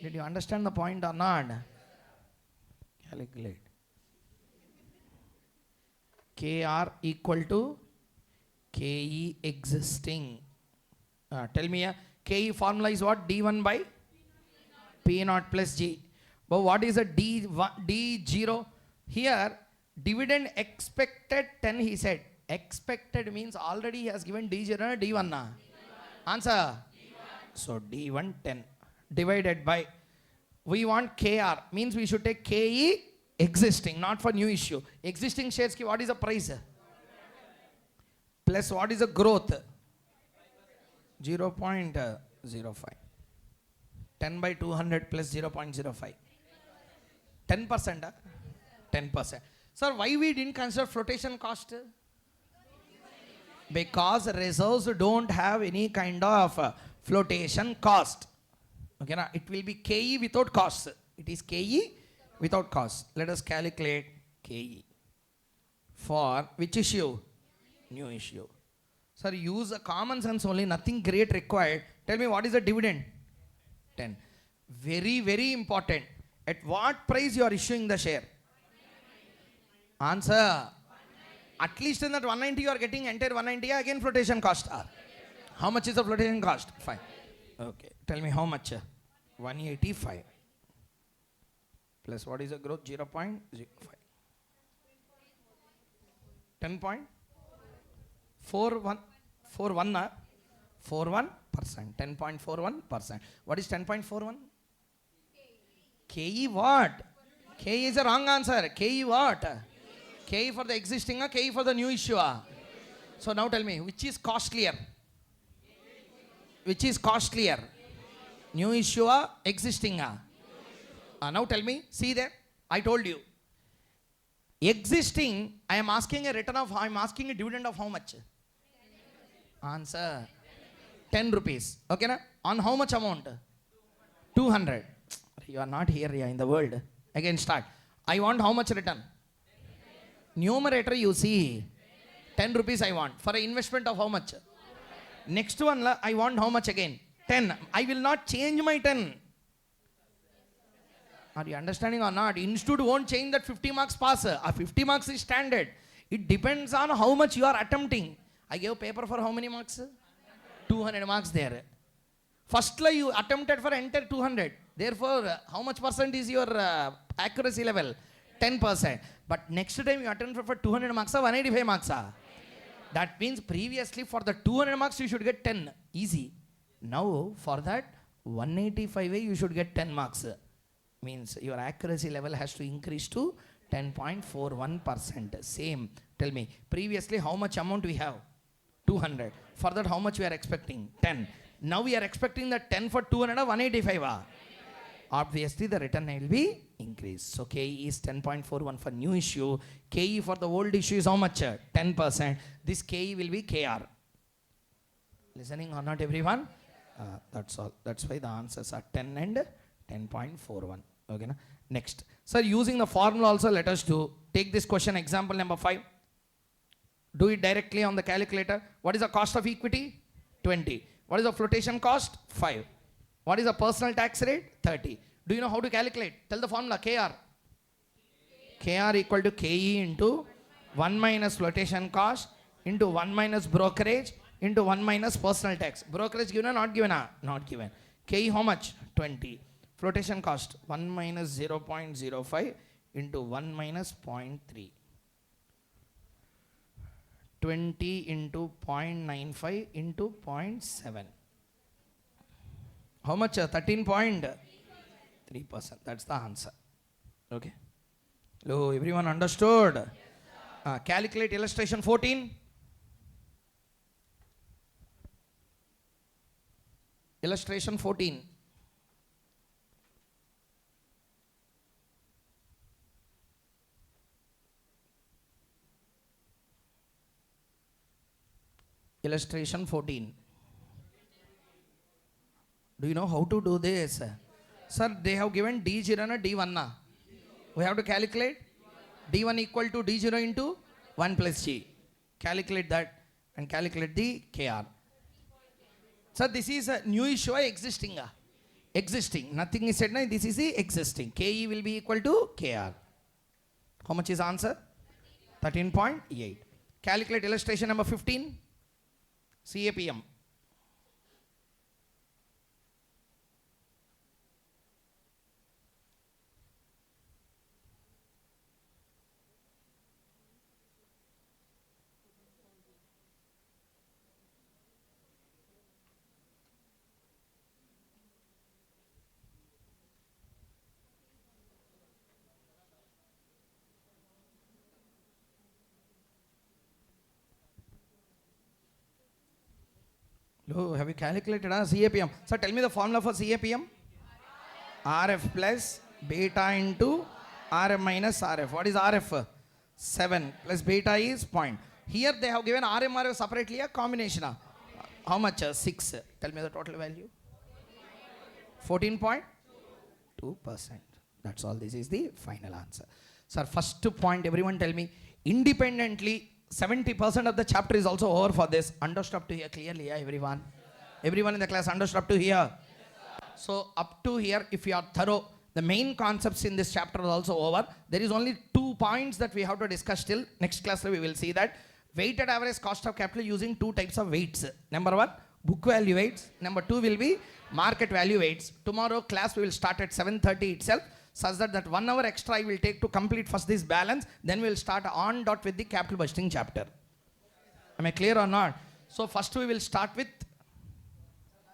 Did you understand the point or not? Calculate. KR equal to KE existing. Tell me, KE formula is what? D1 by P0 plus G. But what is a D0? Here, dividend expected 10, he said. Expected means already he has given D0 and D1. Answer. D1. So D1 10 divided by, we want KR, means we should take KE existing, not for new issue. Existing shares ki what is the price? Plus what is the growth? 0.05. 10 by 200 plus 0.05. 10%? 10%. Sir, why we didn't consider flotation cost? Because reserves don't have any kind of flotation cost. Okay, na? It will be KE without cost. It is KE without cost. Let us calculate KE. For which issue? New issue. Sir, use a common sense only, nothing great required. Tell me what is the dividend? 10. Very, very important. At what price you are issuing the share? Answer. At least in that 190 you are getting entire 190, again flotation cost. How much is the flotation cost? 5. Okay. Tell me how much? 185. Plus what is the growth? 0.05. 10.41. 41%. 10.41%. What is 10.41? KE what? KE is a wrong answer. KE what? KE for the existing or KE for the new issue? So now tell me, which is costlier? Which is costlier? New issue or existing? Now tell me, see there, I told you. Existing, I am asking a return of, I am asking a dividend of how much? Answer. 10 rupees. Okay, na? On how much amount? 200. You are not here in the world. Again start. I want how much return? Numerator you see. 10 rupees I want. For an investment of how much? Next one, I want how much again? 10. I will not change my 10. Are you understanding or not? Institute won't change that 50 marks pass. 50 marks is standard. It depends on how much you are attempting. I gave paper for how many marks? 200 marks there. Firstly, you attempted for enter 200. Therefore, how much percent is your accuracy level? 10%. But next time you attempt for 200 marks, 185 marks. That means previously for the 200 marks, you should get 10. Easy. Now, for that 185 you should get 10 marks. Means your accuracy level has to increase to 10.41%. Same. Tell me, previously how much amount we have? 200. For that, how much we are expecting? 10. Now we are expecting that 10 for 200 or 185. Obviously, the return will be increased. So KE is 10.41 for new issue. KE for the old issue is how much? 10%. This KE will be KR. Listening or not, everyone? That's all. That's why the answers are 10 and 10.41. Okay, na? Next. Sir, using the formula also, let us do. Take this question, example number 5. Do it directly on the calculator. What is the cost of equity? 20. What is the flotation cost? 5. What is the personal tax rate? 30. Do you know how to calculate? Tell the formula, KR. KR equal to KE into 1 minus flotation cost into 1 minus brokerage into 1 minus personal tax. Brokerage given or not given? Not given. KE how much? 20. Flotation cost 1 minus 0.05 into 1 minus 0.3. 20 into 0.95 into 0.7. How much? 13.3%. That's the answer. Okay. Hello, everyone understood? Yes, calculate illustration 14. Illustration 14. Illustration 14. Do you know how to do this? Sir, they have given D0 and D1. We have to calculate D1 equal to D0 into 1 plus G. Calculate that and calculate the KR. Sir, this is a new issue or existing? Existing. Nothing is said. This is the existing. KE will be equal to KR. How much is answer? 13.8. Calculate illustration number 15. CAPM. Oh, have you calculated CAPM? Sir, tell me the formula for CAPM. RF plus beta into RM minus RF. What is RF? 7 plus beta is 0. Here they have given RM RF separately, a combination. How much? 6. Tell me the total value. 14.2%. That's all. This is the final answer. Sir, first point, everyone tell me, independently, 70% of the chapter is also over for this. Understood up to here clearly, everyone? Everyone in the class understood up to here? So, up to here, if you are thorough, the main concepts in this chapter are also over. There is only 2 points that we have to discuss still. Next class, we will see that. Weighted average cost of capital using 2 types of weights. Number 1, book value weights. Number 2 will be market value weights. Tomorrow class, we will start at 7:30 itself. Such that 1 hour extra I will take to complete first this balance, then we will start on dot with the capital budgeting chapter. Am I clear or not? So first we will start with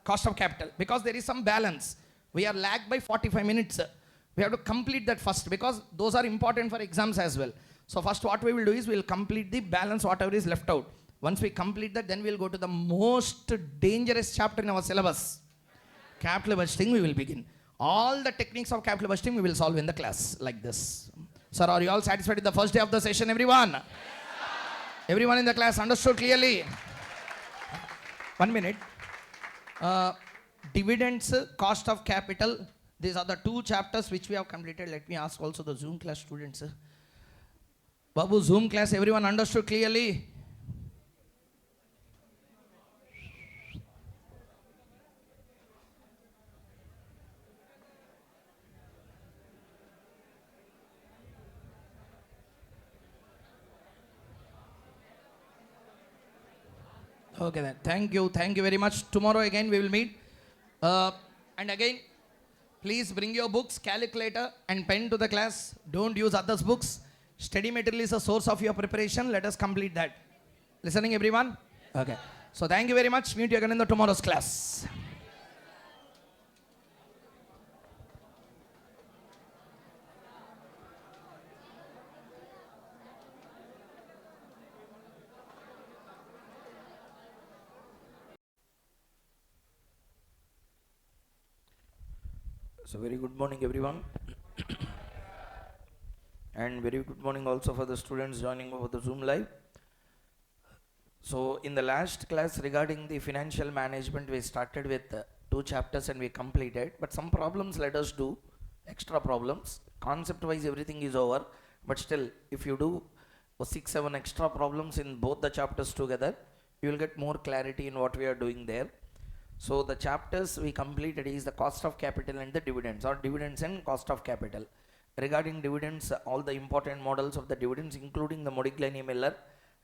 cost of capital, because there is some balance. We are lagged by 45 minutes. We have to complete that first, because those are important for exams as well. So first what we will do is we will complete the balance, whatever is left out. Once we complete that, then we will go to the most dangerous chapter in our syllabus. Capital budgeting we will begin. All the techniques of capital budgeting we will solve in the class like this. Sir, are you all satisfied with the first day of the session, everyone? Yes, everyone in the class understood clearly? 1 minute. Dividends, cost of capital. These are the 2 chapters which we have completed. Let me ask also the Zoom class students. Babu, Zoom class, everyone understood clearly? Okay then, thank you very much. Tomorrow again we will meet. And again, please bring your books, calculator and pen to the class. Don't use others' books. Study material is a source of your preparation. Let us complete that. Listening, everyone? Okay. So thank you very much. Meet you again in the tomorrow's class. So very good morning everyone and very good morning also for the students joining over the Zoom live. So in the last class regarding the financial management, we started with 2 chapters and we completed, but some problems let us do, extra problems. Concept wise everything is over, but still if you do 6-7 extra problems in both the chapters together, you will get more clarity in what we are doing there. So the chapters we completed is the cost of capital and the dividends, or dividends and cost of capital. Regarding dividends, all the important models of the dividends including the Modigliani-Miller,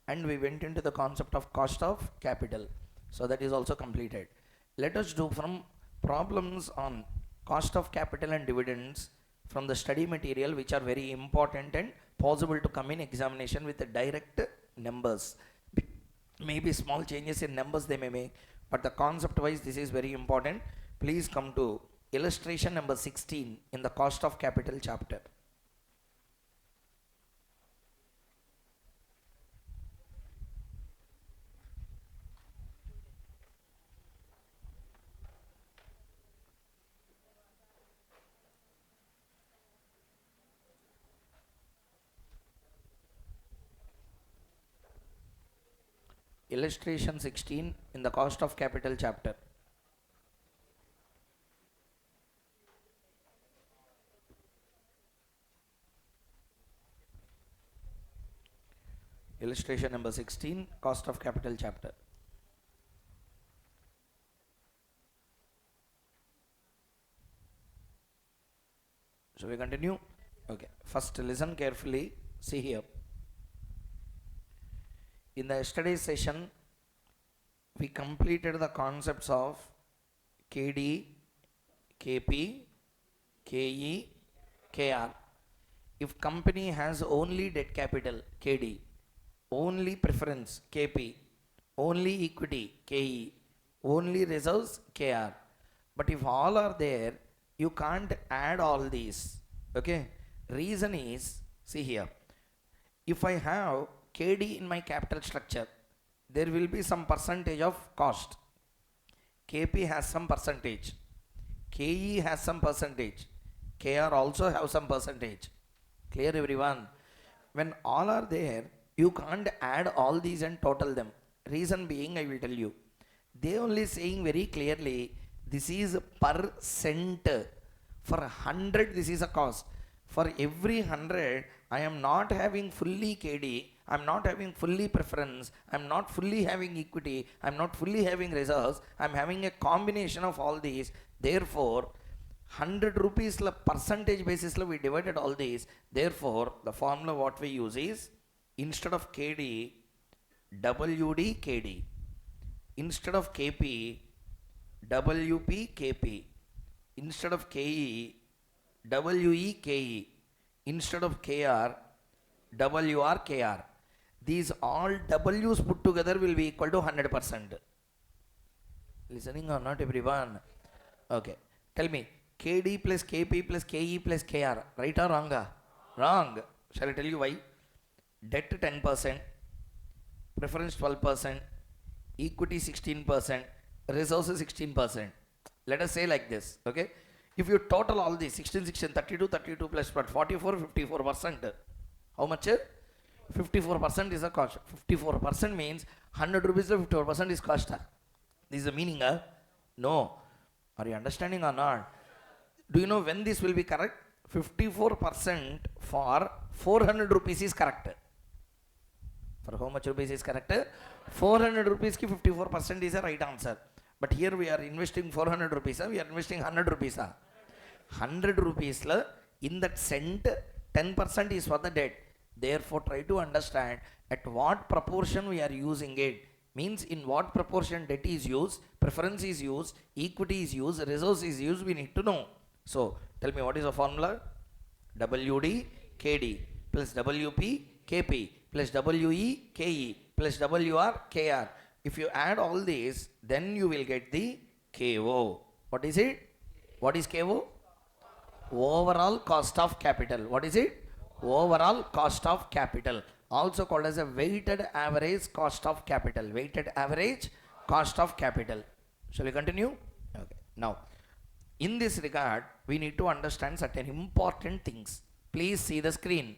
and we went into the concept of cost of capital. So that is also completed. Let us do from problems on cost of capital and dividends from the study material, which are very important and possible to come in examination with the direct numbers. Maybe small changes in numbers they may make, but the concept wise this is very important. Please come to illustration number 16 in the cost of capital chapter. Illustration 16 in the cost of capital chapter. Illustration number 16, cost of capital chapter. Shall we continue? Okay. First listen carefully. See here. In the yesterday's session, we completed the concepts of KD, KP, KE, KR. If company has only debt capital, KD, only preference, KP, only equity, KE, only reserves, KR. But if all are there, you can't add all these. Okay. Reason is, see here, if I have KD in my capital structure, there will be some percentage of cost. KP has some percentage, KE has some percentage, KR also have some percentage. Clear everyone? When all are there, you can't add all these and total them. Reason being, I will tell you, they only saying very clearly this is per cent. For 100 this is a cost. For every 100 I am not having fully KD, I am not having fully preference, I am not fully having equity, I am not fully having reserves, I am having a combination of all these. Therefore 100 rupees la percentage basis la we divided all these. Therefore the formula what we use is, instead of KD, WD KD, instead of KP, WP KP, instead of KE, WE KE, instead of KR, WR KR. These all W's put together will be equal to 100%. Listening or not everyone? Okay. Tell me, KD plus KP plus KE plus KR, right or wrong? Wrong. Shall I tell you why? Debt 10%, preference 12%, equity 16%, resources 16%. Let us say like this, okay? If you total all these 16, 16, 32, 32 plus 44, 54%. How much? 54% is the cost. 54% means 100 rupees, 54% is cost. This is the meaning? No. Are you understanding or not? Do you know when this will be correct? 54% for 400 rupees is correct. For how much rupees is correct? 400 rupees ki 54% is the right answer. But here we are investing 400 rupees, we are investing 100 rupees. 100 rupees la, in that cent, 10% is for the debt. Therefore try to understand at what proportion we are using it. Means in what proportion debt is used, preference is used, equity is used, resource is used, we need to know. So tell me what is the formula? WD KD plus WP KP plus WE KE plus WR KR. If you add all these, then you will get the KO. What is it? What is KO? Overall cost of capital. What is it? Overall cost of capital. Also called as a weighted average cost of capital. Weighted average cost of capital. Shall we continue? Okay. Now, In this regard, we need to understand certain important things. Please see the screen.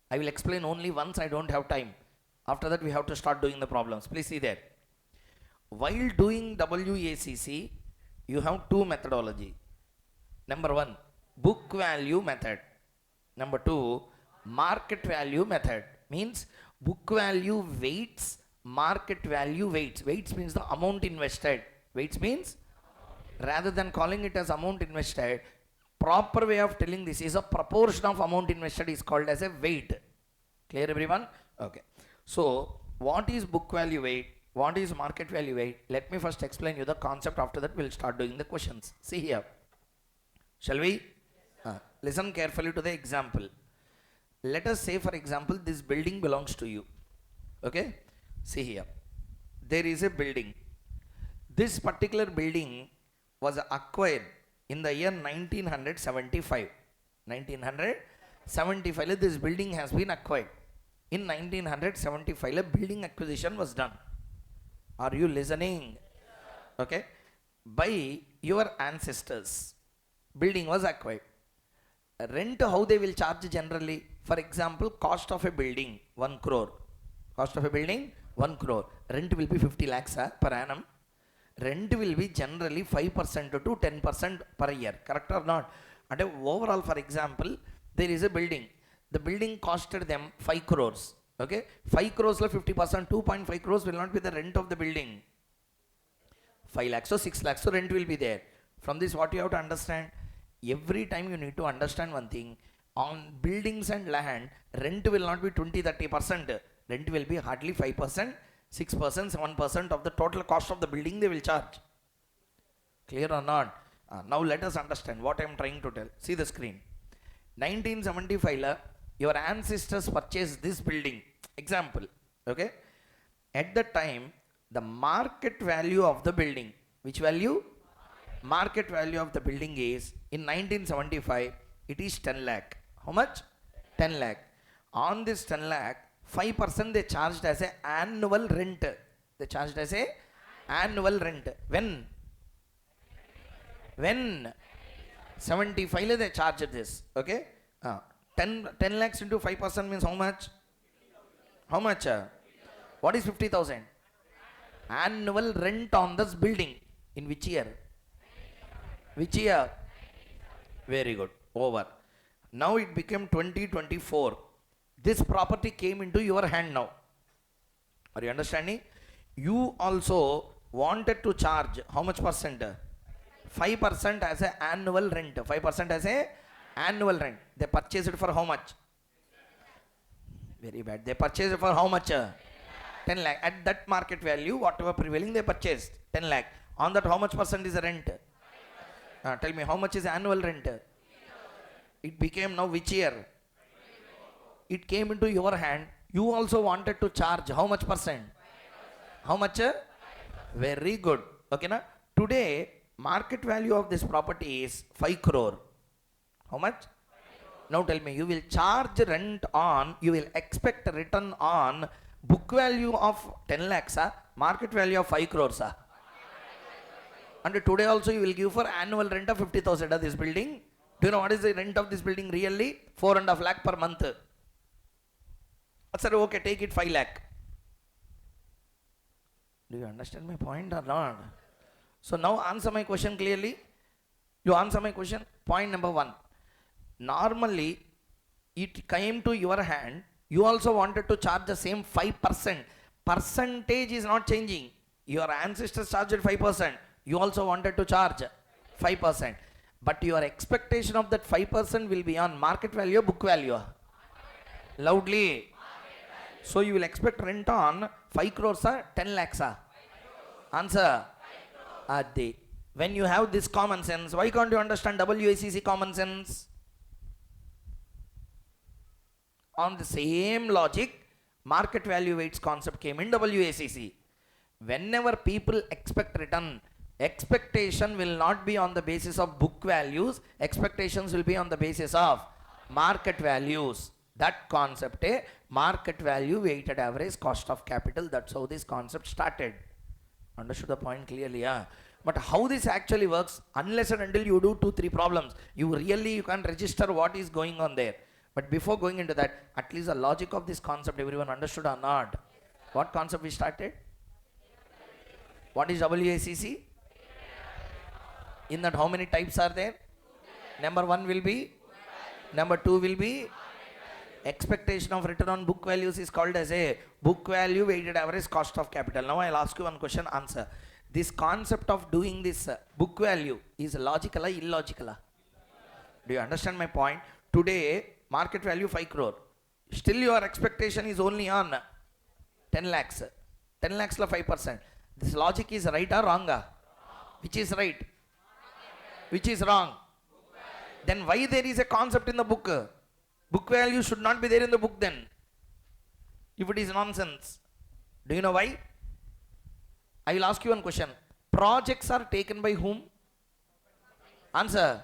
I will explain only once, I don't have time. After that, we have to start doing the problems. Please see there. While doing WACC, you have two methodology. Number one, book value method. Number two, market value method. Means book value weights, market value weights. Weights means the amount invested. Weights means, rather than calling it as amount invested, proper way of telling this is a proportion of amount invested is called as a weight. Clear everyone? Okay. So what is book value weight? What is market value weight? Let me first explain you the concept. After that we'll start doing the questions. See here. Shall we? Listen carefully to the example. Let us say, for example, this building belongs to you. Okay? See here. There is a building. This particular building was acquired in the year 1975. 1975, this building has been acquired. In 1975, a building acquisition was done. Are you listening? Okay. By your ancestors, building was acquired. Rent, how they will charge generally? For example, cost of a building 1 crore. Cost of a building 1 crore. Rent will be 50 lakhs per annum. Rent will be generally 5% to 10% per year. Correct or not? And overall, for example, there is a building. The building costed them 5 crores. Okay, 5 crores la 50%, 2.5 crores will not be the rent of the building. 5 lakhs, so 6 lakhs, so rent will be there. From this, what you have to understand? Every time you need to understand one thing. On buildings and land, rent will not be 20-30%. Rent will be hardly 5%, 6%, 7% of the total cost of the building they will charge. Clear or not? Now let us understand what I am trying to tell. See the screen. 1975, your ancestors purchased this building. Example. Okay. At the time, the market value of the building. Which value? Market value of the building is, in 1975, it is 10 lakh. How much? 10 lakh. On this 10 lakh, 5% they charged as an annual rent. They charged as a annual rent. When? 75 they charged this. Okay. 10 lakhs into 5% means how much? How much? What is 50,000? Annual rent on this building. In which year? Which year? Very good. Over. Now it became 2024. This property came into your hand now. Are you understanding? You also wanted to charge how much percent? 5% as an annual rent. 5% as a annual rent. They purchased it for how much? Very bad. They purchased it for how much? 10 lakh. At that market value, whatever prevailing, they purchased 10 lakh. On that, how much percent is the rent? Tell me, how much is annual rent? It became now which year? It came into your hand. You also wanted to charge how much percent? How much? Very good. Okay, na? Today, market value of this property is 5 crore. How much? Now tell me, you will charge rent on, you will expect return on book value of 10 lakhs, market value of 5 crores. And today also you will give for annual rent of 50,000 of this building. Do you know what is the rent of this building really? 4.5 lakh per month. Sir, okay, take it 5 lakh. Do you understand my point or not? So now answer my question clearly. You answer my question. Point number 1. Normally, it came to your hand. You also wanted to charge the same 5%. Percentage is not changing. Your ancestors charged 5%. You also wanted to charge 5%. But your expectation of that 5% will be on market value or book value? Loudly. So you will expect rent on 5 crores or 10 lakhs? Answer. Adi. When you have this common sense, why can't you understand WACC common sense? On the same logic, market value weights concept came in WACC. Whenever people expect return, expectation will not be on the basis of book values. Expectations will be on the basis of market values. That concept, market value weighted average cost of capital. That's how this concept started. Understood the point clearly? Yeah? But how this actually works, unless and until you do 2-3 problems, you can't register what is going on there. But before going into that, at least the logic of this concept everyone understood or not? What concept we started? What is WACC? In that, how many types are there? Number 1 will be, number 2 will be, expectation of return on book values is called as a book value weighted average cost of capital. Now I'll ask you one question, answer. This concept of doing this book value is logical or illogical? Do you understand my point? Today, market value 5 crore. Still your expectation is only on 10 lakhs. 10 lakhs la 5%. This logic is right or wrong? Which is right? Which is wrong? Then why there is a concept in the book? Book value should not be there in the book then, if it is nonsense. Do you know why? I will ask you one question. Projects are taken by whom? Answer.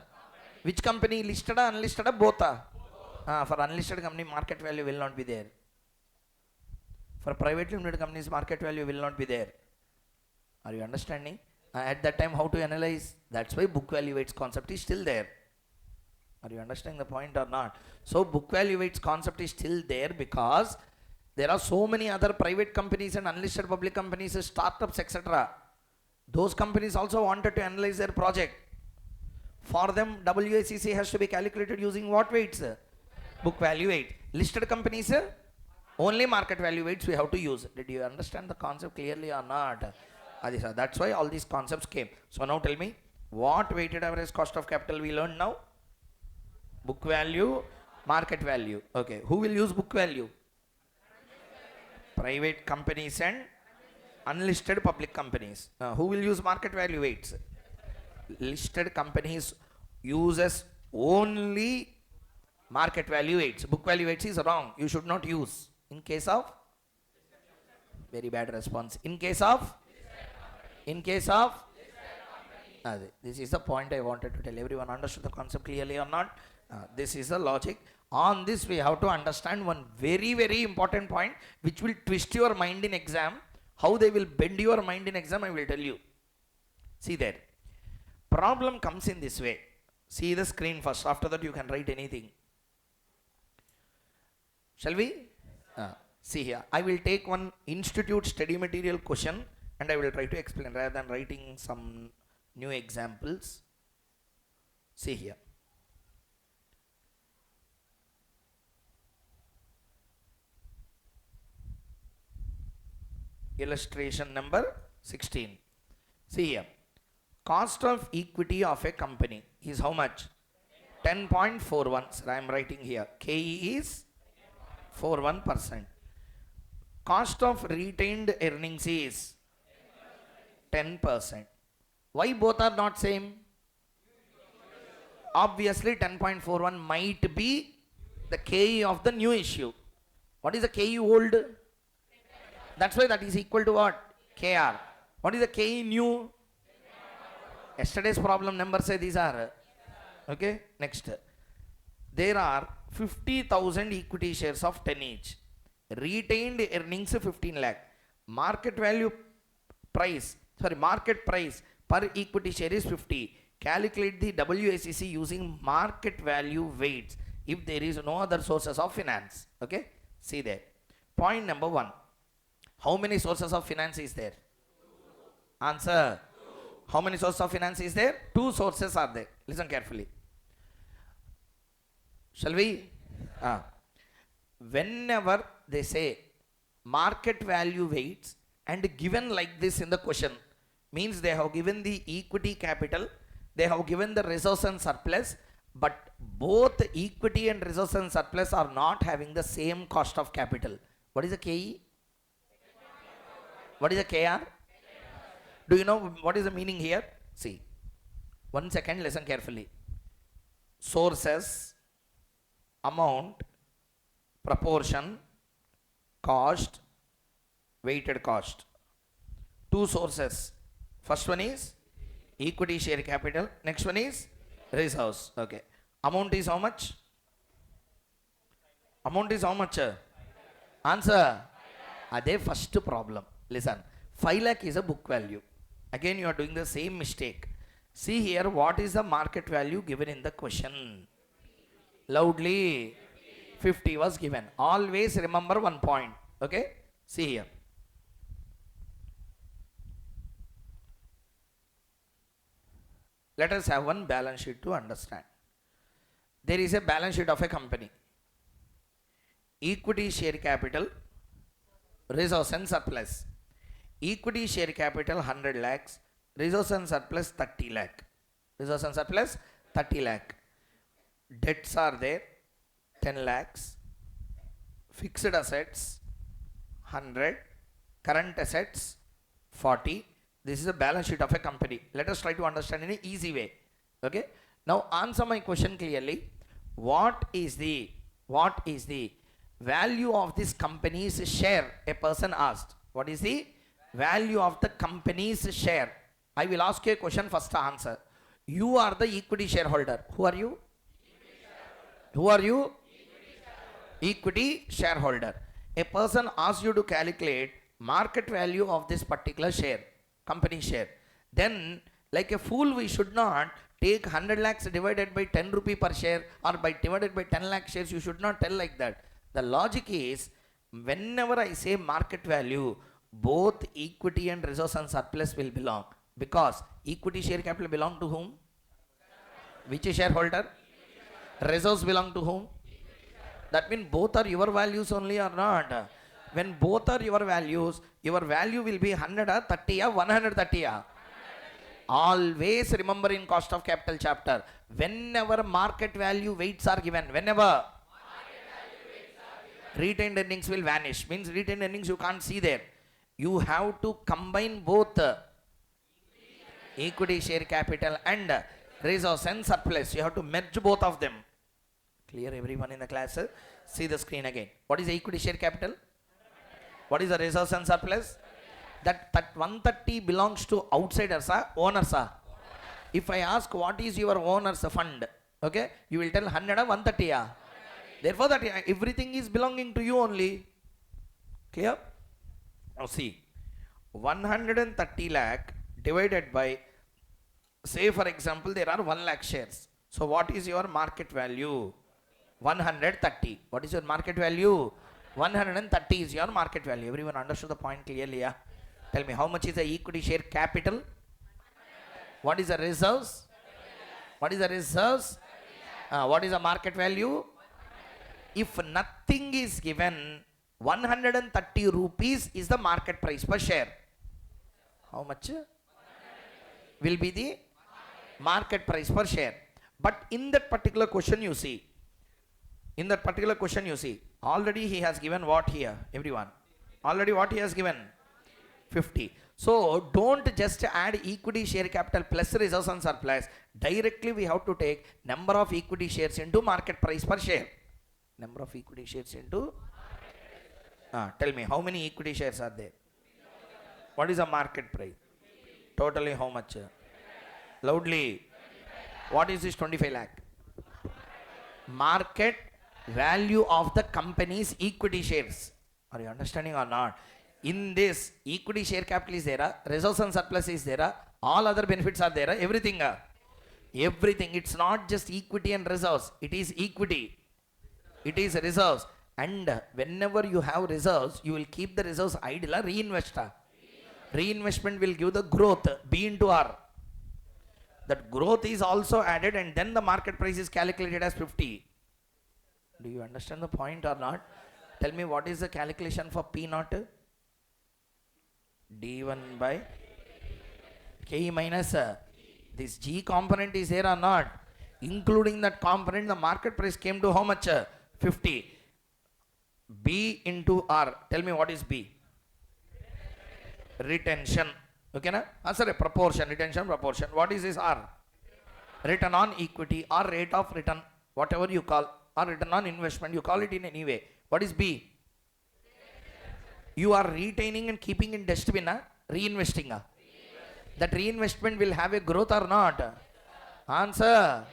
Which company? Listed or unlisted or both? For unlisted company, market value will not be there. For private limited companies, market value will not be there. Are you understanding? At that time, how to analyze? That's why book value weights concept is still there. Are you understanding the point or not? So book value weights concept is still there because there are so many other private companies and unlisted public companies, startups, etc. Those companies also wanted to analyze their project. For them, WACC has to be calculated using what weights? Book value weight. Listed companies, only market value weights we have to use. Did you understand the concept clearly or not? That's why all these concepts came. So now tell me, what weighted average cost of capital we learned now? Book value, market value. Okay, who will use book value? Private companies and unlisted public companies. Who will use market value weights? Listed companies uses only market value weights. Book value weights is wrong. You should not use. In case of? Very bad response. In case of? In case of? This is the point I wanted to tell. Everyone understood the concept clearly or not? This is the logic. On this we have to understand one very, very important point which will twist your mind in exam. How they will bend your mind in exam, I will tell you. See there. Problem comes in this way. See the screen first. After that you can write anything. Shall we? See here. I will take one institute study material question and I will try to explain rather than writing some new examples. See here. Illustration number 16. See here. Cost of equity of a company is how much? 10.41. So I am writing here. KE is 41%. Cost of retained earnings is 10%. Why both are not same? Obviously 10.41 might be the KE of the new issue. What is the KE old? That's why that is equal to what? KR. What is the KE new? Yesterday's problem numbers say these are. Okay, next. There are 50,000 equity shares of 10 each. Retained earnings 15 lakh. Market price per equity share is 50. Calculate the WACC using market value weights if there is no other sources of finance. Okay, see there. Point number 1. How many sources of finance is there? Answer. How many sources of finance is there? 2 sources are there. Listen carefully. Shall we? Whenever they say market value weights and given like this in the question, means they have given the equity capital, they have given the reserves and surplus, but both equity and reserves and surplus are not having the same cost of capital. What is the KE? What is the KR? Do you know what is the meaning here? See, 1 second, listen carefully. Sources, amount, proportion, cost, weighted cost. 2 sources. First one is equity share capital. Next one is reserves. Okay. Amount is how much? Amount is how much? Answer. That's first problem. Listen. 5 lakh is a book value. Again, you are doing the same mistake. See here, what is the market value given in the question? Loudly, 50 was given. Always remember one point. Okay? See here. Let us have one balance sheet to understand. There is a balance sheet of a company. Equity share capital, reserves and surplus. Equity share capital 100 lakhs, reserves and surplus 30 lakh. Reserves and surplus 30 lakh. Debts are there 10 lakhs. Fixed assets 100. Current assets 40. This is a balance sheet of a company. Let us try to understand in an easy way. Okay. Now answer my question clearly. What is the value of this company's share? A person asked. What is the value of the company's share? I will ask you a question, first answer. You are the equity shareholder. Who are you? Who are you? Equity shareholder. A person asks you to calculate market value of this particular share, company share. Then, like a fool, we should not take 100 lakhs divided by 10 rupee per share or by divided by 10 lakh shares. You should not tell like that. The logic is, whenever I say market value, both equity and reserves and surplus will belong. Because equity share capital belong to whom? Which shareholder? Reserves belong to whom? That means both are your values only or not? When both are your values, your value will be 100 or 30 or 130 or? Always remember in cost of capital chapter, whenever market value weights are given, whenever retained earnings will vanish, means retained earnings you can't see there. You have to combine both equity share capital and reserves and surplus. You have to merge both of them. Clear everyone in the class? See the screen again. What is the equity share capital? What is the reserves and surplus? That 130 belongs to outsiders, owners. If I ask what is your owner's fund, okay, you will tell 100 or 130. Therefore, that everything is belonging to you only. Clear? Now see, 130 lakh divided by, say for example, there are 1 lakh shares. So what is your market value? 130. What is your market value? 130 is your market value. Everyone understood the point clearly? Yeah? Tell me, how much is the equity share capital? What is the reserves? What is the reserves? What is the market value? If nothing is given, 130 rupees is the market price per share. How much will be the market price per share? But in that particular question you see, already he has given what here, everyone? Already what he has given? 50. So don't just add equity share capital plus reserves and surplus. Directly we have to take number of equity shares into market price per share. Number of equity shares into, tell me, how many equity shares are there? What is the market price? Totally how much? Loudly. What is this 25 lakh? Market value of the company's equity shares. Are you understanding or not? In this, equity share capital is there, reserves and surplus is there, all other benefits are there, everything. Everything. It's not just equity and reserves. It is equity. It is reserves. And whenever you have reserves, you will keep the reserves idle or reinvest. Reinvestment will give the growth, B into R. That growth is also added and then the market price is calculated as 50. Do you understand the point or not? Tell me, what is the calculation for P naught? D1 by K minus this G component is there or not? Including that component, the market price came to how much? 50. B into R. Tell me, what is B? Retention. Okay, na? Answer a proportion. Retention, proportion. What is this R? Return on equity or rate of return, whatever you call, or return on investment, you call it in any way. What is B? You are retaining and keeping in dustbin, reinvesting. That reinvestment will have a growth or not? Answer.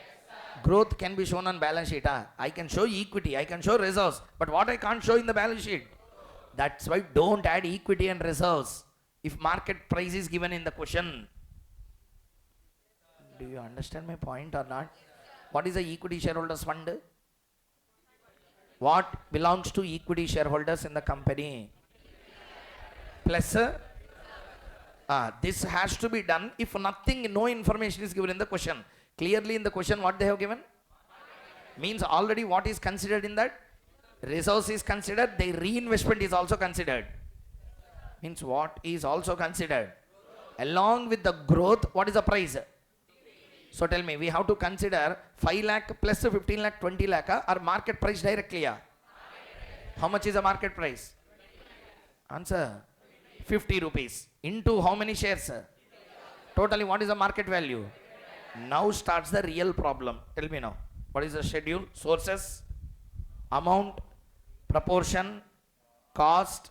Growth can be shown on balance sheet. I can show equity, I can show reserves, but what I can't show in the balance sheet? That's why don't add equity and reserves. If market price is given in the question. Do you understand my point or not? What is the equity shareholders fund? What belongs to equity shareholders in the company? Plus, this has to be done if nothing, no information is given in the question. Clearly in the question what they have given? Means already what is considered in that? Resource is considered, the reinvestment is also considered. Means what is also considered? Along with the growth, what is the price? So tell me, we have to consider 5 lakh plus 15 lakh, 20 lakh or market price directly. How much is the market price? Answer. 50 rupees. Into how many shares? Totally what is the market value? Now starts the real problem. Tell me now. What is the schedule? Sources, amount, proportion, cost,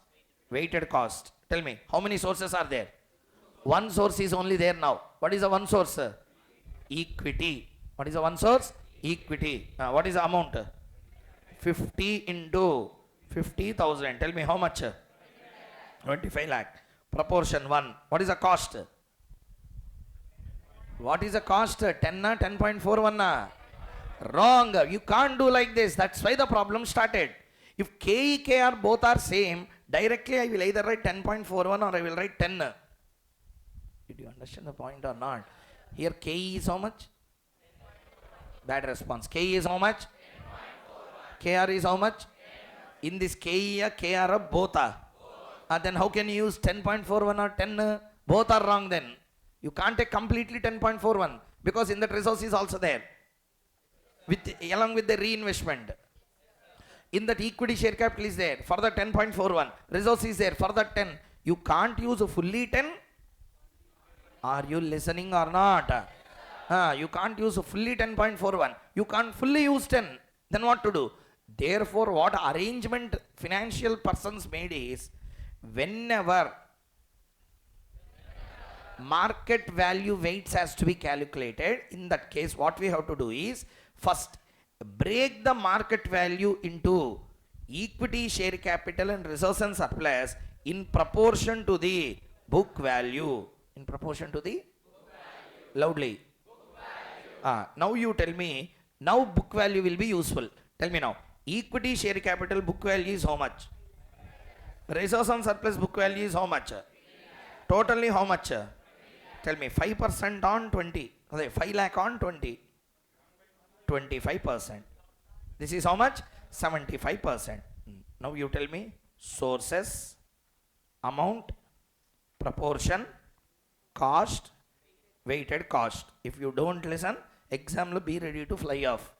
weighted cost. Tell me, how many sources are there? One source is only there now. What is the one source? Equity. What is the one source? Equity. What is the amount? 50 into 50,000. Tell me how much? 25 lakh. Proportion 1. What is the cost? What is the cost? 10 10.41. Wrong. You can't do like this. That's why the problem started. If K, KR both are same, directly I will either write 10.41 or I will write 10. Did you understand the point or not? Here K is how much? Bad response. K is how much? KR is how much? In this K, KR both are. Then how can you use 10.41 or 10? Both are wrong then. You can't take completely 10.41 because in that resource is also there. Along with the reinvestment. In that equity share capital is there for the 10.41. Resource is there for the 10. You can't use fully 10. Are you listening or not? You can't use fully 10.41. You can't fully use 10. Then what to do? Therefore, what arrangement financial persons made is, whenever market value weights has to be calculated, in that case what we have to do is, first break the market value into equity share capital and reserves and surplus in proportion to the book value. In proportion to the loudly. Now you tell me, now book value will be useful. Tell me now, equity share capital book value is how much? Reserves and surplus book value is how much? Totally how much? Tell me, 5% on 20. 5 lakh on 20. 25%. This is how much? 75%. Now you tell me, sources, amount, proportion, cost, weighted cost. If you don't listen, exam will be ready to fly off.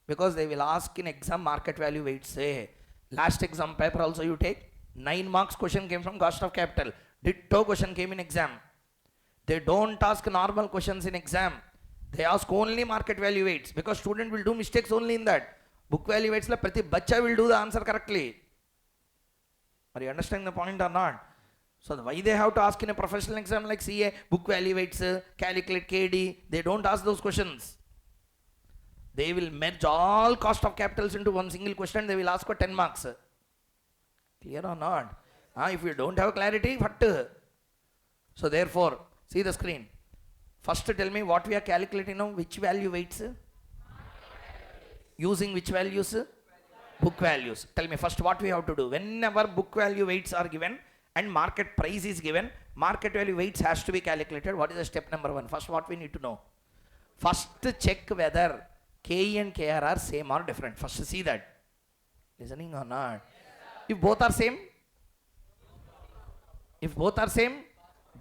Because they will ask in exam market value weights. Say, last exam paper also you take, 9 marks question came from cost of capital. Ditto question came in exam. They don't ask normal questions in exam. They ask only market value weights because student will do mistakes only in that. Book value weights la prati bacha will do the answer correctly. Are you understanding the point or not? So why they have to ask in a professional exam like CA, book value weights, calculate KD, they don't ask those questions. They will merge all cost of capitals into one single question, they will ask for 10 marks. Clear or not? If you don't have clarity, what? So therefore, see the screen. First tell me what we are calculating now, which value weights? Using which values? Book values. Tell me first what we have to do. Whenever book value weights are given and market price is given, market value weights has to be calculated. What is the step number 1? First what we need to know. First check whether K and KR are same or different. First see that. Listening or not? If both are same,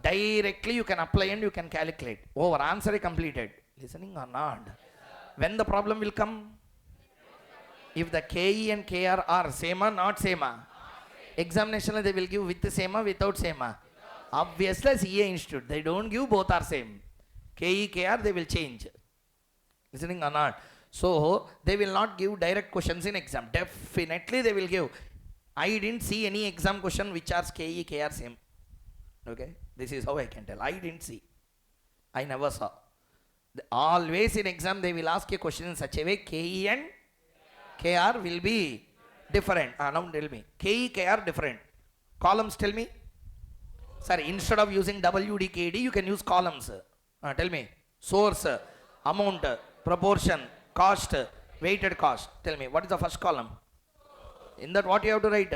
directly you can apply and you can calculate. Over, answer completed. Listening or not? When the problem will come? If the KE and KR are same or not same? Examination they will give with the same or without same? Obviously CA Institute, they don't give both are same. KE, KR they will change. Listening or not? So they will not give direct questions in exam. Definitely they will give. I didn't see any exam question which are KE, KR same. Okay, this is how I can tell. I didn't see. I never saw. Always in exam they will ask a question in such a way, KE and KR will be different. Now tell me. KE, KR different. Columns tell me. Sir, instead of using WDKD, you can use columns. Tell me. Source, amount, proportion, cost, weighted cost. Tell me, what is the first column? In that, what you have to write?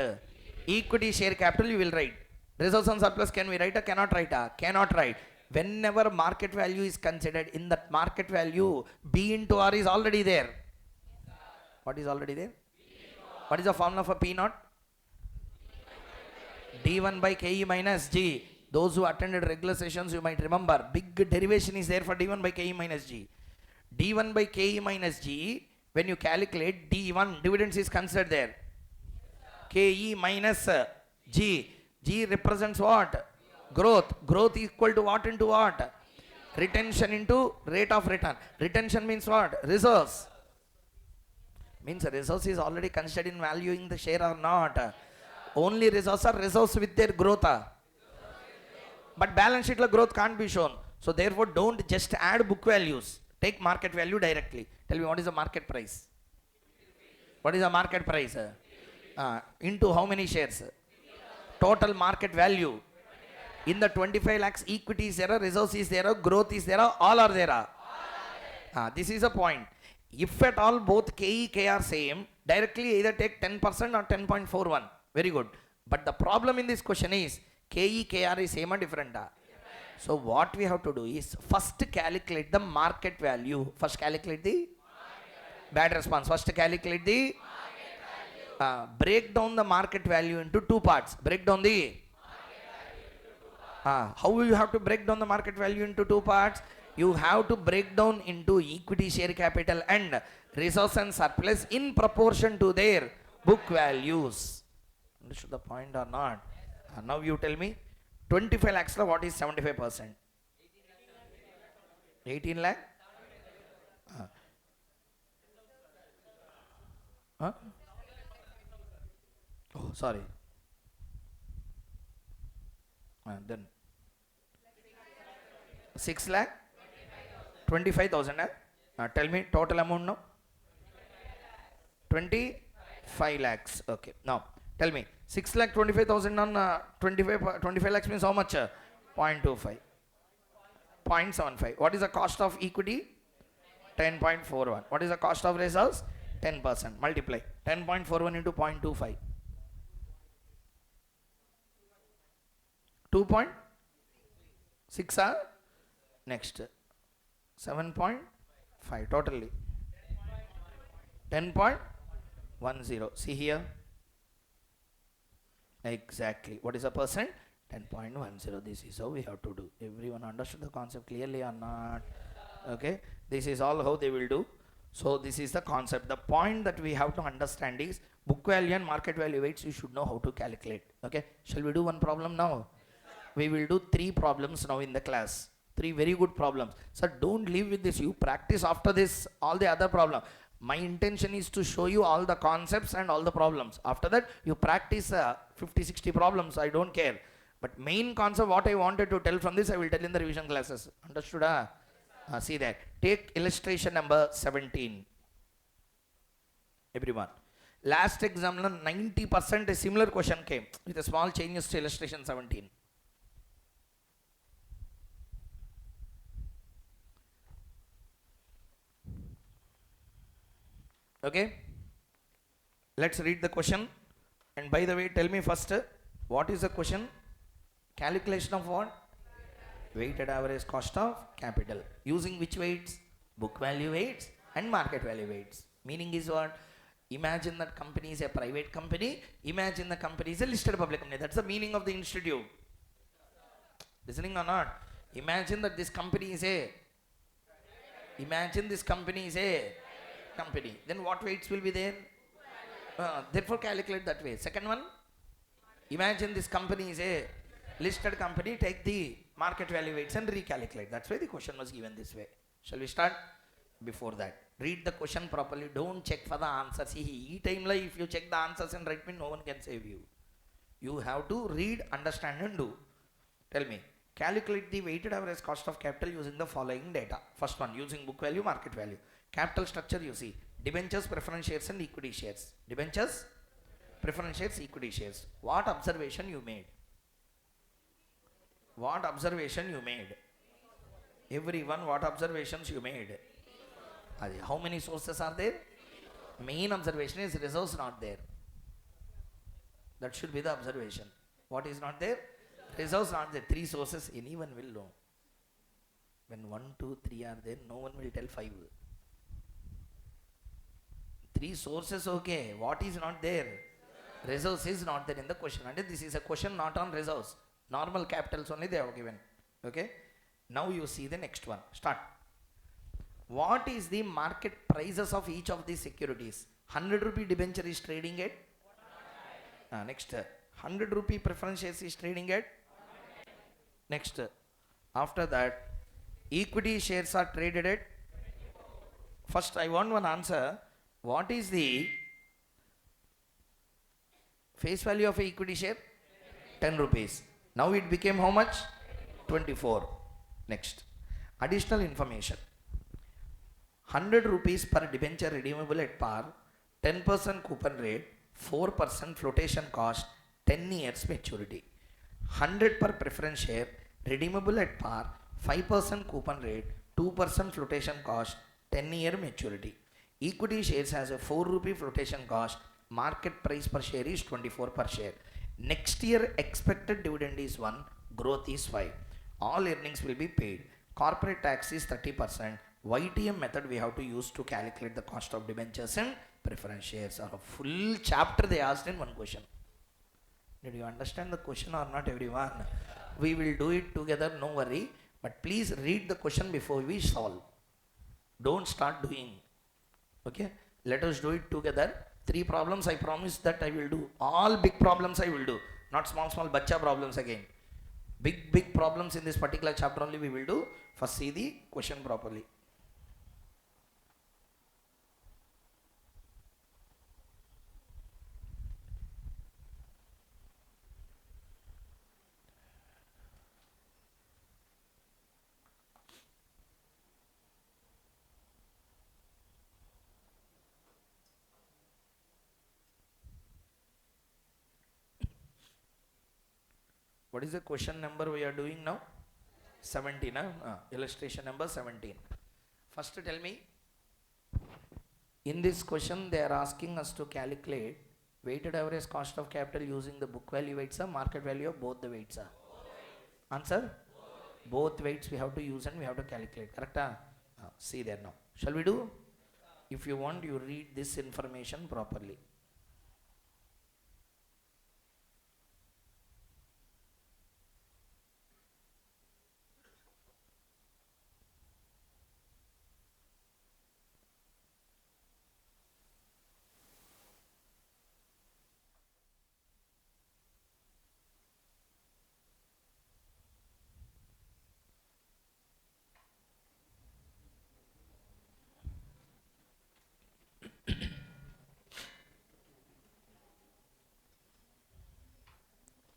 Equity share capital you will write. Reserves and surplus can we write or cannot write? Cannot write. Whenever market value is considered, in that market value, B into R is already there. What is already there? What is the formula for P naught? D1 by KE minus G. Those who attended regular sessions, you might remember, big derivation is there for D1 by KE minus G. D1 by KE minus G, when you calculate D1, dividends is considered there. KE minus G. G represents what? Growth. Growth equal to what into what? Retention into rate of return. Retention means what? Reserves. Means reserves is already considered in valuing the share or not. Only reserves are reserves with their growth. But balance sheet growth can't be shown. So therefore don't just add book values. Take market value directly. Tell me, what is the market price? What is the market price? Into how many shares? Total market value. In the 25 lakhs, equity is there, reserves is there, growth is there, all are there. This is a point. If at all both KE, K are same, directly either take 10% or 10.41. Very good. But the problem in this question is, KE, KR is same or different? So what we have to do is, first calculate the market value. First calculate the bad response. First calculate the break down the market value into two parts. Break down the how will you have to break down the market value into two parts? You have to break down into equity share capital and reserves and surplus in proportion to their book values. Understood the point or not? Now you tell me, 25 lakhs what is 75%? 18 lakh? Oh, sorry. Then 6 lakh? 25,000. Tell me total amount now. 25 lakhs. Okay. Now tell me, 6 lakh 25,000 on 25 lakhs means how much? 0.25. 0.75. What is the cost of equity? 10.41. What is the cost of reserves? 10%. Multiply 10.41 into 0.25. 2.6. Next 7.5 totally 10.10. See here, exactly. What is the percent? 10.10. This is how we have to do. Everyone understood the concept clearly or not? Okay, this is all how they will do. So this is the concept. The point that we have to understand is book value and market value weights you should know how to calculate. Okay, shall we do one problem now? We will do 3 problems now in the class. 3 very good problems. So don't leave with this. You practice after this all the other problems. My intention is to show you all the concepts and all the problems. After that you practice 50-60 problems. I don't care. But main concept what I wanted to tell from this I will tell in the revision classes. Understood? See that. Take illustration number 17. Everyone. Last exam 90% a similar question came with a small changes to illustration 17. Okay, let's read the question. And by the way, tell me first, what is the question? Calculation of what? Weighted average cost of capital. Using which weights? Book value weights and market value weights. Meaning is what? Imagine that company is a private company. Imagine the company is a listed public company. That's the meaning of the institute. Listening or not? Imagine that this company is a company. Then what weights will be there? Therefore calculate that way. Second one, imagine this company is a listed company, take the market value weights and recalculate. That's why the question was given this way. Shall we start? Before that, read the question properly. Don't check for the answers. See, time like if you check the answers and write me, no one can save you. You have to read, understand and do. Tell me, calculate the weighted average cost of capital using the following data. First one, using book value, market value. Capital structure you see, debentures, preference shares and equity shares. Debentures, preference shares, equity shares. What observation you made? What observation you made? Everyone, what observations you made? How many sources are there? Main observation is reserves not there. That should be the observation. What is not there? Reserves not there. 3 sources, anyone will know. When 1, 2, 3 are there, no one will tell 5. 3 sources, okay. What is not there? Reserves is not there in the question. And this is a question not on reserves. Normal capitals only they have given. Okay. Now you see the next one. Start. What is the market prices of each of these securities? 100 rupee debenture is trading at? Next. 100 rupee preference shares is trading at? Next. After that, equity shares are traded at? First, I want one answer. What is the face value of equity share? 10 rupees. Now it became how much? 24. Next. Additional information. 100 rupees per debenture redeemable at par, 10% coupon rate, 4% flotation cost, 10 years maturity. 100 per preference share, redeemable at par, 5% coupon rate, 2% flotation cost, 10-year maturity. Equity shares has a 4 rupee flotation cost, market price per share is 24 per share. Next year expected dividend is 1, growth is 5. All earnings will be paid. Corporate tax is 30%. YTM method we have to use to calculate the cost of debentures and preference shares. A full chapter they asked in one question. Did you understand the question or not, everyone? We will do it together, no worry. But please read the question before we solve. Don't start doing. Okay? Let us do it together. 3 problems I promise that I will do. All big problems I will do. Not small bacha problems again. Big problems in this particular chapter only we will do. First see the question properly. What is the question number we are doing now? 17. Illustration number 17. First tell me, in this question they are asking us to calculate weighted average cost of capital using the book value weights or market value of both the weights. Answer? Both weights we have to use and we have to calculate. Correct? See there now. Shall we do? If you want, you read this information properly.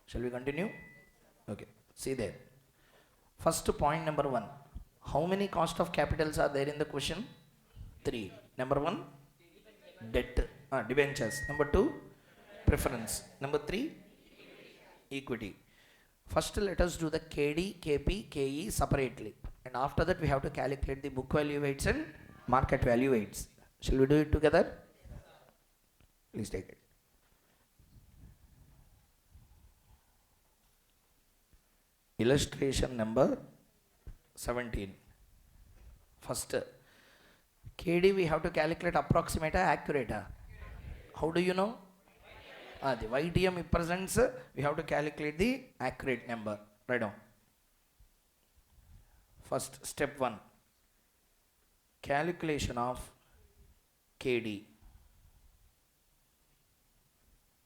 Shall we continue? Okay. See there. First point number 1. How many cost of capitals are there in the question? 3. Number 1, debt, debentures. Number 2, preference. Number 3, equity. First let us do the KD, KP, KE separately. And after that we have to calculate the book value weights and market value weights. Shall we do it together? Please take it. Illustration number 17. First, KD we have to calculate approximate or accurate. How do you know? The YTM represents, we have to calculate the accurate number. Write down. First, step 1. Calculation of KD.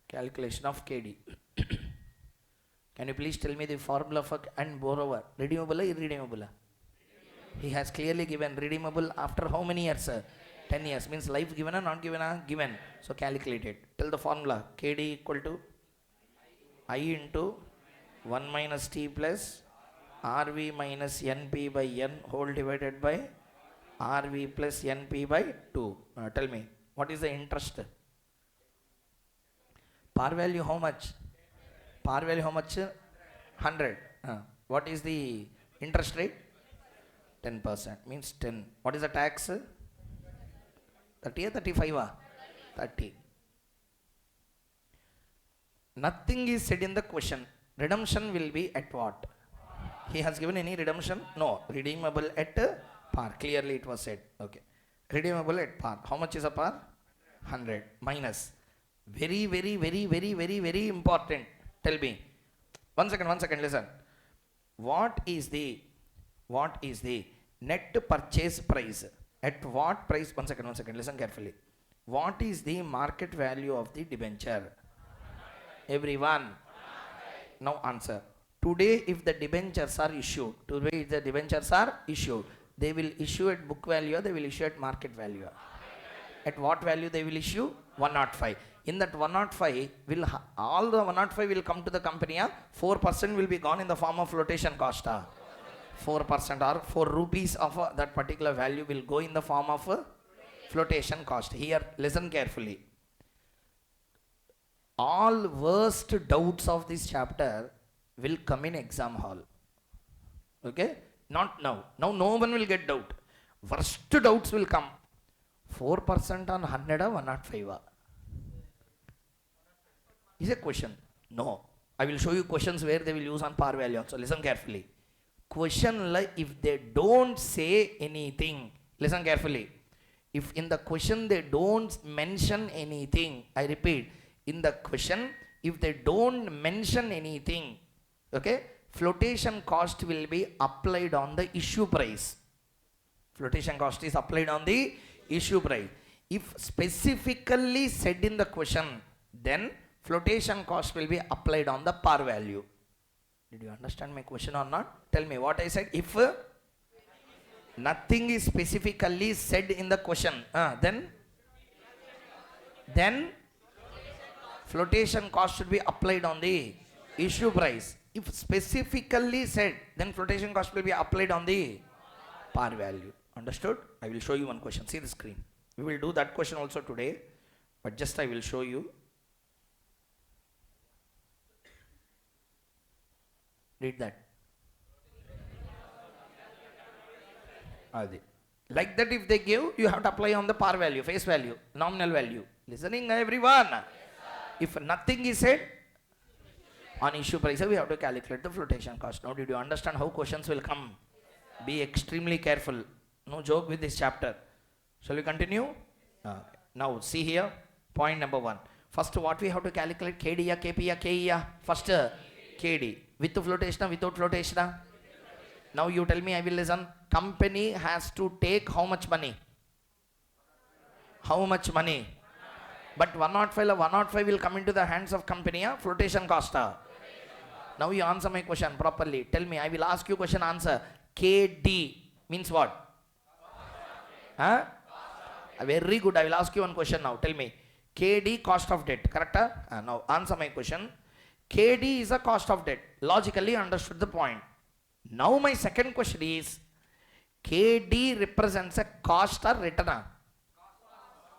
Calculation of KD. Can you please tell me the formula for and borrower? Redeemable or irredeemable? He has clearly given redeemable after how many years? 10 years. Means life given or not given? Given. So calculate it. Tell the formula. KD equal to I into 1 minus T plus RV minus NP by N whole divided by RV plus NP by 2. Tell me. What is the interest? Par value how much? Par value how much? 100. What is the interest rate? 10%. Means 10. What is the tax? 30 or 35? 30. Nothing is said in the question. Redemption will be at what? He has given any redemption? No. Redeemable at par. Clearly it was said. Okay. Redeemable at par. How much is a par? 100. Minus. Very, very, very, very, very, very important. Tell me. One second, listen. What is the net purchase price? At what price? One second, listen carefully. What is the market value of the debenture? Everyone. Now answer. Today if the debentures are issued, they will issue at book value or they will issue at market value? At what value they will issue? 105. In that 105, all the 105 will come to the company. 4% will be gone in the form of flotation cost. 4% or 4 rupees of that particular value will go in the form of flotation cost. Here, listen carefully. All worst doubts of this chapter will come in exam hall. Okay? Not now. Now no one will get doubt. Worst doubts will come. 4% on 100 or 105? Is a question. No. I will show you questions where they will use on par value also. Listen carefully. Question like if they don't say anything. Listen carefully. If in the question they don't mention anything. I repeat. In the question, if they don't mention anything. Okay. Flotation cost will be applied on the issue price. Flotation cost is applied on the issue price. If specifically said in the question, then flotation cost will be applied on the par value. Did you understand my question or not? Tell me what I said. If nothing is specifically said in the question, then flotation cost should be applied on the issue price. If specifically said, then flotation cost will be applied on the par value. Understood? I will show you one question. See the screen. We will do that question also today, but just I will show you. Read that. Like that if they give, you have to apply on the par value, face value, nominal value. Listening everyone? Yes, if nothing is said, on issue price, we have to calculate the flotation cost. Now did you understand how questions will come? Yes, be extremely careful. No joke with this chapter. Shall we continue? Now see here, point number 1. First what we have to calculate? KD ya, KP ya, KE ya? First KD. With flotation, without flotation? Now you tell me, I will listen. Company has to take how much money? How much money? But 105 will come into the hands of company, flotation cost. Now you answer my question properly. Tell me, I will ask you question, answer. KD means what? Very good. I will ask you one question now. Tell me. KD cost of debt. Correct? Now answer my question. KD is a cost of debt. Logically understood the point. Now my second question is, KD represents a cost or return?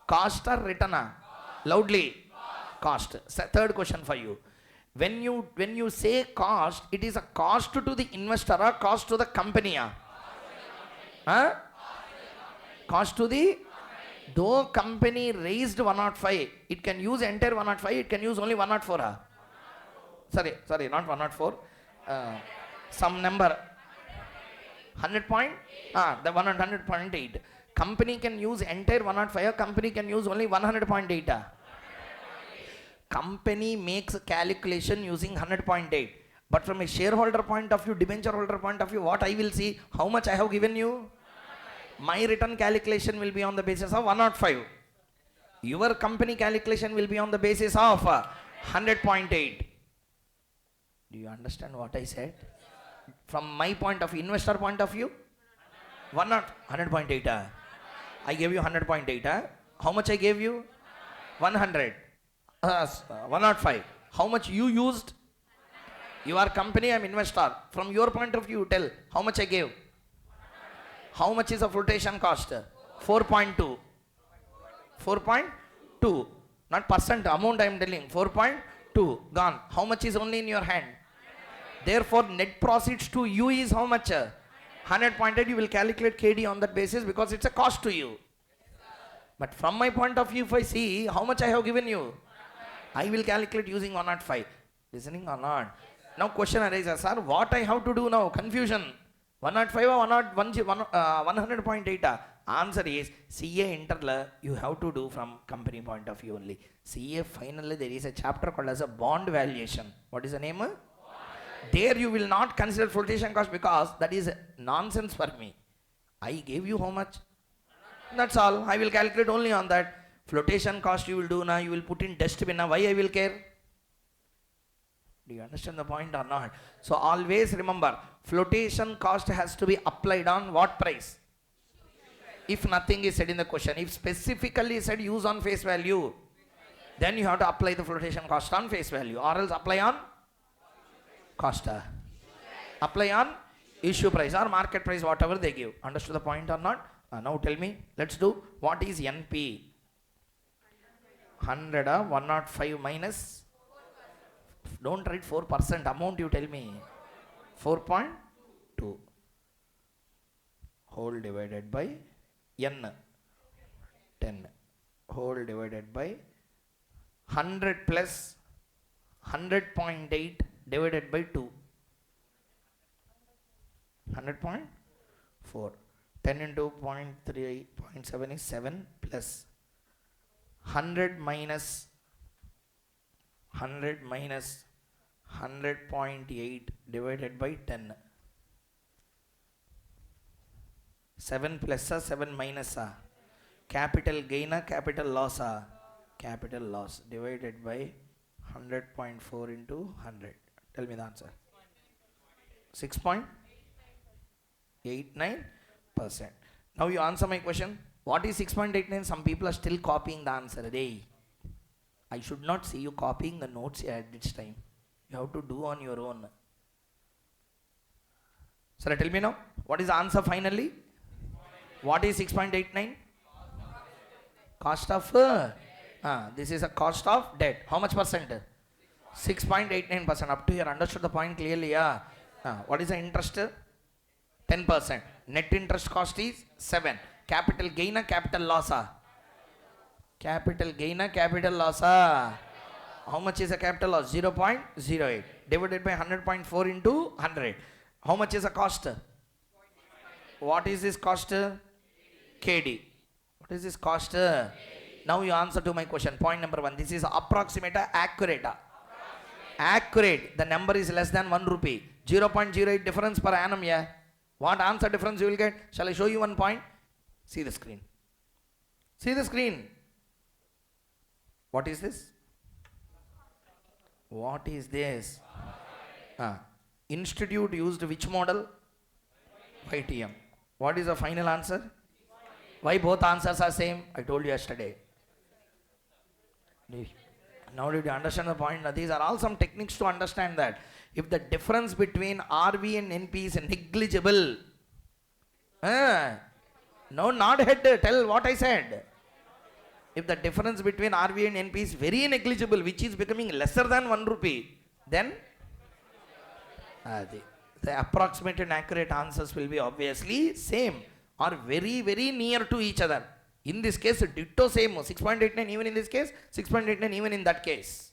Cost or return? Loudly. Cost. Third question for you. When you say cost, it is a cost to the investor or cost to the company? Cost to the, though company raised 105, it can use entire 105, it can use only 104. Sorry, not 104. Some number. 100 point? The 100.8. Company can use entire 105, company can use only 100.8. Company makes a calculation using 100.8. But from a shareholder point of view, debenture holder point of view, what I will see, how much I have given you? My return calculation will be on the basis of 105. Your company calculation will be on the basis of 100.8. Do you understand what I said? From my point of view, investor point of view, 100.8. I gave you 100.8. How much I gave you? 100. 105. How much you used? You are company, I am investor. From your point of view, tell how much I gave. How much is the flotation cost? 4.2. 4.2. Not percent, amount I am telling. 4.2. Gone. How much is only in your hand? Therefore, net proceeds to you is how much? 100.8. You will calculate KD on that basis because it's a cost to you. But from my point of view, if I see how much I have given you, I will calculate using 105. Listening or not? Now question arises, sir, what I have to do now? Confusion. 105 or 100.8? Answer is CA internal you have to do from company point of view only. CA finally there is a chapter called as a bond valuation. What is the name? There you will not consider flotation cost because that is nonsense for me. I gave you how much? That's all. I will calculate only on that. Flotation cost you will do now. You will put in dustbin now. Why I will care? Do you understand the point or not? So always remember, flotation cost has to be applied on what price? If nothing is said in the question. If specifically said use on face value, then you have to apply the flotation cost on face value, or else apply on cost. Apply on issue price or market price, whatever they give. Understood the point or not? Now tell me, let's do what is NP? 100 105 minus, don't write 4% amount, you tell me. 4.2 whole divided by N 10 whole divided by 100 plus 100.8 divided by 2. 100.4. 10 into 0.3, 0.7 is 7 plus 100 minus 100.8 divided by 10. 7 plus 7 minus capital gain capital loss capital loss divided by 100.4 into 100. Tell me the answer. 6.89%. Now you answer my question. What is 6.89? Some people are still copying the answer. I should not see you copying the notes at this time. You have to do on your own. Sir, tell me now. What is the answer finally? What is 6.89? Cost of this is a cost of debt. How much percent? 6.89%. Up to here. Understood the point clearly? What is the interest? 10%. Net interest cost is 7. Capital gain capital loss? Capital gain capital loss? How much is a capital loss? 0.08 divided by 100.4 into 100. How much is a cost? What is this cost? KD. What is this cost? Now you answer to my question. Point number 1. This is approximate, accurate. Accurate. The number is less than 1 rupee. 0.08 difference per annum. What answer difference you will get? Shall I show you one point? See the screen. See the screen. What is this? What is this? Institute used which model? YTM. What is the final answer? Why both answers are same? I told you yesterday. Now did you understand the point? These are all some techniques to understand that. If the difference between RV and NP is negligible, no, nod head, tell what I said. If the difference between RV and NP is very negligible, which is becoming lesser than 1 rupee, then the approximate and accurate answers will be obviously same or very, very near to each other. In this case, ditto same, 6.89 even in this case, 6.89 even in that case.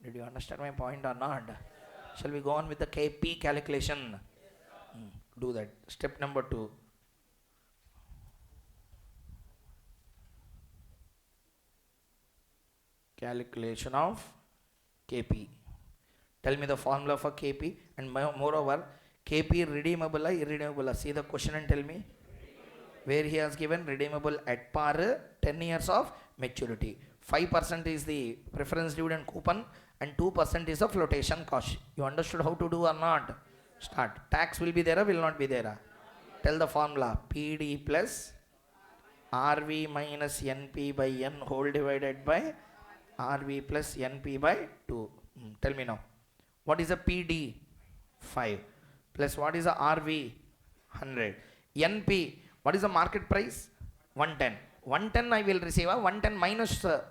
Did you understand my point or not? Shall we go on with the KP calculation? Do that. Step number 2. Calculation of KP. Tell me the formula for KP, and moreover, KP redeemable or irredeemable? See the question and tell me. Where he has given redeemable at par, 10 years of maturity. 5% is the preference dividend coupon and 2% is the flotation cost. You understood how to do or not? Start. Tax will be there or will not be there? Tell the formula. PD plus RV minus NP by N whole divided by RV plus NP by 2. Tell me now. What is a PD? 5. Plus what is a RV? 100. NP. What is the market price? 110. 110 I will receive. 110 minus 2%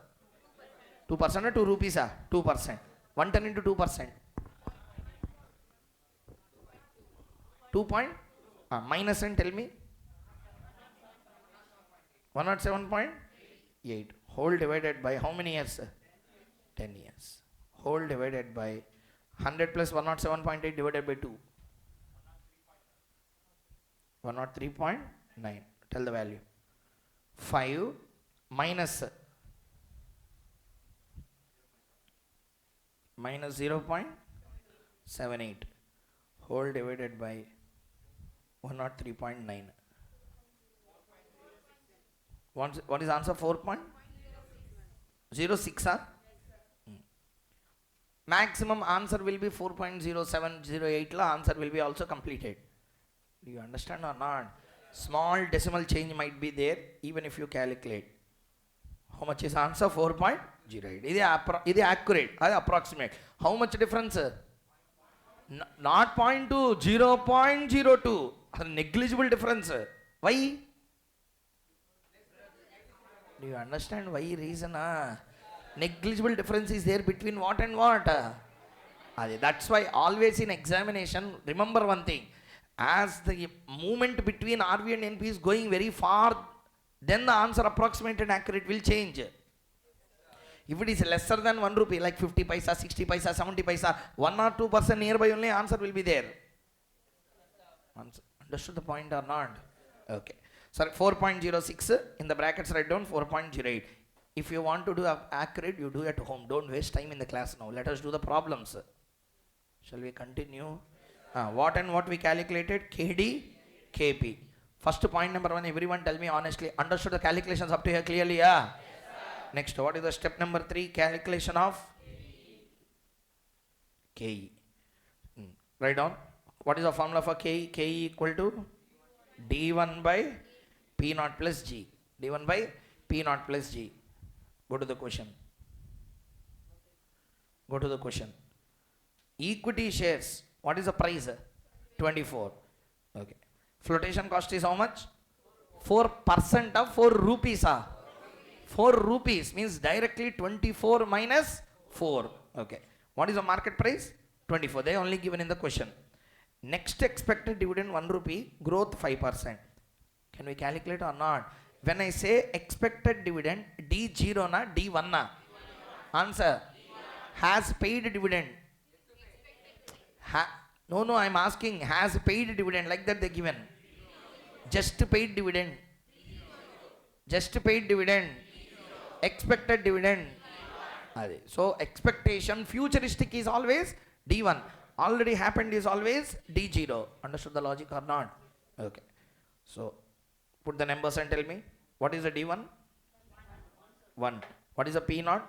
or 2 rupees? 2%. 110 into 2%. 2 point? Minus and tell me. 107.8. Whole divided by how many years? 10 years. Whole divided by 100 plus 107.8 divided by 2. 103.9. Tell the value. 5 minus 0.78 whole divided by 103.9. What is answer? 4.06. Maximum answer will be 4.0708. Answer will be also completed. Do you understand or not? Small decimal change might be there even if you calculate. How much is answer? 4.08. This is accurate. Approximate. How much difference? Not 0.2, 0.02. Negligible difference. Why? Do you understand why reason? Negligible difference is there between what and what? That's why always in examination, remember one thing. As the movement between RV and NP is going very far, then the answer approximate and accurate will change. If it is lesser than 1 rupee, like 50 paisa, 60 paisa, 70 paisa, 1 or 2% nearby only answer will be there. Understood the point or not? Okay. Sorry, 4.06 in the brackets, write down 4.08. If you want to do accurate, you do at home. Don't waste time in the class now. Let us do the problems. Shall we continue? What and what we calculated? KD, KP. First point number 1, everyone tell me honestly. Understood the calculations up to here clearly? Yeah? Yes, next, what is the step number 3? Calculation of KE. Write down. What is the formula for KE? KE equal to D1 by P naught plus G. D1 by P naught plus G. Go to the question. Go to the question. Equity shares. What is the price? 24. Okay. Flotation cost is how much? 4% of 4 rupees. 4 rupees means directly 24 minus 4. Okay. What is the market price? 24. They only given in the question. Next expected dividend 1 rupee, growth 5%. Can we calculate or not? When I say expected dividend, D0 na D1 na? Answer. Has paid dividend. No, I am asking, has paid dividend, like that they given. Just paid dividend. Just paid dividend. Expected dividend. So expectation, futuristic is always D1. Already happened is always D0. Understood the logic or not? Okay. So put the numbers and tell me. What is the D1? 1. What is the P0?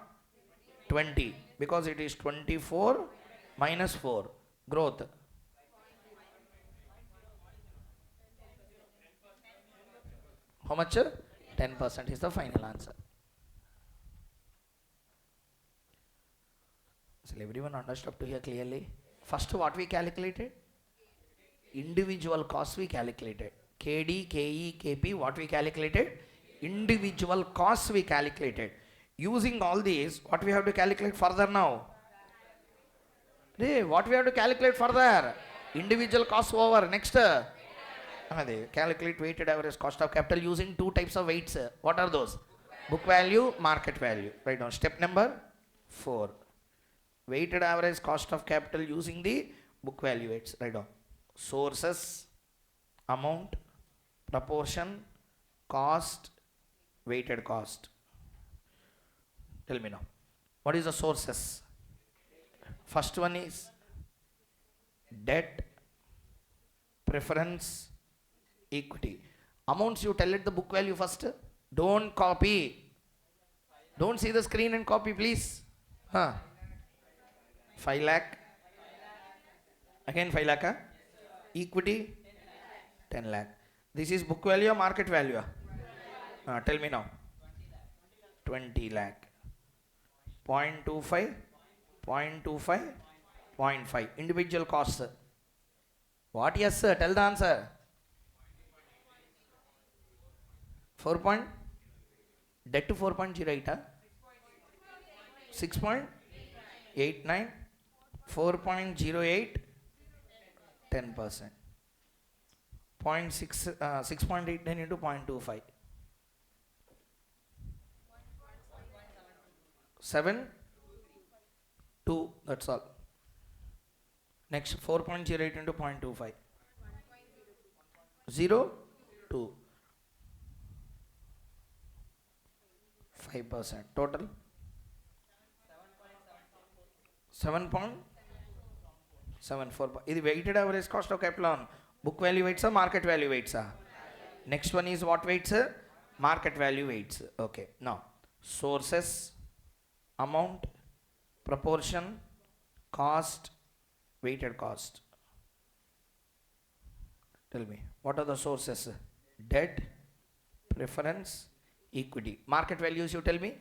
20. Because it is 24 minus 4. Growth. How much? 10% is the final answer. So everyone understood up to here clearly? First what we calculated? Individual costs we calculated. KD, KE, KP, what we calculated? Individual costs we calculated. Using all these, what we have to calculate further now? What we have to calculate further? Individual costs over. Next. Calculate weighted average cost of capital using 2 types of weights. What are those? Book value, market value. Right now, step number 4. Weighted average cost of capital using the book value weights. Right now. Sources, amount, proportion, cost, weighted cost. Tell me now. What is the sources? First one is debt, preference, equity. Amounts you tell it the book value first. Don't copy. Don't see the screen and copy, please. 5 lakh. Again 5 lakh. Equity 10 lakh. This is book value or market value? Tell me now. 20 lakh. 0.25, 0.25, 0.5. Individual costs. What? Yes, sir. Tell the answer. 4 point? Debt to 4.08. 6.89. 4.08. 10%. 6.89 into 0.25. 7, 2, that's all. Next 4.08 into 0.25. 0, 2. 5%. Total 7.74. This is weighted average cost of capital on book value weights or market value weights. Next one is what weights? Market value weights. Okay. Now sources, amount, proportion, cost, weighted cost. Tell me, what are the sources? Debt, preference, equity. Market values, you tell me.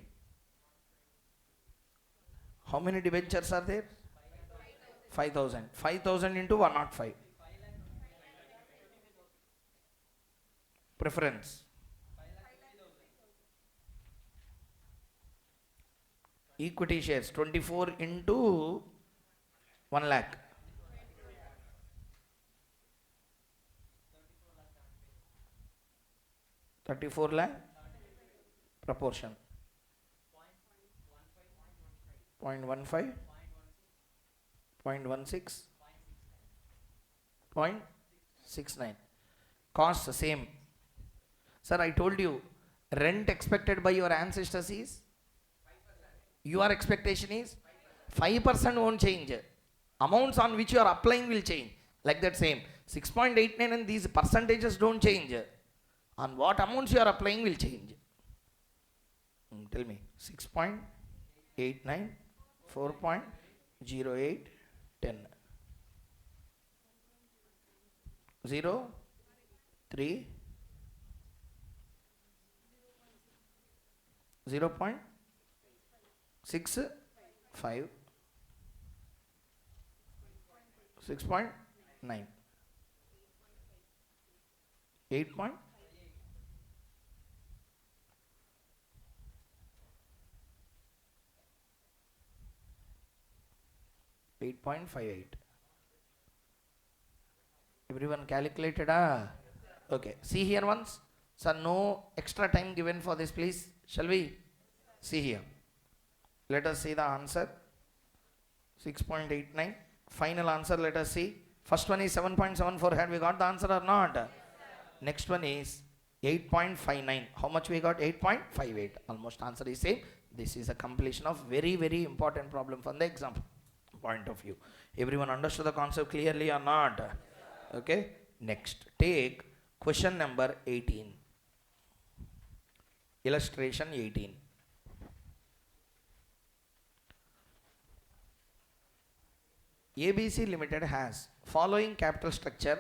How many debentures are there? 5,000. 5,000 into 105. Preference. Equity shares 24 into 1 lakh. 34 lakh. Proportion 0.15, 0.16, 0.69. Cost the same. Sir, I told you, rent expected by your ancestors is, your expectation is 5% won't change. Amounts on which you are applying will change. Like that same 6.89 and these percentages don't change. On what amounts you are applying will change. Tell me, 6.89, 4.08, 10. 0, 3, 0.65, 6.9, 8. 8.58. Everyone calculated? Okay. See here once. Sir, no extra time given for this, please. Shall we? See here. Let us see the answer. 6.89. Final answer, let us see. First one is 7.74. Had we got the answer or not? Yes, next one is 8.59. How much we got? 8.58. Almost answer is same. This is a completion of very, very important problem from the example point of view. Everyone understood the concept clearly or not? Okay. Next, take question number 18. Illustration 18. ABC Limited has following capital structure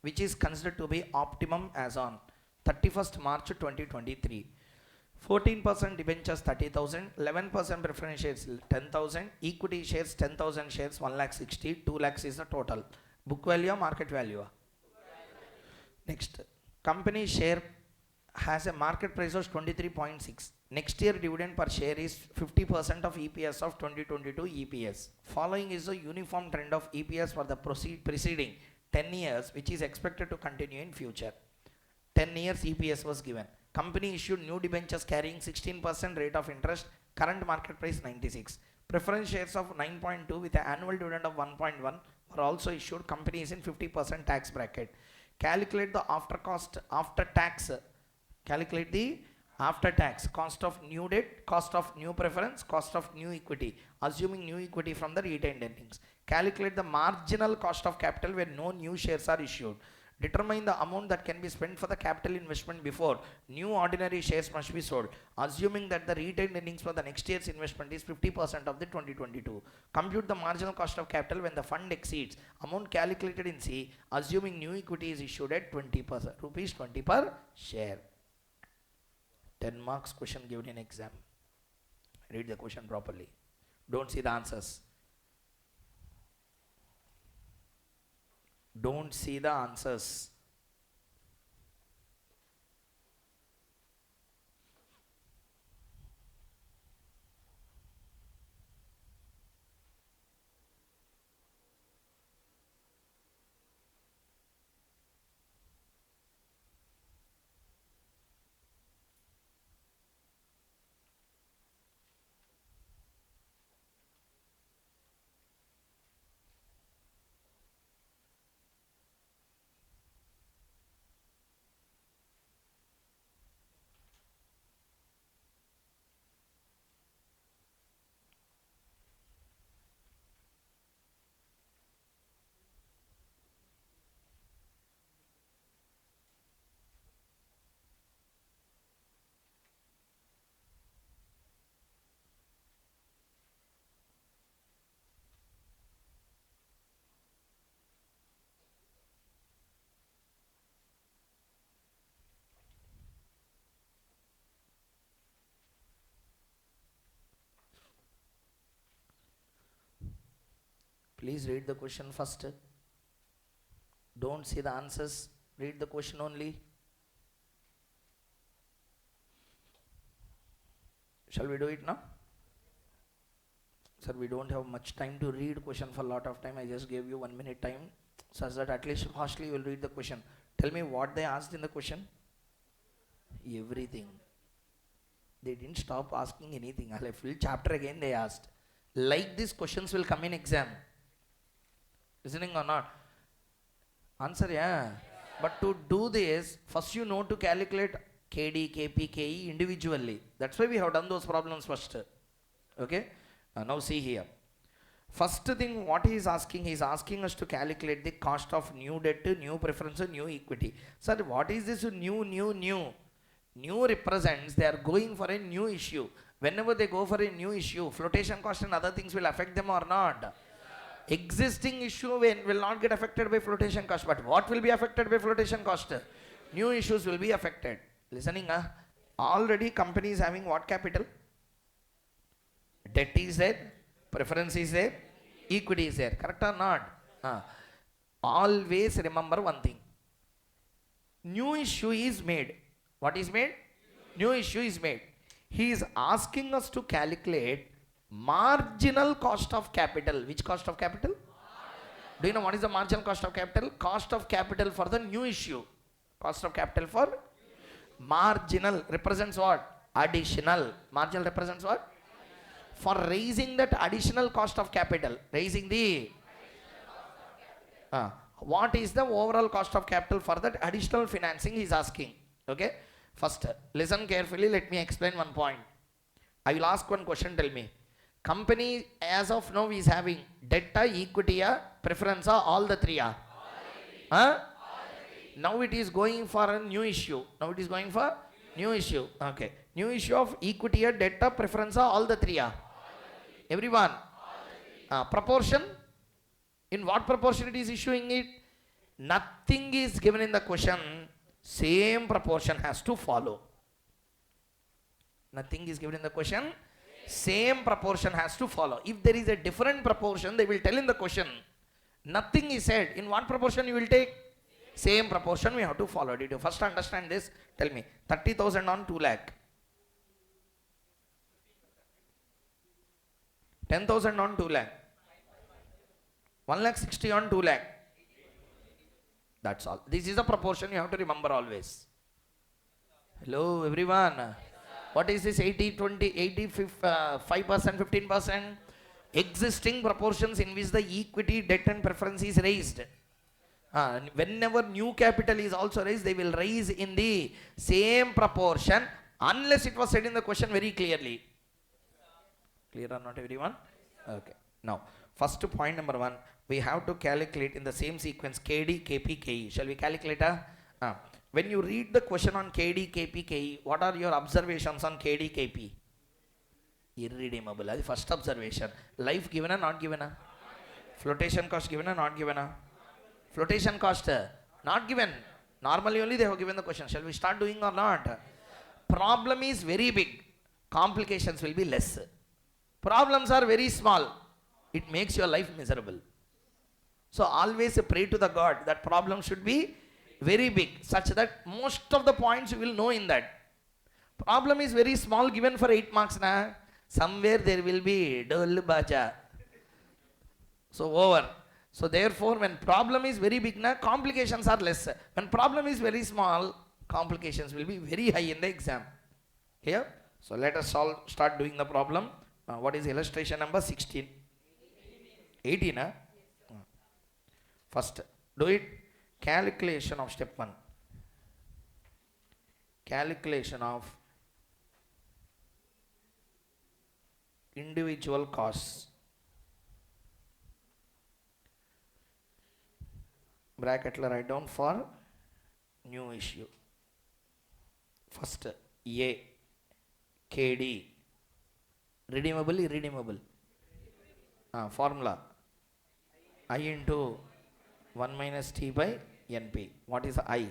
which is considered to be optimum as on 31st March 2023. 14% debentures 30,000, 11% preference shares 10,000, equity shares 10,000 shares 1,60,000, 2 lakhs is the total. Book value or market value? Next, company share has a market price of 23.6. Next year dividend per share is 50% of EPS of 2022 EPS. Following is a uniform trend of EPS for the preceding 10 years which is expected to continue in future. 10 years EPS was given. Company issued new debentures carrying 16% rate of interest, current market price 96. Preference shares of 9.2 with an annual dividend of 1.1 were also issued. Company is in 50% tax bracket. Calculate the after tax. Calculate the after tax cost of new debt, cost of new preference, cost of new equity, assuming new equity from the retained earnings. Calculate the marginal cost of capital when no new shares are issued. Determine the amount that can be spent for the capital investment before new ordinary shares must be sold, assuming that the retained earnings for the next year's investment is 50% of the 2022. Compute the marginal cost of capital when the fund exceeds amount calculated in C, assuming new equity is issued at 20%, rupees 20 per share. 10 marks question given in exam. Read the question properly. Don't see the answers. Don't see the answers. Please read the question first. Don't see the answers. Read the question only. Shall we do it now? Sir, we don't have much time to read question for a lot of time. I just gave you 1 minute time, such that at least fastly you will read the question. Tell me what they asked in the question. Everything. They didn't stop asking anything. A full chapter again they asked. Like these questions will come in exam. Listening or not? Answer, yeah. But to do this, first you know to calculate KD, KP, KE individually. That's why we have done those problems first. Okay? Now see here. First thing what he is asking us to calculate the cost of new debt, new preference, new equity. Sir, what is this new? New represents they are going for a new issue. Whenever they go for a new issue, flotation cost and other things will affect them or not? Existing issue will not get affected by flotation cost, but what will be affected by flotation cost? New issues will be affected. Listening, already company is having what capital? Debt is there, preference is there, equity is there. Correct or not? Always remember one thing. New issue is made. What is made? New issue is made. He is asking us to calculate marginal cost of capital. Which cost of capital? Do you know what is the marginal cost of capital? Cost of capital for the new issue. Cost of capital for marginal represents what? Additional. Marginal represents what? For raising that additional cost of capital. Raising the what is the overall cost of capital for that additional financing he is asking. Okay. First, listen carefully. Let me explain one point. I will ask one question. Tell me. Company as of now is having debt, equity, preference, all the three. Now it is going for a new issue. Okay. New issue of equity, debt, preference, all the three. Everyone. Proportion. In what proportion it is issuing it? Nothing is given in the question. Same proportion has to follow. Nothing is given in the question. Same proportion has to follow. If there is a different proportion, they will tell in the question. Nothing is said. In what proportion you will take? Same proportion we have to follow. Did you first understand this? Tell me. 30,000 on 2 lakh. 10,000 on 2 lakh. 1,60,000 on 2 lakh. That's all. This is the proportion you have to remember always. Hello everyone. What is this 80, 20, 5%, 15%? Existing proportions in which the equity, debt and preference is raised. Whenever new capital is also raised, they will raise in the same proportion unless it was said in the question very clearly. Clear or not everyone? Okay. Now, first point number 1, we have to calculate in the same sequence KD, KP, KE. Shall we calculate? When you read the question on KD, KP, KE, what are your observations on KD, KP? Irredeemable. That's the first observation. Life given or not given? Flotation cost given or not given? Flotation cost not given. Normally only they have given the question. Shall we start doing or not? Problem is very big. Complications will be less. Problems are very small. It makes your life miserable. So always pray to the God that problem should be very big, such that most of the points you will know in that. Problem is very small, given for 8 marks. Somewhere there will be dol baja. So over. So therefore, when problem is very big, complications are less. When problem is very small, complications will be very high in the exam. Here. So let us start doing the problem. What is illustration number 16? 18. First, do it. Calculation of step 1. Calculation of individual costs. Bracket write down for new issue. First, A, KD. Redeemable, irredeemable. Formula. I into 1 minus T by NP. What is I?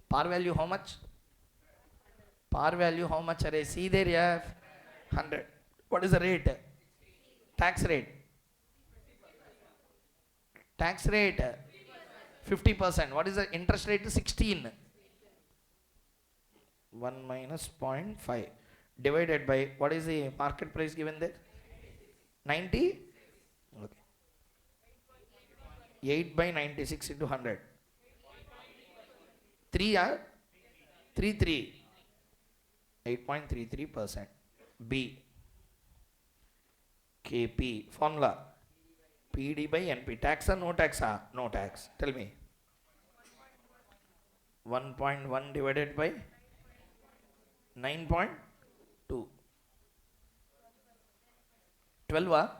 Par value how much? Par value how much? Array, see there you have 100. What is the rate? Tax rate? Tax rate 50%. What is the interest rate? 16. 1 minus 0.5 divided by, what is the market price given there? 90. Okay. 8 by 96 into 100. 3 or 33. 8.33%. B. KP formula. PD by NP. Tax or no tax? No tax. Tell me. 1.1 divided by 9.2. 12.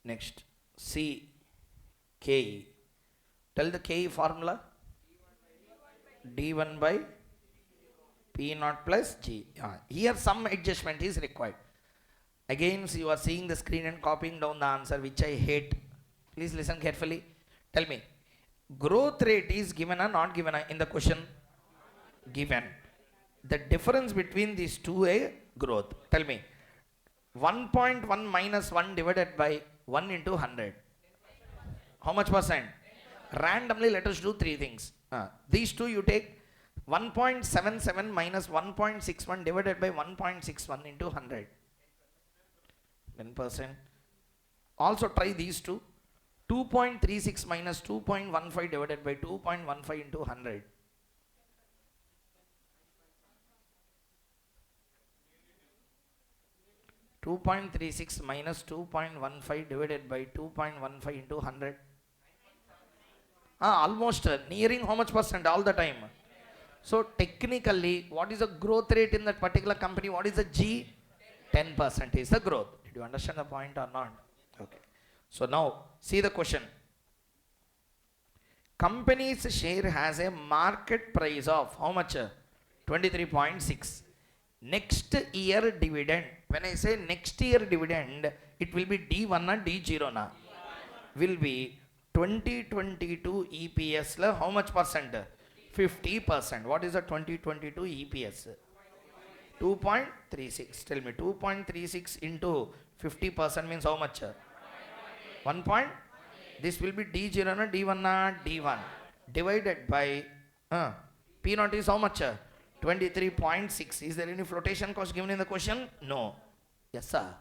Next. C. KE. Tell the KE formula. D1 by P0 plus G. Here some adjustment is required. Again, you are seeing the screen and copying down the answer, which I hate. Please listen carefully. Tell me, growth rate is given or not given in the question? Given. The difference between these two a growth. Tell me, 1.1 minus 1 divided by 1 into 100. How much percent? Randomly let us do three things. These two you take 1.77 minus 1.61 divided by 1.61 into 100. 10%. Also try these two. 2.36 minus 2.15 divided by 2.15 into 100. (2.36 minus 2.15 divided by 2.15 into 100). Almost nearing how much percent all the time. So technically, what is the growth rate in that particular company? What is the G? 10% is the growth. Did you understand the point or not? Okay. So now see the question. Company's share has a market price of how much? 23.6. Next year dividend. When I say next year dividend, it will be D1 or D0 na? Will be 2022 EPS la how much percent? 50%. What is the 2022 EPS? 2.36. Tell me, 2.36 into 50% means how much? 1 point. This will be D0 na D1 na D1 divided by P0 is how much? 23.6. Is there any flotation cost given in the question? No. Yes, sir.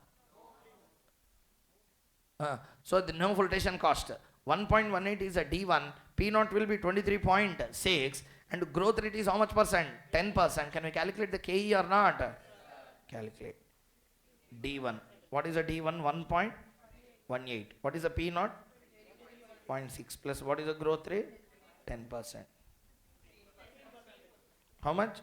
So the no flotation cost. 1.18 is a D1. P0 will be 23.6 and growth rate is how much percent? 10%. Can we calculate the KE or not? Calculate. D1. What is a D1? 1.18. What is a P0? 0.6 plus what is the growth rate? 10%. How much?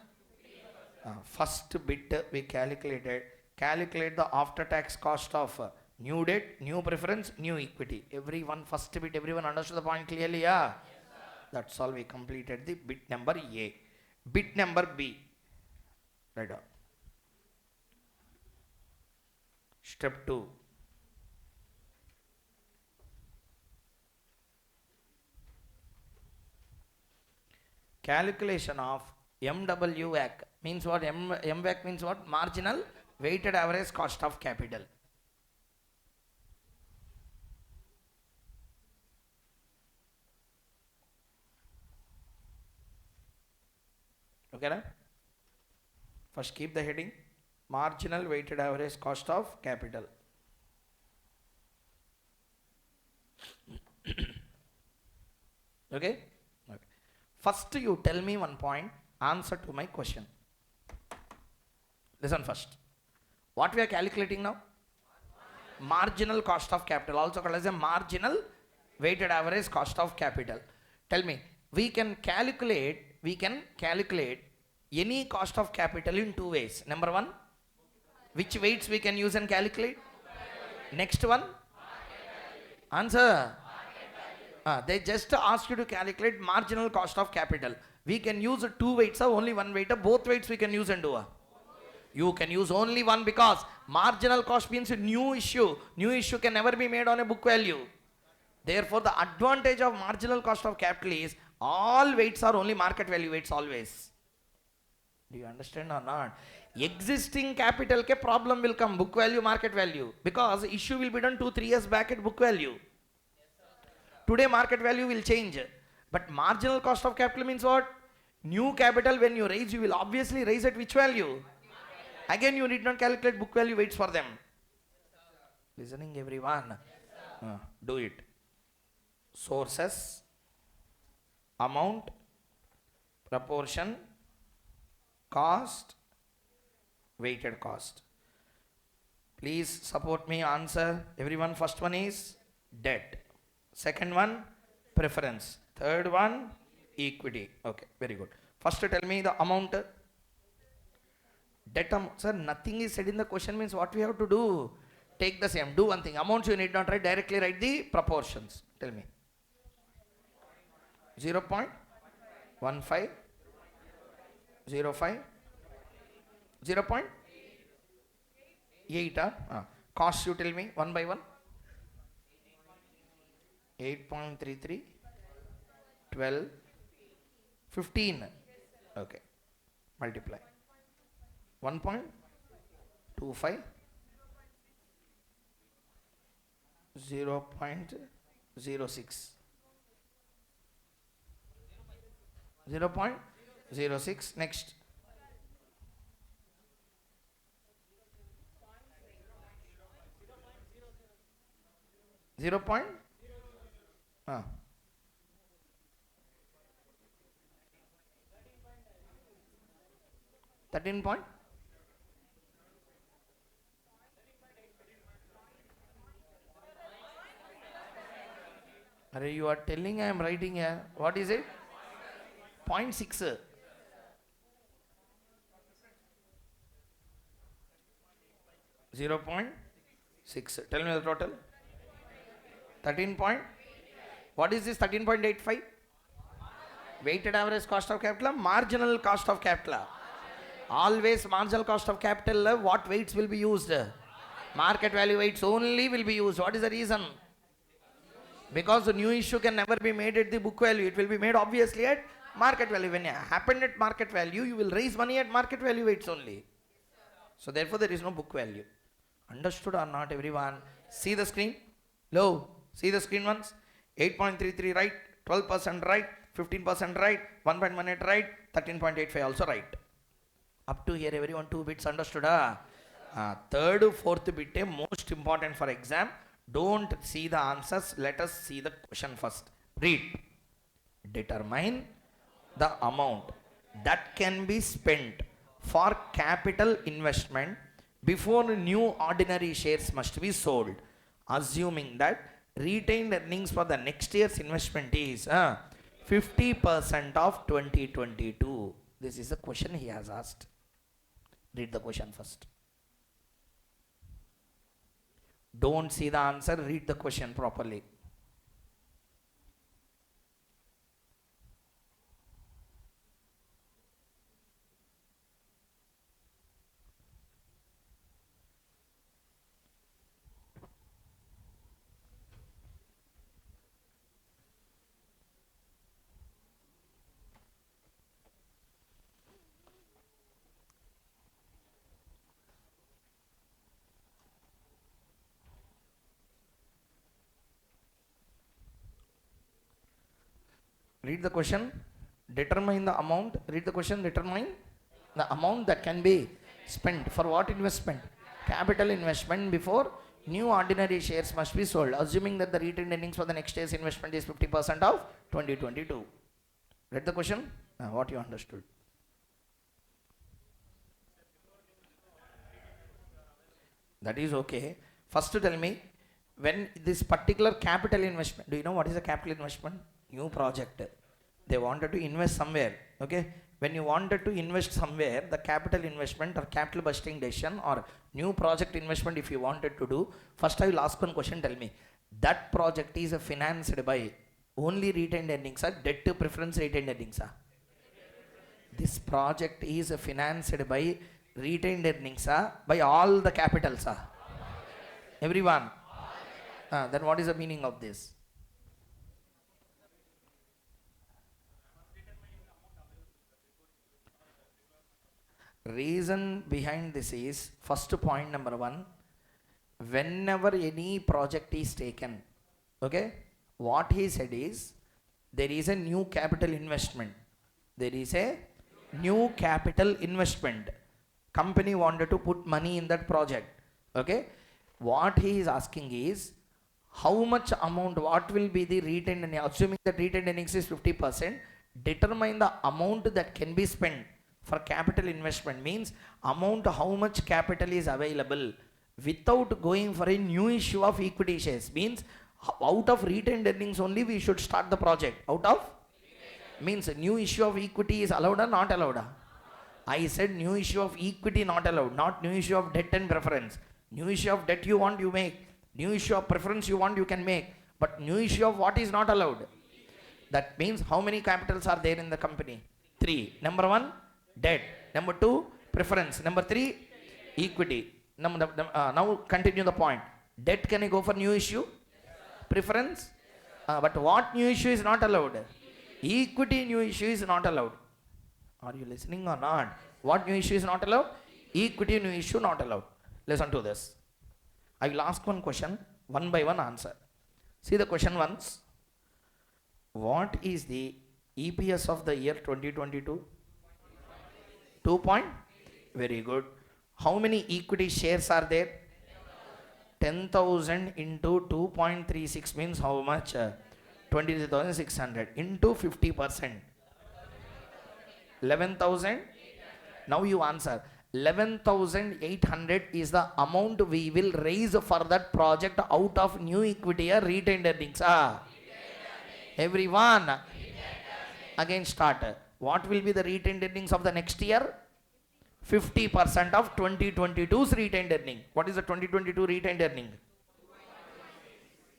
First bit we calculated. Calculate the after tax cost of new debt, new preference, new equity. Everyone, first bit, everyone understood the point clearly? Yeah? Yes, that's all. We completed the bit number A. Bit number B. Right on. Step 2. Calculation of MWAC means what? MWAC means what? Marginal weighted average cost of capital. Okay, right? First keep the heading marginal weighted average cost of capital. Okay? Okay. First you tell me one point, answer to my question. Listen first. What we are calculating now? Marginal cost of capital, also called as a marginal weighted average cost of capital. Tell me, we can calculate any cost of capital in two ways. Number one, which weights we can use and calculate? Next one, answer. They just ask you to calculate marginal cost of capital. We can use two weights or only one weight. Both weights we can use and do. You can use only one because marginal cost means a new issue. New issue can never be made on a book value. Therefore, the advantage of marginal cost of capital is all weights are only market value weights always. Do you understand or not? Existing capital ke problem will come, book value, market value, because issue will be done 2-3 years back at book value. Today market value will change, but marginal cost of capital means what? New capital when you raise, you will obviously raise at which value? Again you need not calculate book value weights for them. Listening everyone? Do it. Sources, amount, proportion, cost, weighted cost. Please support me, answer everyone. First one is debt, second one preference, third one equity. Okay, very good. First tell me the amount. Debt amount, sir, nothing is said in the question, means what we have to do? Take the same, do one thing. Amounts you need not write, directly write the proportions. Tell me. 0.15, 0.05, 0.8. Cost you tell me one by one. 8.33, 12, 15. Okay, multiply. 1.25, 0.06, 0.06. Next. 0. 13 point. Are you are telling, I am writing here. What is it? 0.6. 0.6. Tell me the total. 13 point. What is this 13.85? Weighted average cost of capital, marginal cost of capital. Always marginal cost of capital, what weights will be used? Market value weights only will be used. What is the reason? Because the new issue can never be made at the book value. It will be made obviously at market value. When it happened at market value, you will raise money at market value weights only. So therefore there is no book value. Understood or not everyone? See the screen. Low. See the screen once. 8.33 right, 12% right, 15% right, 1.18 right, 13.85 also right. Up to here everyone 2 bits understood? Third, fourth bit most important for exam. Don't see the answers. Let us see the question first. Read. Determine the amount that can be spent for capital investment before new ordinary shares must be sold, assuming that retained earnings for the next year's investment is 50% of 2022. This is the question he has asked. Read the question first. Don't see the answer, read the question properly. Read the question, determine the amount. Read the question, determine the amount that can be spent for what investment? Capital investment before new ordinary shares must be sold, assuming that the retained earnings for the next year's investment is 50% of 2022. Read the question, what you understood? That is okay. First tell me, when this particular capital investment, do you know what is a capital investment? New project. They wanted to invest somewhere. Okay. When you wanted to invest somewhere, the capital investment or capital budgeting decision or new project investment, if you wanted to do, first I will ask one question. Tell me, that project is financed by only retained earnings or debt to preference retained earnings? This project is financed by retained earnings by all the capitals. Everyone. Then what is the meaning of this? Reason behind this is, first point number one, whenever any project is taken, okay, what he said is, there is a new capital investment. There is a new capital investment. Company wanted to put money in that project. Okay. What he is asking is, how much amount, what will be the retained earnings, assuming that retained earnings is 50%, determine the amount that can be spent for capital investment. Means amount, how much capital is available without going for a new issue of equity shares. Means out of retained earnings only we should start the project. Out of means new issue of equity is allowed or not allowed? I said new issue of equity not allowed, not new issue of debt and preference. New issue of debt you want, you make. New issue of preference you want, you can make. But new issue of what is not allowed? That means how many capitals are there in the company? 3. Number 1, debt. Number 2, preference. Number 3, equity. Now continue the point. Debt, can I go for new issue? Preference? But what new issue is not allowed? Equity new issue is not allowed. Are you listening or not? What new issue is not allowed? Equity new issue not allowed. Listen to this. I will ask one question, one by one answer. See the question once. What is the EPS of the year 2022? 2 point? Very good. How many equity shares are there? 10,000 into 2.36 means how much? 23,600 into 50%. 11,000. Now you answer. 11,800 is the amount we will raise for that project out of new equity or retained earnings. Everyone. Again start. What will be the retained earnings of the next year? 50% of 2022's retained earning. What is the 2022 retained earning?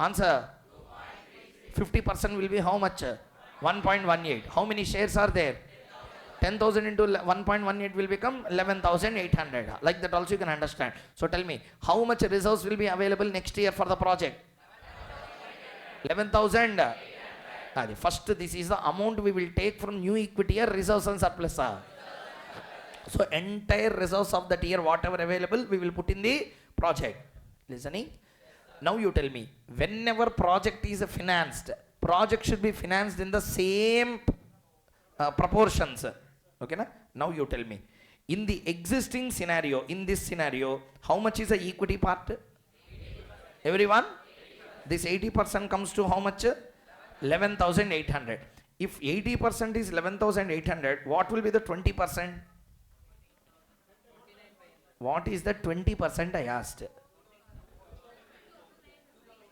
Answer. 50% will be how much? 1.18. How many shares are there? 10,000 into 1.18 will become 11,800. Like that also you can understand. So tell me, how much reserves will be available next year for the project? 11,000. First, this is the amount we will take from new equity or reserves and surplus. So entire reserves of that year, whatever available, we will put in the project. Listening? Now you tell me, whenever project is financed, project should be financed in the same proportions. Okay, na? Now you tell me, in the existing scenario, in this scenario, how much is the equity part? Everyone? This 80% comes to how much? 11,800. If 80% is 11,800, what will be the 20%? What is the 20% I asked?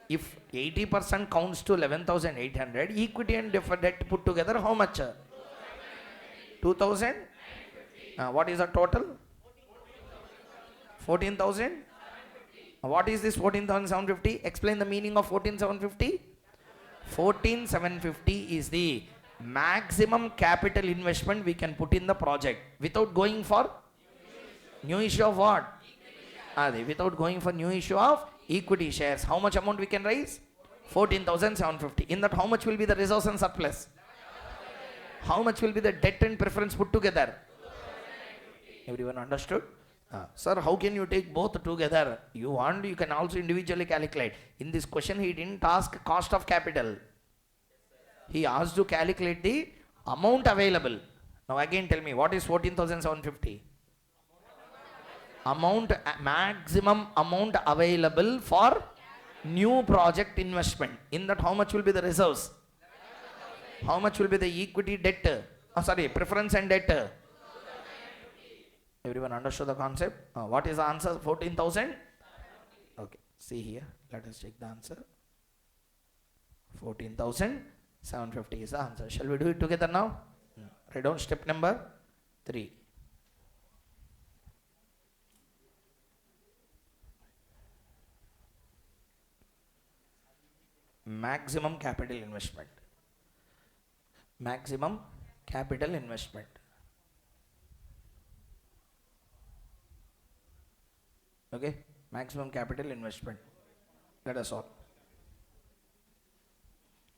If 80% counts to 11,800, equity and debt put together, how much? 2,000? What is the total? 14,000? What is this 14,750? Explain the meaning of 14,750. 14,750 is the maximum capital investment we can put in the project without going for new issue of what? Without going for new issue of equity shares. How much amount we can raise? 14,750. In that, how much will be the reserves and surplus? How much will be the debt and preference put together? Everyone understood? Sir, how can you take both together? You want, you can also individually calculate. In this question, he didn't ask cost of capital. He asked to calculate the amount available. Now again tell me, what is 14,750? Amount, maximum amount available for new project investment. In that, how much will be the reserves? How much will be the equity debt? Preference and debt. Everyone understood the concept? What is the answer? 14,000? Okay, see here. Let us check the answer. 14,750 is the answer. Shall we do it together now? Write down step number 3. Maximum capital investment. Maximum capital investment. Okay, maximum capital investment. Let us solve.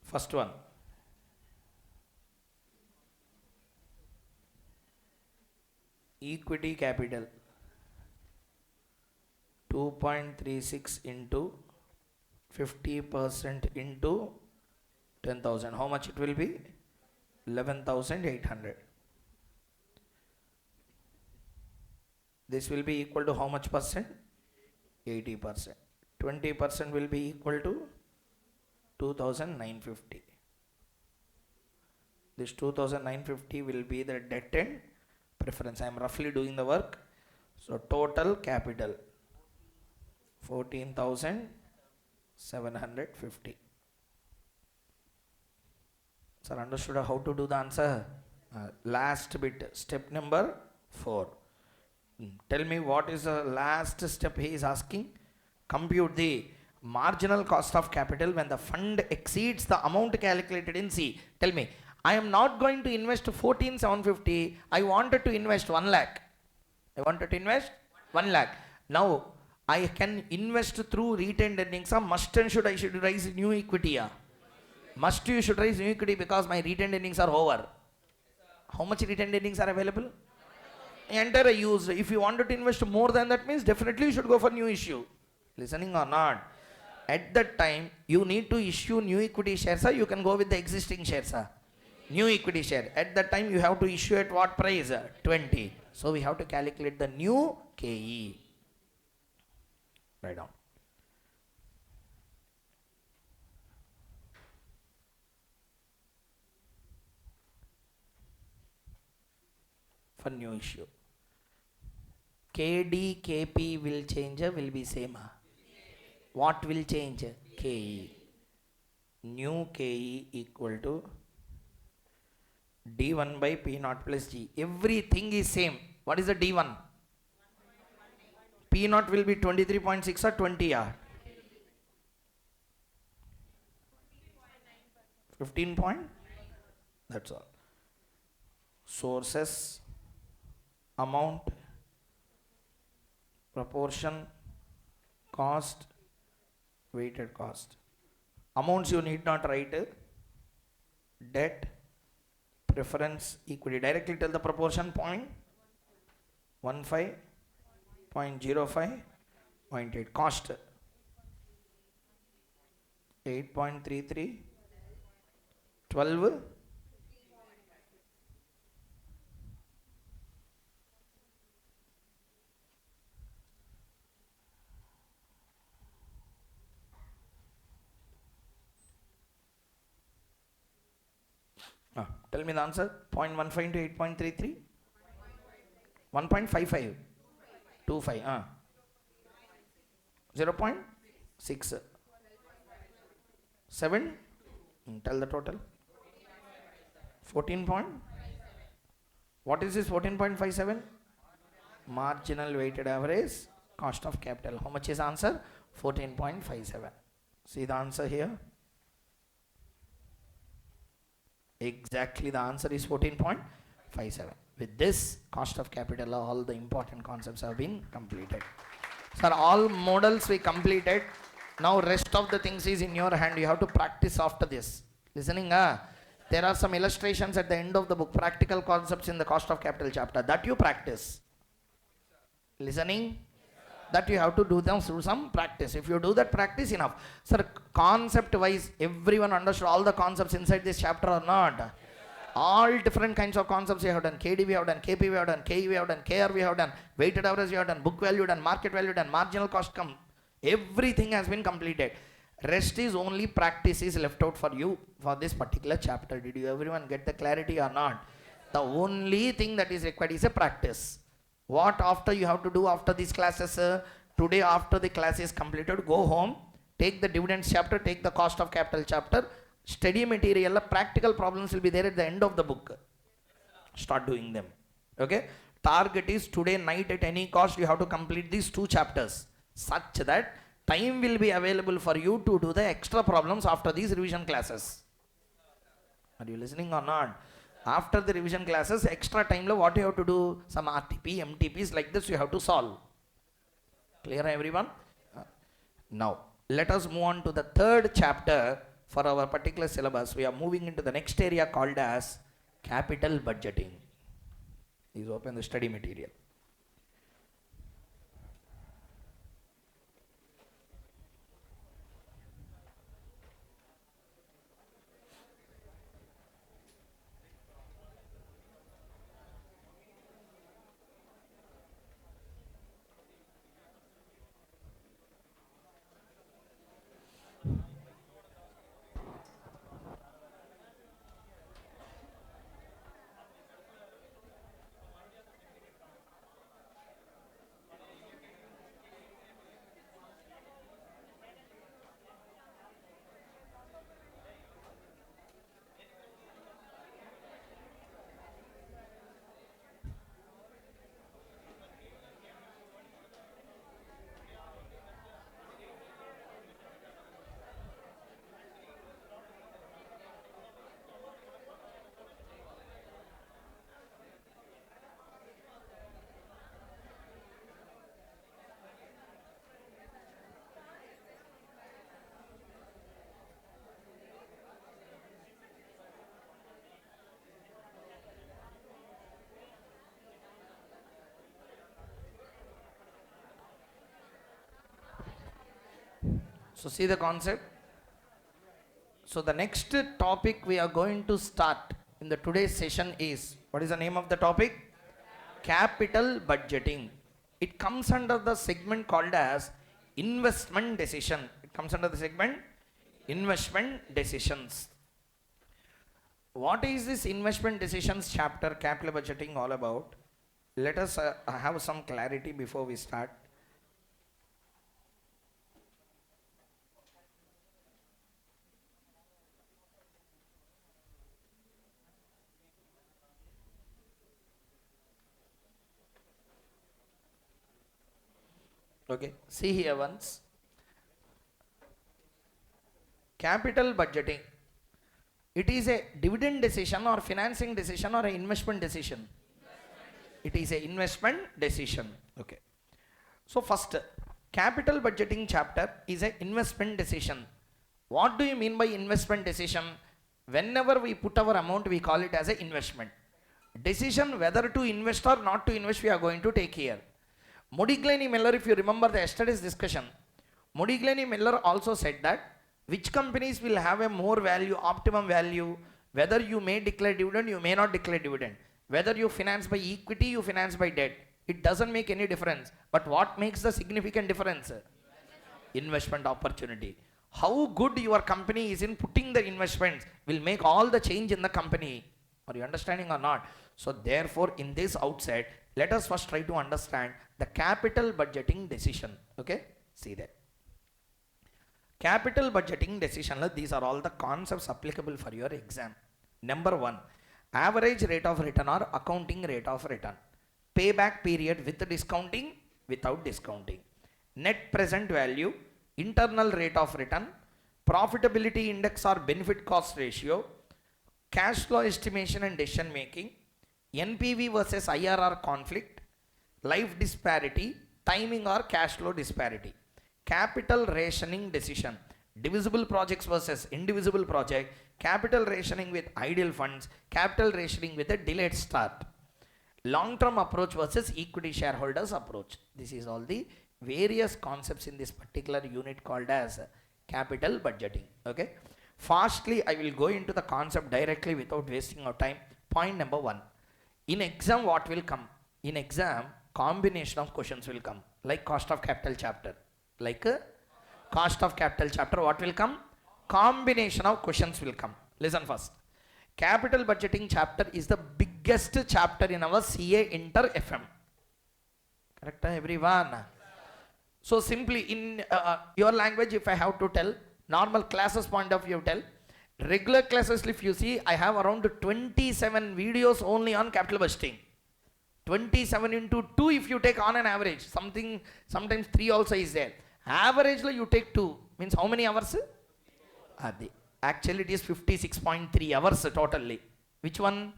First one. equity capital 2.36 into 50% into 10,000. How much it will be? 11,800. This will be equal to how much percent? 80%. 20% will be equal to 2,950. This 2,950 will be the debt and preference. I am roughly doing the work. So total capital 14,750. Sir, understood how to do the answer? Last bit, step number 4. Tell me what is the last step he is asking? Compute the marginal cost of capital when the fund exceeds the amount calculated in C. Tell me, I am not going to invest 14,750. I wanted to invest 1 lakh. I wanted to invest 1 lakh. Now, I can invest through retained earnings. Must and should I should raise new equity? Must you should raise new equity because my retained earnings are over. How much retained earnings are available? Entire use. If you wanted to invest more than that means definitely you should go for new issue. Listening or not? At that time, you need to issue new equity shares, or you can go with the existing shares. New equity share. At that time, you have to issue at what price? 20. So we have to calculate the new KE. Write down. For new issue. KD, KP will change, will be same. What will change? KE. New KE equal to D1 by P0 plus G. Everything is same. What is the D1? P0 will be 23.6 or 20 or 15 point? That's all. Sources, amount, proportion, cost, weighted cost. Amounts you need not write. Debt, preference, equity. Directly tell the proportion: 0.15, 0.05, 0.8. Cost 8.33, 12. Tell me the answer. 0.15 to 8.33. 1.55. 25. 0.6. 7. Tell the total. 14 point. What is this 14.57? Marginal weighted average cost of capital. How much is answer? 14.57. See the answer here. Exactly, the answer is 14.57. With this cost of capital, all the important concepts have been completed. Sir, all models we completed. Now rest of the things is in your hand. You have to practice after this. Listening? There are some illustrations at the end of the book. Practical concepts in the cost of capital chapter. That you practice. Listening? That you have to do them through some practice. If you do that practice, enough. Sir, concept wise, everyone understood all the concepts inside this chapter or not? All different kinds of concepts we have done. KD we have done, KP we have done, KE we have done, KR we have done, weighted average we have done, book value done, market value done, marginal cost come. Everything has been completed. Rest is only practice is left out for you for this particular chapter. Did you everyone get the clarity or not? The only thing that is required is a practice. What after you have to do after these classes? Today after the class is completed, go home, take the dividends chapter, take the cost of capital chapter, study material, practical problems will be there at the end of the book. Start doing them. Okay? Target is today night at any cost you have to complete these 2 chapters such that time will be available for you to do the extra problems after these revision classes. Are you listening or not? After the revision classes, extra time, what you have to do? Some RTP, MTPs like this you have to solve. Clear everyone? Now, let us move on to the 3rd chapter for our particular syllabus. We are moving into the next area called as capital budgeting. Please open the study material. So see the concept. So the next topic we are going to start in the today's session is, what is the name of the topic? Capital budgeting. It comes under the segment called as investment decision. It comes under the segment investment decisions. What is this investment decisions chapter, capital budgeting, all about? Let us have some clarity before we start. Okay, see here once. Capital budgeting. It is a dividend decision or financing decision or an investment decision? It is a investment decision. Okay. So first, capital budgeting chapter is an investment decision. What do you mean by investment decision? Whenever we put our amount, we call it as an investment. Decision whether to invest or not to invest, we are going to take here. Modiglani Miller, if you remember the yesterday's discussion, Modiglani Miller also said that which companies will have a more value, optimum value, whether you may declare dividend, you may not declare dividend, whether you finance by equity, you finance by debt, it doesn't make any difference. But what makes the significant difference? Investment opportunity. How good your company is in putting the investments will make all the change in the company. Are you understanding or not? So therefore, in this outset, let us first try to understand the capital budgeting decision. Okay, see that. Capital budgeting decision, these are all the concepts applicable for your exam. Number 1, average rate of return or accounting rate of return. Payback period with discounting, without discounting. Net present value, internal rate of return, profitability index or benefit cost ratio, cash flow estimation and decision making, NPV versus IRR conflict, life disparity, timing or cash flow disparity. Capital rationing decision, divisible projects versus indivisible project, capital rationing with ideal funds, capital rationing with a delayed start. Long-term approach versus equity shareholders approach. This is all the various concepts in this particular unit called as capital budgeting. Okay. Fastly, I will go into the concept directly without wasting our time. Point number 1. In exam, what will come? In exam, combination of questions will come. Like cost of capital chapter. Like cost of capital chapter, what will come? Combination of questions will come. Listen first. Capital budgeting chapter is the biggest chapter in our CA Inter FM. Correct, everyone? So simply in your language, if I have to tell, normal classes point of view tell, regular classes if you see, I have around 27 videos only on capital budgeting. 27 into 2 if you take on an average, sometimes 3 also is there. Averagely you take 2, means how many hours? Actually it is 56.3 hours totally. Which one?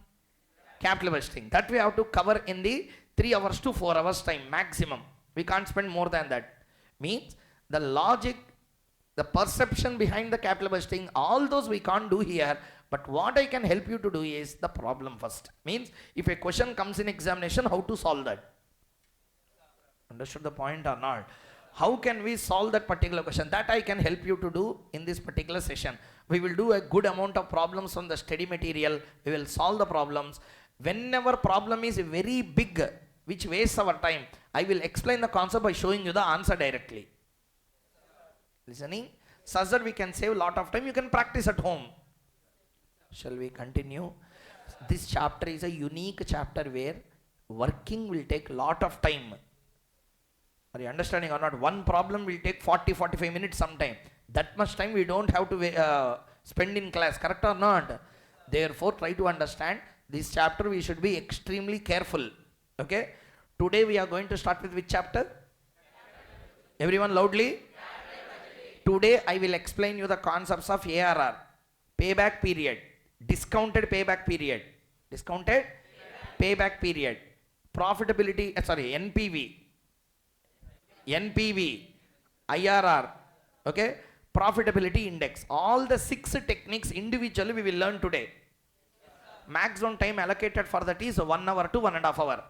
Capital budgeting. That we have to cover in the 3 hours to 4 hours time maximum. We can't spend more than that. Means the logic the perception behind the capital budgeting, all those we can't do here. But what I can help you to do is the problem first. Means if a question comes in examination, how to solve that? Understood the point or not? How can we solve that particular question? That I can help you to do in this particular session. We will do a good amount of problems from the study material. We will solve the problems. Whenever problem is very big, which wastes our time, I will explain the concept by showing you the answer directly. Listening? Such that we can save a lot of time. You can practice at home. Shall we continue? This chapter is a unique chapter where working will take a lot of time. Are you understanding or not? One problem will take 40-45 minutes sometime. That much time we don't have to spend in class. Correct or not? Therefore, try to understand this chapter. We should be extremely careful. Okay? Today we are going to start with which chapter? Everyone loudly? Today I will explain you the concepts of ARR. Payback period. Discounted payback period. Discounted payback period. Profitability, NPV. NPV, IRR, okay, profitability index. All the 6 techniques individually we will learn today. Maximum time allocated for that is 1 hour to 1.5 hours.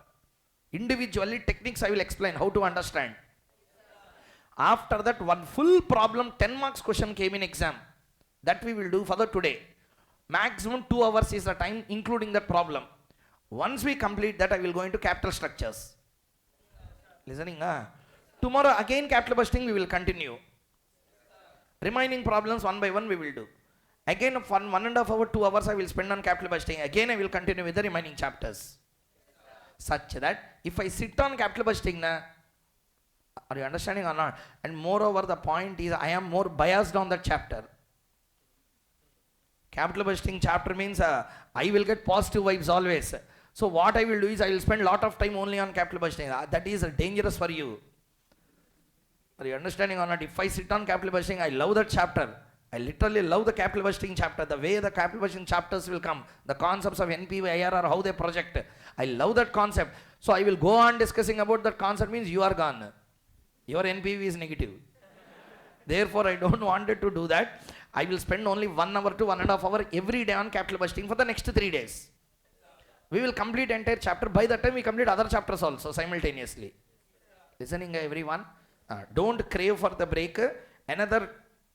Individually techniques I will explain how to understand. After that, one full problem, 10 marks question came in exam. That we will do for the today. Maximum 2 hours is the time including that problem. Once we complete that, I will go into capital structures. Listening? Tomorrow again capital budgeting we will continue. Remaining problems one by one we will do. Again 1.5 hour, 2 hours I will spend on capital budgeting. Again I will continue with the remaining chapters. Such that if I sit on capital budgeting, are you understanding or not? And moreover, the point is I am more biased on that chapter. Capital budgeting chapter means I will get positive vibes always. So what I will do is I will spend a lot of time only on capital budgeting. That is dangerous for you. Are you understanding or not? If I sit on capital budgeting, I love that chapter. I literally love the capital budgeting chapter. The way the capital budgeting chapters will come, the concepts of NPV, IRR, how they project. I love that concept. So I will go on discussing about that concept means you are gone. Your NPV is negative. Therefore, I don't want to do that. I will spend only 1 hour to 1.5 hours every day on capital budgeting for the next 3 days. We will complete entire chapter. By the time we complete other chapters also simultaneously. Listening everyone? Don't crave for the break. Another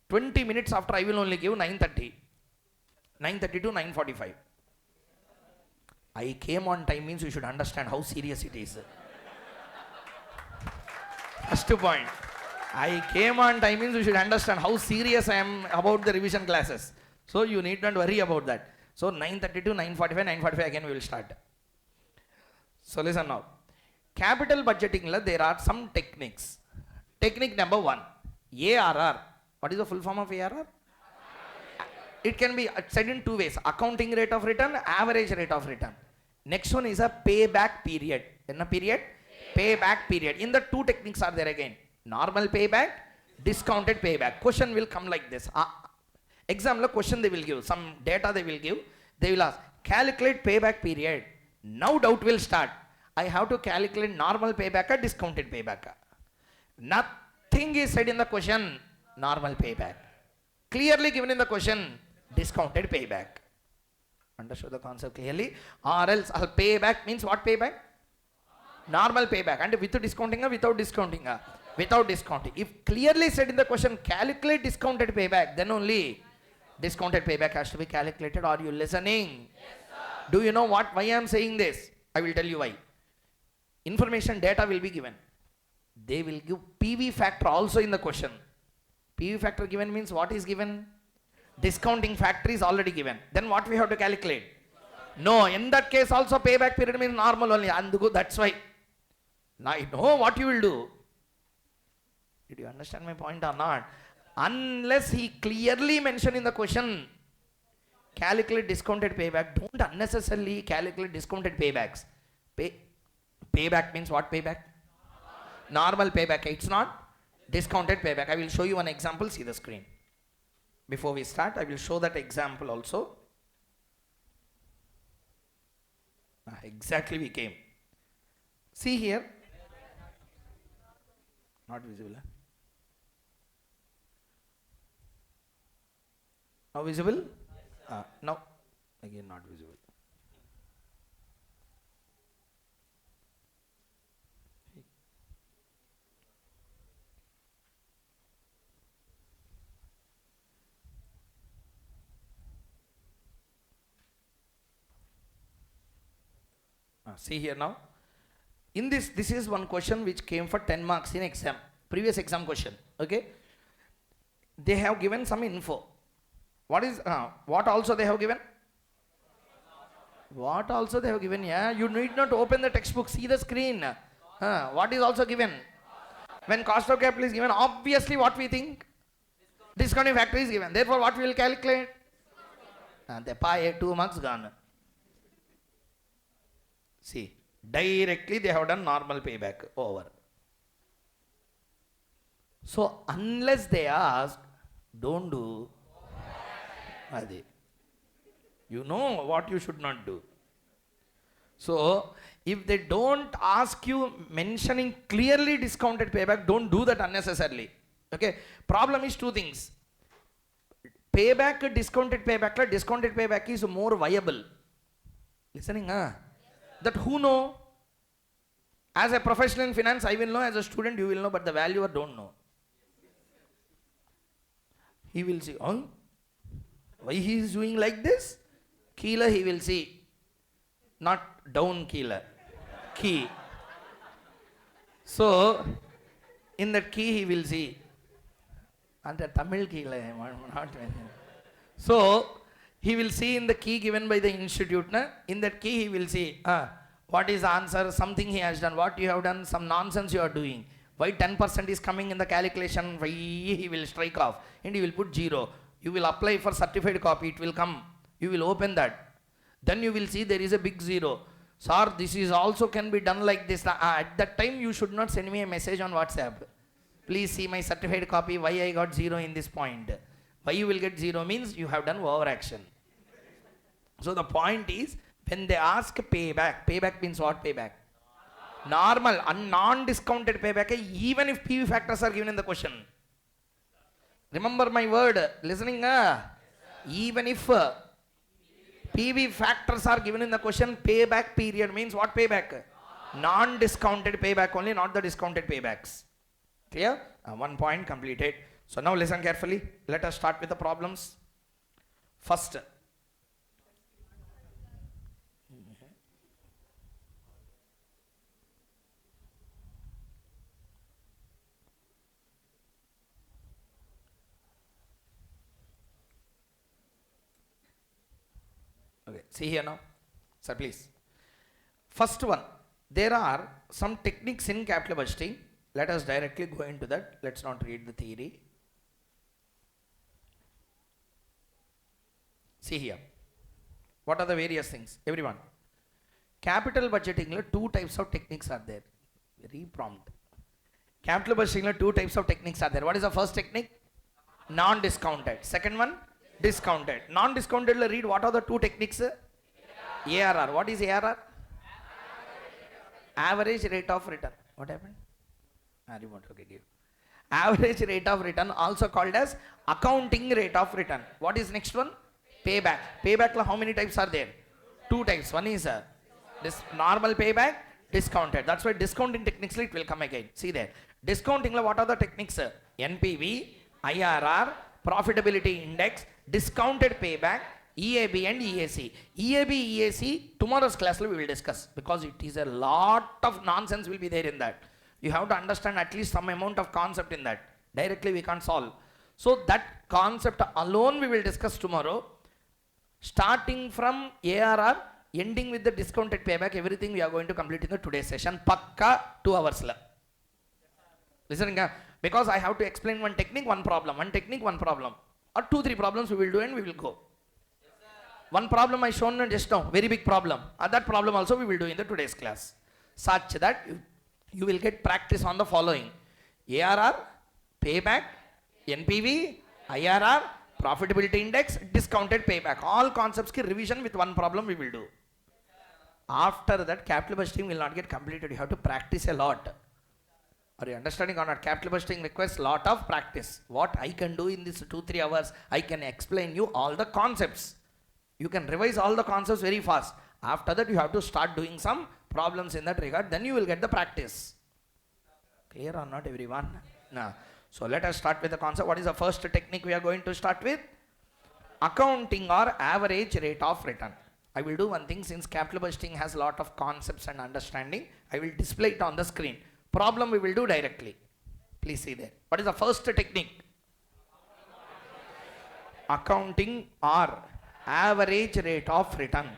20 minutes after I will only give 9:30. 9:30 to 9:45. I came on time means you should understand how serious it is. First point. I came on time means you should understand how serious I am about the revision classes. So you need not worry about that. So 9:30 to 9:45, 9:45 again we will start. So listen now. Capital budgeting, there are some techniques. Technique number 1, ARR. What is the full form of ARR? It can be said in 2 ways. Accounting rate of return, average rate of return. Next one is a payback period. In a period? Payback period. In the 2 techniques are there again. Normal payback, discounted payback. Question will come like this. Exam question they will give. Some data they will give. They will ask, calculate payback period. Now doubt will start. I have to calculate normal payback or discounted payback. Nothing is said in the question, normal payback. Clearly given in the question, discounted payback. Understood the concept clearly? Or else payback means what payback? Normal payback. And with discounting or without discounting? Without discounting. If clearly said in the question, calculate discounted payback, then only discounted payback has to be calculated. Are you listening? Yes, do you know why I am saying this? I will tell you why. Information data will be given. They will give PV factor also in the question. PV factor given means what is given? Discounting factor is already given. Then what we have to calculate? No, in that case also payback period means normal only. And that's why. Now I know what you will do. Did you understand my point or not? Unless he clearly mentioned in the question, calculate discounted payback. Don't unnecessarily calculate discounted paybacks. Payback means what payback? Normal payback. It's not discounted payback. I will show you one example. See the screen. Before we start, I will show that example also. Exactly we came. See here. Not visible. Now visible? Now, again not visible. See here now. In this is one question which came for 10 marks in exam, previous exam question. Okay. They have given some info. What also they have given? What also they have given? Yeah, you need not open the textbook, see the screen. What is also given? When cost of capital is given, obviously what we think? Discounting factor is given. Therefore, what we will calculate? The pi 2 marks gone. See, directly they have done normal payback over. So, unless they ask, don't do. You know what you should not do. So, if they don't ask you mentioning clearly discounted payback, don't do that unnecessarily. Okay. Problem is two things. Payback, discounted payback is more viable. Listening, that who know? As a professional in finance, I will know. As a student, you will know. But the valuer don't know. He will see, why he is doing like this? Keeler he will see. Not down keeler. Key. So, in that key he will see. And the Tamil keeler. So, he will see in the key given by the institute. In that key he will see, what is the answer, something he has done, what you have done, some nonsense you are doing. Why 10% is coming in the calculation, why he will strike off and he will put 0. You will apply for certified copy, it will come. You will open that. Then you will see there is a big 0. Sir, this is also can be done like this. At that time you should not send me a message on WhatsApp. Please see my certified copy, why I got 0 in this point. Why you will get 0 means you have done overaction. So the point is, when they ask payback means what payback? Normal, non-discounted payback, even if PV factors are given in the question. Remember my word, listening? Even if PV factors are given in the question, payback period means what payback? Non-discounted payback only, not the discounted paybacks. Clear? One point completed. So now listen carefully. Let us start with the problems. First. Okay, see here now. Sir, please. First one, there are some techniques in capital budgeting. Let us directly go into that. Let's not read the theory. See here. What are the various things? Everyone. Capital budgeting, two types of techniques are there. Very prompt. Capital budgeting, two types of techniques are there. What is the first technique? Non-discounted. Second one? Discounted. Non-discounted, read what are the two techniques? ARR. What is ARR? Average rate of return. What happened? Okay, give. Average rate of return, also called as accounting rate of return. What is next one? Payback. Payback, how many types are there? Two types. One is this normal payback, discounted. That's why discounting techniques it will come again. See there. Discounting, what are the techniques? NPV, IRR, profitability index, discounted payback, EAB and EAC. EAB, EAC, tomorrow's class we will discuss because it is a lot of nonsense will be there in that. You have to understand at least some amount of concept in that. Directly we can't solve. So that concept alone we will discuss tomorrow. Starting from ARR, ending with the discounted payback, everything we are going to complete in the today's session. Pakka 2 hours. Listening, because I have to explain one technique, one problem. One technique, one problem. Or 2-3 problems we will do and we will go. One problem I shown just now, very big problem. That problem also we will do in the today's class. Such that you will get practice on the following. ARR, payback, NPV, IRR, profitability index, discounted payback. All concepts ki revision with one problem we will do. After that, capital budgeting will not get completed. You have to practice a lot. Are you understanding or not? Capital budgeting requires lot of practice. What I can do in this 2-3 hours, I can explain you all the concepts. You can revise all the concepts very fast. After that, you have to start doing some problems in that regard. Then you will get the practice. Clear or not, everyone? No. So let us start with the concept. What is the first technique we are going to start with? Accounting or average rate of return. I will do one thing, since capital budgeting has a lot of concepts and understanding. I will display it on the screen. Problem we will do directly. Please see there. What is the first technique? Accounting or average rate of return.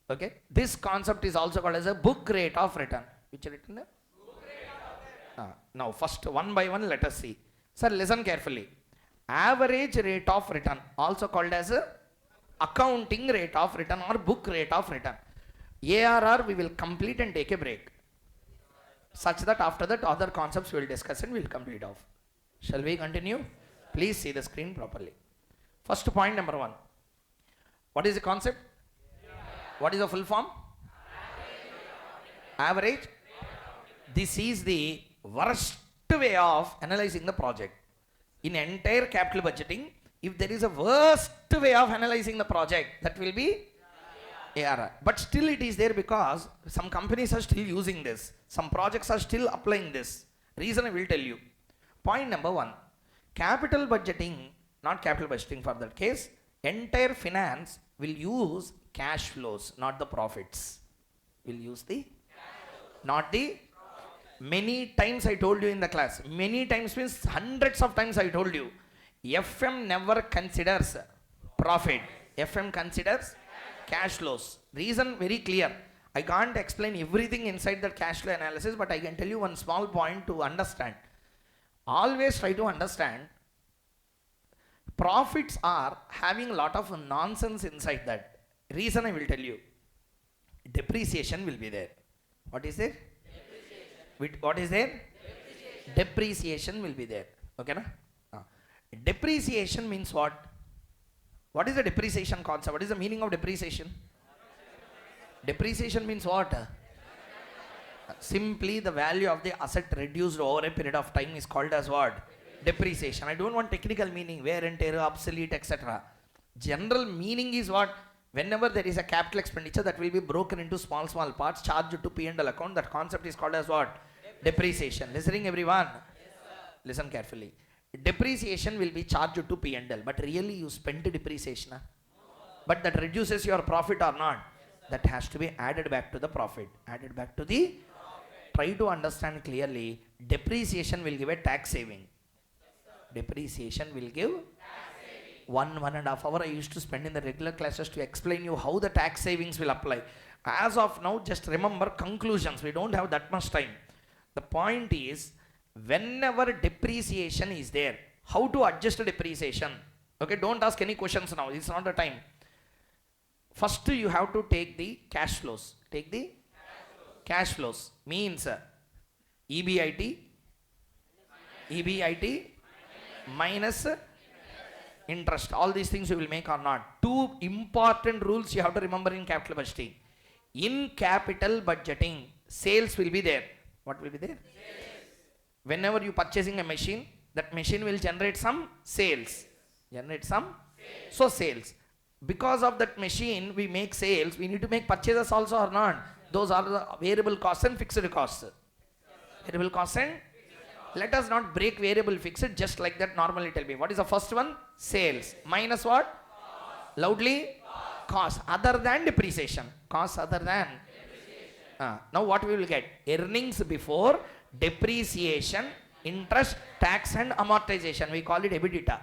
Okay. This concept is also called as a book rate of return. Which written there? Book rate of return. Now first one by one let us see. Sir, listen carefully. Average rate of return, also called as a accounting rate of return or book rate of return. ARR we will complete and take a break. Such that after that other concepts we will discuss and we will complete off. Shall we continue? Please see the screen properly. First point number 1. What is the concept? What is the full form? Average. This is the worst way of analyzing the project. In entire capital budgeting, if there is a worst way of analyzing the project, that will be ARR. But still it is there because some companies are still using this. Some projects are still applying this. Reason I will tell you. Point number 1. Capital budgeting, not capital budgeting for that case, entire finance will use cash flows, not the profits. Will use the, not the, many times I told you in the class. Many times means hundreds of times I told you. FM never considers profit. FM considers cash flows. Reason very clear. I can't explain everything inside that cash flow analysis, but I can tell you one small point to understand. Always try to understand. Profits are having a lot of nonsense inside that. Reason I will tell you. Depreciation will be there. What is there? What is there? Depreciation will be there. Okay, na? Depreciation means what? What is the depreciation concept? What is the meaning of depreciation? Depreciation means what? Simply the value of the asset reduced over a period of time is called as what? Depreciation. I don't want technical meaning, wear and tear, obsolete, etc. General meaning is what? Whenever there is a capital expenditure that will be broken into small parts, charged to P&L account, that concept is called as what? Depreciation. Listening everyone? Yes, listen carefully. Depreciation will be charged to P&L, but really you spent depreciation. No. But that reduces your profit or not? Yes, that has to be added back to the profit. Added back to the profit. Try to understand clearly. Depreciation will give a tax saving. Yes, depreciation will give 1.5 hours I used to spend in the regular classes to explain you how the tax savings will apply. As of now, just remember conclusions. We don't have that much time. The point is, whenever depreciation is there, how to adjust the depreciation? Okay, don't ask any questions now. It's not the time. First, you have to take the cash flows. Take the cash flows. Means EBIT minus interest. All these things you will make or not. 2 important rules you have to remember in capital budgeting. In capital budgeting, sales will be there. What will be there? Sales. Whenever you purchasing a machine, that machine will generate some sales. Generate some sales. So sales. Because of that machine, we make sales. We need to make purchases also or not? Those are the variable costs and fixed costs. Variable costs and let us not break variable fixed just like that. Normally tell me. What is the first one? Sales. Minus what? Cost. Loudly? Cost. Other than depreciation. Cost other than depreciation. Now what we will get? Earnings before depreciation, interest, tax and amortization. We call it EBITDA. Yes,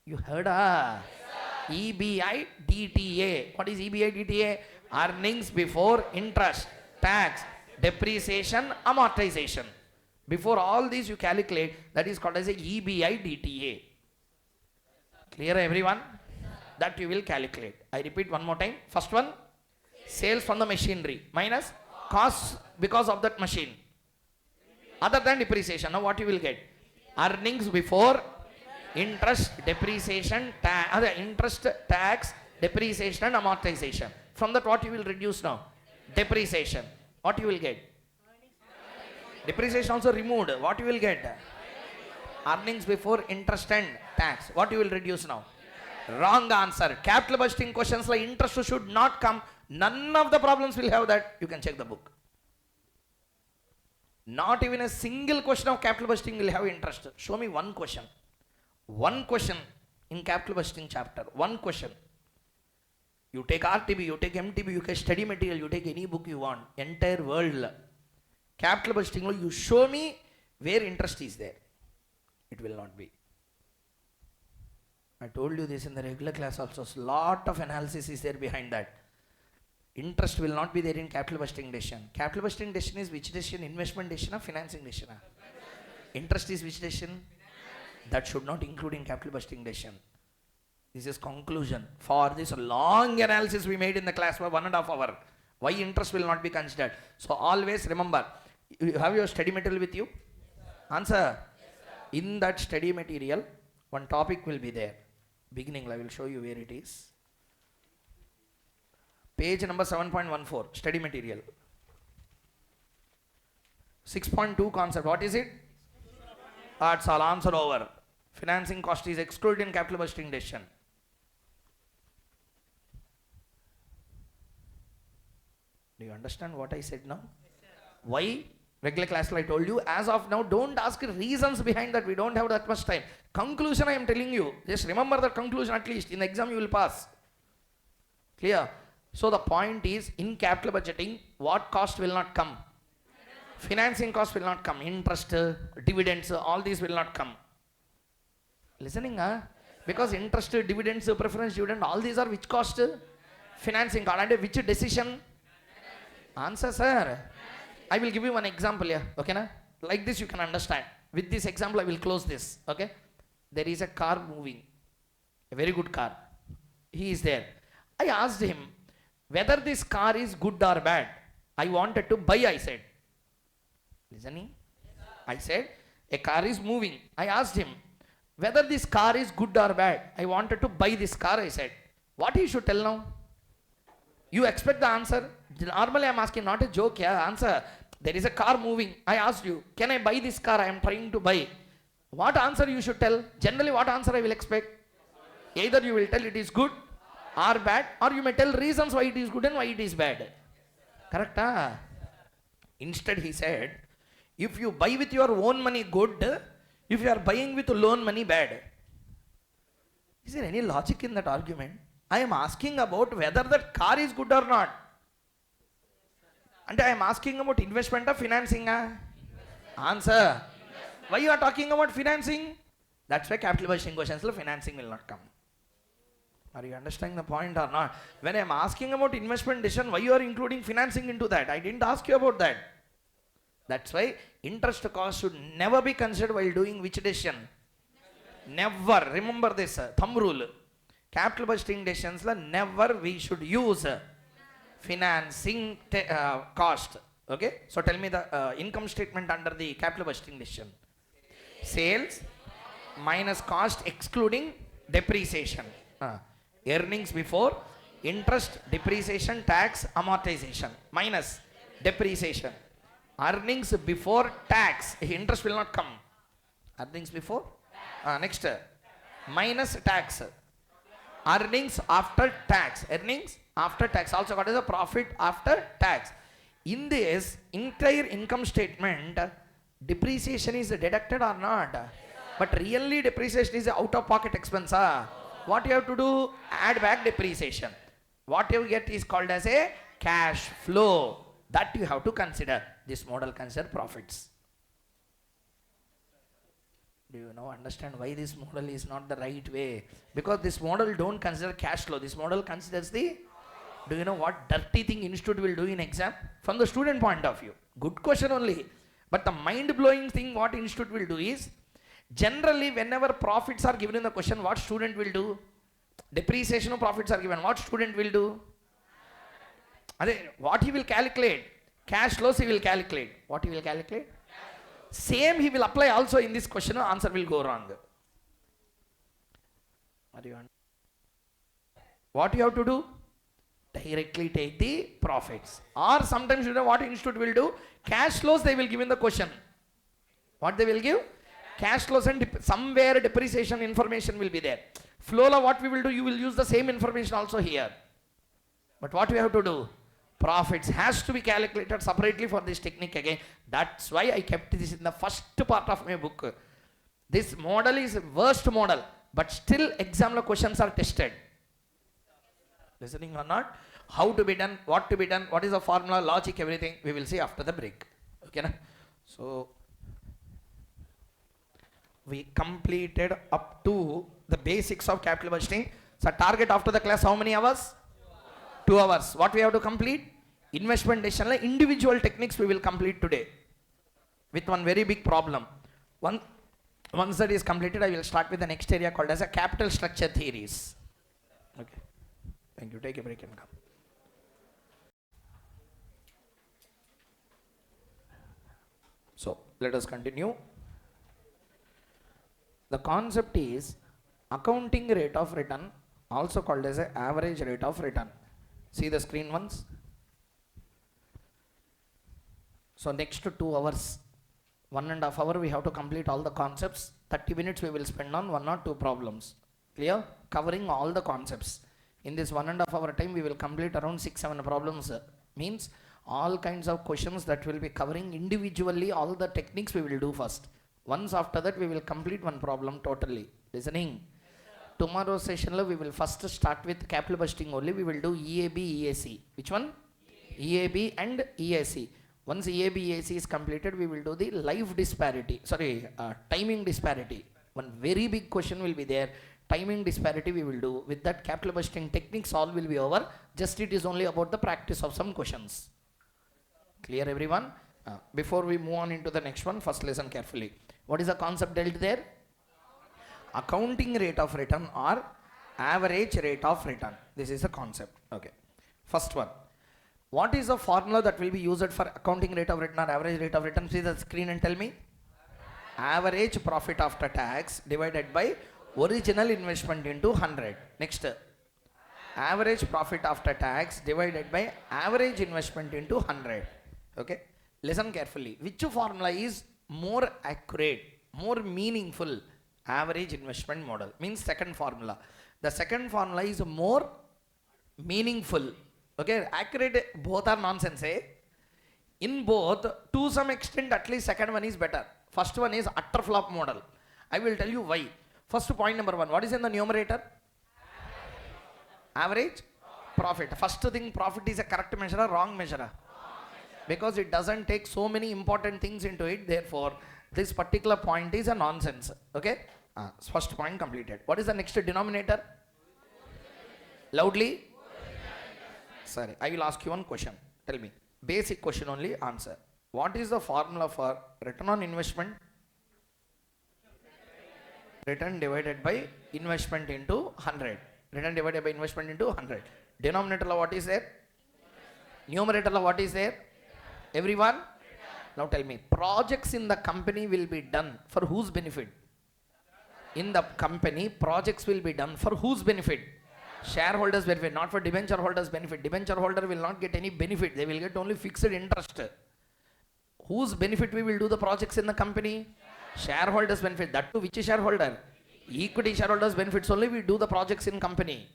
you heard? Yes, EBI DTA. What is EBI DTA? Earnings before interest, tax, depreciation, amortization. Before all these you calculate, that is called as a EBI DTA. Clear everyone? That you will calculate. I repeat one more time. First one, sales from the machinery minus costs because of that machine. Other than depreciation. Now what you will get? Earnings before interest, depreciation, interest, tax, depreciation and amortization. From that what you will reduce now? Depreciation. What you will get? Depreciation also removed. What you will get? Earnings before interest and tax. What you will reduce now? Wrong answer. Capital budgeting questions like interest should not come. None of the problems will have that. You can check the book. Not even a single question of capital budgeting will have interest. Show me one question. One question in capital budgeting chapter. One question. You take RTB, you take MTB, you take study material, you take any book you want. Entire world. Capital budgeting, you show me where interest is there. It will not be. I told you this in the regular class also. Lot of analysis is there behind that. Interest will not be there in capital budgeting decision. Capital budgeting decision is which decision? Investment decision or financing decision? Interest is which decision? That should not include in capital budgeting decision. This is conclusion. For this long analysis we made in the class for 1.5 hours. Why interest will not be considered? So always remember, you have your study material with you? Answer. In that study material, one topic will be there. Beginning, I will show you where it is. Page number 7.14, study material. 6.2 concept, what is it? That's all, answer over. Financing cost is excluded in capital budgeting decision. Do you understand what I said now? Why? Regular class I told you, as of now, don't ask reasons behind that. We don't have that much time. Conclusion I am telling you. Just remember the conclusion at least. In the exam you will pass. Clear? So the point is, in capital budgeting, what cost will not come? Financing cost will not come. Interest, dividends, all these will not come. Listening, huh? Because interest, dividends, preference dividend, all these are which cost? Financing cost. And which decision? Answer, sir. I will give you one example here. Okay, na? Like this you can understand. With this example I will close this. Okay. There is a car moving. A very good car. He is there. I asked him whether this car is good or bad. I wanted to buy, I said. Listening? I said, a car is moving. I asked him whether this car is good or bad. I wanted to buy this car, I said. What he should tell now? You expect the answer? Normally I am asking, not a joke, yeah, answer. There is a car moving. I asked you, can I buy this car I am trying to buy? What answer you should tell? Generally what answer I will expect? Either you will tell it is good or bad, or you may tell reasons why it is good and why it is bad. Correct? Huh? Instead he said, if you buy with your own money good, if you are buying with loan money bad. Is there any logic in that argument? I am asking about whether that car is good or not. And I am asking about investment or financing. Answer. Why you are talking about financing? That's why capital budgeting questions, financing will not come. Are you understanding the point or not? When I am asking about investment decision, why you are including financing into that? I didn't ask you about that. That's why interest cost should never be considered while doing which decision? Never. Remember this thumb rule. Capital budgeting decisions, never we should use financing cost. Okay. So tell me the income statement under the capital budgeting decision. Sales minus cost excluding depreciation. Earnings before interest, depreciation, tax, amortization minus depreciation. Earnings before tax. Interest will not come. Earnings before. Next. Minus tax. Earnings after tax. Earnings after tax. Also got as a profit after tax. In this entire income statement, depreciation is deducted or not? But really depreciation is out of pocket expense. What you have to do? Add back depreciation. What you get is called as a cash flow. That you have to consider. This model consider profits. Do you now understand why this model is not the right way? Because this model don't consider cash flow. This model considers the, do you know what dirty thing institute will do in exam? From the student point of view. Good question only. But the mind-blowing thing what institute will do is, generally whenever profits are given in the question, what student will do? Depreciation of profits are given. What student will do? What he will calculate? Cash flows he will calculate. What he will calculate? Same he will apply also in this question, answer will go wrong. What you have to do? Directly take the profits. Or sometimes you know what institute will do? Cash flows they will give in the question. What they will give? Cash flows and somewhere depreciation information will be there. Flow law what we will do? You will use the same information also here. But what we have to do? Profits has to be calculated separately for this technique again. That's why I kept this in the first part of my book. This model is worst model, but still exam questions are tested. Listening or not? How to be done, what to be done, what is the formula, logic, everything we will see after the break. Okay, na? So we completed up to the basics of capital budgeting. So target after the class how many hours? 2 hours. What we have to complete? Investment decision, individual techniques we will complete today with one very big problem. Once that is completed, I will start with the next area called as a capital structure theories. Okay. Thank you. Take a break and come. So let us continue. The concept is accounting rate of return, also called as a average rate of return. See the screen once. So next 2 hours, 1.5 hours we have to complete all the concepts. 30 minutes we will spend on 1 or 2 problems. Clear? Covering all the concepts. In this 1.5 hour time we will complete around 6-7 problems. Means all kinds of questions that will be covering individually. All the techniques we will do first. Once after that we will complete one problem totally. Listening? Tomorrow's session we will first start with capital budgeting only. We will do EAB, EAC. Which one? EAB and EAC. Once EAB, EAC is completed, we will do the life disparity. Timing disparity. One very big question will be there. Timing disparity we will do. With that capital budgeting techniques all will be over. Just it is only about the practice of some questions. Clear everyone? Before we move on into the next one, first listen carefully. What is the concept dealt there? Accounting rate of return or average rate of return. This is the concept. Okay. First one. What is the formula that will be used for accounting rate of return or average rate of return? See the screen and tell me. Average profit after tax divided by original investment into 100. Next. Average profit after tax divided by average investment into 100. Okay. Listen carefully. Which formula is more accurate, more meaningful? Average investment model means second formula. The second formula is more meaningful. Okay, accurate, both are nonsense. In both, to some extent, at least second one is better. First one is utter flop model. I will tell you why. First point number 1. What is in the numerator? Average profit. First thing, profit is a correct measure or wrong measure? Because it doesn't take so many important things into it. Therefore, this particular point is a nonsense. Okay. First point completed. What is the next denominator? Loudly. Sorry, I will ask you one question. Tell me. Basic question only, answer. What is the formula for return on investment? Return divided by investment into 100. Return divided by investment into 100. Denominator what is there? Numerator what is there? Everyone? Now tell me. Projects in the company will be done for whose benefit? In the company, projects will be done for whose benefit? Shareholders benefit, not for debenture holders benefit. Debenture holder will not get any benefit. They will get only fixed interest. Whose benefit we will do the projects in the company? Shareholders benefit. That to which shareholder? Equity shareholders benefits only we do the projects in company.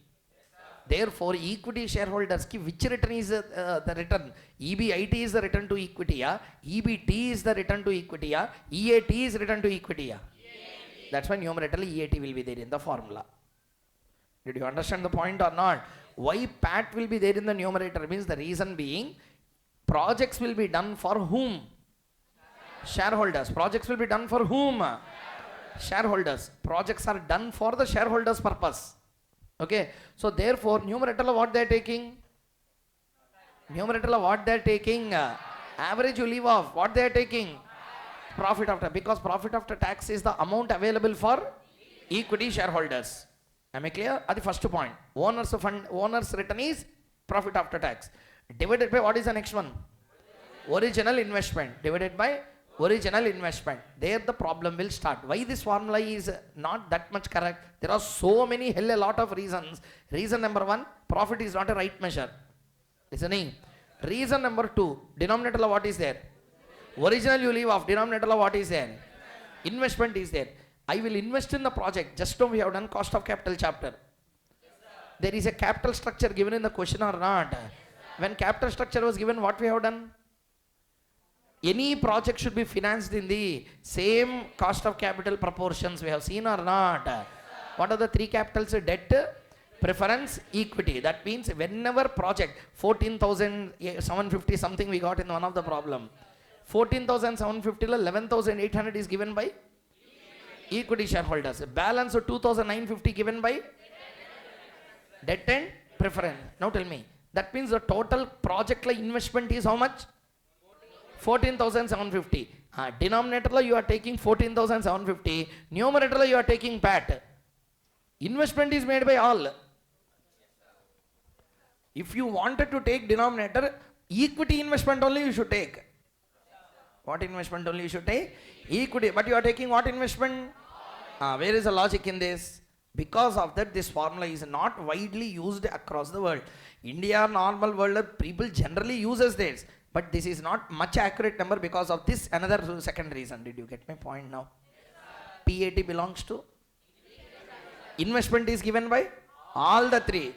Therefore, equity shareholders, which return is the return? EBIT is the return to equity. EBT is the return to equity. EAT is return to equity. That's why numeratorly EAT will be there in the formula. Did you understand the point or not? Why PAT will be there in the numerator means the reason being projects will be done for whom? Shareholders. Projects will be done for whom? Shareholders. Projects are done for the shareholders' purpose. Okay. So therefore, numerator what they are taking? Numerator what they are taking? Average you leave off. What they are taking? Profit after. Because profit after tax is the amount available for equity shareholders. Am I clear? That's the first point. Owner's return is profit after tax. Divided by what is the next one? Original investment. Divided by original investment. There the problem will start. Why this formula is not that much correct? There are so many a lot of reasons. Reason number 1, profit is not a right measure. Listening. Reason number 2, denominator law what is there? Original you leave off, denominator law what is there? Investment is there. I will invest in the project. Just now we have done cost of capital chapter. There is a capital structure given in the question or not? When capital structure was given, what we have done? Any project should be financed in the same cost of capital proportions. We have seen or not? What are the 3 capitals? Debt, preference, equity. That means whenever project 14,750 something we got in one of the problem. 14,750 11,800 is given by equity shareholders. Balance of 2,950 given by debt and preference. Now tell me, that means the total project like investment is how much? 14,750. Denominator you are taking 14,750. Numerator you are taking PAT. Investment is made by all. If you wanted to take denominator, equity investment only you should take. What investment only you should take? Equity. But you are taking what investment? Where is the logic in this? Because of that, this formula is not widely used across the world. India, normal world, people generally uses this. But this is not much accurate number because of this another second reason. Did you get my point now? PAT belongs to? Investment is given by all the 3.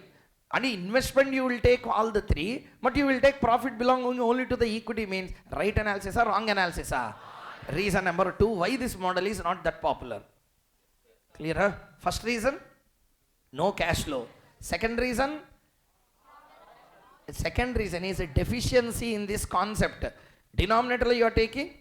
And investment you will take all the 3, but you will take profit belonging only to the equity, means right analysis or wrong analysis. Reason number 2, why this model is not that popular. Clear? First reason, no cash flow. Second reason is a deficiency in this concept. Denominator you are taking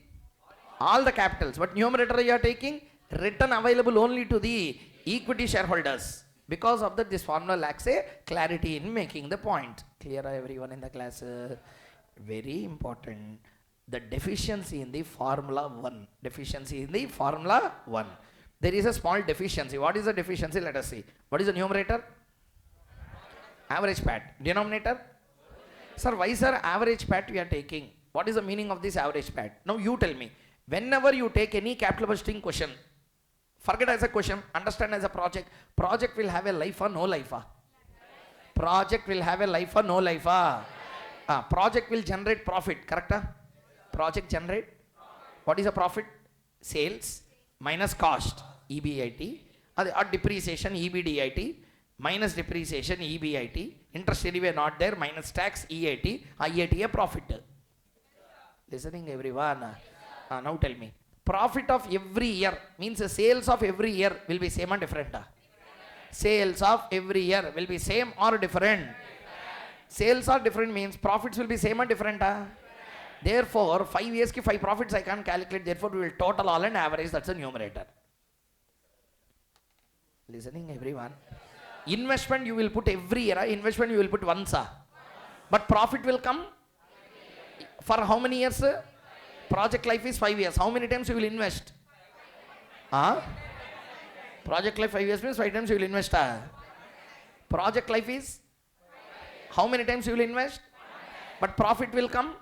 all the capitals, but numerator you are taking return available only to the equity shareholders. Because of that, this formula lacks a clarity in making the point. Clear, everyone in the class? Very important. The deficiency in the formula 1. Deficiency in the formula 1. There is a small deficiency. What is the deficiency? Let us see. What is the numerator? Average PAT. Denominator? Sir, why sir average PAT we are taking? What is the meaning of this average PAT? Now you tell me. Whenever you take any capital budgeting question, forget as a question, understand as a project. Project will have a life or no life? Project will have a life or no life? Project will generate profit, correct? Project generate? What is a profit? Sales minus cost, EBIT, or depreciation, EBDIT, minus depreciation, EBIT, interest anyway not there, minus tax, EIT, IIT a profit. Listening everyone? Now tell me. Profit of every year means the sales of every year will be same or different? Sales of every year will be same or different? Sales are different means profits will be same or different? Therefore, 5 years ki 5 profits I can't calculate. Therefore, we will total all and average. That's the numerator. Listening everyone? Investment you will put every year. Investment you will put once. But profit will come for how many years? Project life is 5 years. How many times you will invest? Project life 5 years means 5 times you will invest. Project life is how many times you will invest? But profit will come.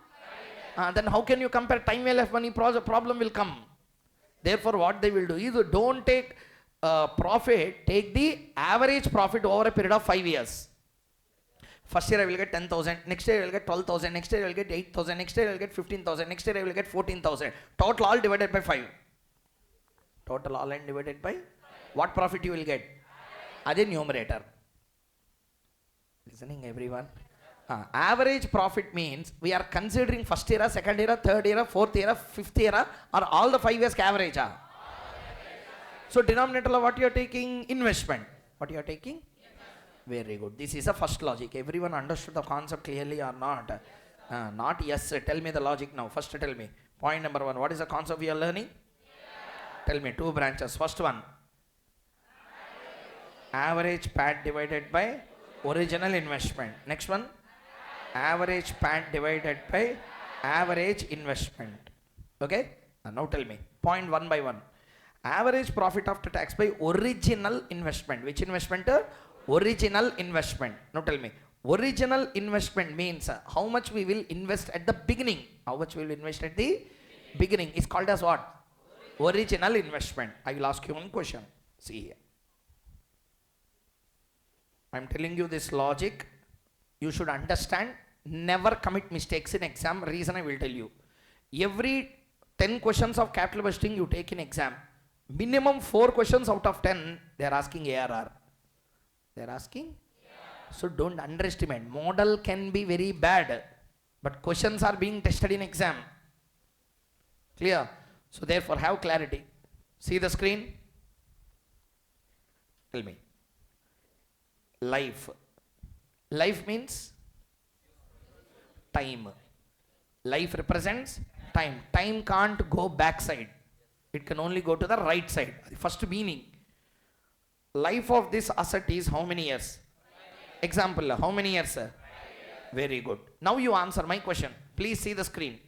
Then how can you compare? Time will have money, problem will come. Therefore, what they will do is don't take profit, take the average profit over a period of 5 years. First year I will get 10,000, next year I will get 12,000, next year I will get 8,000, next year I will get 15,000, next year I will get 14,000. Total all divided by 5. Total all and divided by what profit you will get? That's numerator. Listening everyone? Average profit means we are considering first year, second year, third year, fourth year, fifth year, or all the 5 years average. So denominator what you are taking? Investment. What you are taking? Very good. This is the first logic. Everyone understood the concept clearly or not? Not yes. Tell me the logic now. First tell me. Point number 1. What is the concept we are learning? Tell me 2 branches. First one. Average PAT divided by original investment. Next one. Average PAT divided by average investment. Okay? Now tell me. Point 1 by 1. Average profit after tax by original investment. Which investment? Original investment. Now tell me. Original investment means how much we will invest at the beginning. How much we will invest at the beginning is called as what? Original investment. I will ask you one question. See here. I am telling you this logic. You should understand never commit mistakes in exam. Reason I will tell you. Every 10 questions of capital budgeting you take in exam, minimum 4 questions out of 10, they are asking ARR. They are asking? So don't underestimate. Model can be very bad, but questions are being tested in exam. Clear? So therefore have clarity. See the screen? Tell me. Life. Life means time. Life represents time. Time can't go backside. It can only go to the right side. First meaning. Life of this asset is how many years? Example, how many years? Very good. Now you answer my question. Please see the screen.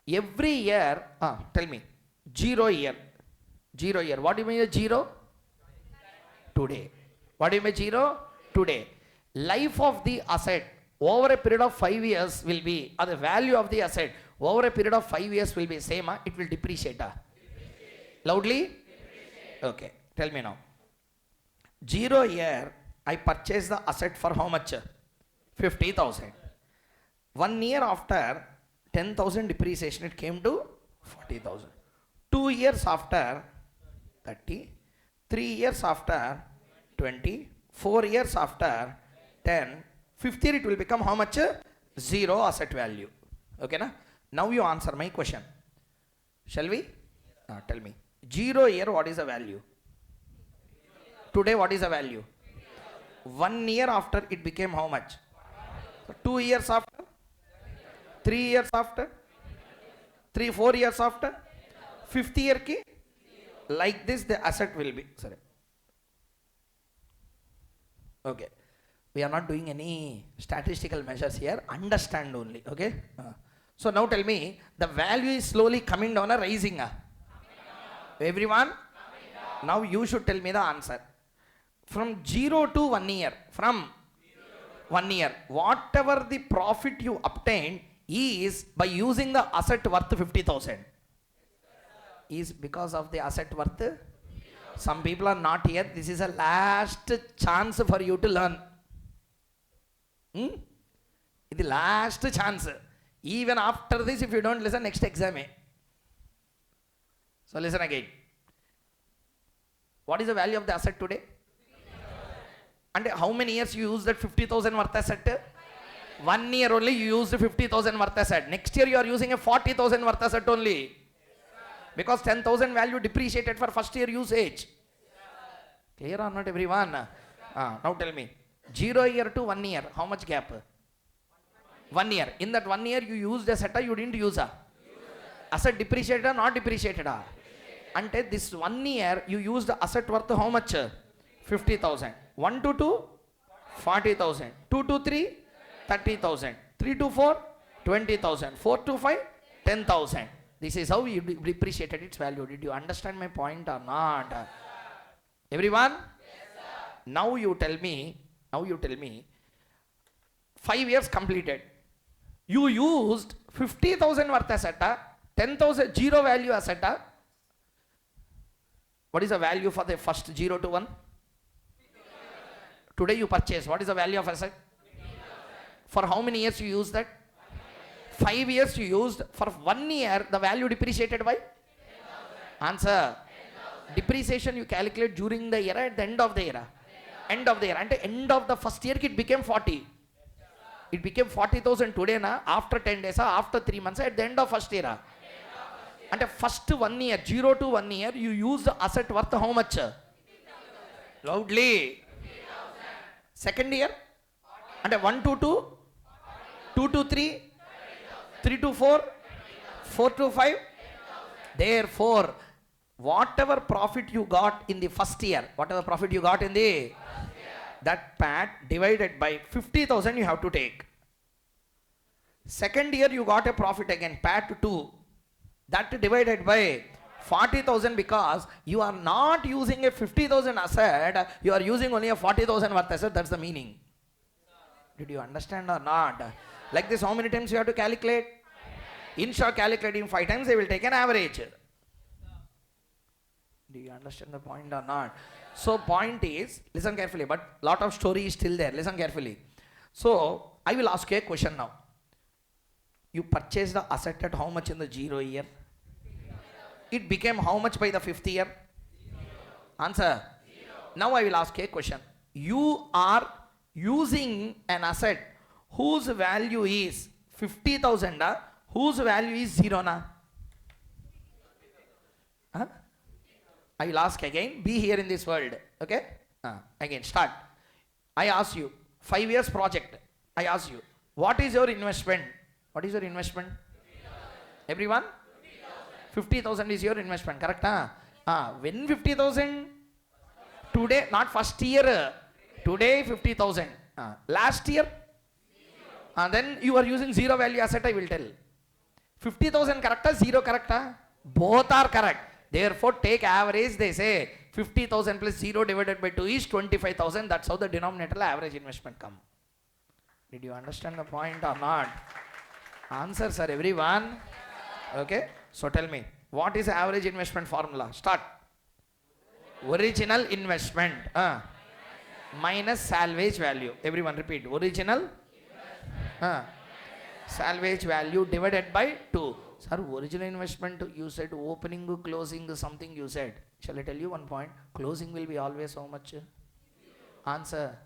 Every year, tell me, 0 year. 0 year. What do you mean 0? Today. What do you mean 0? Today. Life of the asset over a period of 5 years will be, or the value of the asset over a period of 5 years will be same. It will depreciate. Loudly? Depreciate. Okay. Tell me now. 0 year, I purchased the asset for how much? 50,000. 1 year after, 10,000 depreciation, it came to 40,000. 2 years after, 30. 3 years after, 20. 4 years after, 10. 5th year, it will become how much? 0 asset value. Okay, na? Now you answer my question. Shall we? Tell me. 0 year, what is the value? Today, what is the value? 1 year after, it became how much? So 2 years after? 3 years after? 4 years after? 5th year ki? Like this, the asset will be. Sorry. Okay. We are not doing any statistical measures here. Understand only. Okay. So now tell me, the value is slowly coming down or rising? Everyone? Now you should tell me the answer. From 0 to 1 year. From 1 year. Whatever the profit you obtained is by using the asset worth 50,000. Is because of the asset worth? Some people are not here. This is a last chance for you to learn. It's the last chance. Even after this, if you don't listen, next exam. So listen again. What is the value of the asset today? And how many years you use that 50,000 worth asset? 1 year only you used 50,000 worth asset. Next year you are using a 40,000 worth asset only. Because 10,000 value depreciated for first year usage. Clear or not everyone? Now tell me. 0 year to 1 year, how much gap? 1 year. In that 1 year you used asset or you didn't use a? Asset depreciated or not depreciated? Ante this 1 year you used asset worth how much? 50,000. 1 to 2, 40,000. 2 to 3, 30,000. 3 to 4, 20,000. 4 to 5, 10,000. This is how you depreciated its value. Did you understand my point or not? Everyone? Yes, sir. Now you tell me, 5 years completed. You used 50,000 worth asset, 10,000 zero value asset. What is the value for the first 0 to 1? 50,000. Today you purchase. What is the value of asset? 50,000. For how many years you used that? 5 years you used. For 1 year, the value depreciated by? 10,000. Answer. 10,000. Depreciation you calculate during the year, at the end of the year. End of the year. And at the end of the first year, it became 40. It became 40,000 today, na? After 10 days, after 3 months, at the end of first year. And the first 1 year, 0 to 1 year, you used asset worth how much? 50,000. Loudly. 50,000. Second year? 40. And 1 to 2? 2 to 3? 3 to 4? 4 to 5? 10,000. Therefore, whatever profit you got in the first year, that PAT divided by 50,000 you have to take. Second year you got a profit again, PAT 2. That divided by 40,000 because you are not using a 50,000 asset, you are using only a 40,000 worth asset. That's the meaning. Did you understand or not? Like this, how many times you have to calculate? Instead of calculating 5 times, they will take an average. Do you understand the point or not? So point is, listen carefully, but lot of story is still there. Listen carefully. So I will ask you a question now. You purchased the asset at how much in the 0 year? It became how much by the 5th year? Answer. Now I will ask you a question. You are using an asset whose value is 50,000, whose value is 0 na? Huh? I will ask again. Be here in this world. Okay? Again, start. I ask you, 5 years project. I ask you, what is your investment? What is your investment? 50,000. Everyone? 50,000 is your investment, correct? When 50,000? Today, not first year. Today 50,000. Last year? Then you are using 0 value asset, I will tell. 50,000 correct, 0 correct? Both are correct. Therefore, take average, they say 50,000 plus 0 divided by 2 is 25,000. That's how the denominator average investment come. Did you understand the point or not? Answer, sir, everyone. Okay. So tell me, what is average investment formula? Start. Original investment minus salvage value. Everyone repeat. Original salvage value divided by 2. Sir, original investment, you said opening, closing, something you said. Shall I tell you one point? Closing will be always how much? Answer.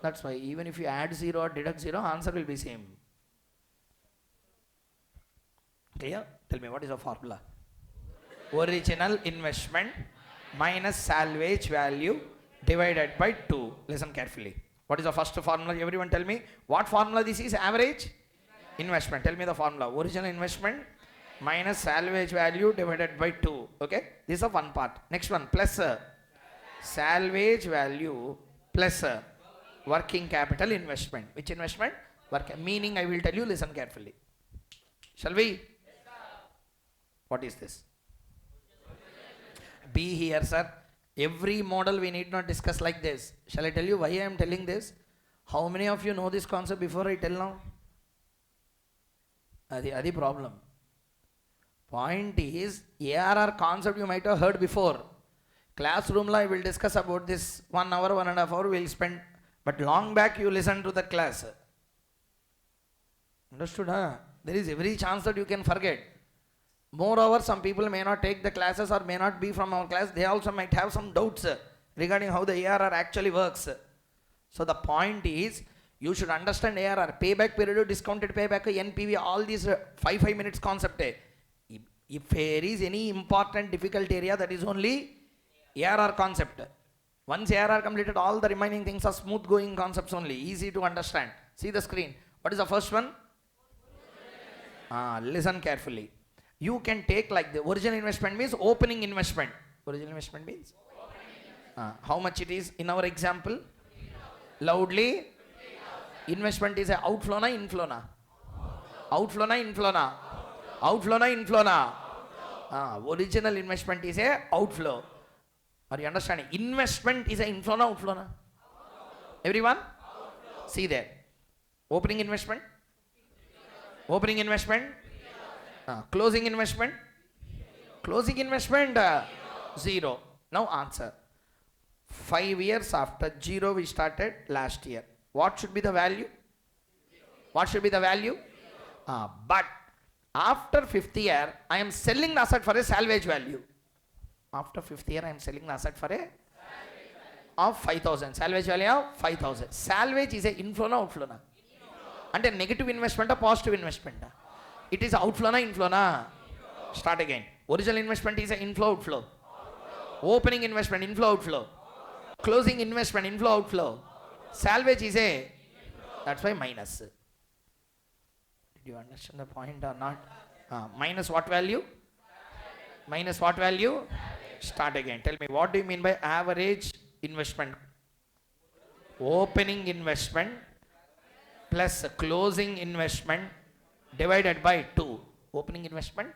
That's why even if you add 0 or deduct 0, answer will be same. Clear? Tell me, what is the formula? Original investment minus salvage value divided by 2. Listen carefully. What is the first formula? Everyone tell me. What formula this is? Average investment. Tell me the formula. Original investment minus salvage value divided by 2. Okay? This is one part. Next one. Plus salvage value plus working capital investment. Which investment? Meaning I will tell you. Listen carefully. Shall we? What is this? Be here, sir. Every model we need not discuss like this. Shall I tell you why I am telling this? How many of you know this concept before I tell now? That's the problem. Point is, ARR concept you might have heard before. Classroom la I will discuss about this 1 hour, 1.5 hours we will spend. But long back you listen to that class. Understood? There is every chance that you can forget. Moreover, some people may not take the classes or may not be from our class. They also might have some doubts regarding how the ARR actually works. So the point is, you should understand ARR, payback period, discounted payback, NPV, all these 5 minutes concept. If there is any important difficult area, that is only ARR concept. Once ARR completed, all the remaining things are smooth going concepts only, easy to understand. See the screen. What is the first one? Listen carefully. You can take like the original investment means opening investment. Original investment means? How much it is in our example? Loudly. Investment is a outflow na inflow na? Outflow na inflow na? Outflow na inflow na? Original investment is a outflow. Are you understanding? Investment is a inflow na outflow na? Everyone? See there. Opening investment? Opening investment? Closing investment? Closing investment? 0. Now answer. 5 years after 0 we started last year. What should be the value? What should be the value? But after 5th year, I am selling the asset for a salvage value. After 5th year, I am selling the asset for a of 5,000. Salvage value of 5,000. Salvage is a inflow na outflow na? And a negative investment or positive investment? It is outflow na inflow na? Start again. Original investment is a inflow outflow. Opening investment inflow outflow. Closing investment inflow outflow. Salvage is a, that's why minus. Did you understand the point or not? Minus what value? Minus what value? Start again. Tell me, what do you mean by average investment? Opening investment plus closing investment divided by 2. Opening investment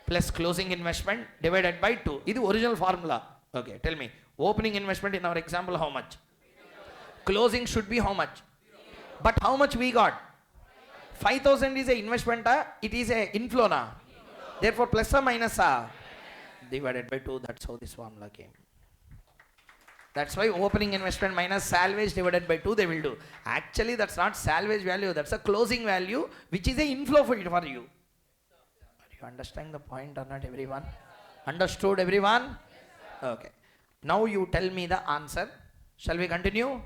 plus closing investment divided by 2. This is the original formula. Okay, tell me. Opening investment in our example, how much? Closing should be how much? But how much we got? 5,000 is a investment, it is a inflow na? Therefore plus or minus divided by 2. That's how this formula came. That's why opening investment minus salvage divided by 2 they will do. Actually, that's not salvage value. That's a closing value, which is a inflow for you. Are you understanding the point or not, everyone? Understood, everyone? Okay. Now you tell me the answer. Shall we continue?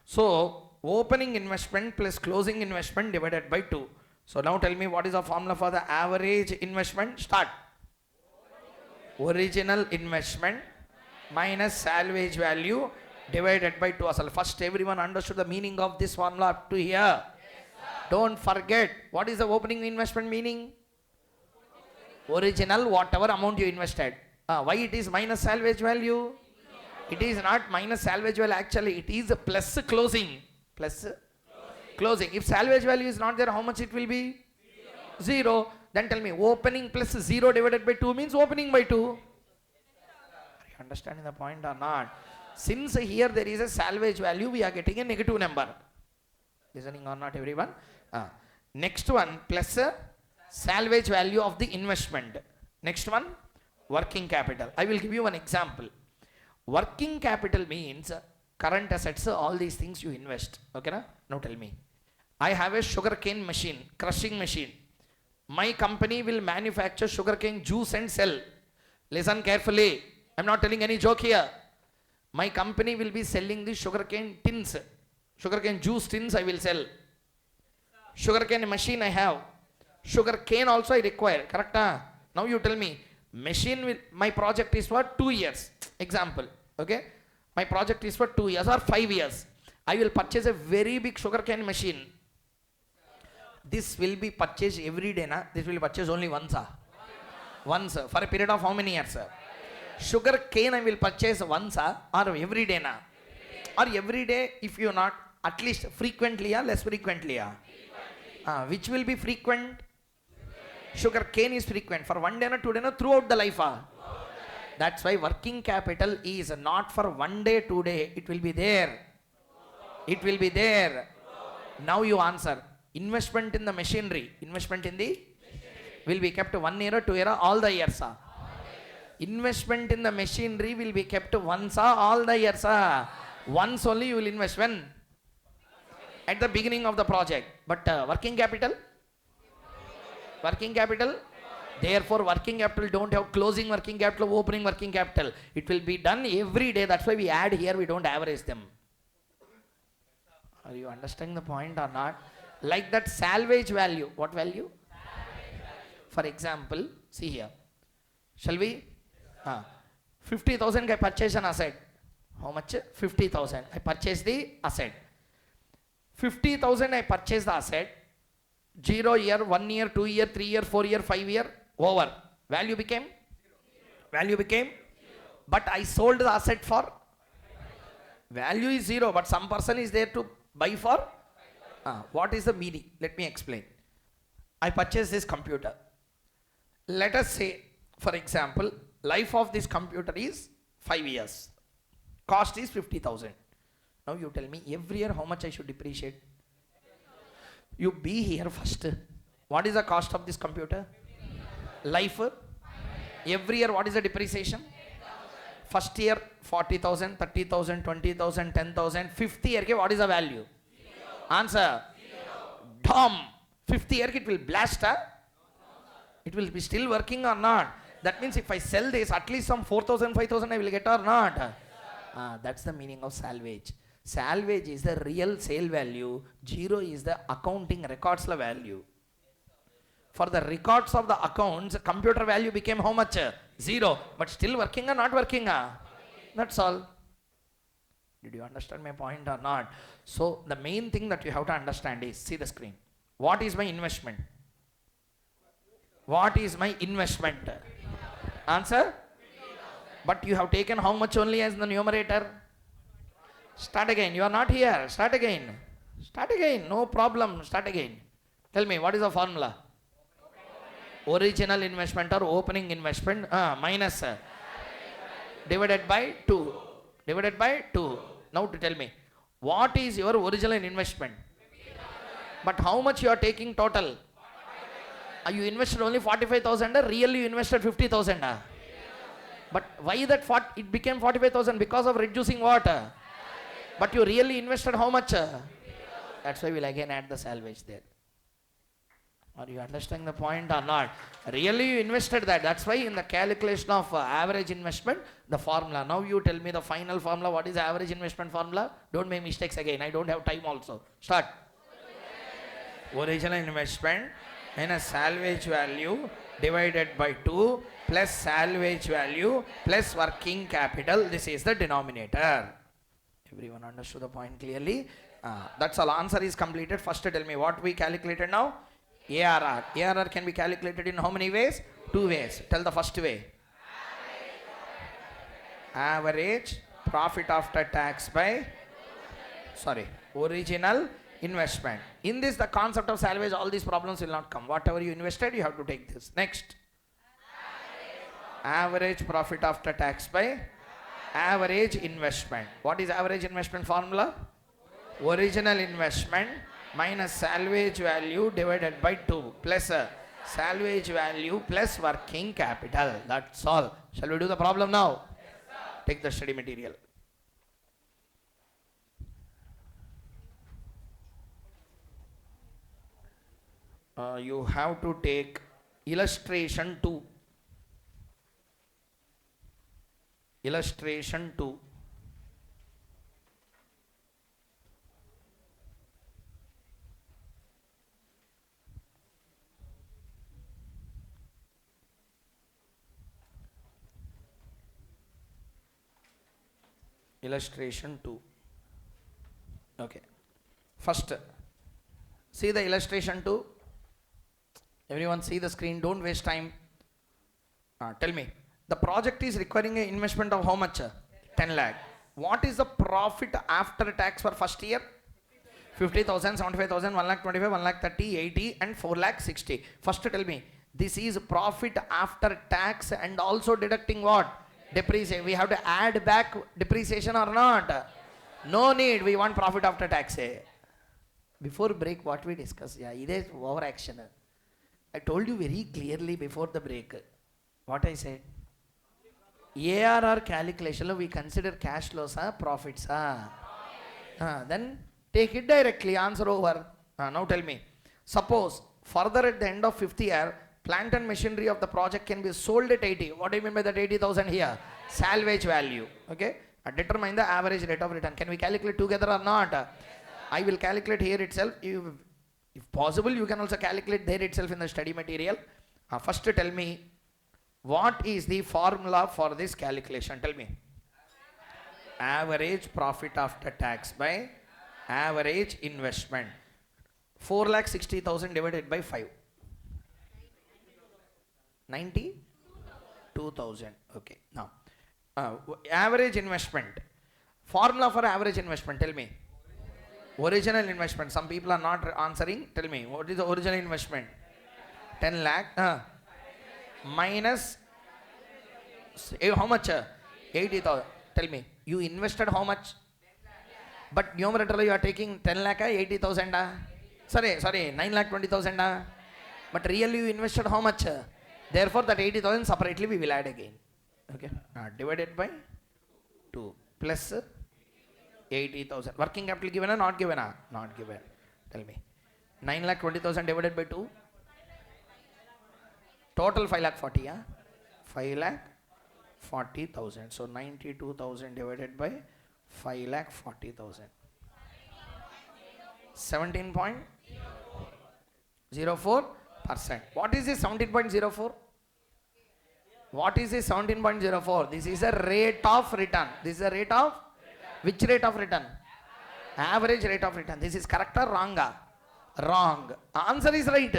So, opening investment plus closing investment divided by 2. So, now tell me what is the formula for the average investment? Start. Original investment minus salvage value divided by 2. Asal first everyone understood the meaning of this formula up to here? Don't forget, what is the opening investment meaning? Original, whatever amount you invested. Why it is minus salvage value? It is not minus salvage value, actually it is a plus closing. Plus closing. If salvage value is not there, how much it will be? 0. Then tell me, opening plus 0 divided by 2 means opening by 2. Are you understanding the point or not? Since here there is a salvage value, we are getting a negative number. Listening or not, everyone? Next one, plus salvage value of the investment. Next one, working capital. I will give you one example. Working capital means current assets, all these things you invest. Okay, na? Now tell me, I have a sugarcane machine, crushing machine. My company will manufacture sugarcane juice and sell. Listen carefully. I'm not telling any joke here. My company will be selling the sugarcane tins. Sugarcane juice tins I will sell. Sugarcane machine I have. Sugarcane also I require. Correct? Now you tell me, machine will, my project is for 2 years. Example. Okay? My project is for 2 years or 5 years. I will purchase a very big sugarcane machine. This will be purchased every day, na? This will be purchased only once, once, for a period of how many years, Sugar cane I will purchase once, or every day, na? Or every day, if you not, at least frequently, less frequently, which will be frequent? Sugar cane is frequent. For 1 day, 2 day, throughout the life, That's why working capital is not for 1 day, 2 day. It will be there. It will be there. Now you answer. Investment in the machinery. Investment in the will be kept 1 year, 2 year, all the years. Investment in the machinery will be kept once, all the years. Once only you will invest. When? At the beginning of the project. But working capital? Working capital? Therefore, working capital don't have closing working capital, opening working capital. It will be done every day. That's why we add here, we don't average them. Are you understanding the point or not? Like that salvage value. What value? Salvage value. For example, see here. Shall we? 50,000 I purchase an asset. How much? 50,000. I purchase the asset. 50,000 I purchase the asset. 0 year, 1 year, 2 year, 3 year, 4 year, 5 year, over. Value became? Value became? But I sold the asset for? Value is 0, but some person is there to buy for? What is the meaning? Let me explain. I purchase this computer. Let us say, for example, life of this computer is 5 years. Cost is 50,000. Now you tell me, every year how much I should depreciate? You be here first. What is the cost of this computer? Life. Every year what is the depreciation? First year 40,000, 30,000, 20,000, 10,000. Fifth year what is the value? Answer. Dumb. Fifth year it will blast. It will be still working or not? That means if I sell this, at least some 4,000, 5,000 I will get or not? That's the meaning of salvage. Salvage is the real sale value. 0 is the accounting records value. For the records of the accounts, computer value became how much? 0. But still working or not working? That's all. Did you understand my point or not? So the main thing that you have to understand is, see the screen. What is my investment? What is my investment? Answer? But you have taken how much only as the numerator? Start again. You are not here. Start again. Start again. No problem. Start again. Tell me, what is the formula? Original investment or opening investment minus divided by 2. Divided by 2. Now to tell me, what is your original investment? But how much you are taking total? You invested only 45,000, really you invested 50,000. But why that it became 45,000? Because of reducing what? But you really invested how much? That's why we'll again add the salvage there. Are you understanding the point or not? Really you invested that. That's why in the calculation of average investment, the formula. Now you tell me the final formula. What is the average investment formula? Don't make mistakes again. I don't have time also. Start. Original investment minus salvage value divided by 2 plus salvage value plus working capital. This is the denominator. Everyone understood the point clearly? That's all. Answer is completed. First tell me what we calculated now. ARR. ARR can be calculated in how many ways? 2 ways. Tell the first way. Average profit after tax by original investment. In this, the concept of salvage, all these problems will not come. Whatever you invested, you have to take this. Next. Average profit after tax by average investment. What is average investment formula? Original investment minus salvage value divided by 2 plus salvage value plus working capital. That's all. Shall we do the problem now? Yes, take the study material. You have to take illustration 2. Illustration 2. Illustration 2. Okay. First, see the illustration 2. Everyone see the screen. Don't waste time. Tell me. The project is requiring an investment of how much? 10 lakh. What is the profit after tax for first year? 50,000, 75,000, 1 lakh 25, 1 lakh 30, 80 and 4 lakh 60. First tell me. This is profit after tax and also deducting what? Depreciation. We have to add back depreciation or not? No need. We want profit after tax. Before break, what we discussed? Yeah, it is overaction. I told you very clearly before the break. What I said? ARR calculation, we consider cash flows, profits. Then take it directly. Answer over. Now tell me. Suppose further at the end of 5th year, plant and machinery of the project can be sold at 80. What do you mean by that 80,000 here? Salvage value. Okay. Determine the average rate of return. Can we calculate together or not? I will calculate here itself. If possible, you can also calculate there itself in the study material. First tell me, what is the formula for this calculation? Tell me. Average profit after tax by average investment. 4,60,000 divided by 5. 92,000. Okay. Now, average investment. Formula for average investment. Tell me. Original investment. Some people are not answering. Tell me. What is the original investment? 10 lakh. Minus. How much? 80,000. Tell me. You invested how much? But numerator you are taking 10 lakh, 80,000. Sorry, 9 lakh 20,000. But really you invested how much? Therefore that 80,000 separately we will add again. Okay. Divided by 2 plus 80,000. Working capital given or not given? Not given. Tell me. 9 lakh 20,000 divided by 2. Total 5 lakh 40. 5 lakh 40,000. So 92,000 divided by 5 lakh 40,000. 17.04%. What is this 17.04? What is this 17.04? This is a rate of return. This is a rate of? Which rate of return? Average rate of return. This is correct or wrong? Wrong. Answer is right.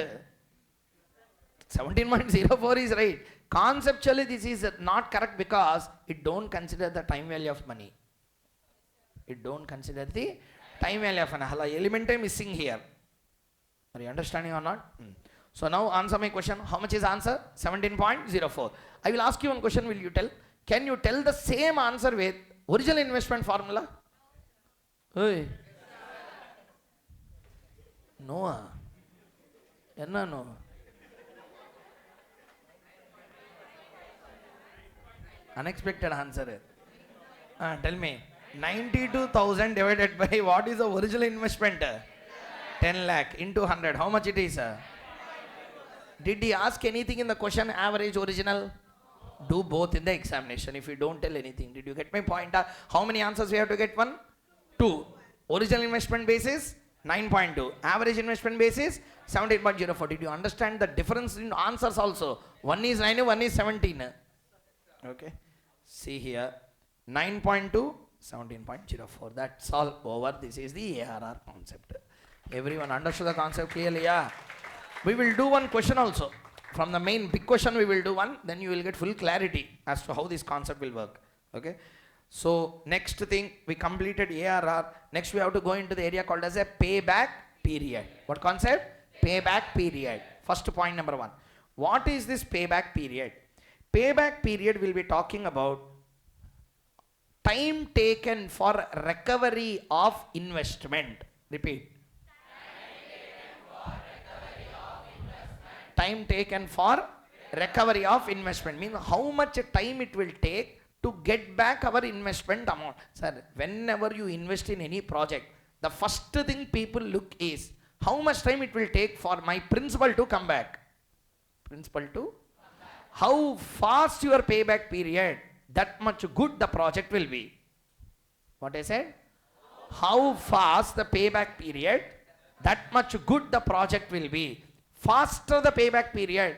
17.04 is right. Conceptually this is not correct because it don't consider the time value of money. It don't consider the time value of money. Element is missing here. Are you understanding or not? So now answer my question. How much is answer? 17.04. I will ask you one question. Will you tell? Can you tell the same answer with original investment formula? Hey. No. No. Unexpected answer. Tell me. 92,000 divided by what is the original investment? 10 lakh into 100. How much it is? Did he ask anything in the question, average, original? Do both in the examination if you don't tell anything. Did you get my point? How many answers we have to get? 1, 2. Original investment basis 9.2. Average investment basis 17.04. Did you understand the difference in answers also? One is 9, one is 17. Okay. See here. 9.2, 17.04. That's all over. This is the ARR concept. Everyone understood the concept clearly? Yeah. We will do one question also. From the main big question we will do one. Then you will get full clarity as to how this concept will work. Okay. So next thing, we completed ARR. Next we have to go into the area called as a payback period. What concept? Payback period. First point number 1. What is this payback period? Payback period will be talking about time taken for recovery of investment. Repeat. Time taken for recovery of investment. Means how much time it will take to get back our investment amount. Sir, whenever you invest in any project, the first thing people look is how much time it will take for my principal to come back. Principal to? How fast your payback period, that much good the project will be. What I said? How fast the payback period, that much good the project will be. Faster the payback period,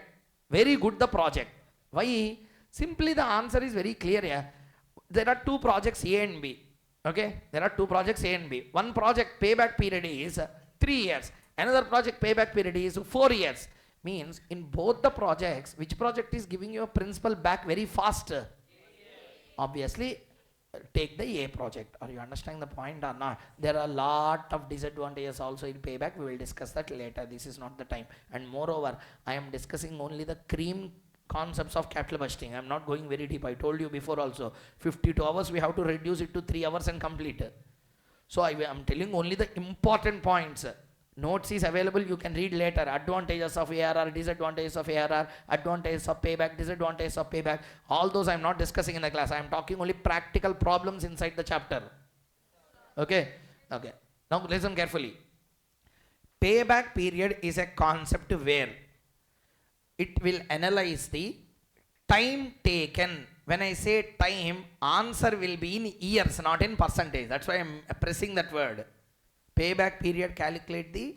very good the project. Why? Simply the answer is very clear here. There are two projects A and B. Okay? There are two projects A and B. One project payback period is 3 years. Another project payback period is 4 years. Means in both the projects, which project is giving your principal back very fast? Obviously, take the A project. Are you understanding the point or not? There are a lot of disadvantages also in payback. We will discuss that later. This is not the time. And moreover, I am discussing only the cream concepts of capital budgeting. I am not going very deep. I told you before also. 52 hours we have to reduce it to 3 hours and complete. So I am telling only the important points. Notes is available, you can read later. Advantages of ARR, disadvantages of ARR, advantages of payback, disadvantages of payback. All those I am not discussing in the class. I am talking only practical problems inside the chapter. Okay? Okay. Now listen carefully. Payback period is a concept where it will analyze the time taken. When I say time, answer will be in years, not in percentage. That's why I am pressing that word. Payback period, calculate the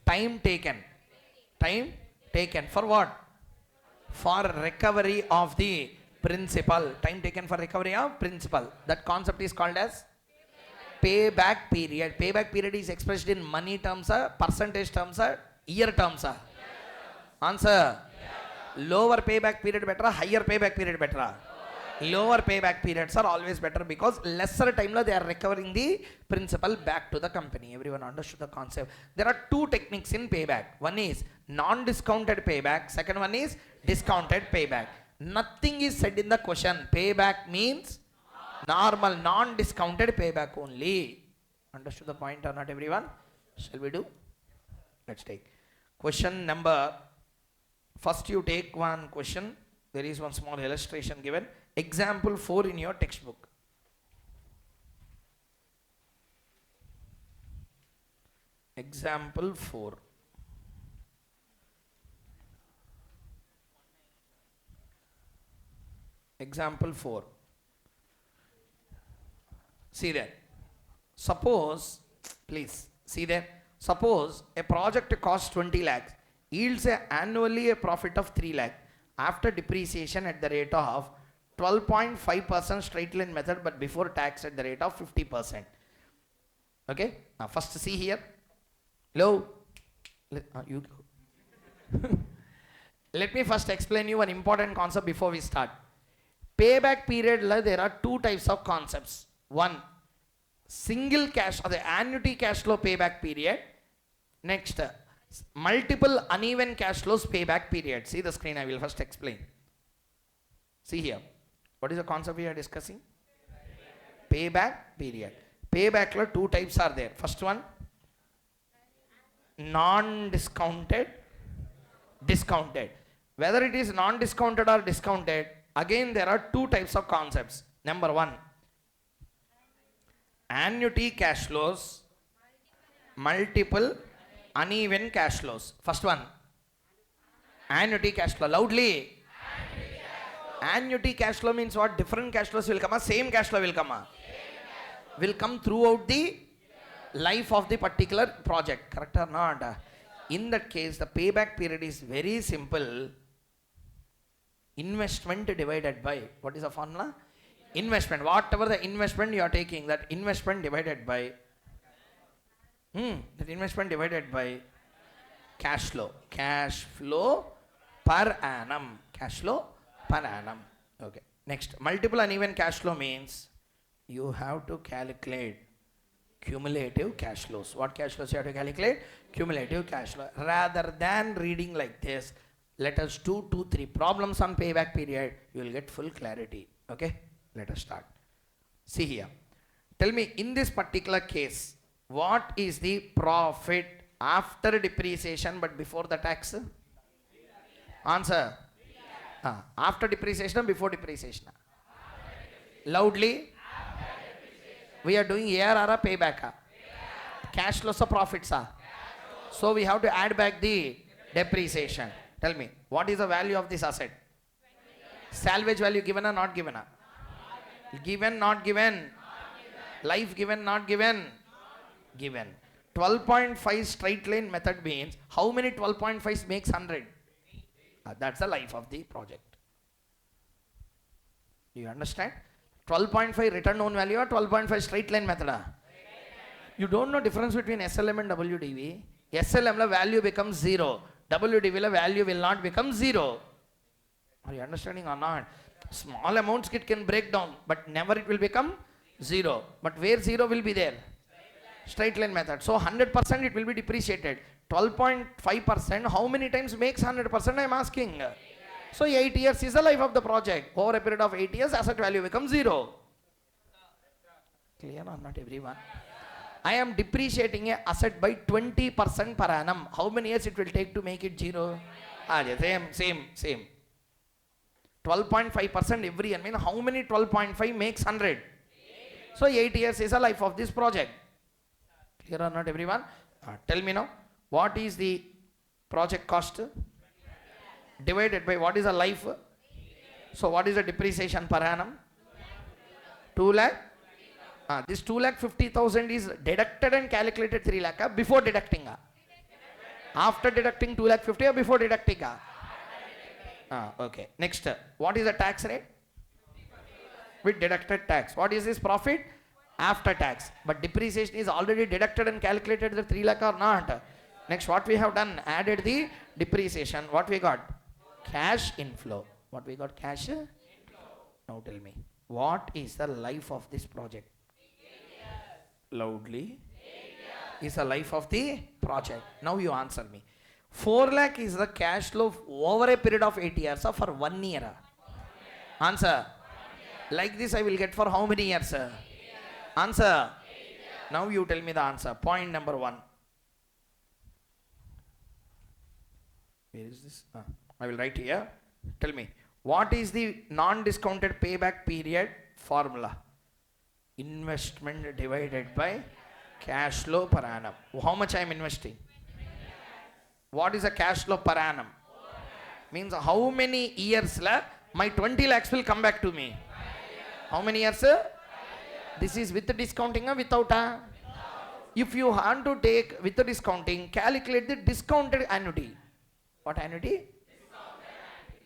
time taken. Time taken for what? For recovery of the principal. Time taken for recovery of principal. That concept is called as payback period. Payback period is expressed in money terms, percentage terms, year terms. Answer. Lower payback period better, higher payback period better. Lower payback periods are always better because lesser time they are recovering the principal back to the company. Everyone understood the concept. There are two techniques in payback. One is non-discounted payback. Second one is discounted payback. Nothing is said in the question. Payback means normal, non-discounted payback only. Understood the point or not, everyone? Shall we do? Let's take question number. First you take one question. There is one small illustration given. Example 4 in your textbook. Example 4. Example 4. See there. Suppose, please, see there. Suppose a project costs 20 lakhs, yields annually a profit of 3 lakh after depreciation at the rate of 12.5% straight line method, but before tax at the rate of 50%. Okay? Now first see here. Hello? You go. Let me first explain you an important concept before we start. Payback period, there are two types of concepts. One, single cash or the annuity cash flow payback period. Next, multiple uneven cash flows payback period. See the screen, I will first explain. See here. What is the concept we are discussing? Payback period. Payback, two types are there. First one, non-discounted, discounted. Whether it is non-discounted or discounted, Again, there are two types of concepts. Number one, annuity cash flows, multiple uneven cash flows. First one, annuity cash flow. Loudly. Annuity cash flow means what? Different cash flows will come. Same cash flow will come. Will come throughout the life of the particular project. Correct or not? In that case, the payback period is very simple. Investment divided by, what is the formula? Investment. Whatever the investment you are taking, that investment divided by cash flow. Cash flow per annum. Cash flow per annum. Okay. Next, multiple uneven cash flow means you have to calculate cumulative cash flows. What cash flows you have to calculate? Cumulative cash flow. Rather than reading like this, let us do 2-3 problems on payback period. You will get full clarity. Okay? Let us start. See here. Tell me, in this particular case, what is the profit after depreciation but before the tax? Answer. After depreciation or before depreciation? Loudly. We are doing ARR or payback? Cash flows or profits? So we have to add back the depreciation. Tell me, what is the value of this asset? Salvage value given or not given? Given, not given? Life given, not given? Given. 12.5 straight line method means how many 12.5s makes 100? That's the life of the project. Do you understand? 12.5 return on value or 12.5 straight line method? You don't know difference between SLM and WDV. SLM la value becomes 0. WDV la value will not become 0. Are you understanding or not? Small amounts it can break down, but never it will become 0. But where 0 will be there? Straight line method. So 100% it will be depreciated. 12.5%, how many times makes 100%? I am asking. So 8 years is the life of the project. Over a period of 8 years, asset value becomes 0. Clear or not, everyone? I am depreciating a asset by 20% per annum. How many years it will take to make it 0? Same. 12.5% every year. Means how many 12.5 makes 100? So 8 years is the life of this project. Clear or not, everyone? Tell me now, what is the project cost divided by what is the life? So what is the depreciation per annum? 2 lakh. This 2,50,000 is deducted and calculated 3 lakh before deducting. After deducting 2,50,000 or before deducting? Okay. Next, what is the tax rate? With deducted tax. What is this profit? After tax. But depreciation is already deducted and calculated the 3 lakh or not? Next, what we have done? Added the depreciation. What we got? Cash inflow. What we got? Cash? Now tell me, what is the life of this project? Loudly. Is the life of the project. Now you answer me. 4 lakh is the cash flow over a period of 8 years or for 1 year? Answer. Like this I will get for how many years? Answer. Now you tell me the answer. Point number 1. Where is this? I will write here. Tell me, what is the non-discounted payback period formula? Investment divided by cash flow per annum. How much I am investing? What is the cash flow per annum? Means how many years my 20 lakhs will come back to me? How many years? This is with the discounting or without? If you want to take with the discounting, calculate the discounted annuity. What annuity?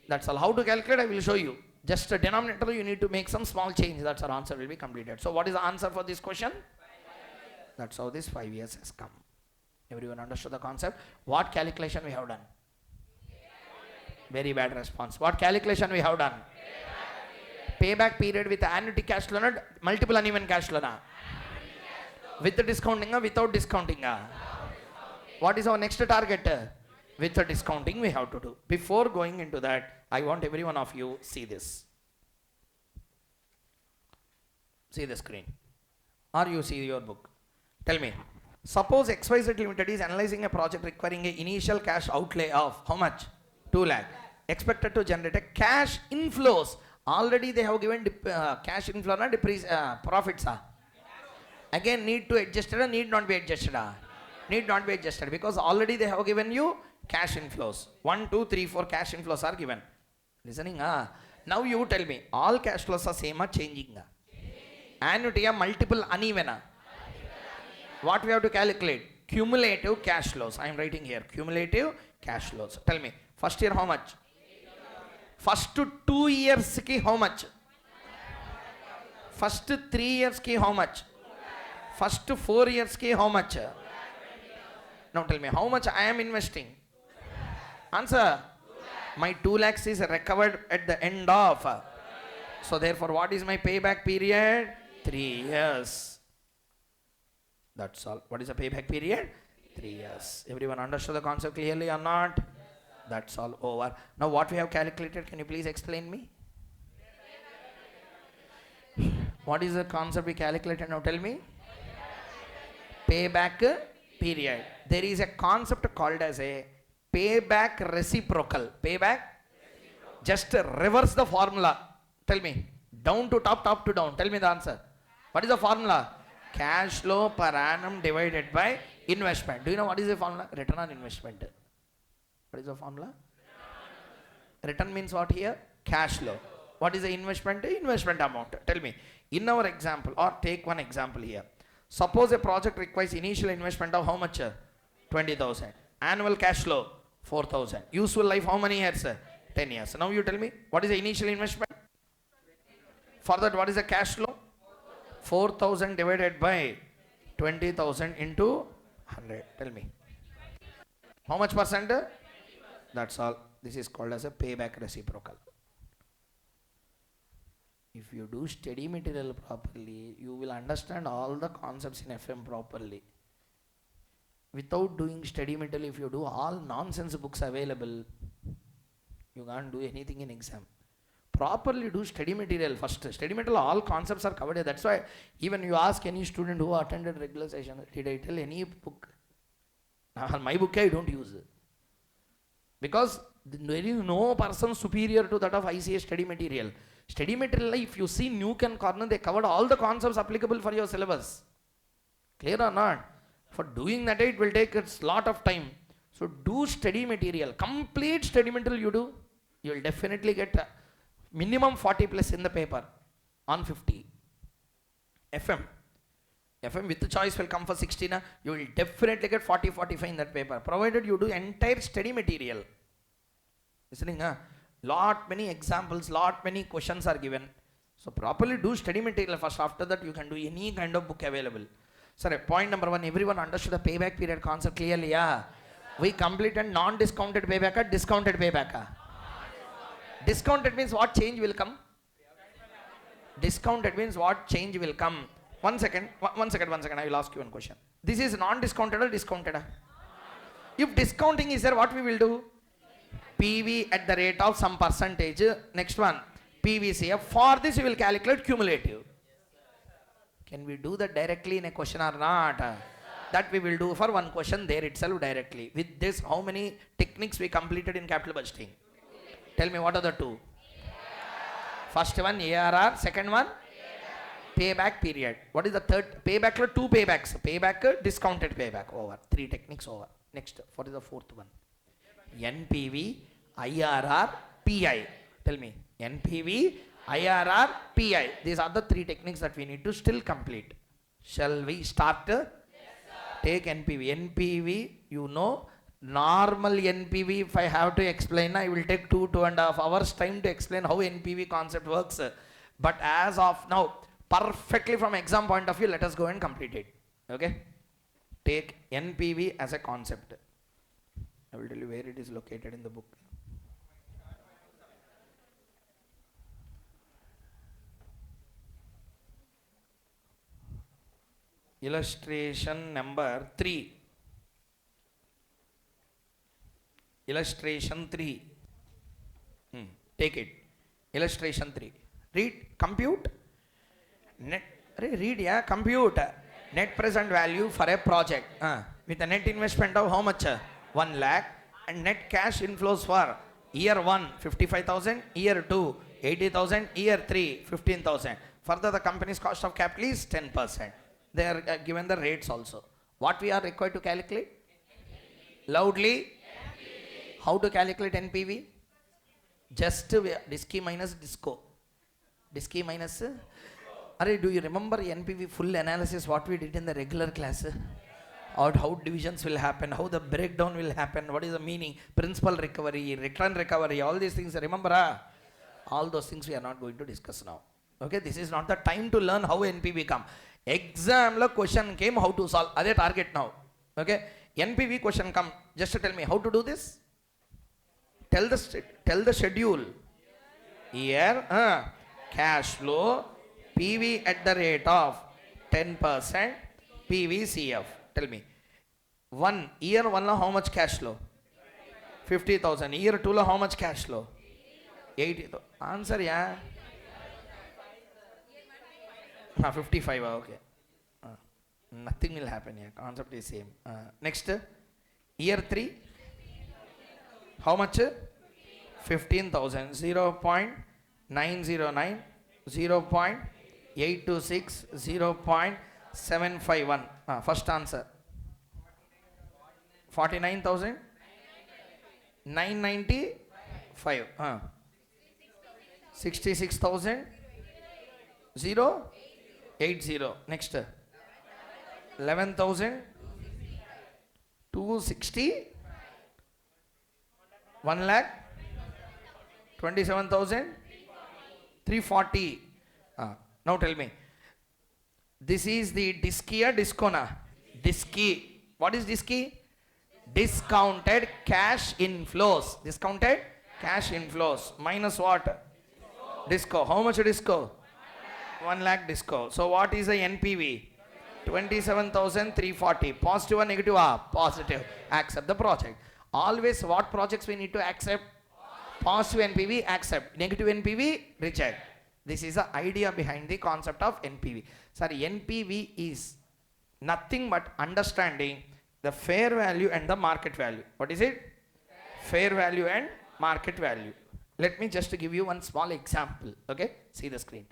That's all. How to calculate I will show you. Just a denominator you need to make some small change. That's our answer will be completed. So what is the answer for this question? That's how this 5 years has come. Everyone understood the concept? What calculation we have done? Very bad response. What calculation we have done? Payback period with annuity cash flow, not multiple uneven cash flow. With the discounting or without discounting? What is our next target? With the discounting we have to do. Before going into that, I want every one of you see this. See the screen. Or you see your book. Tell me. Suppose XYZ Limited is analyzing a project requiring an initial cash outlay of how much? 2 lakh. Expected to generate a cash inflows Already they have given cash inflow na profits. Again need to adjust or need not be adjusted? Need not be adjusted because already they have given you cash inflows. 1, 2, 3, 4 cash inflows are given. Listening? Now you tell me, all cash flows are same or changing? Annuity are multiple uneven. What we have to calculate? Cumulative cash flows. I am writing here. Cumulative cash flows. Tell me, first year how much? First 2 years ki how much? First 3 years ki how much? First 4 years ki how much? Now tell me, how much I am investing? Answer. My 2 lakhs is recovered at the end of. So therefore, what is my payback period? 3 years. That's all. What is the payback period? 3 years. Everyone understood the concept clearly or not? That's all over. Now what we have calculated, can you please explain me? What is the concept we calculated? Now tell me. Payback period. There is a concept called as a payback reciprocal. Payback? Just reverse the formula. Tell me. Down to top, top to down. Tell me the answer. What is the formula? Cash flow per annum divided by investment. Do you know what is the formula? Return on investment. What is the formula? Return means what here? Cash flow. What is the investment? Investment amount. Tell me. In our example, or take one example here. Suppose a project requires initial investment of how much? 20,000. Annual cash flow 4,000. Useful life how many years? 10 years. Now you tell me, what is the initial investment? For that, what is the cash flow? 4,000 divided by 20,000 into 100. Tell me. How much percent? That's all. This is called as a payback reciprocal. If you do study material properly, you will understand all the concepts in FM properly. Without doing study material, if you do all nonsense books available, you can't do anything in exam. Properly do study material first. Study material, all concepts are covered. That's why even you ask any student who attended regular session, did I tell any book? My book I don't use. Because there is no person superior to that of ICA study material. Study material, if you see Nuke and Corner, they covered all the concepts applicable for your syllabus. Clear or not? For doing that, it will take a lot of time. So do study material. Complete study material you do, you will definitely get minimum 40 plus in the paper on 50. FM with the choice will come for 16. You will definitely get 40, 45 in that paper. Provided you do entire study material. Listening, lot many examples, lot many questions are given. So properly do study material first. After that you can do any kind of book available. Sorry, point number 1, everyone understood the payback period concept clearly, yeah? We completed non-discounted payback or discounted payback? Discounted means what change will come? Discounted means what change will come? One second, I will ask you one question. This is non-discounted or discounted? If discounting is there, what we will do? PV at the rate of some percentage. Next one, PVCF. For this you will calculate cumulative. Can we do that directly in a question or not? That we will do for one question there itself directly. With this, how many techniques we completed in capital budgeting? Tell me, what are the 2? First one, ARR. Second one, payback period. What is the third? Payback, 2 paybacks. Payback, discounted payback. Over. 3 techniques over. Next, what is the 4th one? NPV, IRR, PI. Tell me. NPV, IRR, PI. These are the 3 techniques that we need to still complete. Shall we start? Yes, take NPV. NPV, you know, normal NPV, if I have to explain, I will take 2.5 hours time to explain how NPV concept works. But as of now, perfectly from exam point of view, let us go and complete it. Okay? Take NPV as a concept. I will tell you where it is located in the book. Illustration number 3. Illustration 3. Take it. Illustration 3. Read. Compute. Net. Read, yeah. Compute. Net present value for a project. With a net investment of how much? 1 lakh. And net cash inflows for year 1, 55,000. Year 2, 80,000. Year 3, 15,000. Further, the company's cost of capital is 10%. They are given the rates also. What we are required to calculate? Loudly. How to calculate NPV? Just DISCI minus DISCO. DISCI minus. Do you remember NPV full analysis what we did in the regular class? Or how divisions will happen, how the breakdown will happen, what is the meaning, principal recovery, return recovery, all these things, remember? All those things we are not going to discuss now. Okay, this is not the time to learn how NPV come. Exam la question came how to solve, are target now. Okay, NPV question come, just tell me how to do this. Tell the schedule. Year, cash flow, PV at the rate of 10%, PVCF. Tell me. Year 1 how much cash flow? 50,000. Year 2 how much cash flow? 80,000. Answer, yeah. 55, okay. Nothing will happen here. Concept is same. Next. Year 3. How much? 15,000. 0.909, 0.826, 0.751. First answer. 49,000. 995. 66,000. 080. Next. 11,000. 260. 1 lakh. 27,000. 340. Now tell me. This is the DISCI or DISCONA? DISCI. What is DISCI? Discounted cash inflows. Discounted cash inflows. Minus what? DISCO. How much DISCO? 1 lakh DISCO. So what is the NPV? 27,340. Positive or negative? Positive. Accept the project. Always what projects we need to accept? Positive NPV, accept. Negative NPV, reject. This is the idea behind the concept of NPV. Sorry, NPV is nothing but understanding the fair value and the market value. What is it? Fair value and market value. Let me just give you one small example. Okay, see the screen.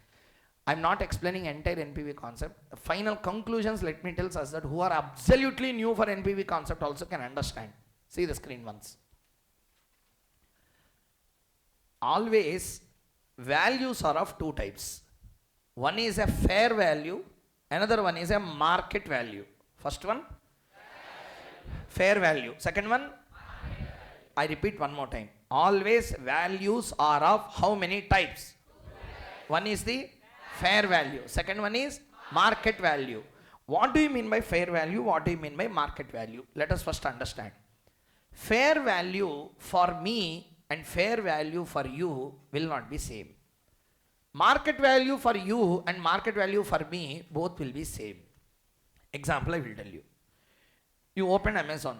I'm not explaining entire NPV concept. The final conclusions, let me tell us that who are absolutely new for NPV concept also can understand. See the screen once. Always values are of two types. One is a fair value, another one is a market value. First one, fair value. Second one, I repeat one more time. Always values are of how many types? One is the fair value. Second one is market value. What do you mean by fair value? What do you mean by market value? Let us first understand. Fair value for me and fair value for you will not be same. Market value for you and market value for me both will be same. Example I will tell you. You open Amazon.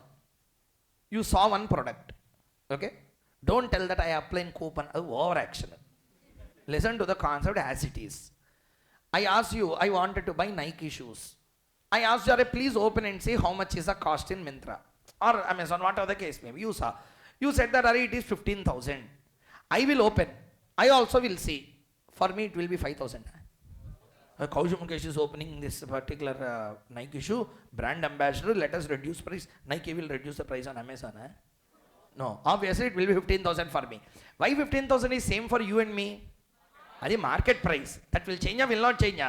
You saw one product. Okay? Don't tell that I apply in coupon. Over action. Listen to the concept as it is. I asked you, I wanted to buy Nike shoes. I asked you, please open and see how much is the cost in Myntra or Amazon, whatever the case may be. You saw. You said that it is 15,000. I will open. I also will see. For me, it will be 5,000. Koushik Mukhesh is opening this particular Nike shoe. Brand ambassador, let us reduce price. Nike will reduce the price on Amazon. No, obviously it will be 15,000 for me. Why 15,000 is same for you and me? That is market price. That will change or will not change?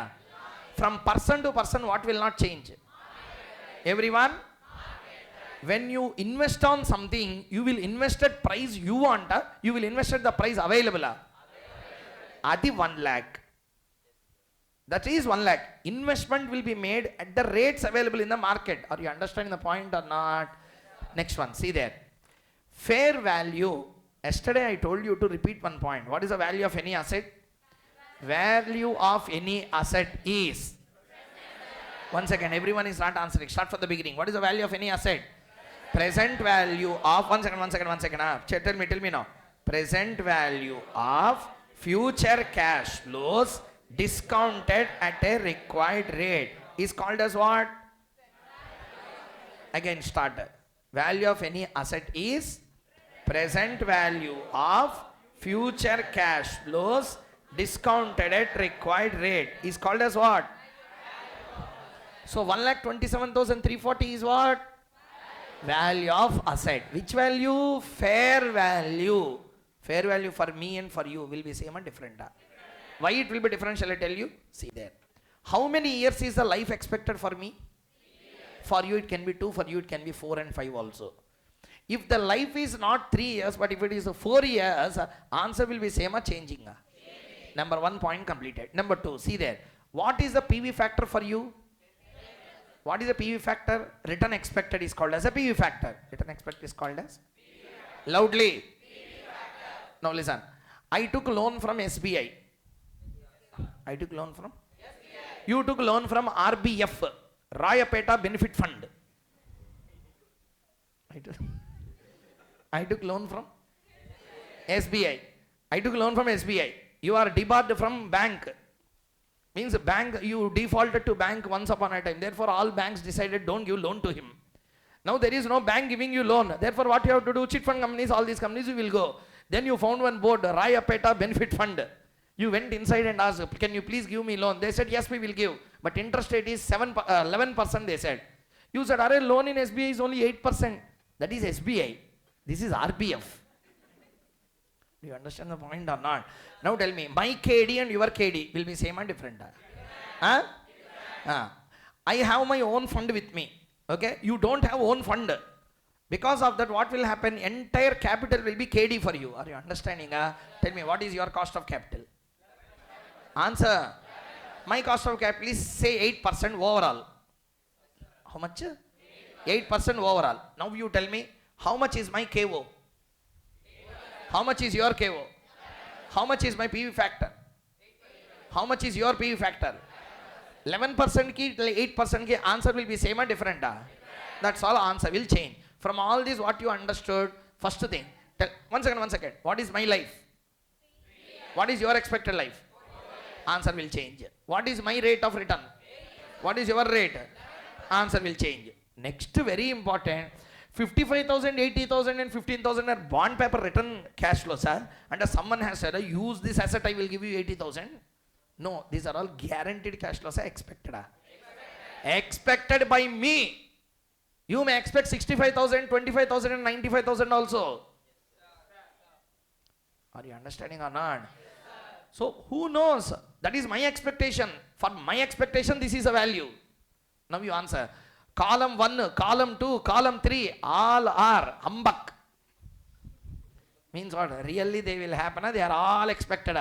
From person to person, what will not change? Everyone? When you invest on something, you will invest at price you want, you will invest at the price available. That is 1 lakh. That is 1 lakh. Investment will be made at the rates available in the market. Are you understanding the point or not? Next one, see there. Fair value. Yesterday I told you to repeat one point. What is the value of any asset? Value of any asset is. Once again, everyone is not answering. Start from the beginning. What is the value of any asset? Present value of, one second. Tell me now. Present value of future cash flows discounted at a required rate is called as what? Again, start. Value of any asset is present value of Future cash flows discounted at required rate is called as what? So 1,27,340 is what? Value of asset. Which value? Fair value. Fair value for me and for you will be same or different? Why it will be different shall I tell you? See there. How many years is the life expected for me? For you it can be 2, for you it can be 4 and 5 also. If the life is not 3 years, but if it is 4 years, answer will be same or changing? Number 1 point completed. Number 2, see there. What is the PV factor for you? What is the PV factor? Return expected is called as a PV factor. Return expected is called as? Loudly. Now listen. I took loan from SBI. I took loan from? You took loan from RBF, Rayapeta Benefit Fund. I took loan from SBI. I took loan from SBI. You are debarred from bank. Means bank, you defaulted to bank once upon a time. Therefore, all banks decided don't give loan to him. Now there is no bank giving you loan. Therefore, what you have to do, chit fund companies, all these companies, you will go. Then you found one board, Rayapeta Benefit Fund. You went inside and asked, can you please give me loan? They said, yes, we will give. But interest rate is 11%, they said. You said, are loan in SBI is only 8%. That is SBI. This is RBF. Do you understand the point or not? Now tell me, my KD and your KD will be same or different? Huh? I have my own fund with me. Okay? You don't have own fund. Because of that, what will happen? Entire capital will be KD for you. Are you understanding? Tell me, what is your cost of capital? Answer. My cost of capital is say 8% overall. How much? 8% overall. Now you tell me, how much is my KO? How much is your KO? How much is my PV factor? How much is your PV factor? 11% ki 8% ki answer will be same or different? That's all, answer will change. From all this what you understood, first thing, tell, one second. What is my life? What is your expected life? Answer will change. What is my rate of return? What is your rate? Answer will change. Next, very important, 55,000, 80,000 and 15,000 are bond paper return cash flows, sir. And someone has said, use this asset, I will give you 80,000. No, these are all guaranteed cash flows, expected. Expected by me. You may expect 65,000, 25,000 and 95,000 also. Are you understanding or not? So who knows? That is my expectation. For my expectation, this is a value. Now you answer. Column 1, column 2, column 3, all are humbug. Means what? Really they will happen. They are all expected.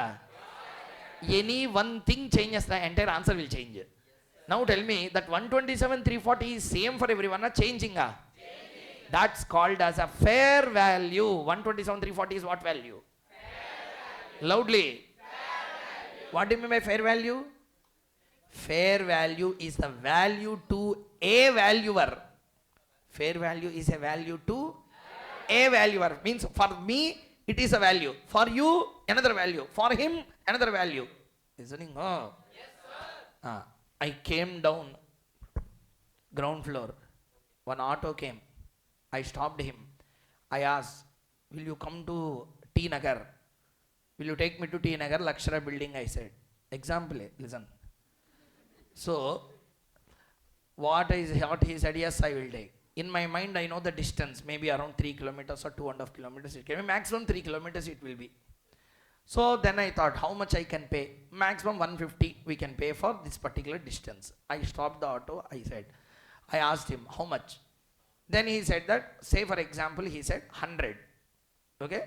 Any one thing changes, the entire answer will change. Now tell me that 127,340 is same for everyone, changing. That's called as a fair value. 127,340 is what value? Loudly. What do you mean by fair value? Fair value is the value to a valuer. Fair value is a value to a valuer. Means for me, it is a value. For you, another value. For him, another value. Listening? Oh. Yes, sir. I came down ground floor. One auto came. I stopped him. I asked, will you come to T Nagar? Will you take me to T Nagar Lakshara building? I said. Example, listen. So, what he said, yes, I will take. In my mind, I know the distance, maybe around 3 kilometers or 2.5 kilometers. It can be maximum 3 kilometers it will be. So then I thought, how much I can pay? Maximum 150 we can pay for this particular distance. I stopped the auto, I asked him, how much? Then he said that, say for example, he said 100. Okay?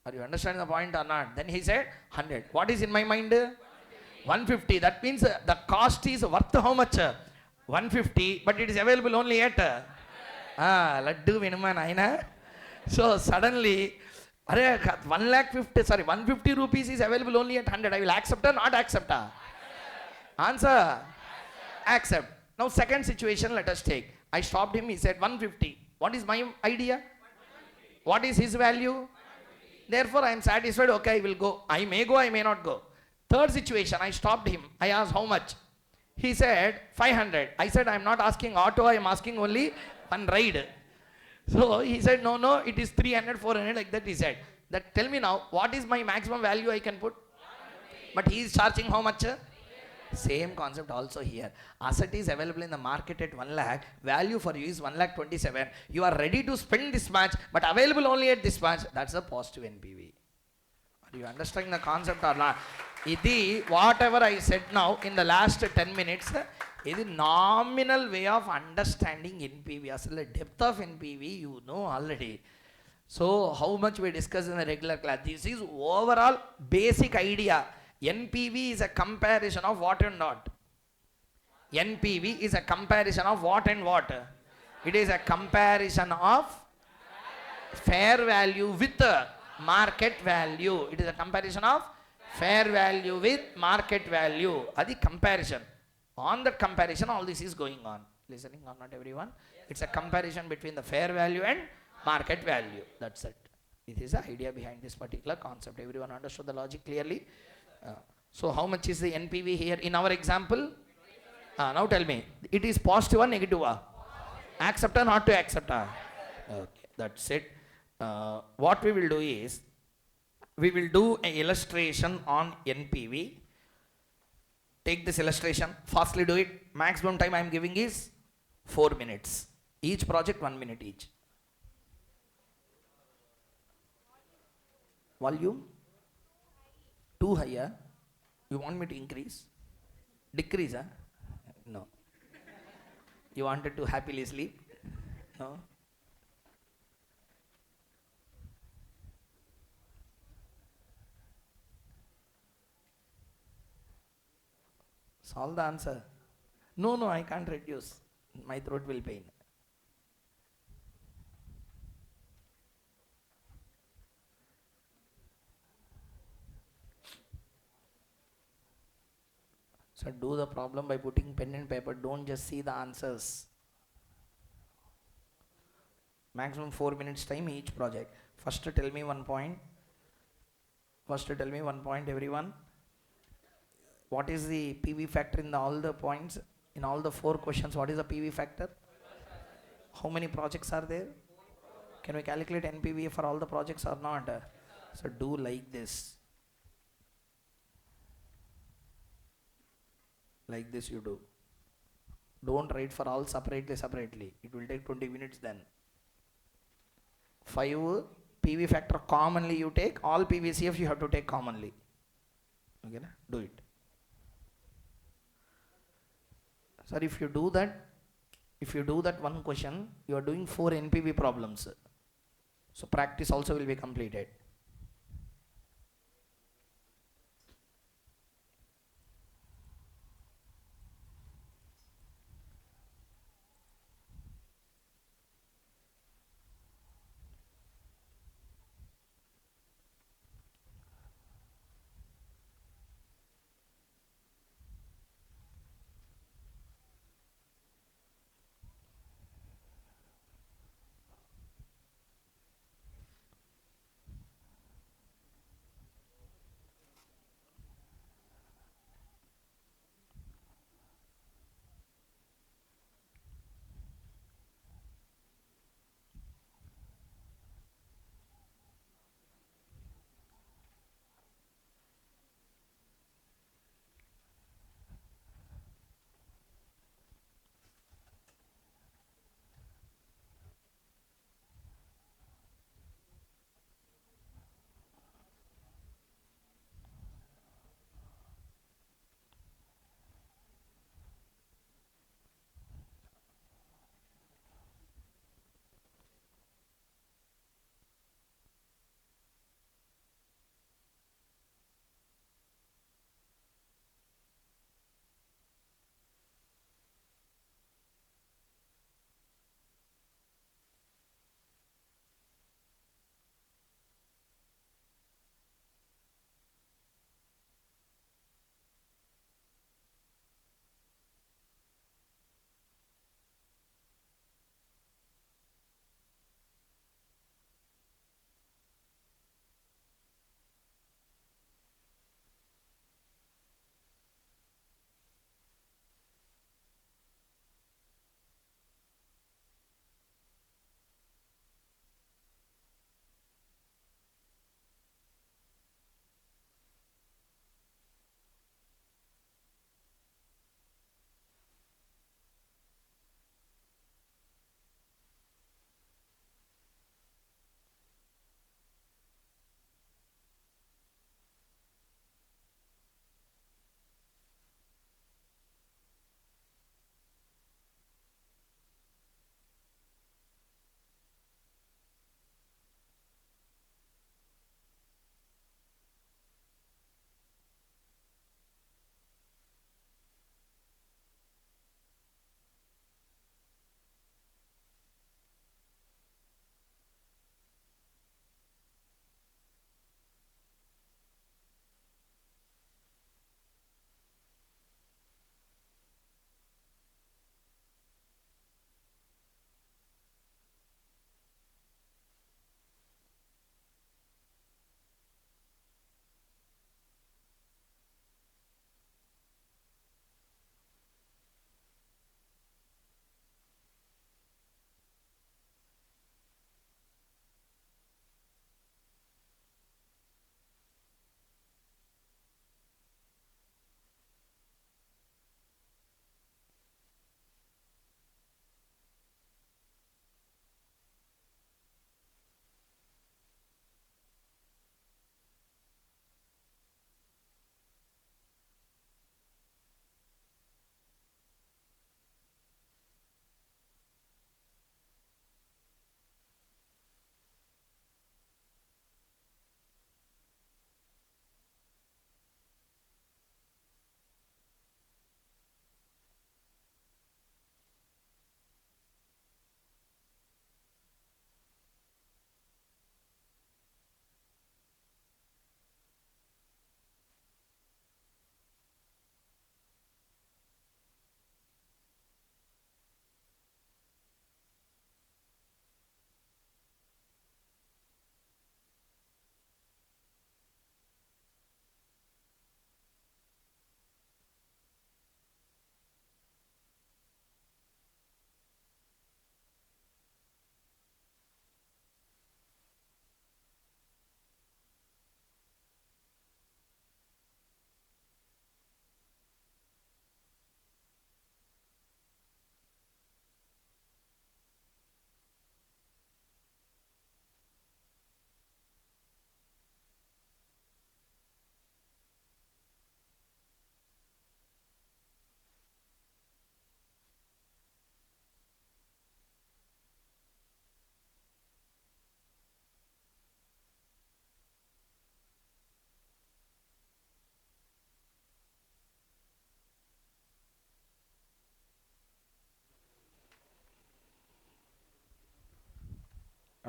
Are you understanding the point or not? Then he said 100. What is in my mind? 150. That means the cost is worth how much? 150, but it is available only at Laddu Vinuma Naina. So suddenly, 150 rupees is available only at 100. I will accept or not accept? Answer. Accept. Now second situation let us take. I stopped him, he said 150. What is my idea? What is his value? Therefore I am satisfied, okay, I will go. I may go, I may not go. Third situation, I stopped him. I asked how much? He said 500. I said I am not asking auto, I am asking only one ride. So he said no, it is 300, 400 like that he said. That tell me now, what is my maximum value I can put? But he is charging how much? Same concept also here. Asset is available in the market at 1 lakh. Value for you is 1 lakh 27. You are ready to spend this much, but available only at this much. That's a positive NPV. Are you understanding the concept or not? Idi, whatever I said now in the last 10 minutes, is a nominal way of understanding NPV. Asal depth of NPV, you know already. So how much we discuss in the regular class. This is overall basic idea. NPV is a comparison of what and what. NPV is a comparison of what and what. It is a comparison of fair value with market value. It is a comparison of fair value with market value. Adi comparison. On that comparison, all this is going on. Listening or not, everyone? It's a comparison between the fair value and market value. That's it. This is the idea behind this particular concept. Everyone understood the logic clearly? So how much is the NPV here in our example? Now tell me, it is positive or negative? Accept or not to accept? Okay, that's it. What we will do is, we will do an illustration on NPV. Take this illustration, fastly do it. Maximum time I am giving is 4 minutes. Each project 1 minute each. Volume? Too higher. You want me to increase? Decrease? No. You wanted to happily sleep? No. Solve the answer. No, I can't reduce. My throat will pain. So do the problem by putting pen and paper. Don't just see the answers. Maximum 4 minutes time each project. First tell me 1 point. Everyone. What is the PV factor in all the points? In all the 4 questions, what is the PV factor? How many projects are there? Can we calculate NPV for all the projects or not? So do like this. Like this you do. Don't write for all separately. It will take 20 minutes then. 5 PV factor commonly you take. All PVCF you have to take commonly. Okay, do it. Sir, if you do that 1 question, you are doing 4 NPV problems. So practice also will be completed.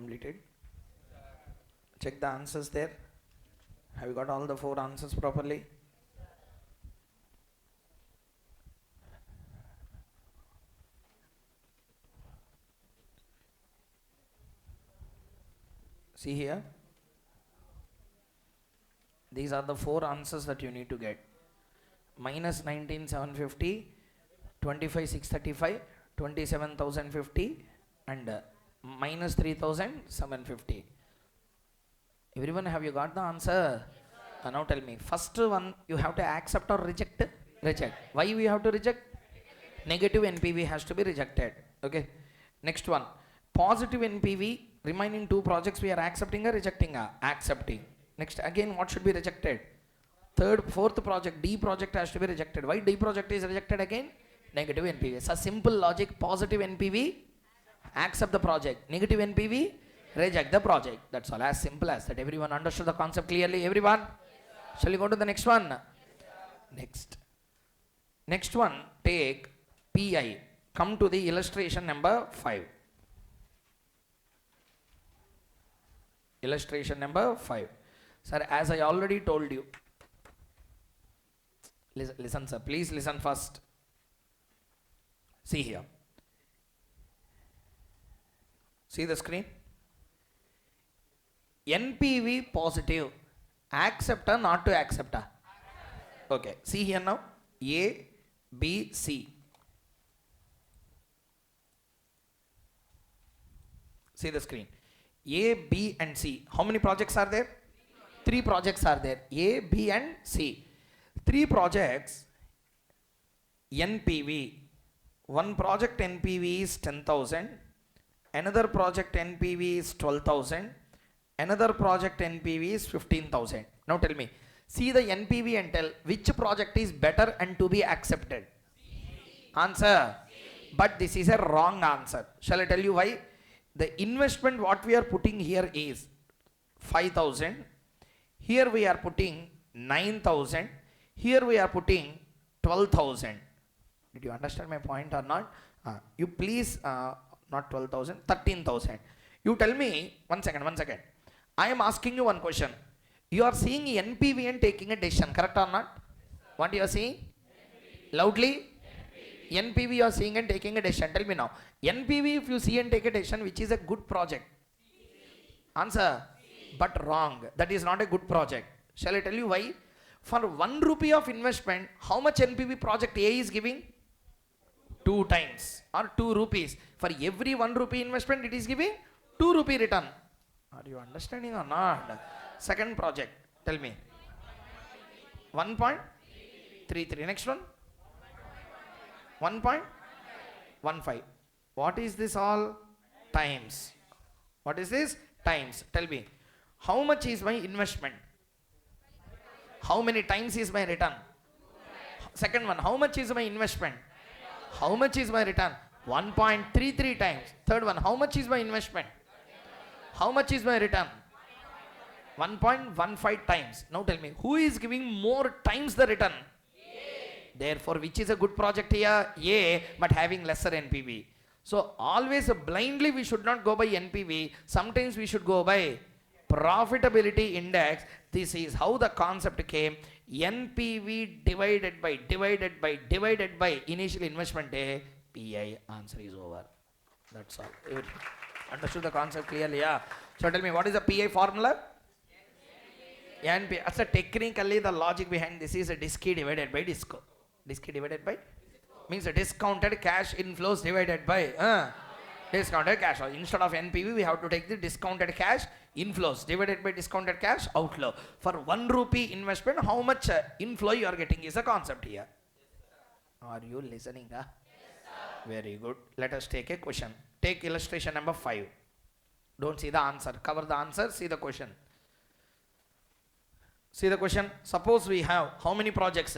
completed? Check the answers there. Have you got all the 4 answers properly? See here. These are the 4 answers that you need to get. Minus 19,750, 25,635, 27,050 and minus 3,750. Everyone, have you got the answer? Now tell me. First one, you have to accept or reject? Reject. Why we have to reject? Negative NPV has to be rejected. Okay. Next one. Positive NPV, remaining 2 projects we are accepting or rejecting? Accepting. Next, again, what should be rejected? Fourth project, D project has to be rejected. Why D project is rejected again? Negative NPV. So simple logic, positive NPV, accept the project. Negative NPV, reject the project. That's all, as simple as that. Everyone understood the concept clearly? Everyone? Yes, shall we go to the next one? Yes, next one, take PI. Come to the illustration number 5. Illustration number 5. Sir, as I already told you, listen sir, please listen first. See here. See the screen? NPV positive. Accept or not to accept? Okay. See here now. A, B, C. See the screen. A, B and C. How many projects are there? 3 projects are there. A, B and C. 3 projects. NPV. One project NPV is 10,000. Another project NPV is 12,000. Another project NPV is 15,000. Now tell me. See the NPV and tell which project is better and to be accepted. Answer. But this is a wrong answer. Shall I tell you why? The investment what we are putting here is 5,000. Here we are putting 9,000. Here we are putting 12,000. Did you understand my point or not? You please, not 12,000, 13,000. You tell me, one second. I am asking you one question. You are seeing NPV and taking a decision, correct or not? What you are seeing? NPV. Loudly? NPV you are seeing and taking a decision. Tell me now. NPV if you see and take a decision, which is a good project? Answer. But wrong. That is not a good project. Shall I tell you why? For 1 rupee of investment, how much NPV project A is giving? 2 times or 2 rupees. For every 1 rupee investment, it is giving 2 rupee return. Are you understanding or not? Second project, tell me. 1.33. Next one. 1.15. What is this all? Times. What is this? Times. Tell me. How much is my investment? How many times is my return? Second one. How much is my investment? How much is my return? 1.33 times. Third one. How much is my investment? How much is my return? 1.15 times. Now tell me, who is giving more times the return? A. Therefore, which is a good project here? A, but having lesser NPV. So, always blindly we should not go by NPV. Sometimes we should go by profitability index. This is how the concept came. NPV divided by initial investment A. PI, answer is over. That's all. Understood the concept clearly? Yeah. So, tell me, what is the PI formula? NP. That's a technically the logic behind this is a DISCI divided by DISCO. DISCI divided by? Means a discounted cash inflows divided by discounted cash. Instead of NPV, we have to take the discounted cash inflows divided by discounted cash outflow. For 1 rupee investment, how much inflow you are getting is the concept here. Are you listening? Yes, sir. Very good. Let us take a question. Take illustration number 5. Don't see the answer. Cover the answer. See the question. See the question. Suppose we have how many projects?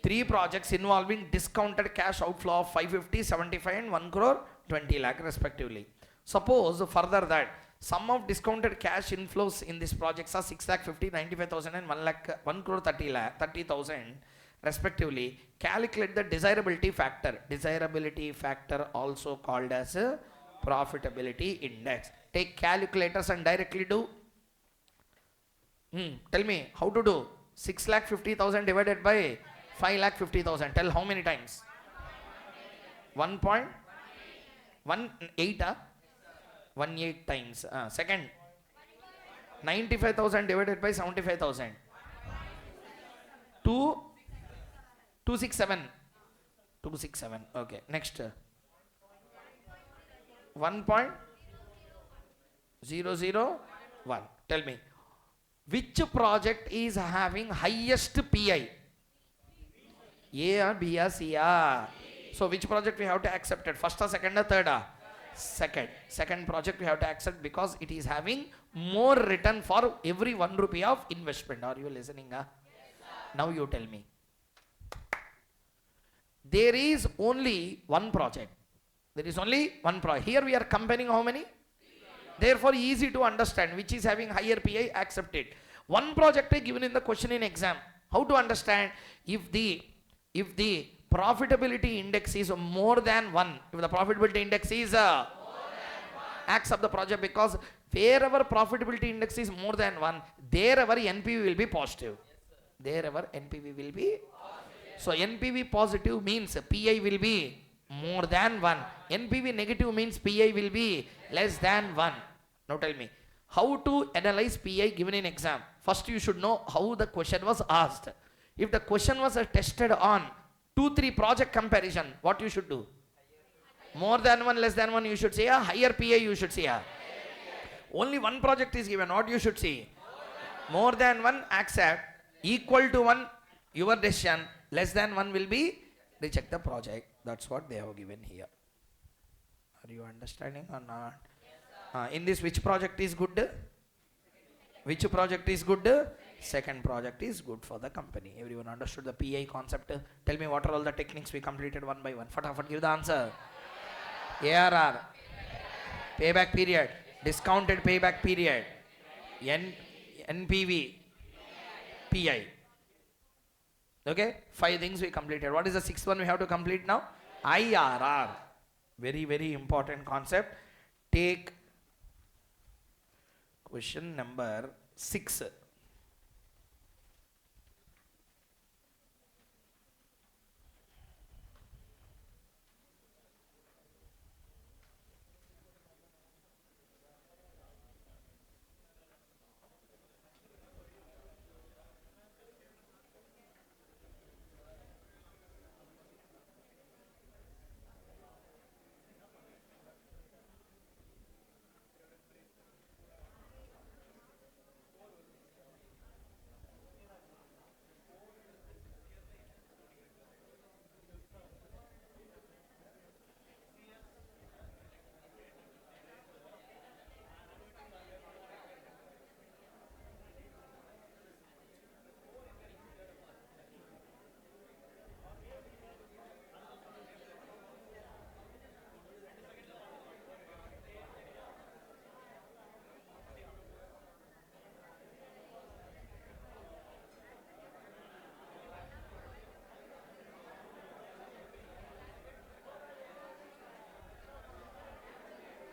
3 projects involving discounted cash outflow of 550, 75 and 1 crore 20 lakh respectively. Suppose further that sum of discounted cash inflows in these projects are 6 lakh 50, 95,000 and 1 crore 30,000 respectively. Calculate the desirability factor. Desirability factor also called as a profitability index. Take calculators and directly do. Tell me how to do. 6,50,000 divided by 5,50,000. Tell how many times? 1.18. 18 times. Second, 95,000 divided by 75,000. 267. 267. Okay. Next. 1.001. Tell me, which project is having highest PI? A or B or C or? So which project we have to accept it? First or second or third? Second project we have to accept because it is having more return for every 1 rupee of investment. Are you listening? Yes, now you tell me. There is only one project. There is only one project. Here we are comparing how many? Therefore easy to understand which is having higher PI, accept it. One project is given in the question in exam. How to understand? If the profitability index is more than 1, if the profitability index is more than 1, accept the project, because wherever profitability index is more than 1, therever NPV will be positive. Therever NPV will be positive. So NPV positive means PI will be more than 1. NPV negative means PI will be less than 1. Now tell me, how to analyze PI given in exam? First you should know how the question was asked. If the question was tested on 2-3 project comparison, what you should do? More than 1, less than 1 you should say a higher PI you should say a. Only one project is given, what you should see? More than 1 accept, equal to 1 your decision, less than 1 will be reject the project. That's what they have given here. Are you understanding or not? In this, which project is good? Which project is good? Second project is good for the company. Everyone understood the PI concept? Tell me what are all the techniques we completed one by one. Fatafat, give the answer. ARR, payback period, discounted payback period, NPV, PI. Okay, 5 things we completed. What is the 6th one we have to complete now? IRR. Very, very important concept. Take question number 6.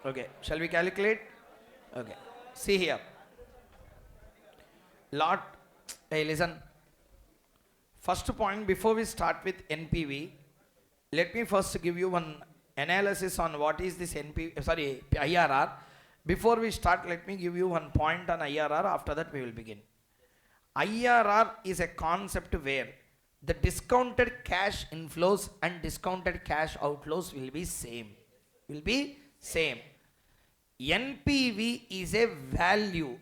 Okay, shall we calculate? Okay, see here. Hey, listen. First point, before we start with NPV, let me first give you one analysis on what is this IRR. Before we start, let me give you one point on IRR. After that, we will begin. IRR is a concept where the discounted cash inflows and discounted cash outflows will be same. NPV is a value.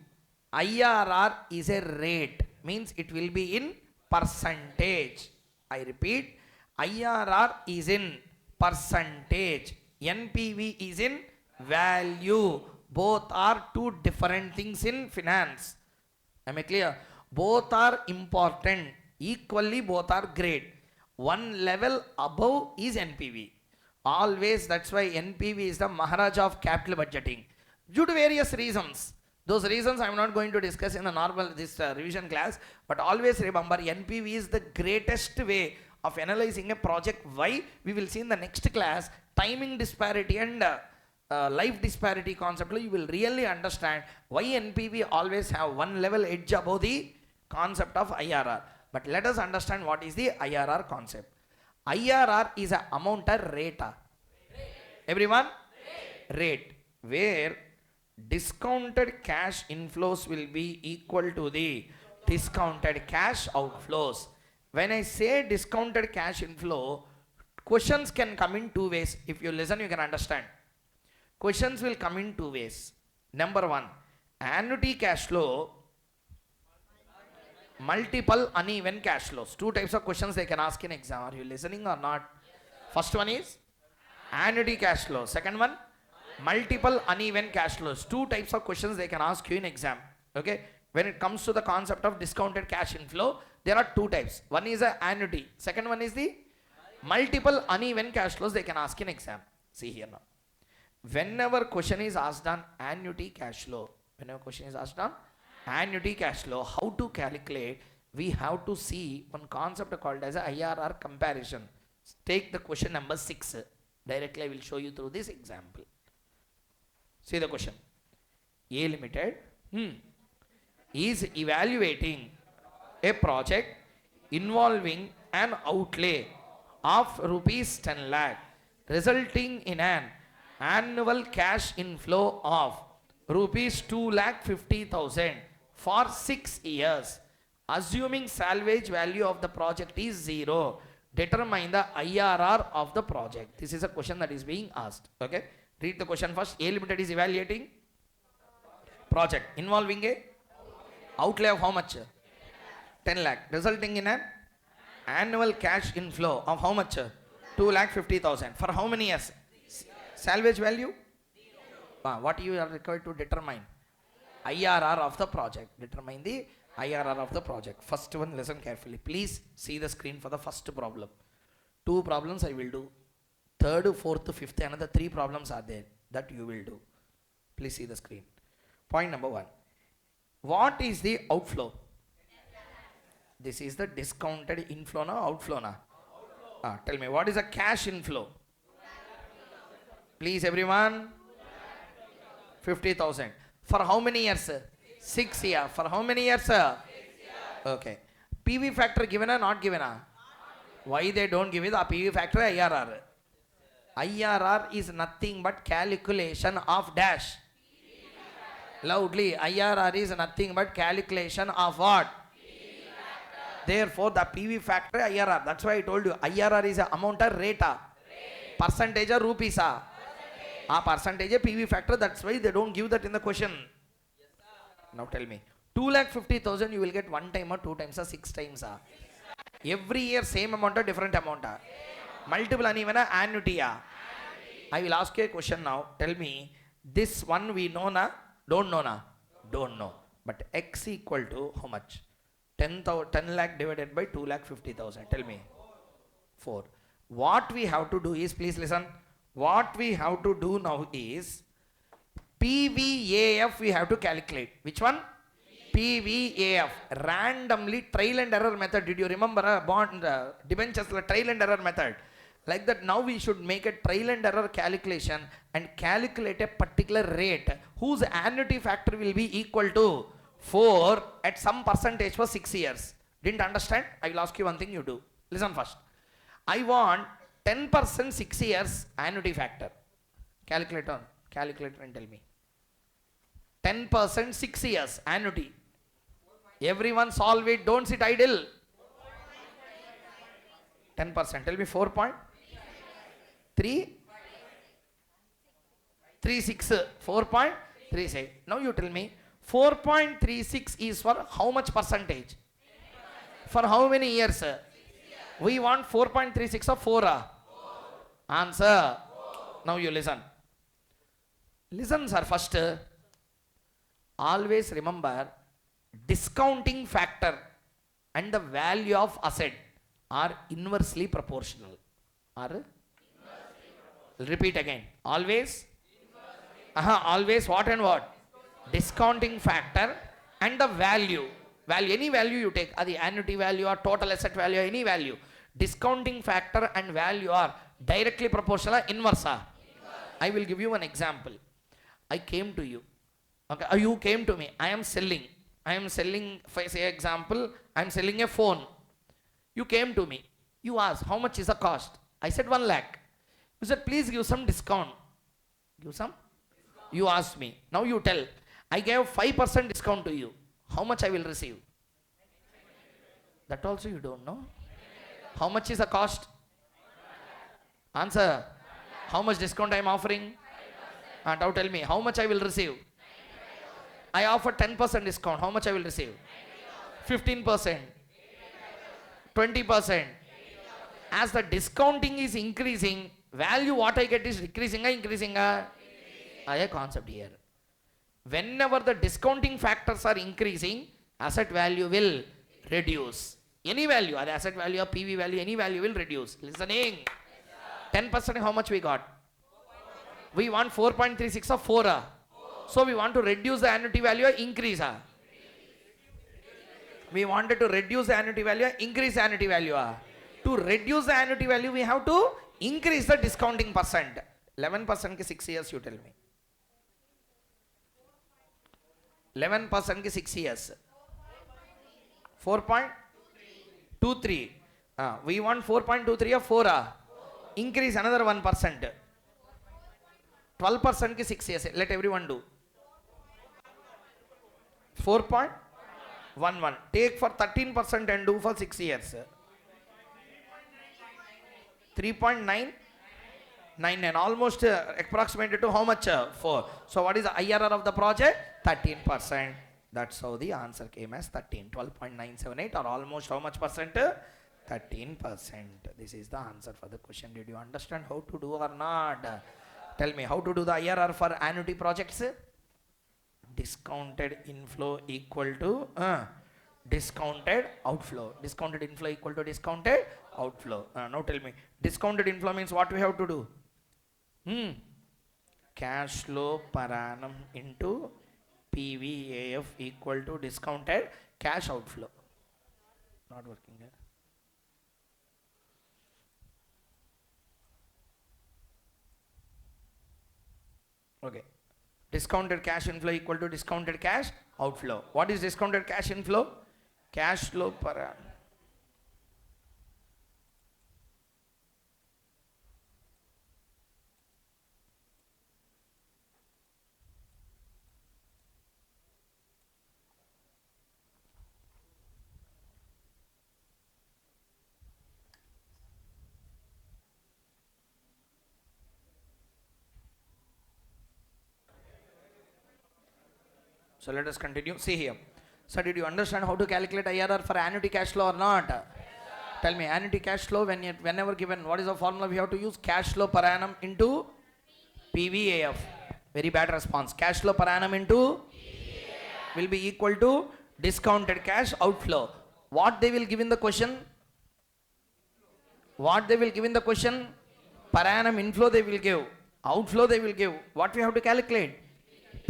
IRR is a rate. Means it will be in percentage. I repeat, IRR is in percentage. NPV is in value. Both are two different things in finance. Am I clear? Both are important. Equally, both are great. One level above is NPV. Always, that's why NPV is the Maharaja of capital budgeting. Due to various reasons. Those reasons I am not going to discuss in the normal revision class. But always remember, NPV is the greatest way of analyzing a project. Why? We will see in the next class. Timing disparity and life disparity concept, you will really understand why NPV always have one level edge above the concept of IRR. But let us understand what is the IRR concept. IRR is a amount or rate. Everyone? Rate. Where discounted cash inflows will be equal to the discounted cash outflows. When I say discounted cash inflow, questions can come in two ways. If you listen, you can understand. Questions will come in two ways. Number one, annuity cash flow, multiple uneven cash flows. Two types of questions they can ask in exam. Are you listening or not? First one is annuity cash flow. Second one, multiple uneven cash flows. Two types of questions they can ask you in exam. Okay. When it comes to the concept of discounted cash inflow, there are two types. One is a annuity. Second one is the multiple uneven cash flows they can ask in exam. See here now. Whenever question is asked on annuity cash flow, how to calculate, we have to see one concept called as a IRR comparison. Take the question number 6. Directly I will show you through this example. See the question. A Limited is evaluating a project involving an outlay of rupees 10 lakh, resulting in an annual cash inflow of rupees 2,50,000 for 6 years. Assuming salvage value of the project is 0, determine the IRR of the project. This is a question that is being asked. Okay, read the question first. A Limited is evaluating project involving a outlay of how much? 10 lakh, resulting in an annual cash inflow of how much? 2,50,000 for how many years? Salvage value? What you are required to determine? IRR of the project. Determine the IRR of the project. First one, listen carefully. Please see the screen for the first problem. 2 problems I will do. Third, fourth, fifth, another 3 problems are there that you will do. Please see the screen. Point number 1. What is the outflow? This is the discounted inflow na outflow na? Tell me, what is a cash inflow? Please everyone. 50,000. For how many years? 6 years. For how many years? 6 years. Okay. PV factor given or not given? Why they don't give it? The PV factor IRR. IRR is nothing but calculation of dash. Loudly. IRR is nothing but calculation of what? Therefore, the PV factor IRR. That's why I told you. IRR is a amount of rate. Percentage of rupees. Percentage PV factor. That's why they don't give that in the question. Yes, now tell me. 2,50,000 you will get 1 time or 2 times or 6 times. Every year same amount or different amount. Multiple uneven annuity. I will ask you a question now. Tell me. This one we know na? Don't know na? Don't know. But X equal to how much? 10 lakh divided by 2,50,000. Tell me. 4. What we have to do is, please listen. What we have to do now is PVAF we have to calculate. Which one? PVAF. Randomly trial and error method. Did you remember bond debentures trial and error method? Like that now we should make a trial and error calculation and calculate a particular rate whose annuity factor will be equal to 4 at some percentage for 6 years. Didn't understand? I will ask you one thing you do. Listen first. I want 10% 6 years annuity factor. Calculate and tell me. 10% 6 years annuity. Everyone solve it. Don't sit idle. 10%. Tell me 4.36. 4.36. Now you tell me 4.36 is for how much percentage? For how many years? We want 4.36 or 4. Answer. Now you listen. Listen sir first. Always remember discounting factor and the value of asset are inversely proportional. Repeat again. Always. Always what and what? Discounting factor and the value. Any value you take, the annuity value or total asset value, any value. Discounting factor and value are directly proportional, inverse. I will give you one example. I came to you. Okay, you came to me. I am selling. If I say example, I am selling a phone. You came to me. You asked, how much is the cost? I said 1 lakh. You said, please give some discount. Give some? You asked me. Now you tell. I gave 5% discount to you. How much I will receive? That also you don't know. How much is the cost? Answer. How much discount I am offering? And now tell me, how much I will receive? I offer 10% discount. How much I will receive? 15%. 20%. As the discounting is increasing, value what I get is decreasing or increasing? A concept here. Whenever the discounting factors are increasing, asset value will reduce. Any value, or asset value or PV value, any value will reduce. Listening. 10% how much we got? We want 4.36 or 4. So we want to reduce the annuity value or increase. We wanted to reduce the annuity value or increase the annuity value. To reduce the annuity value, we have to increase the discounting percent. 11% ke 6 years, you tell me. 11% ke 6 years. 4.23. We want 4.23 or 4. Increase another 1%. 12% ke 6 years. Let everyone do. 4.11. Take for 13% and do for 6 years. 3.999. Almost approximated to how much? 4. So what is the IRR of the project? 13%. That's how the answer came as 13. 12.978 or almost how much percent? 13%. This is the answer for the question. Did you understand how to do or not? Tell me how to do the IRR for annuity projects? Discounted inflow equal to discounted outflow. Discounted inflow equal to discounted outflow. Now tell me, discounted inflow means what we have to do? Cash flow per annum into PVAF equal to discounted cash outflow. Not working here. Okay. Discounted cash inflow equal to discounted cash outflow. What is discounted cash inflow? Cash flow per annum. So let us continue. See here. So did you understand how to calculate IRR for annuity cash flow or not? Yes, tell me, annuity cash flow, whenever given, what is the formula we have to use? Cash flow per annum into PVAF. Very bad response. Cash flow per annum into PVAF will be equal to discounted cash outflow. What they will give in the question? What they will give in the question? Per annum inflow they will give. Outflow they will give. What we have to calculate?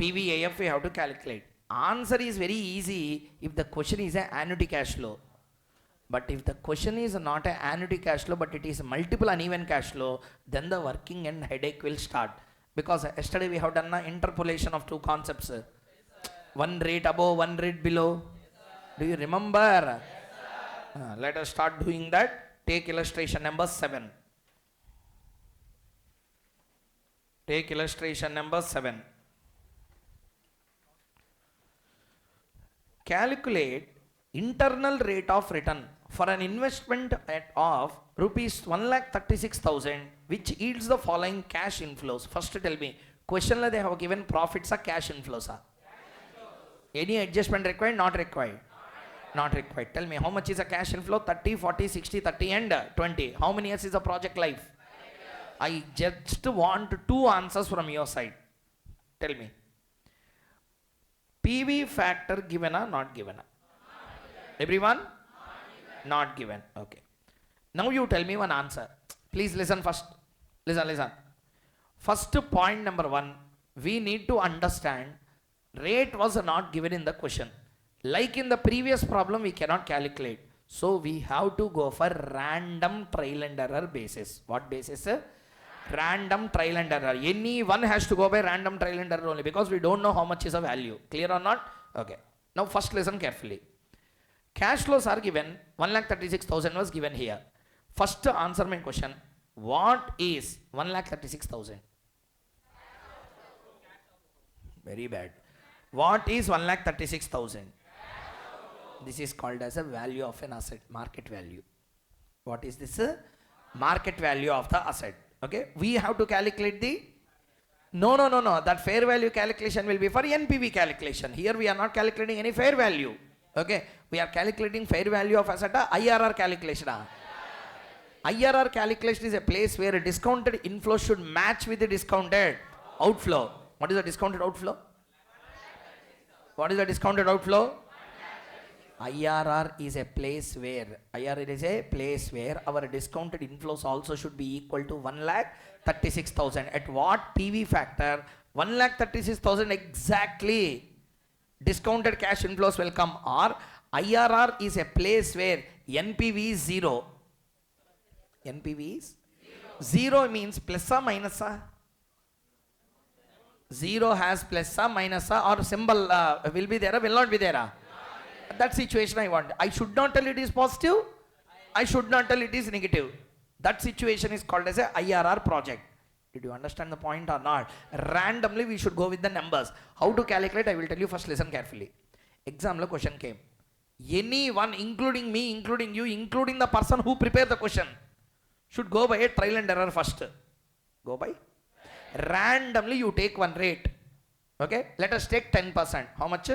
PVAF we have to calculate. Answer is very easy if the question is an annuity cash flow. But if the question is not an annuity cash flow, but it is multiple uneven cash flow, then the working and headache will start. Because yesterday we have done an interpolation of two concepts. One rate above, one rate below. Do you remember? Let us start doing that. Take illustration number 7. Take illustration number 7. Calculate internal rate of return for an investment of rupees 1,36,000 which yields the following cash inflows. First tell me, question they have given profits or cash inflows? Any adjustment required? Not required. Not required. Tell me how much is a cash inflow? 30, 40, 60, 30 and 20. How many years is the project life? I just want 2 answers from your side. Tell me. PV factor given or not given? Everyone? Not given. Okay. Now you tell me one answer. Please listen first. Listen. First point number 1. We need to understand rate was not given in the question. Like in the previous problem, we cannot calculate. So we have to go for random trial and error basis. What basis? Random trial and error. Any one has to go by random trial and error only because we don't know how much is a value. Clear or not? Okay. Now first listen carefully. Cash flows are given. 1,36,000 was given here. First answer my question. What is 1,36,000? Very bad. What is 1,36,000? This is called as a value of an asset, market value. What is this? Market value of the asset. Okay. We have to calculate the... No. That fair value calculation will be for NPV calculation. Here we are not calculating any fair value. Okay. We are calculating fair value of asset, IRR calculation. IRR calculation is a place where a discounted inflow should match with the discounted outflow. What is the discounted outflow? What is the discounted outflow? IRR is a place where our discounted inflows also should be equal to 1,36,000. At what PV factor? 1,36,000 exactly discounted cash inflows will come, or IRR is a place where NPV is 0. NPV is 0 means plus or minus. 0 has plus or minus or symbol will be there or will not be there. That situation I want. I should not tell it is positive. I should not tell it is negative. That situation is called as a IRR project. Did you understand the point or not? Randomly we should go with the numbers. How to calculate? I will tell you. First listen carefully. Exam lo question came. Anyone, including me, including you, including the person who prepared the question, should go by a trial and error first. Go by. Randomly you take one rate. Okay. Let us take 10%. How much?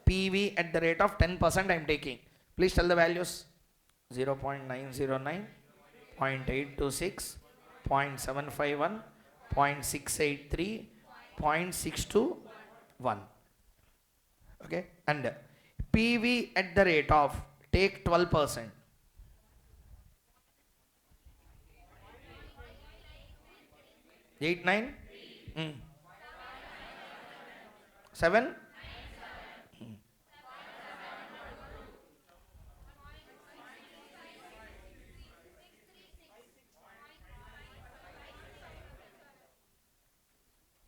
PV at the rate of 10% I am taking. Please tell the values. 0.909, 0.826, 0.751, 0.683, 0.621. Okay. And PV at the rate of, take 12%. 8, 9? 7?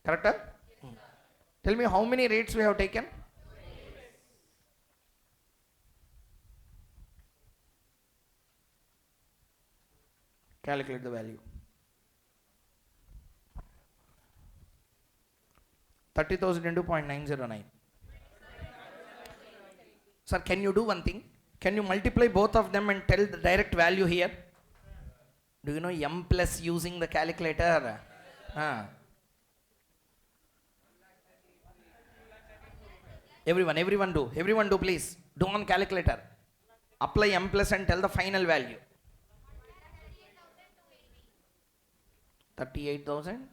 Correct? Tell me how many rates we have taken? Calculate the value. 30,000 into 0.909. Sir, can you do one thing? Can you multiply both of them and tell the direct value here? Do you know M plus using the calculator? Everyone do please. Do on calculator. Apply M plus and tell the final value. 38,000.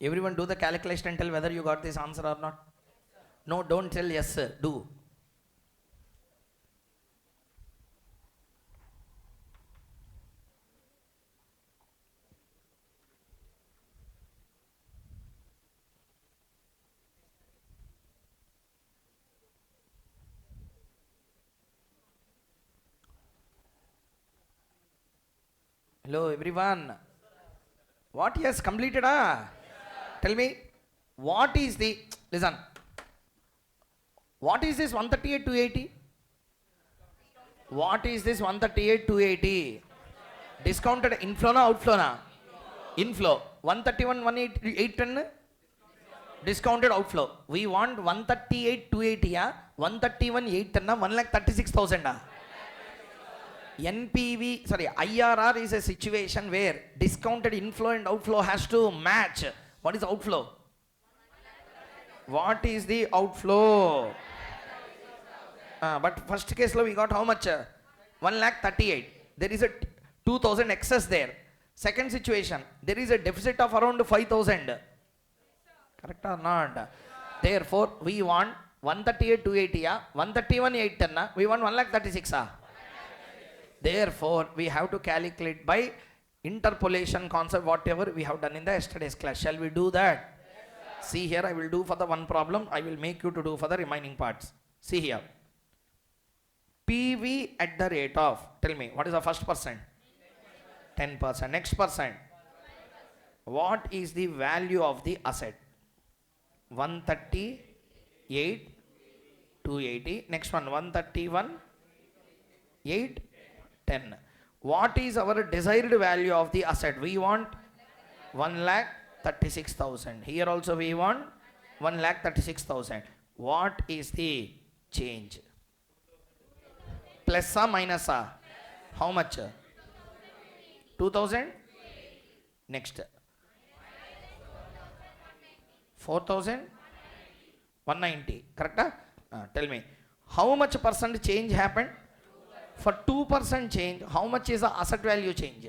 Everyone do the calculation and tell whether you got this answer or not. No, don't tell yes sir, do. Hello everyone. What he has completed? Tell me, what is the, listen, what is this 138,280? What is this 138,280? Discounted inflow na outflow na? Inflow. 131,810? Discounted outflow. We want 138,280 ya? 131,810 na? 1,36,000 NPV, sorry, IRR is a situation where discounted inflow and outflow has to match. What is outflow? What is the outflow? But first case we got how much? 1,38,000. There is a 2,000 excess there. Second situation, there is a deficit of around 5,000. Correct or not? Therefore, we want 138 280 131 810 we want 1,36 therefore we have to calculate by interpolation concept whatever we have done in the yesterday's class. Shall we do that? Yes, see here, I will do for the one problem, I will make you to do for the remaining parts. See here, PV at the rate of, tell me what is the first percent? 10%. Next percent, what is the value of the asset? 138 280. Next one, 131 810. What is our desired value of the asset? We want 1,36,000. Here also we want 1,36,000. What is the change? Plus or minus or? How much? 2,000. Next, 4,190. Correct? Tell me, how much percent change happened? For 2% change, how much is the asset value change?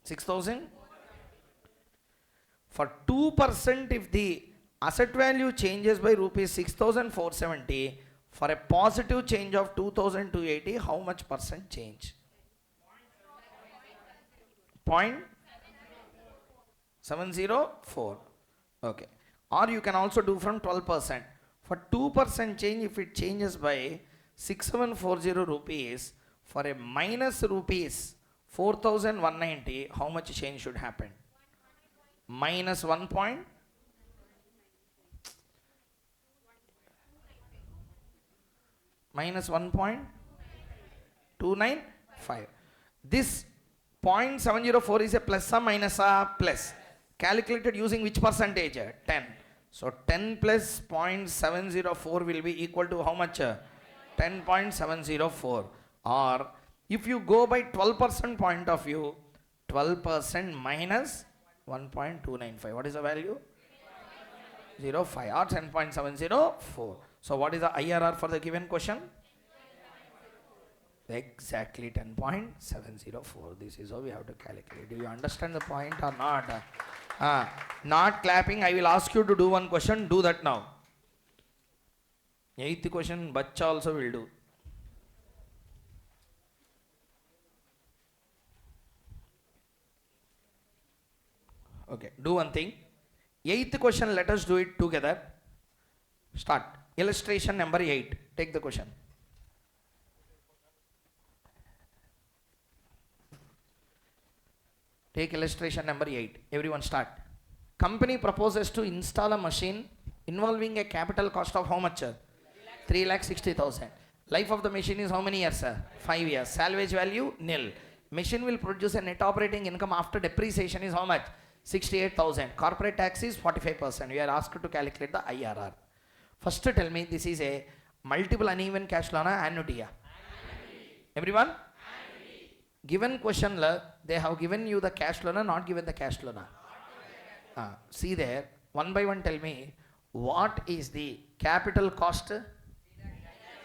6,000. For 2%, if the asset value changes by rupees 6,470, for a positive change of 2,280, how much percent change? 0.704. Okay. Or you can also do from 12%. For 2% change, if it changes by 6740 rupees, for a minus rupees 4,190, how much change should happen? Minus 1 point. Minus 1.295. This 0.704 is a plus or minus a plus. Calculated using which percentage? 10. So 10 plus 0.704 will be equal to how much? 10.704. Or if you go by 12% point of view, 12% minus 1.295. What is the value? 0.5 or 10.704. So what is the IRR for the given question? Exactly 10.704. This is how we have to calculate. Do you understand the point or not? Not clapping. I will ask you to do one question. Do that now. 8th question, Bacha also will do. Okay, do one thing. 8th question, let us do it together. Start. Illustration number 8. Take the question. Take illustration number 8. Everyone start. Company proposes to install a machine involving a capital cost of how much? 3,60,000. Life of the machine is how many years, sir? 5 years. Salvage value nil. Machine will produce a net operating income after depreciation is how much? 68,000. Corporate tax is 45%. We are asked to calculate the IRR. First tell me, this is a multiple uneven cash flow na annuity? Everyone? Annuity. Given question they have given you the cash flow na, not given the cash flow na? See there, one by one tell me, what is the capital cost?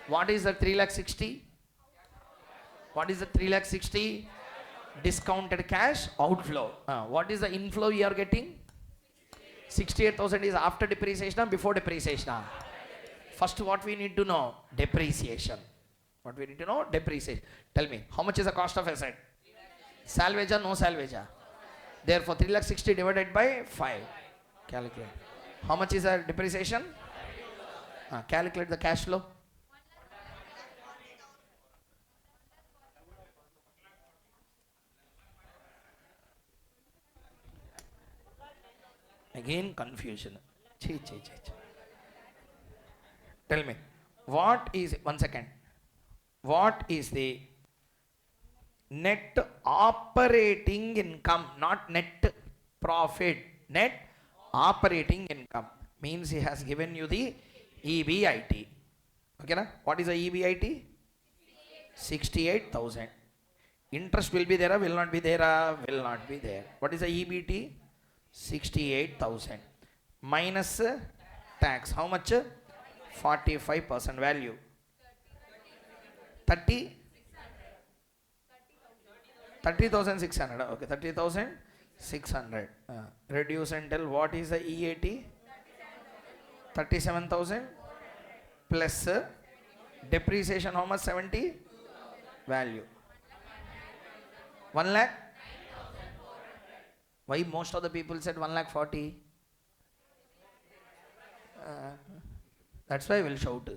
What is the 3,60,000? What is the 3,60,000? Discounted cash outflow. What is the inflow you are getting? 68,000 is after depreciation or before depreciation? First what we need to know? Depreciation. What we need to know? Depreciation. Tell me, how much is the cost of asset? Salvage or no salvage? Therefore 3,60,000 divided by 5. Calculate. How much is the depreciation? Calculate the cash flow. Again confusion. Tell me, what is, one second, what is the net operating income? Not net profit, net operating income. Means he has given you the EBIT. Okay na? What is the EBIT? 68,000. Interest will be there or will not be there? Will not be there. What is the EBT? 68,000 minus tax. How much? 45% value. 30,600. Okay, 30,600. Reduce and tell what is the EAT? 37,000. plus depreciation how much? 70 value 1 lakh. Why most of the people said 1 lakh 40? That's why I will shout.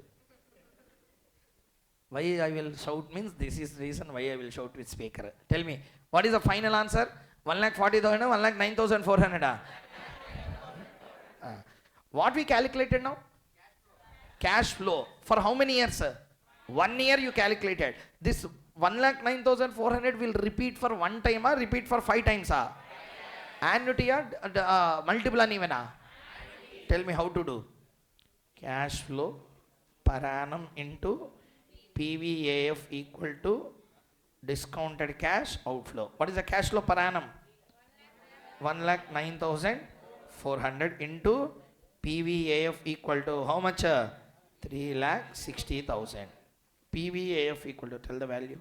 Why I will shout means this is reason why I will shout with speaker. Tell me, what is the final answer? 1 lakh 40,000, 1 lakh 9,400. What we calculated now? Cash flow. For how many years? 1 year you calculated. This 1 lakh 9,400 will repeat for one time or repeat for 5 times? Annuity or multiple uneven? Tell me how to do. Cash flow per annum into PVAF equal to discounted cash outflow. What is the cash flow per annum? 1,09,400 into PVAF equal to how much? 3,60,000. PVAF equal to, tell the value.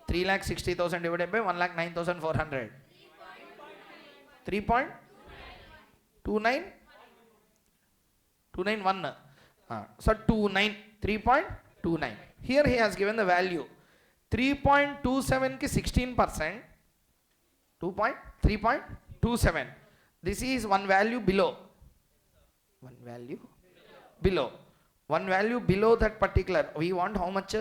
3,60,000 divided by 1,09,400. 3.29? 291. So 3.29. Here he has given the value. 3.27 ki 16%. 3.27. This is one value below. One value below. One value below that particular. We want how much?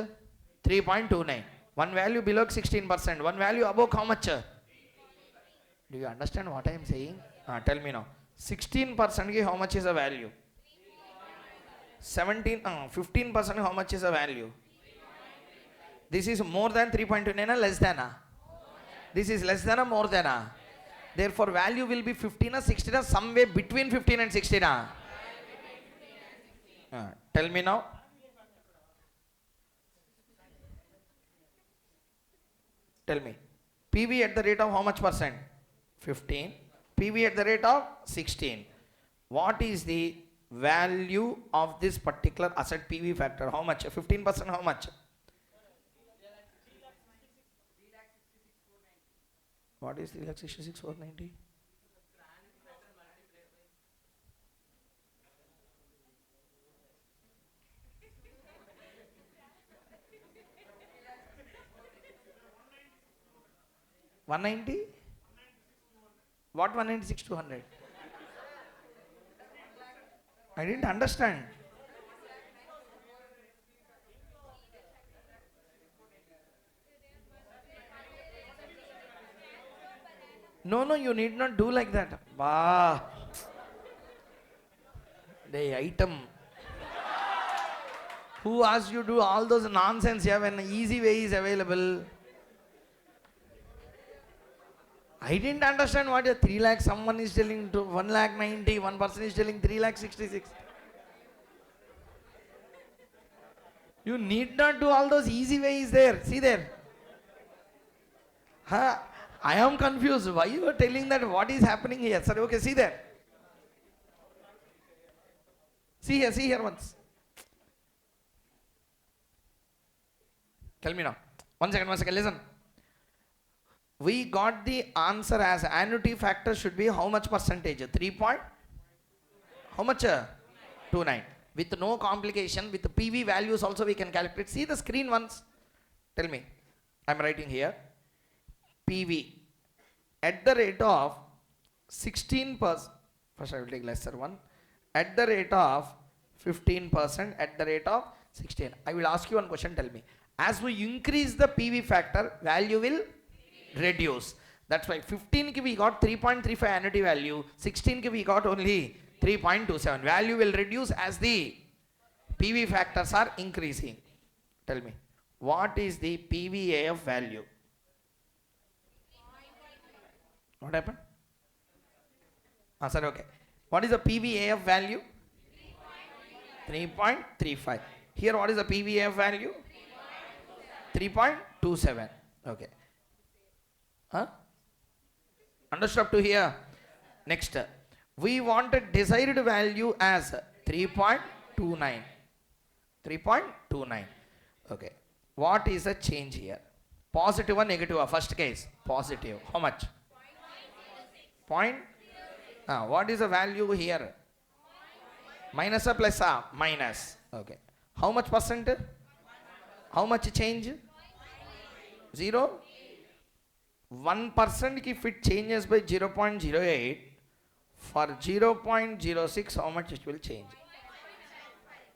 3.29. One value below 16%. One value above how much? Do you understand what I am saying? Tell me now. 16% ki how much is the value? 15% how much is the value? This is more than 3.29 or less than? This is less than or more than? Therefore value will be 15 or 16 or somewhere between 15 and 16. Tell me now. Tell me. PV at the rate of how much percent? 15. PV at the rate of 16. What is the value of this particular asset PV factor? How much? 15% how much? What is 3,66,490? $190? What 196 200? I didn't understand. No, you need not do like that. Bah. The item. Who asked you to do all those nonsense here when easy way is available? I didn't understand what a 3 lakh someone is telling to 1 lakh 90, one person is telling 3 lakh 66. You need not do all those easy ways there. See there. I am confused. Why you are telling that? What is happening here? Sir, okay, see there. See here once. Tell me now. One second, listen. We got the answer as annuity factor should be how much percentage? 3 point? How much? 29. With no complication, with the PV values also we can calculate. See the screen once. Tell me. I am writing here. PV at the rate of 16%. First I will take lesser one. At the rate of 15%, at the rate of 16. I will ask you one question, tell me. As we increase the PV factor, value will reduce. That's why 15 ki we got 3.35 annuity value, 16 ki we got only 3.27. Value will reduce as the PV factors are increasing. Tell me, what is the PVAF value? What happened? Sir, okay. What is the PVAF value? 3.35. Here, what is the PVAF value? 3.27. Okay. Understood up to here? Next, we want a desired value as 3.29. 3.29. Okay. What is the change here? Positive or negative? First case, positive. How much? Point? What is the value here? Minus or plus? Minus. Okay. How much percent? How much change? 0. 1% if it changes by 0.08, for 0.06 how much it will change?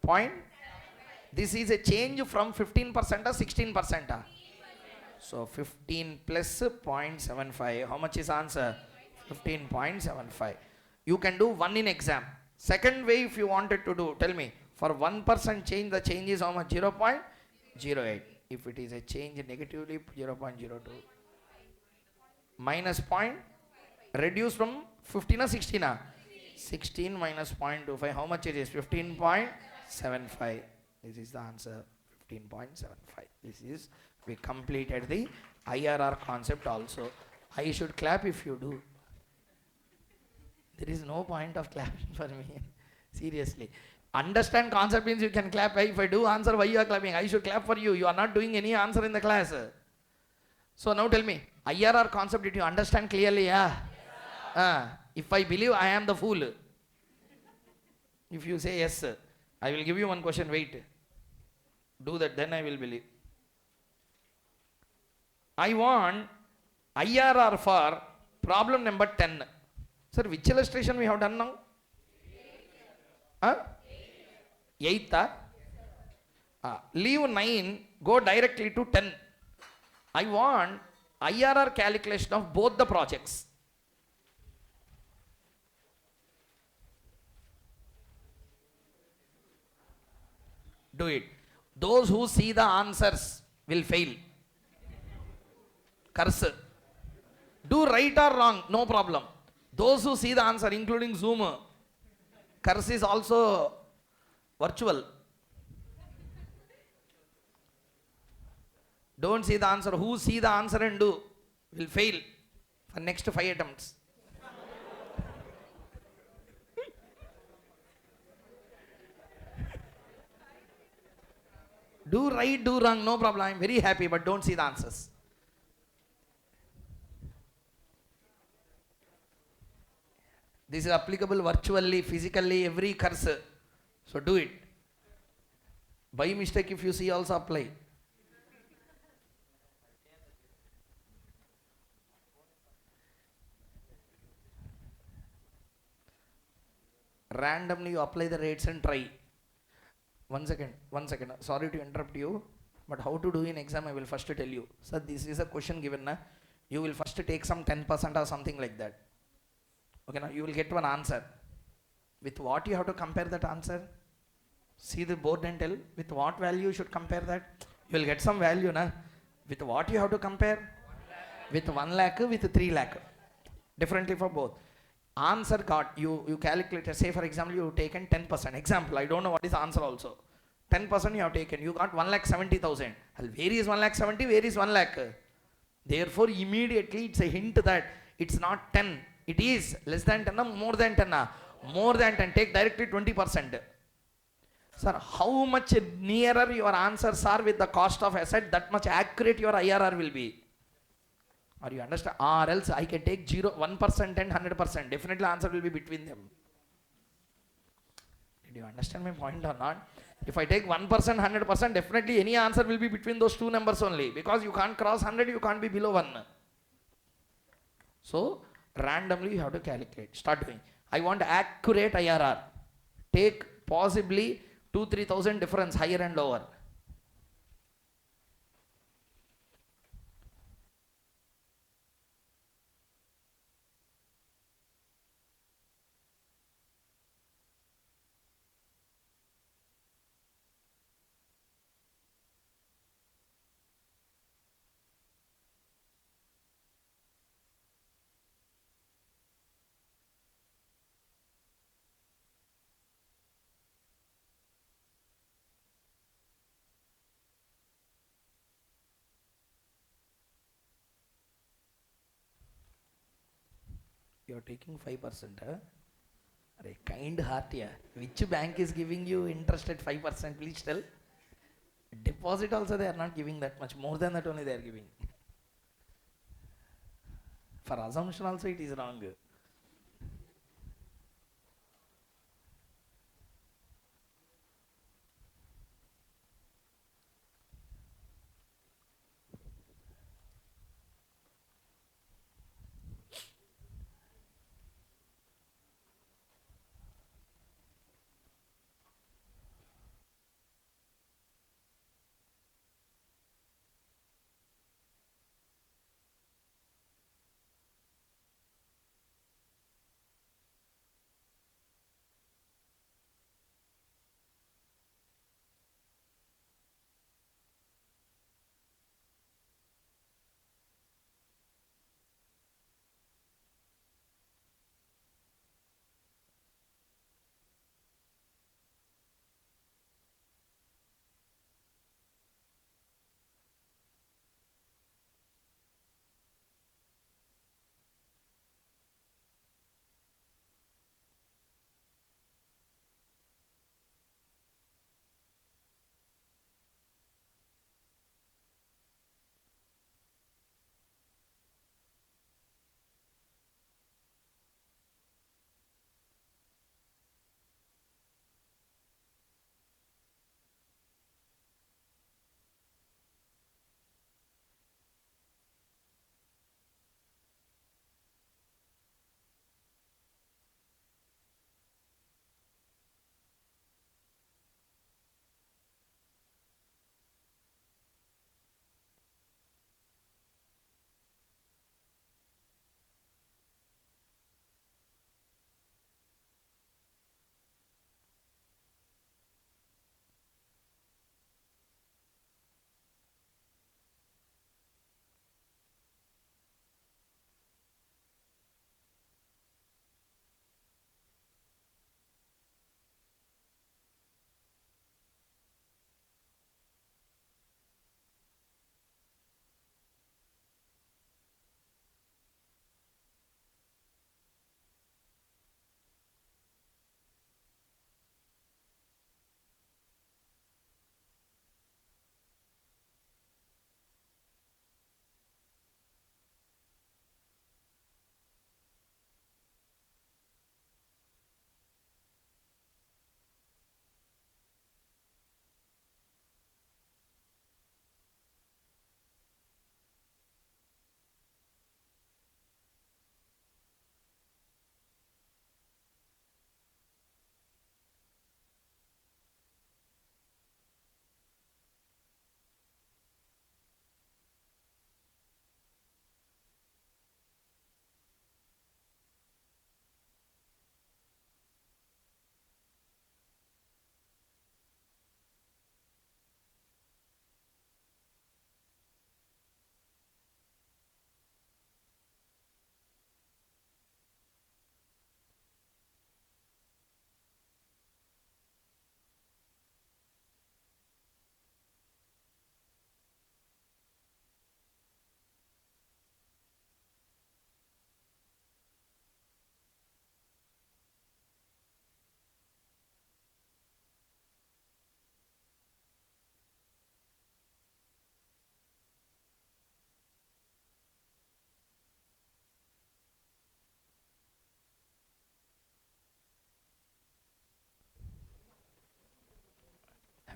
Point. This is a change from 15% or 16%. So 15 plus 0.75. How much is answer? 15.75. You can do 1 in exam. Second way if you wanted to do, tell me. For 1% change, the change is how much? 0.08. If it is a change negatively, 0.02. Minus point. Reduce from 15 or 16? 16 minus 0.25. How much it is? 15.75. This is the answer. 15.75. This is, we completed the IRR concept also. I should clap if you do. There is no point of clapping for me. Seriously. Understand concept means you can clap. If I do answer, why you are clapping? I should clap for you. You are not doing any answer in the class. So now tell me, IRR concept, did you understand clearly? If I believe, I am the fool. If you say yes, I will give you one question. Wait. Do that, then I will believe. I want IRR for problem number 10. Sir, which illustration we have done now? 8th. Leave 9, go directly to 10. I want IRR calculation of both the projects. Do it. Those who see the answers will fail. Curse. Do right or wrong, no problem. Those who see the answer, including Zoom, curse is also virtual. Don't see the answer. Who see the answer and do will fail for next 5 attempts. Do right, do wrong, no problem. I am very happy, but don't see the answers. This is applicable virtually, physically, every curse. So do it. By mistake, if you see, also apply. Randomly you apply the rates and try. One second. Sorry to interrupt you, but how to do in exam I will first tell you. Sir, this is a question given. You will first take some 10% or something like that. Okay, now you will get one answer. With what you have to compare that answer? See the board and tell with what value you should compare that. You will get some value. With what you have to compare? With 1 lakh, with 3 lakh. Differently for both. Answer got, you calculated, say for example you have taken 10%. Example, I don't know what is the answer also. 10% you have taken, you got 1,70,000. Where is 1,70,000? Where is 1 lakh? Therefore immediately it's a hint that it's not 10. It is less than 10 or more than 10. More than 10. Take directly 20%. Sir, how much nearer your answers are with the cost of asset, that much accurate your IRR will be. Or you understand? Or else I can take 1% and 100%. Definitely answer will be between them. Did you understand my point or not? If I take 1%, 100%, definitely any answer will be between those two numbers only. Because you can't cross 100, you can't be below 1. So, randomly you have to calculate. Start doing. I want accurate IRR. Take possibly 2,000-3,000 difference, higher and lower. You are taking 5%. Kind heart, yeah. Which bank is giving you interest at 5%? Please tell. Deposit also they are not giving that much. More than that only they are giving. For assumption also it is wrong.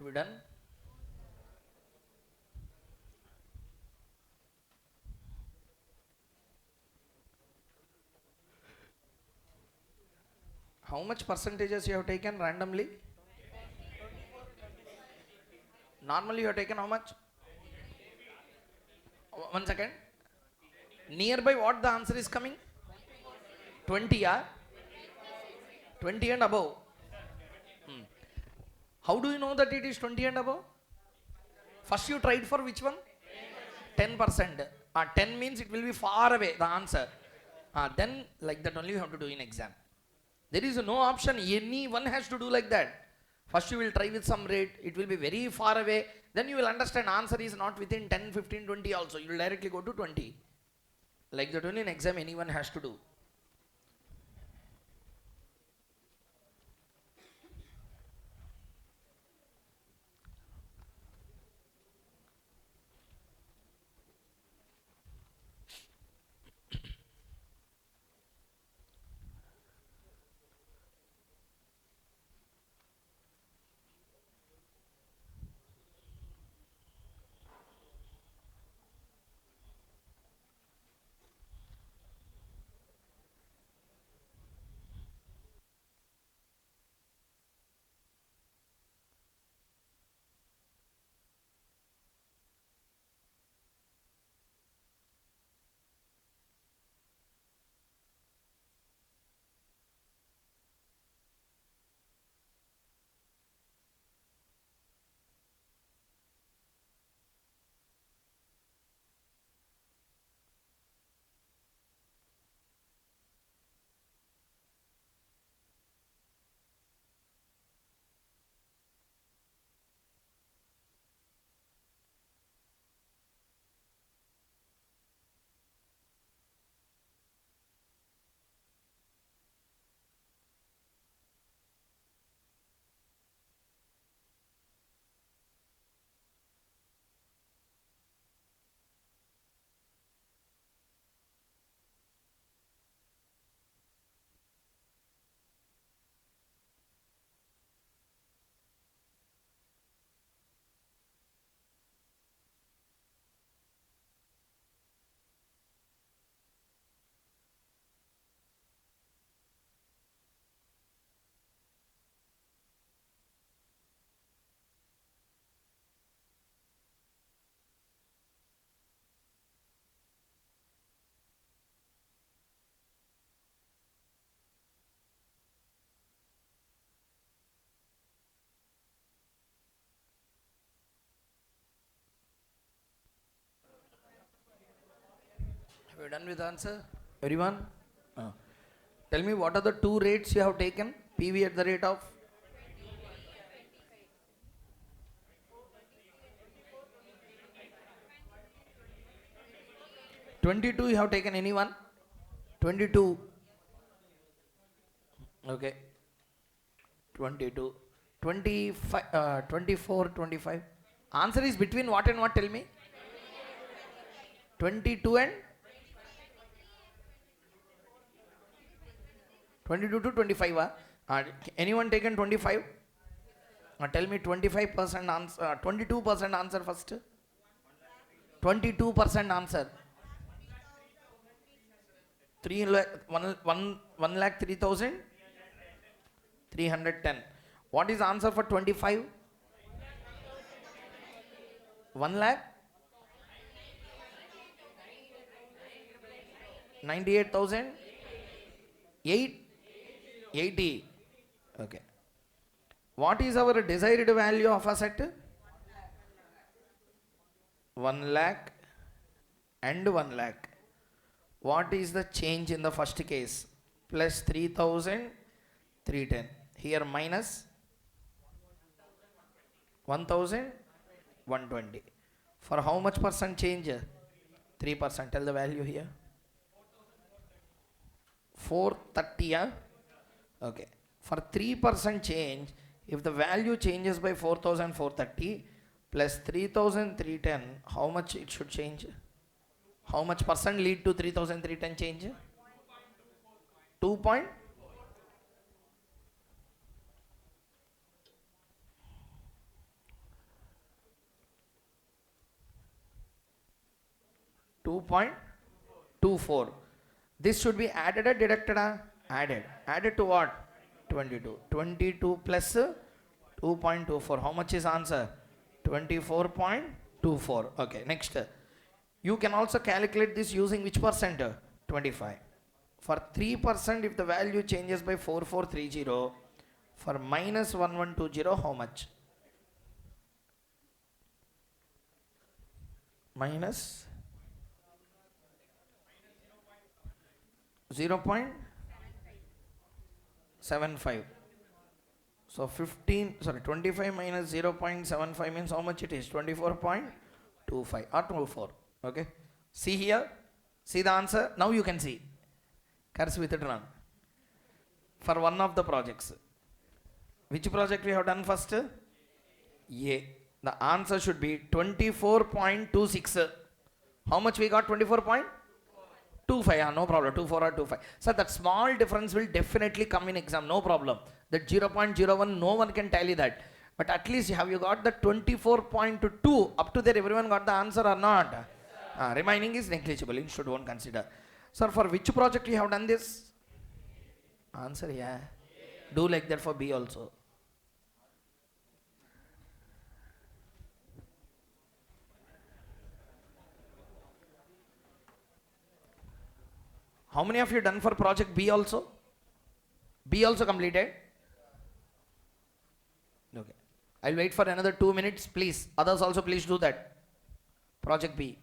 Have you done? How much percentages you have taken randomly? Normally you have taken how much? 1 second. Nearby what the answer is coming? 20, yeah? 20 and above. How do you know that it is 20 and above? First you tried for which one? 10%. 10 means it will be far away, the answer. Then like that only you have to do in exam. There is no option. Anyone has to do like that. First you will try with some rate. It will be very far away. Then you will understand answer is not within 10, 15, 20 also. You will directly go to 20. Like that only in exam anyone has to do. Have you done with the answer? Everyone? Tell me what are the two rates you have taken? PV at the rate of? 22 you have taken anyone? 22. Okay. 22. 25, 24, 25. Answer is between what and what? Tell me. 22 and 22 to 25. Anyone taken 25? Tell me 25% answer, 22% answer first. 22% answer. 3 lakh, 1 lakh 3,310. What is answer for 25? 1 lakh 98,880. Okay. What is our desired value of asset? 1 lakh and 1 lakh. What is the change in the first case? Plus 3,310. Here minus 1,120. For how much percent change? 3%. Tell the value here. 430. Yeah? Okay. For 3% change, if the value changes by 4,430 plus 3,310, how much it should change? How much percent lead to 3,310 change? 2 point? 2.24. This should be added or deducted? Added. Added to what? 22. 22 plus 2.24. How much is answer? 24.24. Okay, next. You can also calculate this using which percent? 25. For 3%, if the value changes by 4430, for minus 1120, how much? Minus 0.75. So 25 minus 0.75 means how much it is? 24.25 or 24. Okay. See here. See the answer. Now you can see. Curse with it run. For one of the projects. Which project we have done first? A. The answer should be 24.26. How much we got? 24.25. No problem. 24 or 25. So that small difference will definitely come in exam. No problem. That 0.01, no one can tally that. But at least have you got the 24.2? Up to there, everyone got the answer or not? Remaining is negligible. You should one consider. Sir, for which project you have done this? Answer, yeah. Do like that for B also. How many of you done for project B also? B also completed? Okay. I'll wait for another 2 minutes, please. Others also please do that. Project B.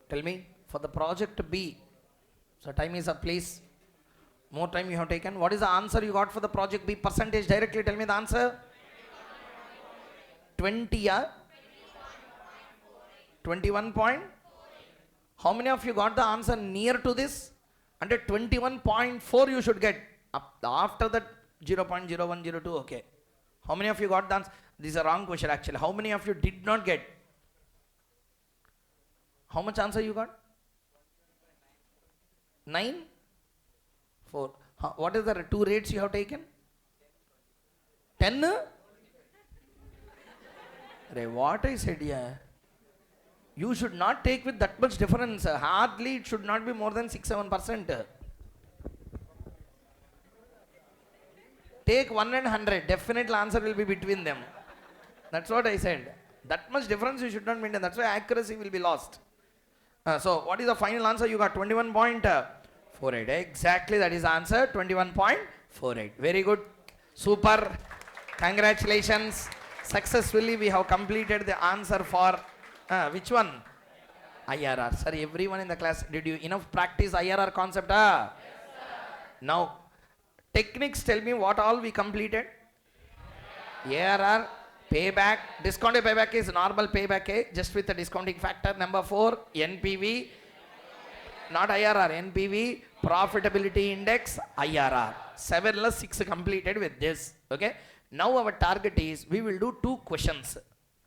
Tell me, for the project B, so time is up, please. More time you have taken. What is the answer you got for the project B? Percentage directly, tell me the answer. 20, yeah? 21 point? How many of you got the answer near to this? Under 21.4 you should get. After that 0.0102, okay. How many of you got the answer? This is a wrong question actually. How many of you did not get? How much answer you got? 9? 4. What is the two rates you have taken? 10? What I said here? You should not take with that much difference. Hardly it should not be more than 6-7%. Take 1 and 100. Definite answer will be between them. That's what I said. That much difference you should not maintain. That's why accuracy will be lost. So what is the final answer? You got 21.48. Exactly, that is the answer. 21.48. Very good. Super. Congratulations. Successfully we have completed the answer for which one? IRR. Sir, everyone in the class, did you enough practice IRR concept? Yes, now, techniques, tell me what all we completed. ARR, payback, discounted payback is normal payback, just with the discounting factor. Number 4, NPV, not IRR, NPV, profitability index, IRR. 7 plus 6 completed with this. Okay. Now our target is, we will do 2 questions.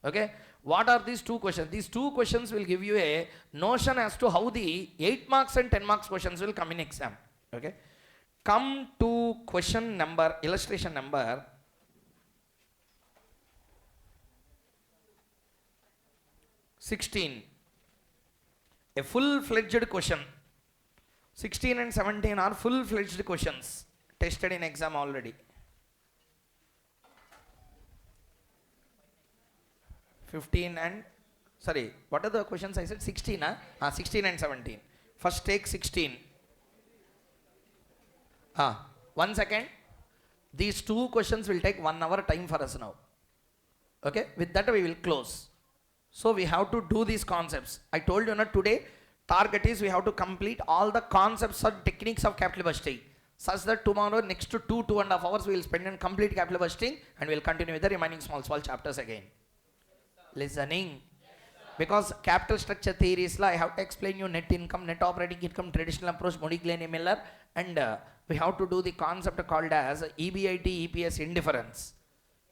Okay. What are these 2 questions? These 2 questions will give you a notion as to how the 8 marks and 10 marks questions will come in exam. Okay. Come to question number, illustration number 16. A full-fledged question. 16 and 17 are full-fledged questions tested in exam already. 15 and, sorry, what are the questions I said? 16, 16 and 17. First take 16. 1 second. These 2 questions will take 1 hour time for us now. Okay, with that we will close. So we have to do these concepts. I told you not today, target is we have to complete all the concepts and techniques of capital budgeting, such that tomorrow next to 2.5 hours we will spend on complete capital budgeting, and we will continue with the remaining small chapters again. Listening. Because capital structure theories, I have to explain you net income, net operating income, traditional approach, Moody-Glenn, Miller, and we have to do the concept called as EBIT, EPS indifference.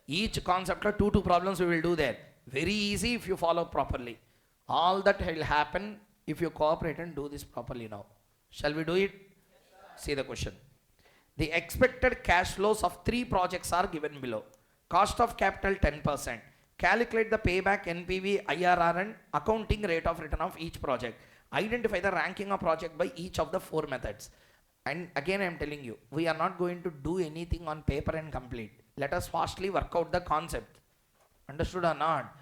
Each concept, 2 problems we will do there. Very easy if you follow properly. All that will happen if you cooperate and do this properly now. Shall we do it? Yes, see the question. The expected cash flows of 3 projects are given below. Cost of capital 10%. Calculate the payback, NPV, IRR and accounting rate of return of each project. Identify the ranking of project by each of the 4 methods. And again I am telling you, we are not going to do anything on paper and complete. Let us fastly work out the concept. Understood or not?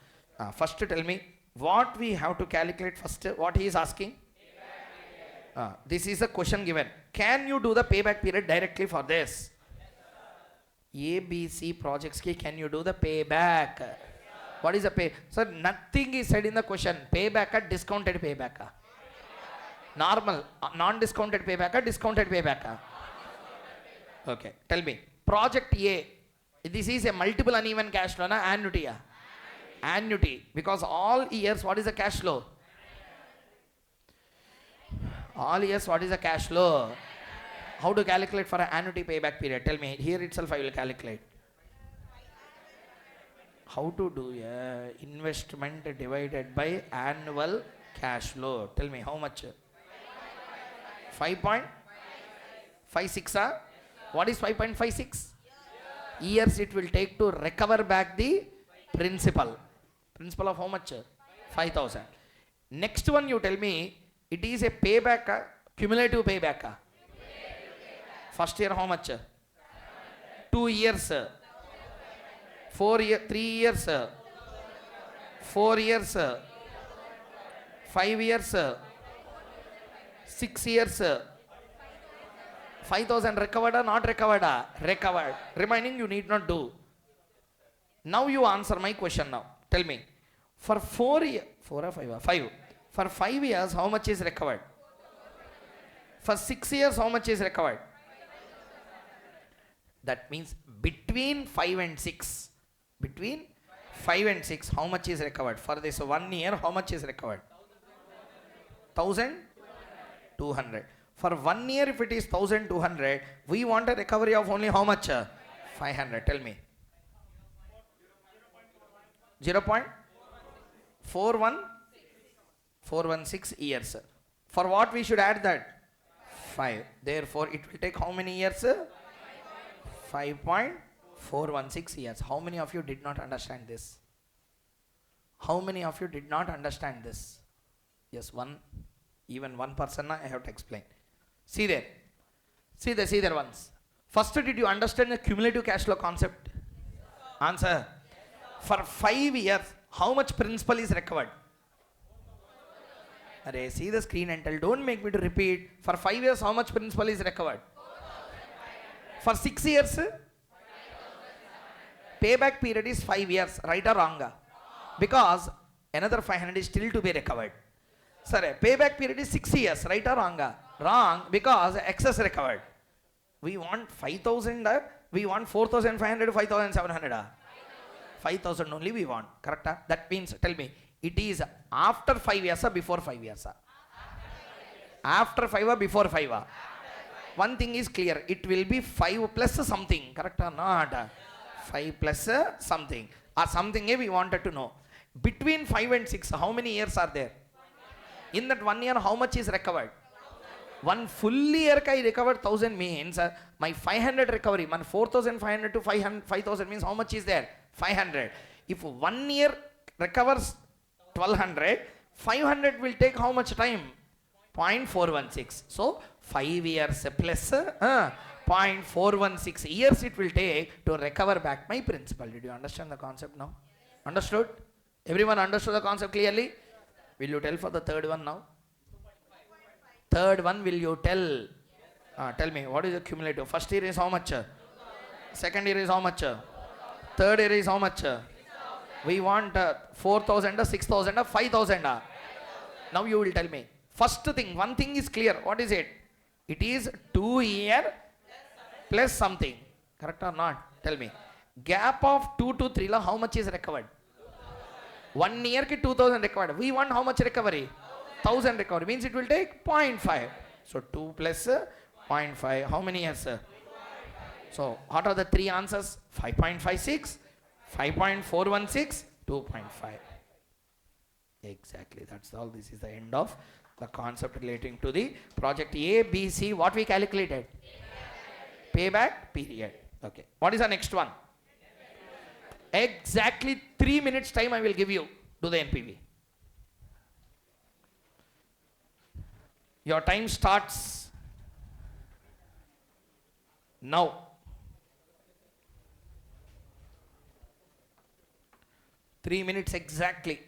First tell me, what we have to calculate first, what he is asking? This is a question given. Can you do the payback period directly for this? Yes, ABC projects, can you do the payback? Yes, what is the pay? So nothing is said in the question. Payback or discounted payback? Normal, non-discounted payback or discounted payback? Okay, tell me. Project A, this is a multiple uneven cash flow, na? Annuity. Annuity. Because all years, what is the cash flow? All years, what is the cash flow? How to calculate for an annuity payback period? Tell me. Here itself I will calculate. How to do investment divided by annual cash flow? Tell me how much? 5.56. What is 5.56? Years it will take to recover back the principal. Principal of how much? 5,000. Next one you tell me, it is a payback, cumulative payback. First year how much? 2 years. 4 years, 3 years, 4 years, 5 years, 6 years. 5,000 recovered or not recovered? Recovered. Remaining you need not do. Now you answer my question now. Tell me. For 4 years, 4 or 5? 5. For 5 years, how much is recovered? For 6 years, how much is recovered? That means between 5 and 6. Between 5 and 6, how much is recovered? For this 1 year, how much is recovered? 1,200. For 1 year, if it is 1,200, we want a recovery of only how much? 500. Tell me. 0.416 years. For what we should add that? 5. Therefore, it will take how many years? 5.416 years. How many of you did not understand this? How many of you did not understand this? Yes, even one person I have to explain. See there. See there once. First, did you understand the cumulative cash flow concept? Answer. For 5 years, how much principal is recovered? Array, see the screen and tell. Don't make me to repeat. For 5 years, how much principal is recovered? For 6 years, payback period is 5 years. Right or wrong? Because another 500 is still to be recovered. Sorry, payback period is 6 years. Right or wrong? Wrong, because excess recovered. We want 5,000. We want 4,500 to 5,700. 5,000 only we want. Correct? That means, tell me, it is after 5 years or before 5 years? After 5 or before 5? One thing is clear. It will be 5 plus something. Correct or not? 5 plus something. Or something we wanted to know. Between 5 and 6, how many years are there? In that 1 year, how much is recovered? One full year I recovered 1,000 means my 500 recovery, my 4,500 to 5,000 means how much is there? 500. If 1 year recovers 1,200, 500 will take how much time? 0.416. So 5 years plus 0.416 years it will take to recover back my principal. Did you understand the concept now? Understood? Everyone understood the concept clearly? Will you tell for the third one now? Third one, will you tell? Tell me, what is the cumulative? First year is how much? Second year is how much? Third year is how much? We want 4,000, 6,000, 5,000. Now you will tell me. First thing, one thing is clear. What is it? It is 2 year plus something. Correct or not? Tell me. Gap of 2 to 3, how much is recovered? 1 year ki 2,000 recovered. We want how much recovery? 1,000 recovery. Means it will take 0.5. So 2 plus 0.5. How many years? So what are the 3 answers? 5.56, 5.416, 2.5. Exactly. That's all. This is the end of the concept relating to the project A, B, C. What we calculated? Payback period. Okay. What is the next one? Exactly 3 minutes time I will give you to the NPV. Your time starts now. 3 minutes exactly.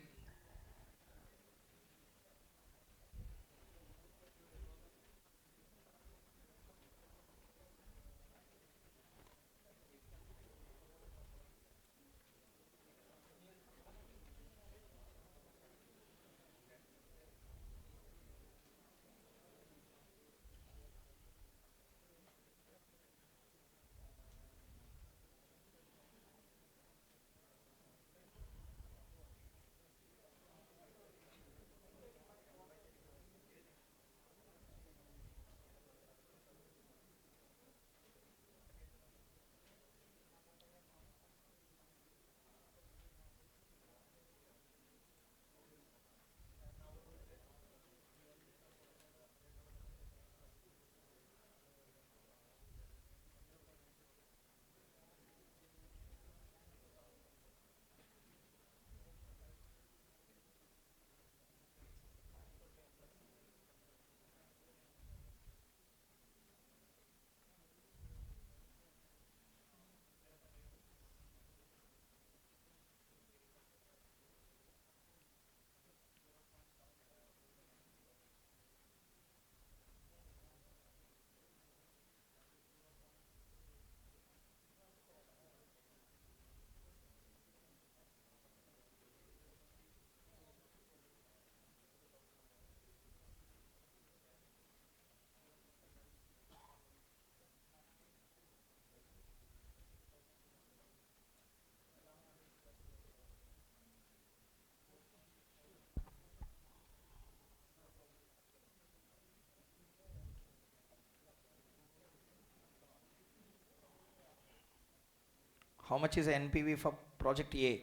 How much is the NPV for project A?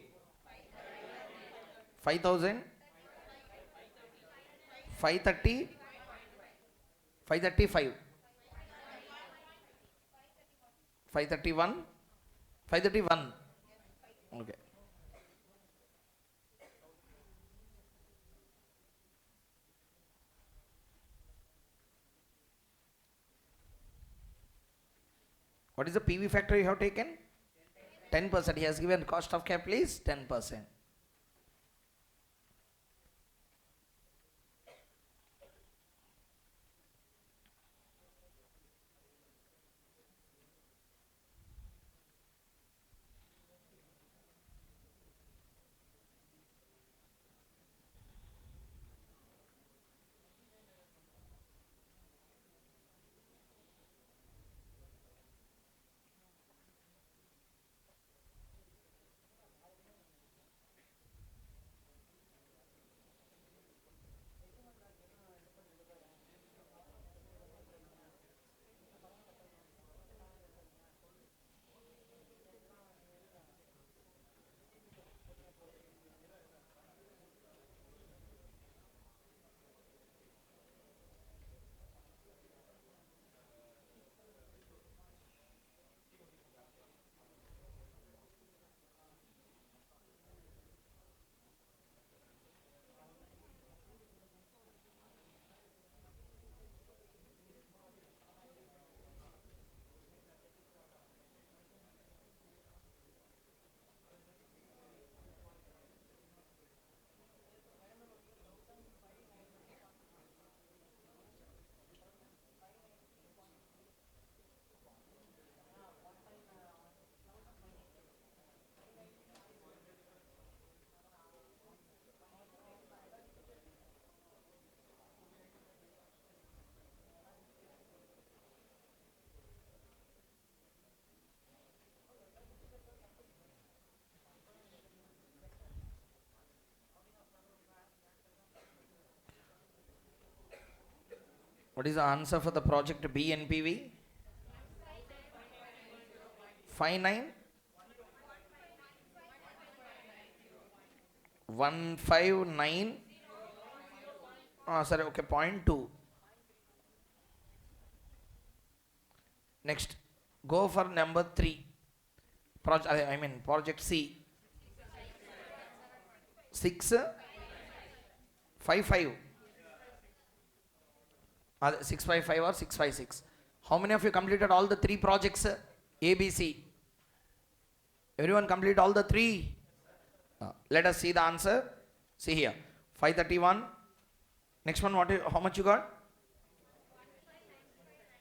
5,000? 530? 535? 531? 531? Okay. What is the PV factor you have taken? 10%. He has given cost of capital is 10%. What is the answer for the project B NPV? 159. Sorry, okay, 0.2. Next, go for number 3. Project C. 655. 655 or 656. How many of you completed all the 3 projects? A, B, C. Everyone complete all the 3? Let us see the answer. See here. 531. Next one, how much you got?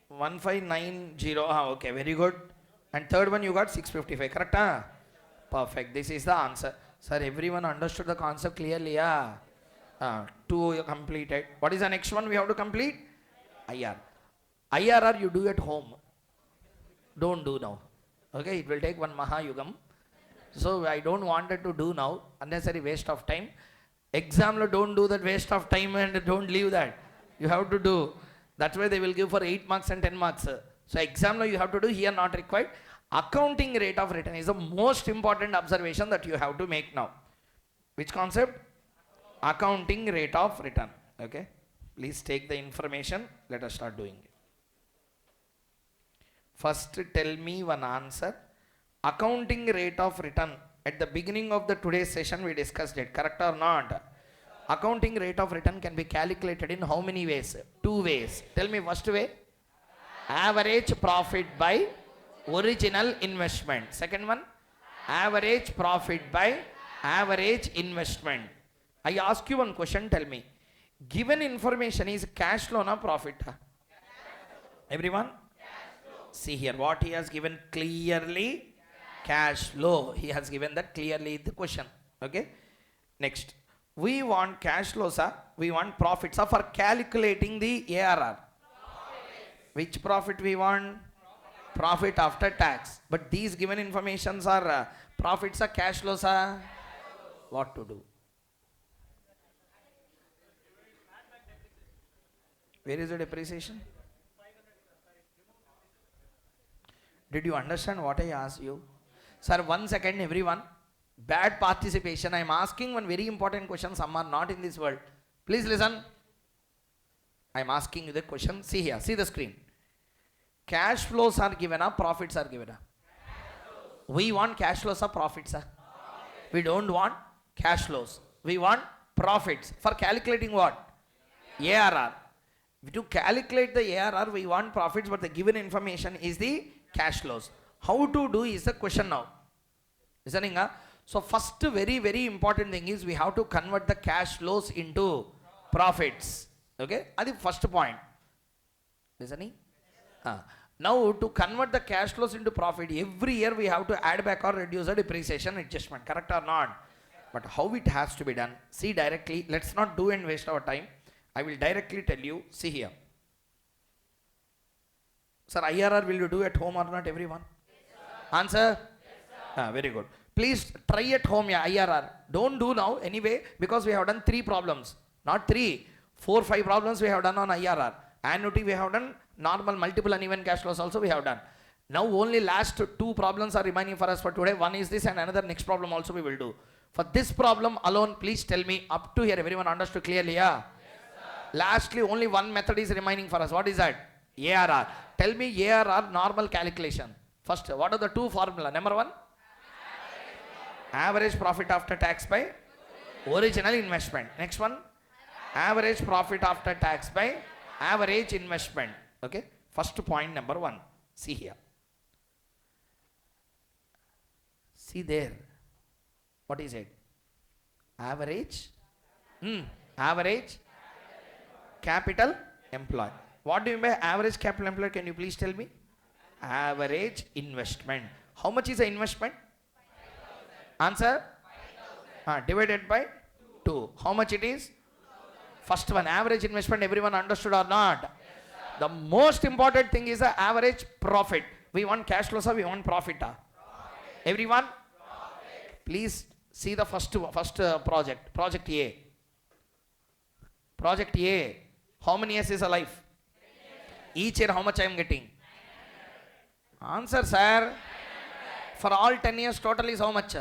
1590. Okay, very good. And third one you got 655. Correct? Perfect. This is the answer. Sir, everyone understood the concept clearly? 2 completed. What is the next one we have to complete? IR. IRR you do at home. Don't do now. Okay, it will take one Mahayugam. So I don't want it to do now. Unnecessary waste of time. Exam lo don't do that waste of time and don't leave that. You have to do. That's why they will give for 8 marks and 10 marks. So exam lo you have to do, here not required. Accounting rate of return is the most important observation that you have to make now. Which concept? Accounting rate of return. Okay. Please take the information. Let us start doing it. First tell me one answer. Accounting rate of return. At the beginning of the today's session we discussed it. Correct or not? Accounting rate of return can be calculated in how many ways? 2 ways. Tell me first way. Average profit by original investment. Second one. Average profit by average investment. I ask you one question. Tell me. Given information is cash flow or profit? Everyone? See here what he has given clearly. Cash flow. He has given that clearly in the question. Okay. Next. We want cash flow, sir. We want profits, sir, for calculating the ARR. Which profit we want? Profit after tax. But these given informations are profits or cash flows, sir? What to do? Where is the depreciation? Did you understand what I asked you? Sir, 1 second everyone. Bad participation. I am asking one very important question. Some are not in this world. Please listen. I am asking you the question. See here. See the screen. Cash flows are given up. Profits are given up. We want cash flows or profits. We don't want cash flows. We want profits. For calculating what? ARR. To calculate the ARR, we want profits, but the given information is the cash flows. How to do is the question now. Listening, huh? So first very, very important thing is we have to convert the cash flows into profits. Okay, that's the first point. Listening? Now to convert the cash flows into profit, every year we have to add back or reduce the depreciation adjustment. Correct or not? But how it has to be done? See directly. Let's not do and waste our time. I will directly tell you. See here. Sir, IRR will you do at home or not, everyone? Yes, answer? Yes, very good. Please try at home, yeah, IRR. Don't do now anyway, because we have done 3 problems. Not 3, 4, 5 problems we have done on IRR. Annuity we have done, normal multiple uneven cash flows also we have done. Now only last 2 problems are remaining for us for today. One is this and another next problem also we will do. For this problem alone, please tell me up to here, everyone understood clearly, yeah? Yes, lastly, only one method is remaining for us. What is that? ARR. Tell me ARR normal calculation. First, what are the 2 formula? Number 1? Average profit after tax by original investment. Next one? Average profit after tax by average investment. Okay. First point number 1. See here. See there. What is it? Average. Average capital employed. What do you mean by average capital employed? Can you please tell me? Average investment. How much is the investment? 5,000. Answer? 5,000. Divided by 2. How much it is? 2,000. First one, average investment, everyone understood or not? Yes, the most important thing is the average profit. We want cash flows or we want profit? Profit. Everyone? Profit. Please see the first project. Project A. Project A. How many years is a life? Each year how much I am getting? 900. Answer, sir. 900. For all 10 years total is how much?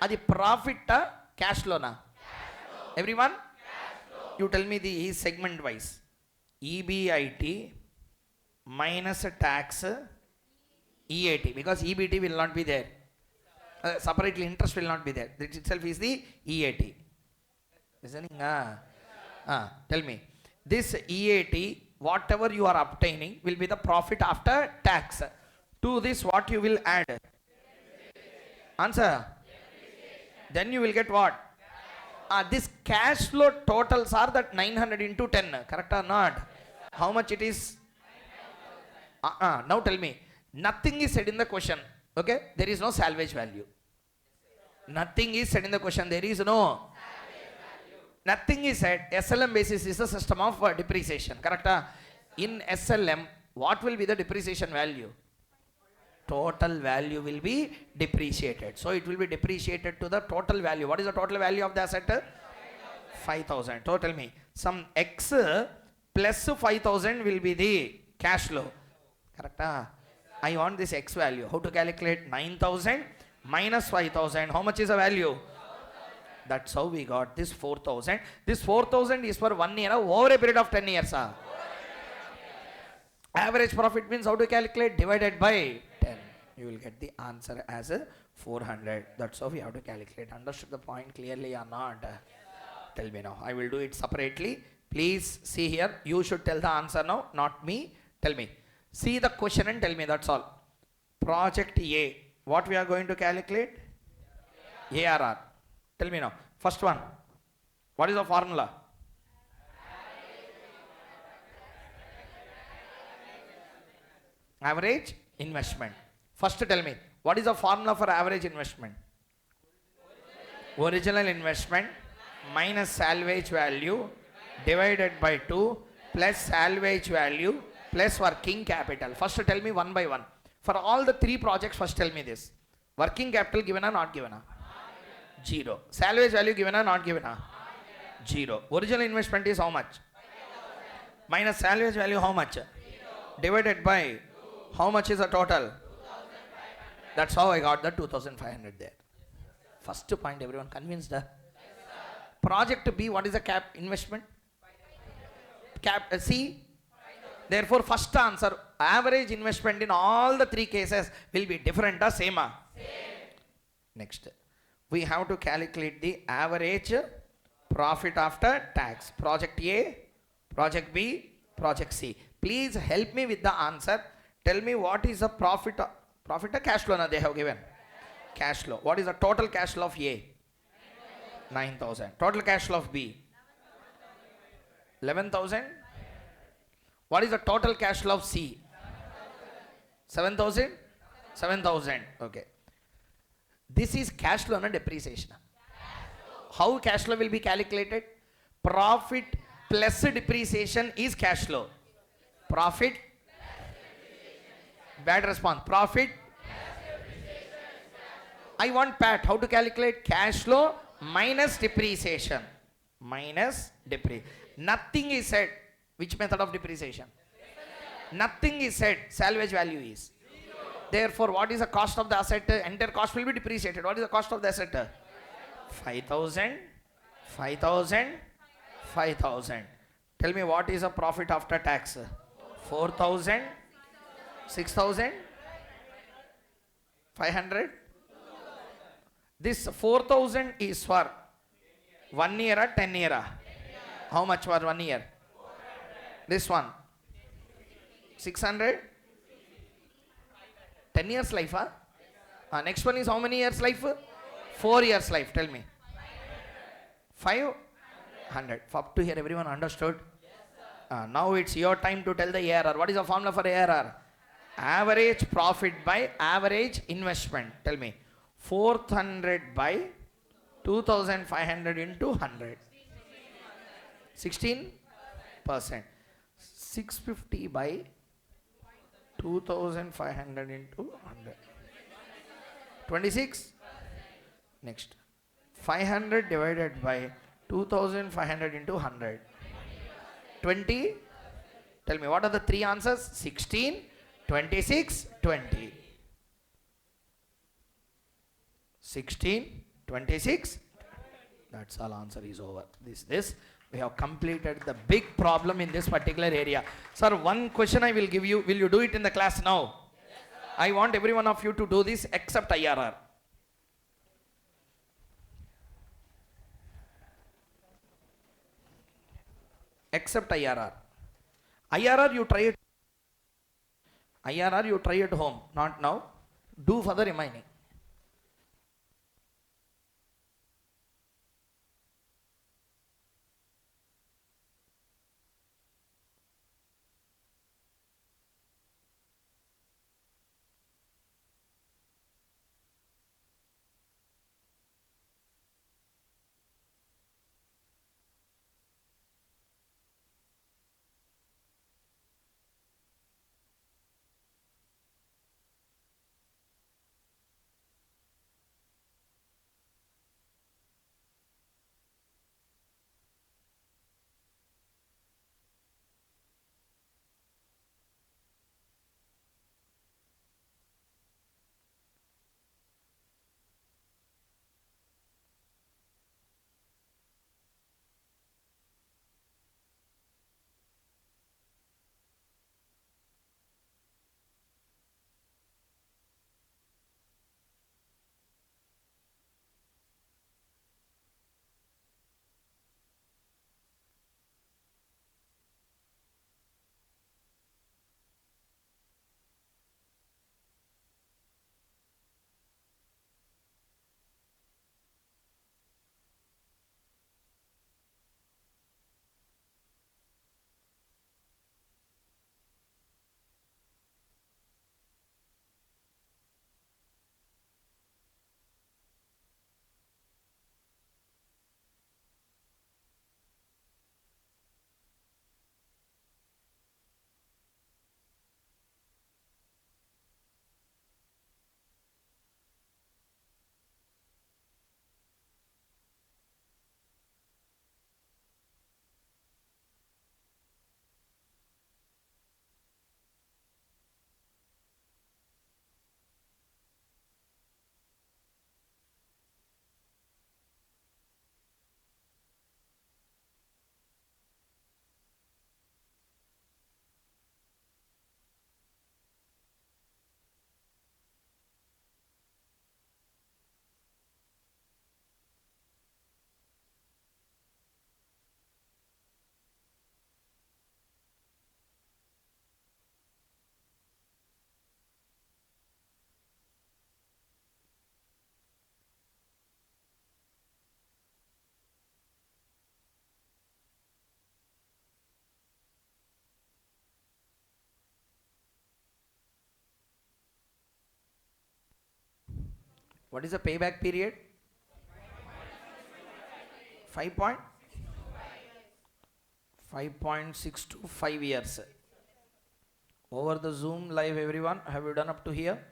Adi profit cash flow na? Everyone? Cash flow. You tell me the segment wise. EBIT minus tax EAT, because EBT will not be there. Separately interest will not be there. That itself is the EAT. Listening? Tell me. This EAT, whatever you are obtaining, will be the profit after tax. To this, what you will add? Answer. Then you will get what? This cash flow totals are that 900 into 10. Correct or not? How much it is? Now tell me. Nothing is said in the question. Okay? There is no salvage value. Nothing is said in the question. There is no. Nothing is said. SLM basis is a system of depreciation. Correct? In SLM, what will be the depreciation value? Total value will be depreciated. So it will be depreciated to the total value. What is the total value of the asset? 5,000. So tell me, some X plus 5,000 will be the cash flow. Correct? I want this X value. How to calculate? 9,000 minus 5,000. How much is the value? That's how we got this 4,000. This 4,000 is for 1 year over a period of 10 years. Average profit means how to calculate? Divided by 10. You will get the answer as 400. That's how we have to calculate. Understood the point clearly or not? Tell me now. I will do it separately. Please see here. You should tell the answer now, not me. Tell me. See the question and tell me. That's all. Project A. What we are going to calculate? ARR. Tell me now. First one. What is the formula? Average investment. First tell me. What is the formula for average investment? Original investment minus salvage value divided by 2 plus salvage value plus working capital. First tell me one by one. For all the 3 projects, first tell me this. Working capital given or not given? 0. Salvage value given or not given? 0. Original investment is how much? 5,000. Minus salvage value how much? 0. Divided by 2. How much is the total? 2,500. That's how I got the 2,500 there. First point, everyone convinced? Yes, project B, what is the cap investment? Cap C? Therefore, first answer, average investment in all the 3 cases will be different or same? Same. Next, we have to calculate the average profit after tax. Project A, project B, project C. Please help me with the answer. Tell me what is the profit or cash flow now they have given? Cash flow. What is the total cash flow of A? 9,000. Total cash flow of B? 11,000. What is the total cash flow of C? 7,000? 7,000. Okay. This is cash flow and depreciation. How cash flow will be calculated? Profit plus depreciation is cash flow. Profit. Bad response. Profit. I want Pat. How to calculate? Cash flow minus depreciation. Minus depreciation. Nothing is said. Which method of depreciation? Nothing is said. Salvage value is. Therefore, what is the cost of the asset? Entire cost will be depreciated. What is the cost of the asset? 5,000. 5,000. 5,000. Tell me what is the profit after tax? 4,000. 6,000. 500. This 4,000 is for 1 year or 10 year? How much for 1 year? This one 600. 10 years life, huh? Next one is how many years life? 4 years life. Tell me. 500. Up to here everyone understood? Now it's your time to tell the ARR. What is the formula for ARR? Average profit by average investment. Tell me. 400 by 2,500 into 100. 16%. 650 by 2,500 into 100. 26. Next. 500 divided by 2,500 into 100. 20. Tell me what are the three answers? 16, 26, 20. 16, 26. That's all, answer is over. This. We have completed the big problem in this particular area. Sir, one question I will give you. Will you do it in the class now? Yes, I want every one of you to do this except IRR. Except IRR. IRR you try it. IRR you try at home. Not now. Do for the remaining. What is the payback period? 5 point? 5.6 to 5 years. Over the Zoom live, everyone, have you done up to here?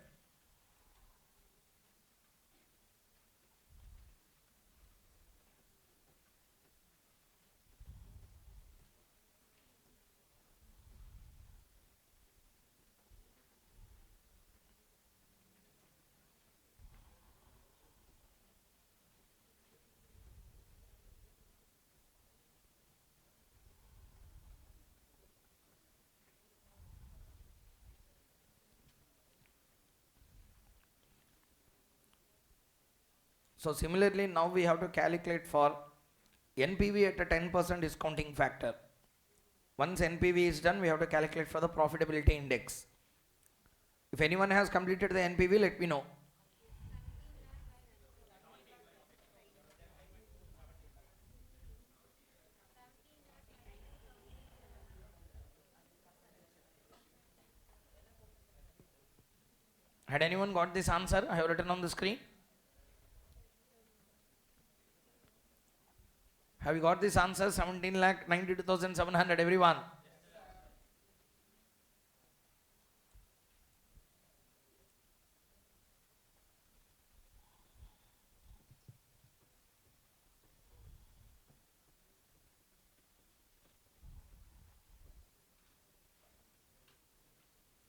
So similarly, now we have to calculate for NPV at a 10% discounting factor. Once NPV is done, we have to calculate for the profitability index. If anyone has completed the NPV, let me know. Had anyone got this answer? I have written on the screen. Have you got this answer? 17,92,700, everyone.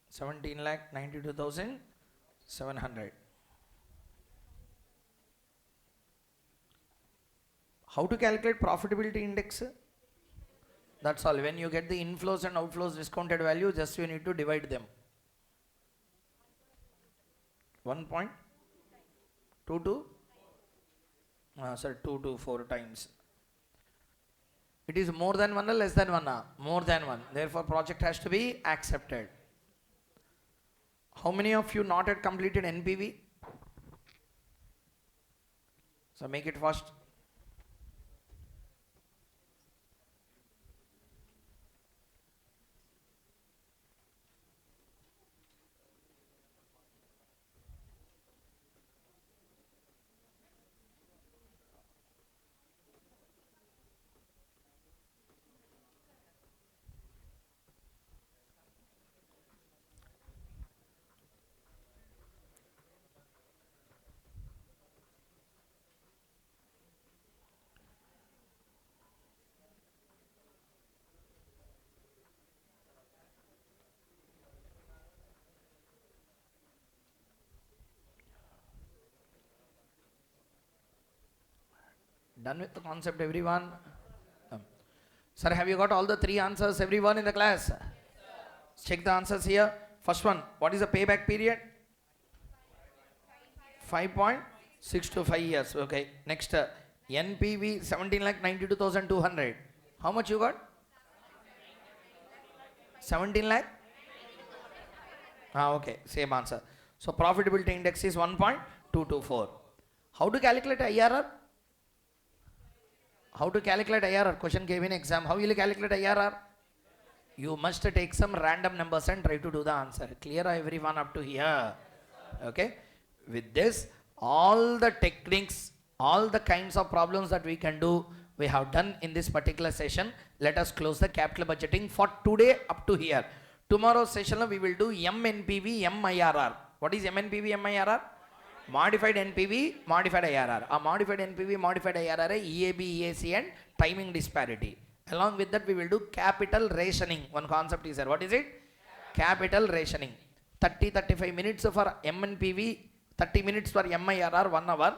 $17,92,700. How to calculate profitability index? That's all. When you get the inflows and outflows discounted value, just you need to divide them. 1.22? Sorry, 224 times. It is more than 1 or less than 1? More than 1. Therefore, project has to be accepted. How many of you not yet completed NPV? So make it fast. Done with the concept, everyone? Sir, have you got all the 3 answers, everyone in the class? Yes, check the answers here. First one, what is the payback period? 5.6 to 5 years. Okay. Next, NPV 17,92,200. How much you got? 17 lakh? Okay. Same answer. So profitability index is 1.224. How to calculate IRR? How to calculate IRR? Question came in exam. How will you calculate IRR? You must take some random numbers and try to do the answer. Clear everyone up to here? Okay. With this, all the techniques, all the kinds of problems that we can do, we have done in this particular session. Let us close the capital budgeting for today up to here. Tomorrow's session we will do MNPV, MIRR. What is MNPV, MIRR? Modified NPV, modified IRR. A modified NPV, modified IRR, EAB, EAC and timing disparity. Along with that, we will do capital rationing. One concept is there. What is it? Capital rationing. 30-35 minutes for MNPV, 30 minutes for MIRR, 1 hour.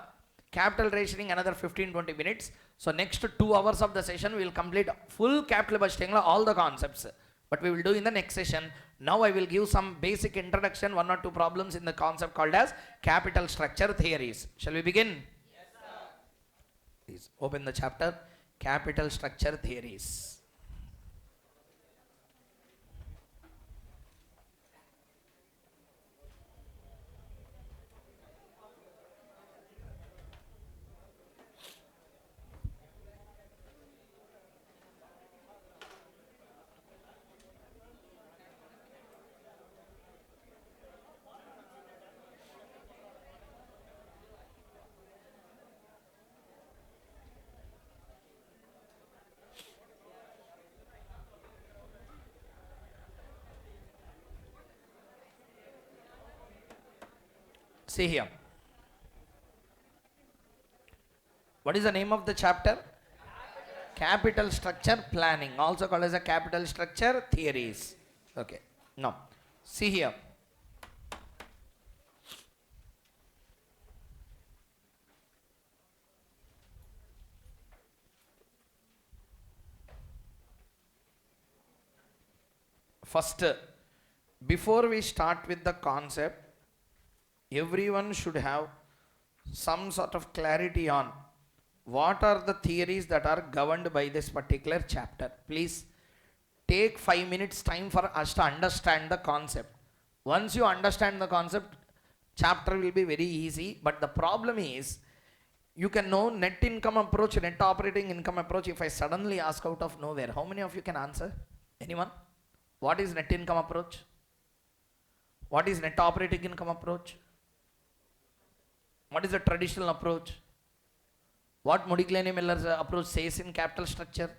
Capital rationing another 15-20 minutes. So next 2 hours of the session, we will complete full capital budgeting, all the concepts. But we will do in the next session. Now I will give some basic introduction, 1 or 2 problems in the concept called as capital structure theories. Shall we begin? Yes, sir. Please open the chapter, capital structure theories. See here. What is the name of the chapter? Capital structure planning, also called as a capital structure theories. Okay. Now, see here. First, before we start with the concept, everyone should have some sort of clarity on what are the theories that are governed by this particular chapter. Please take 5 minutes time for us to understand the concept. Once you understand the concept, chapter will be very easy. But the problem is, you can know net income approach, net operating income approach. If I suddenly ask out of nowhere, how many of you can answer? Anyone? What is net income approach? What is net operating income approach? What is the traditional approach? What Modigliani-Miller's approach says in capital structure?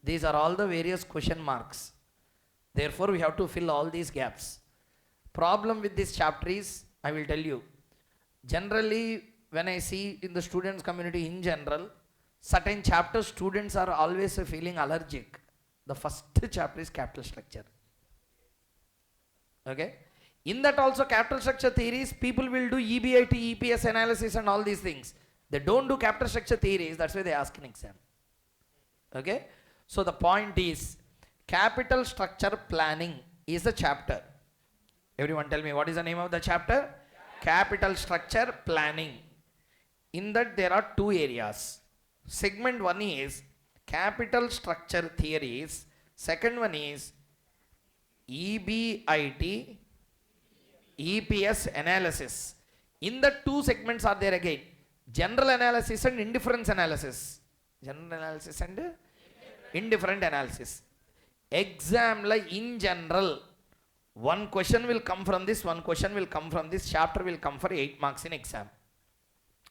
These are all the various question marks. Therefore, we have to fill all these gaps. Problem with this chapter is, I will tell you, generally when I see in the students community in general, certain chapter students are always feeling allergic. The first chapter is capital structure. Okay? In that also capital structure theories, people will do EBIT, EPS analysis and all these things. They don't do capital structure theories, that's why they ask an exam. Okay? So the point is, capital structure planning is a chapter. Everyone tell me, what is the name of the chapter? Capital structure planning. In that there are two areas. Segment 1 is capital structure theories. Second one is EBIT, EPS analysis. In the two segments are there again. General analysis and indifference analysis. General analysis and indifferent analysis. Exam like in general, one question will come from this, one question will come from this. Chapter will come for 8 marks in exam.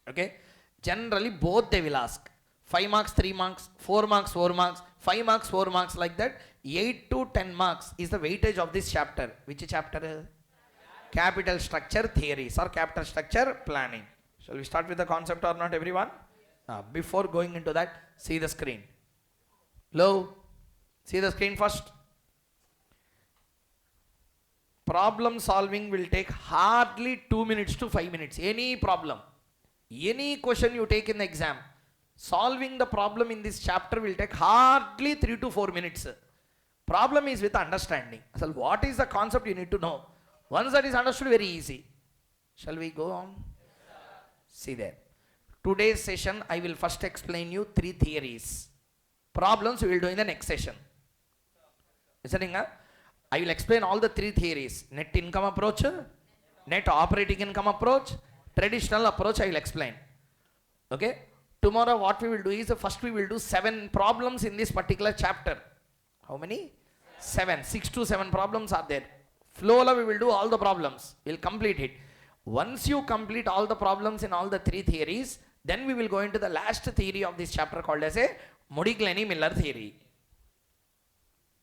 Okay? Generally both they will ask. 5 marks, 3 marks, 4 marks, 4 marks, 5 marks, 4 marks, like that. 8 to 10 marks is the weightage of this chapter. Which chapter? Capital structure theories or capital structure planning. Shall we start with the concept or not, everyone? Before going into that, see the screen. Hello? See the screen first. Problem solving will take hardly 2 minutes to 5 minutes. Any problem, any question you take in the exam, solving the problem in this chapter will take hardly 3 to 4 minutes. Problem is with understanding. So what is the concept you need to know? Once that is understood, very easy. Shall we go on? See there. Today's session, I will first explain you 3 theories. Problems we will do in the next session. Listening? I will explain all the 3 theories. Net income approach, net operating income approach, traditional approach I will explain. Okay? Tomorrow what we will do is, first we will do 7 problems in this particular chapter. How many? 7. 6 to 7 problems are there. Flow we will do all the problems. We will complete it. Once you complete all the problems in all the 3 theories, then we will go into the last theory of this chapter called as a Modigliani-Miller theory.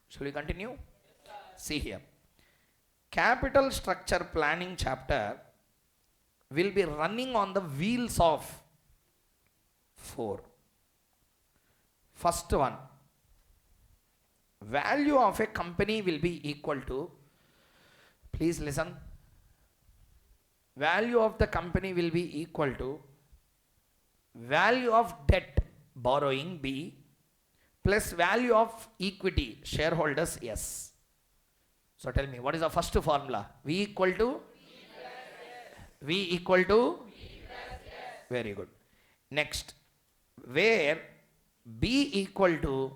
Shall we continue? Yes, see here. Capital structure planning chapter will be running on the wheels of 4. First one, value of a company will be equal to, please listen, value of the company will be equal to value of debt borrowing B plus value of equity shareholders S. So tell me, what is the first formula? V equal to? V equal to? Very good. Next, where B equal to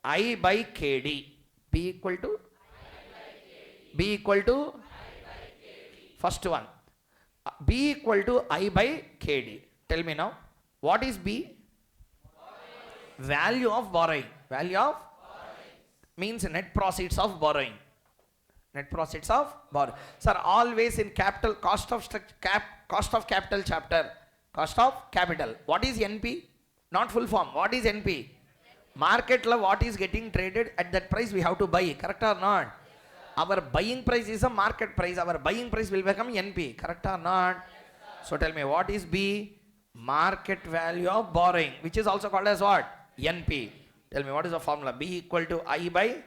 I by KD. B equal to? B equal to? First one. B equal to I by KD. Tell me now, what is B? Value of borrowing. Value of? Means net proceeds of borrowing. Net proceeds of borrowing. Sir, always in capital, cost of capital chapter, cost of capital. What is NP? Not full form. What is NP? Market law, what is getting traded at that price we have to buy. Correct or not? Our buying price is a market price. Our buying price will become NP. Correct or not? So tell me, what is B? Market value of borrowing, which is also called as what? NP. Tell me, what is the formula? B equal to I by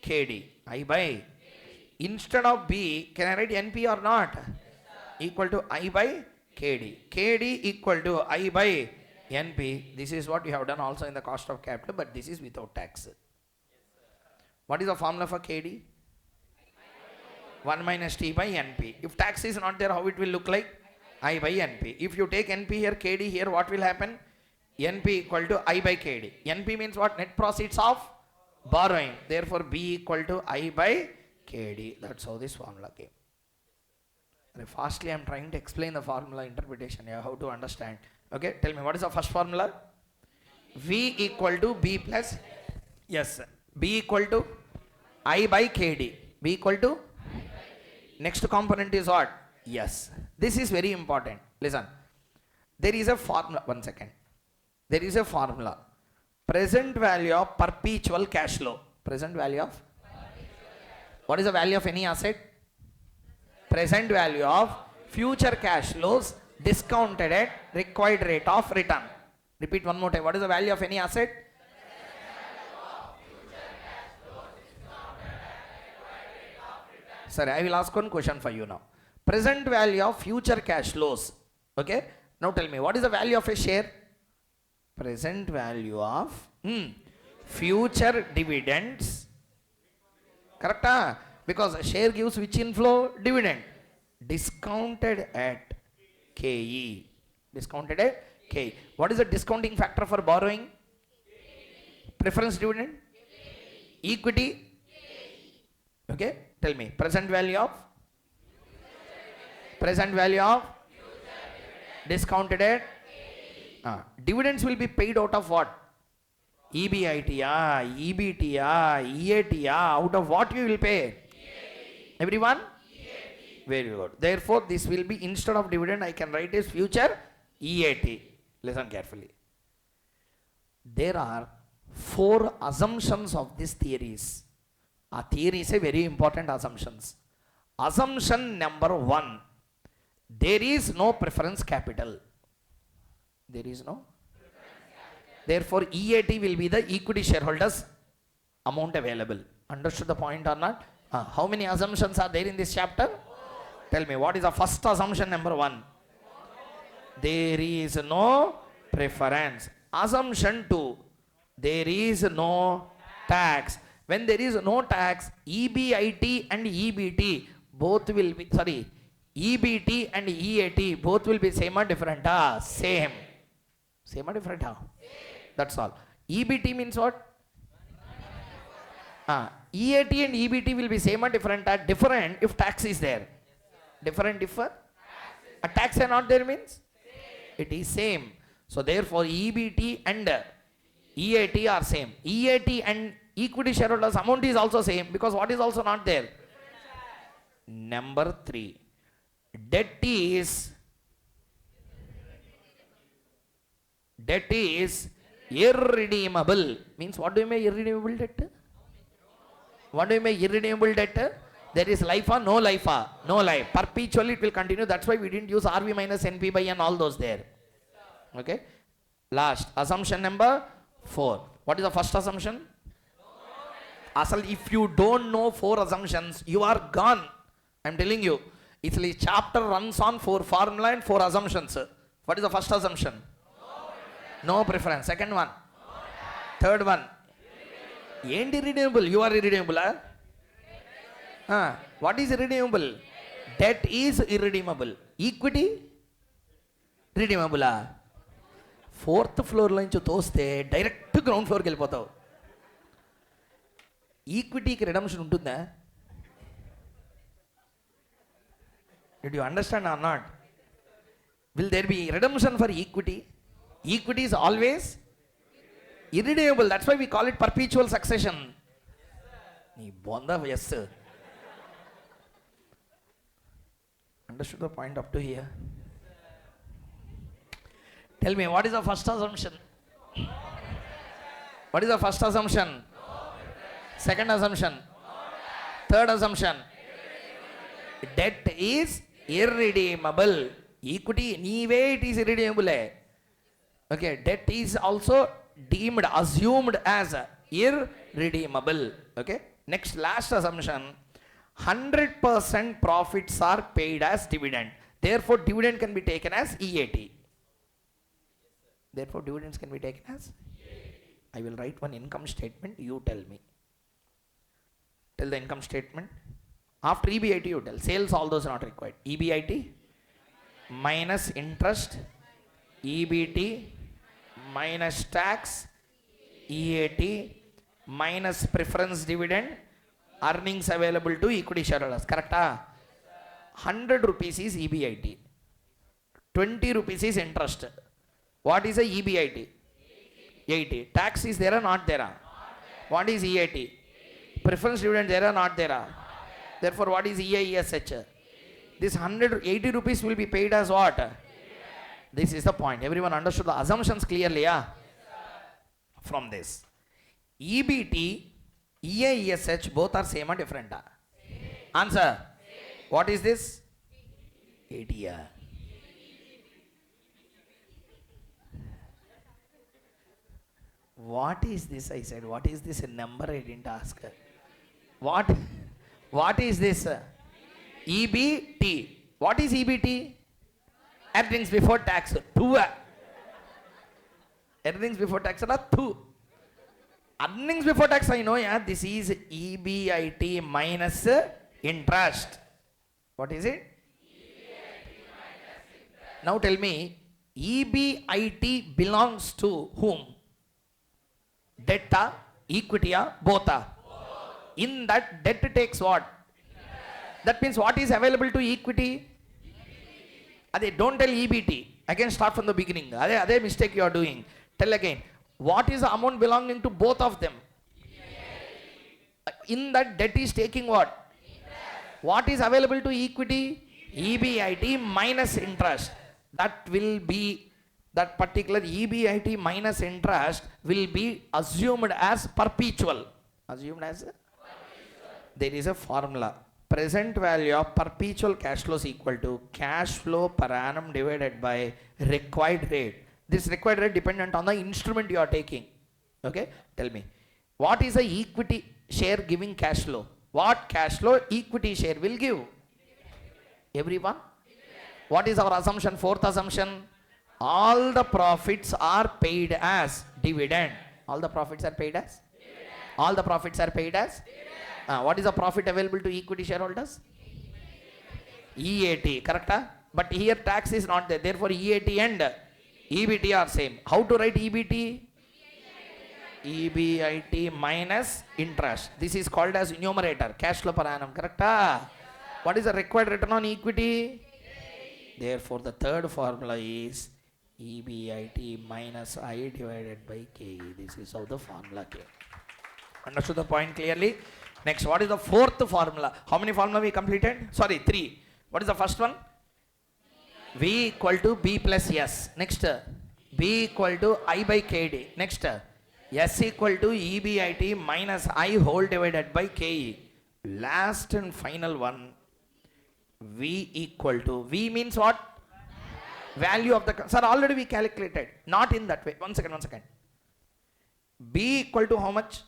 KD. I by. Instead of B, can I write NP or not? Equal to I by KD. KD equal to I by NP. This is what we have done also in the cost of capital, but this is without tax. What is the formula for KD? 1 minus T by NP. If tax is not there, how it will look like? I by NP. If you take NP here, KD here, what will happen? NP equal to I by KD. NP means what? Net proceeds of borrowing. Therefore, B equal to I by KD. That's how this formula came. Fastly, I am trying to explain the formula interpretation here, how to understand. Okay, tell me, what is the first formula? V equal to B plus, yes, B equal to I by KD. B equal to, next component is what? Yes. This is very important. Listen, there is a formula, one second. There is a formula. Present value of perpetual cash flow. Present value of, what is the value of any asset? Present value of future cash flows discounted at required rate of return. Repeat one more time. What is the value of any asset? Sorry, I will ask one question for you now. Present value of future cash flows. Okay. Now tell me, what is the value of a share? Present value of future dividends. Correct? Because a share gives which inflow? Dividend. Discounted at KE. Discounted at KE. What is the discounting factor for borrowing? Preference dividend? Equity? Okay. Tell me. Present value of? Present value of? Discounted at? Dividends will be paid out of what? EBIT, EBT, EAT, out of what you will pay? Everyone? Very good. Therefore, this will be, instead of dividend, I can write as future EAT. Listen carefully. There are 4 assumptions of these theories. Our theories are very important assumptions. Assumption number 1. There is no preference capital. There is no. Therefore, EAT will be the equity shareholders amount available. Understood the point or not? How many assumptions are there in this chapter? Tell me, what is the first assumption number 1? There is no preference. Assumption 2. There is no tax. When there is no tax, EBIT and EBT both will be, sorry, EBT and EAT both will be same or different? Same. Same or different? That's all. EBT means what? EAT and EBT will be same or different? Different if tax is there. Different if a tax are not there means? It is same. So therefore EBT and EAT are same. EAT and equity shareholders amount is also same, because what is also not there? Number 3. Debt is irredeemable. Means what do you mean irredeemable debt? What do you mean irredeemable debt? There is life or no life? No life. Perpetually it will continue. That's why we didn't use RV minus NP by and all those there. Okay. Last. Assumption number 4. What is the first assumption? Asal, if you don't know 4 assumptions, you are gone. I'm telling you. This chapter runs on 4 formula and 4 assumptions. What is the first assumption? No preference. Second one. Third one. Ain't irredeemable. You are irredeemable. What is irredeemable? Debt is irredeemable. Equity? Redeemable. 4th floor నుంచి తోస్తే direct ground ఫ్లోర్కి వెళ్ళిపోతావు. ఈక్విటీకి redemption ఉంటుందా? Did you understand or not? Will there be redemption for equity? Equity is always irredeemable. That's why we call it perpetual succession. Yes, sir. Understood the point up to here? Tell me, what is the first assumption? What is the first assumption? Second assumption? Third assumption, debt is irredeemable. Equity, anyway, it is irredeemable. Okay, debt is also deemed, assumed as irredeemable. Okay, next, last assumption, 100% profits are paid as dividend. Therefore, dividend can be taken as EAT. Therefore, dividends can be taken as? I will write one income statement, you tell me. Tell the income statement. After EBIT, you tell. Sales, all those are not required. EBIT minus interest, EBT minus tax, EAT minus preference dividend, earnings available to equity shareholders. Correct? 100 rupees is EBIT. 20 rupees is interest. What is a EBIT? 80. Tax is there or not there? What is EAT? Preference dividend there or not there? Therefore, what is EISH? This 180 rupees will be paid as what? This is the point. Everyone understood the assumptions clearly, yeah? From this. EBT, EISH, both are same or different? Answer. What is this? 80, yeah. What is this? I said, what is this number? I didn't ask. What is this? EBT. What is EBT? Earnings before tax. 2. Earnings before tax are 2. Earnings before tax, I know, yeah. This is EBIT minus interest. What is it? Now tell me, EBIT belongs to whom? Debt, equity, both. In that, debt takes what? That means what is available to equity? Don't tell EBT. Again, start from the beginning. That's mistake you are doing. Tell again. What is the amount belonging to both of them? In that, debt is taking what? What is available to equity? EBIT minus interest. That will be, that particular EBIT minus interest will be assumed as perpetual. Assumed as? There is a formula. Present value of perpetual cash flow is equal to cash flow per annum divided by required rate. This required rate dependent on the instrument you are taking. Okay? Tell me. What is the equity share giving cash flow? What cash flow equity share will give? Everyone? What is our assumption? Fourth assumption. All the profits are paid as dividend. All the profits are paid as? Dividend. All the profits are paid as? What is the profit available to equity shareholders? EAT. Correct? But here tax is not there. Therefore, EAT and EBT are same. How to write EBT? EBIT minus interest. This is called as numerator. Cash flow per annum. Correct? What is the required return on equity? Therefore, the third formula is EBIT minus I divided by K. This is how the formula came. Understood the point clearly? Next, what is the fourth formula? How many formula we completed? Sorry, 3. What is the first one? V equal to B plus S. Next, B equal to I by KD. Next, S equal to EBIT minus I whole divided by KE. Last and final one, V equal to, V means what? Value of the, sir, already we calculated. Not in that way. One second. B equal to how much?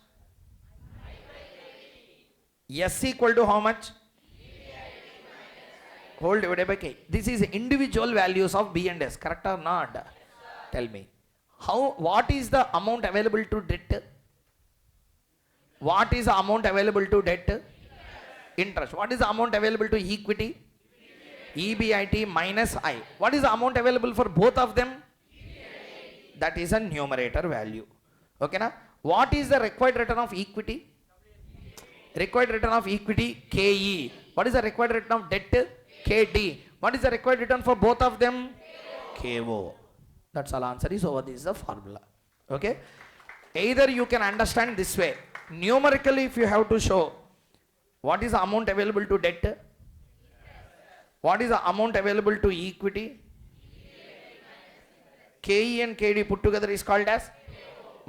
S equal to how much? Whole divided by K. This is individual values of B and S. Correct or not? Yes, tell me. What is the amount available to debt? What is the amount available to debt? Interest. What is the amount available to equity? EBIT minus I. What is the amount available for both of them? That is a numerator value. Okay, na? What is the required return of equity? Required return of equity, KE. What is the required return of debt? KD. What is the required return for both of them? KO. That's all answer is over. This is the formula. Okay. Either you can understand this way. Numerically, if you have to show what is the amount available to debt, what is the amount available to equity, KE and KD put together is called as.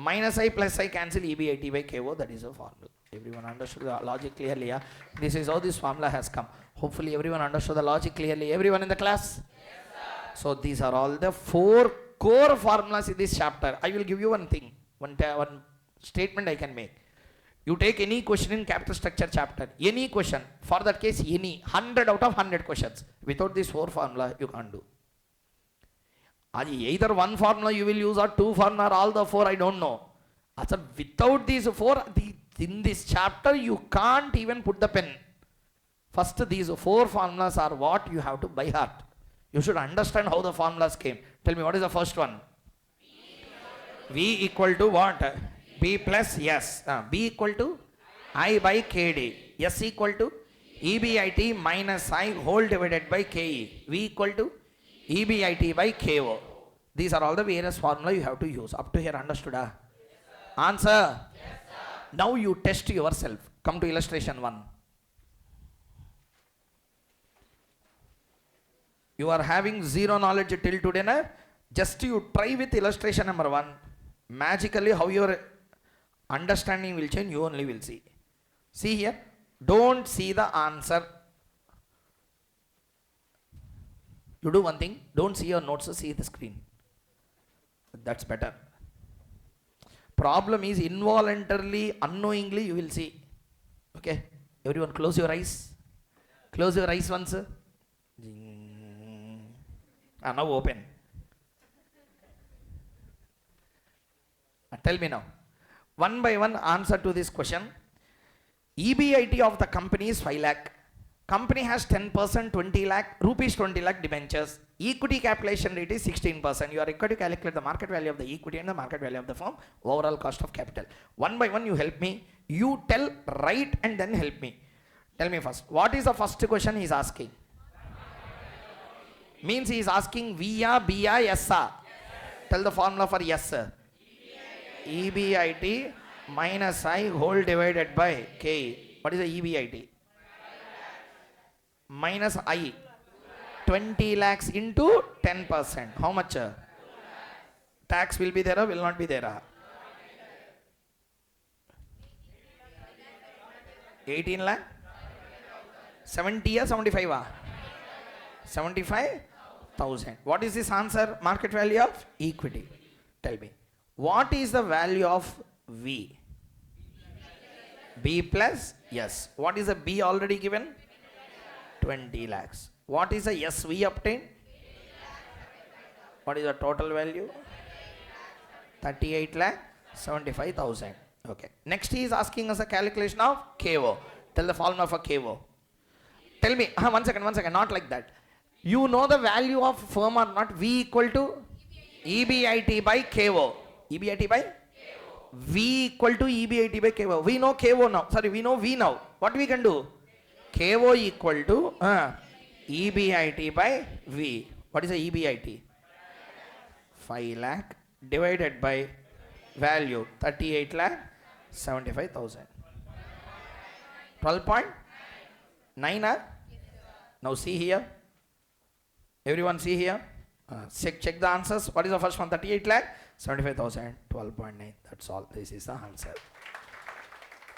minus I plus I cancel EBIT by KO. That is a formula. Everyone understood the logic clearly? Yeah? This is how this formula has come. Hopefully everyone understood the logic clearly. Everyone in the class? Yes, so these are all the 4 core formulas in this chapter. I will give you one thing, one statement I can make. You take any question in capital structure chapter, any question, for that case any 100 out of 100 questions, without this 4 formula you can't do. Either one formula you will use or 2 formula or all the 4, I don't know. Without these 4, in this chapter you can't even put the pen. First, these 4 formulas are what you have to by heart. You should understand how the formulas came. Tell me, what is the first one? V equal to what? B plus S. B equal to I by KD. S equal to EBIT minus I whole divided by KE. V equal to EBIT by KO. These are all the various formula you have to use. Up to here, understood? Answer? Yes, sir. Now you test yourself. Come to illustration 1. You are having zero knowledge till today, na? Just you try with illustration number 1. Magically, how your understanding will change, you only will see. See here. Don't see the answer. You do one thing. Don't see your notes, see the screen. That's better. Problem is involuntarily, unknowingly you will see. Okay. Everyone close your eyes. Close your eyes once. Now open. Tell me now. One by one answer to this question. EBIT of the company is 5 lakh. Company has 10%, 20 lakh, rupees 20 lakh debentures. Equity capitalization rate is 16%. You are required to calculate the market value of the equity and the market value of the firm, overall cost of capital. One by one you help me. You tell right and then help me. Tell me first. What is the first question he is asking? Means he is asking via BI, yes sir. Tell the formula for yes sir. EBIT minus I whole divided by K. What is the EBIT? Minus I. 20 lakhs into 10%. How much? Tax will be there or will not be there? 18 lakh? 70 or 75? 75,000. What is this answer? Market value of equity. Tell me. What is the value of V? B plus yes. What is the B already given? 20 lakhs. What is the S we obtained? What is the total value? 38 lakh 75,000. Okay. Next he is asking us a calculation of KO. Tell the formula for KO. Tell me, one second, not like that. You know the value of firm or not? V equal to EBIT by KO. EBIT by? V equal to EBIT by KO. We know KO now. Sorry, we know V now. What we can do? KO equal to EBIT by V. What is the EBIT? 5 lakh divided by value 38 lakh 75,000. 12.9. Now see here. Everyone see here. Check the answers. What is the first one? 38 lakh 75,000. 12.9. That's all. This is the answer.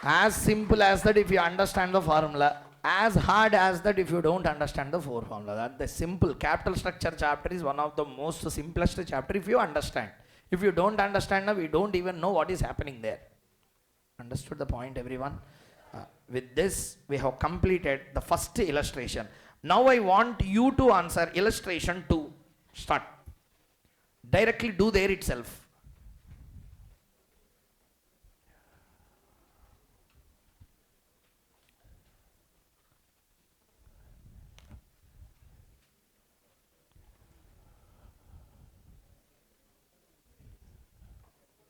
As simple as that if you understand the formula. As hard as that if you don't understand the 4 formula. That the simple capital structure chapter is one of the most simplest chapter if you understand. If you don't understand, we don't even know what is happening there. Understood the point, everyone? With this, we have completed the first illustration. Now I want you to answer illustration 2. Start. Directly do there itself.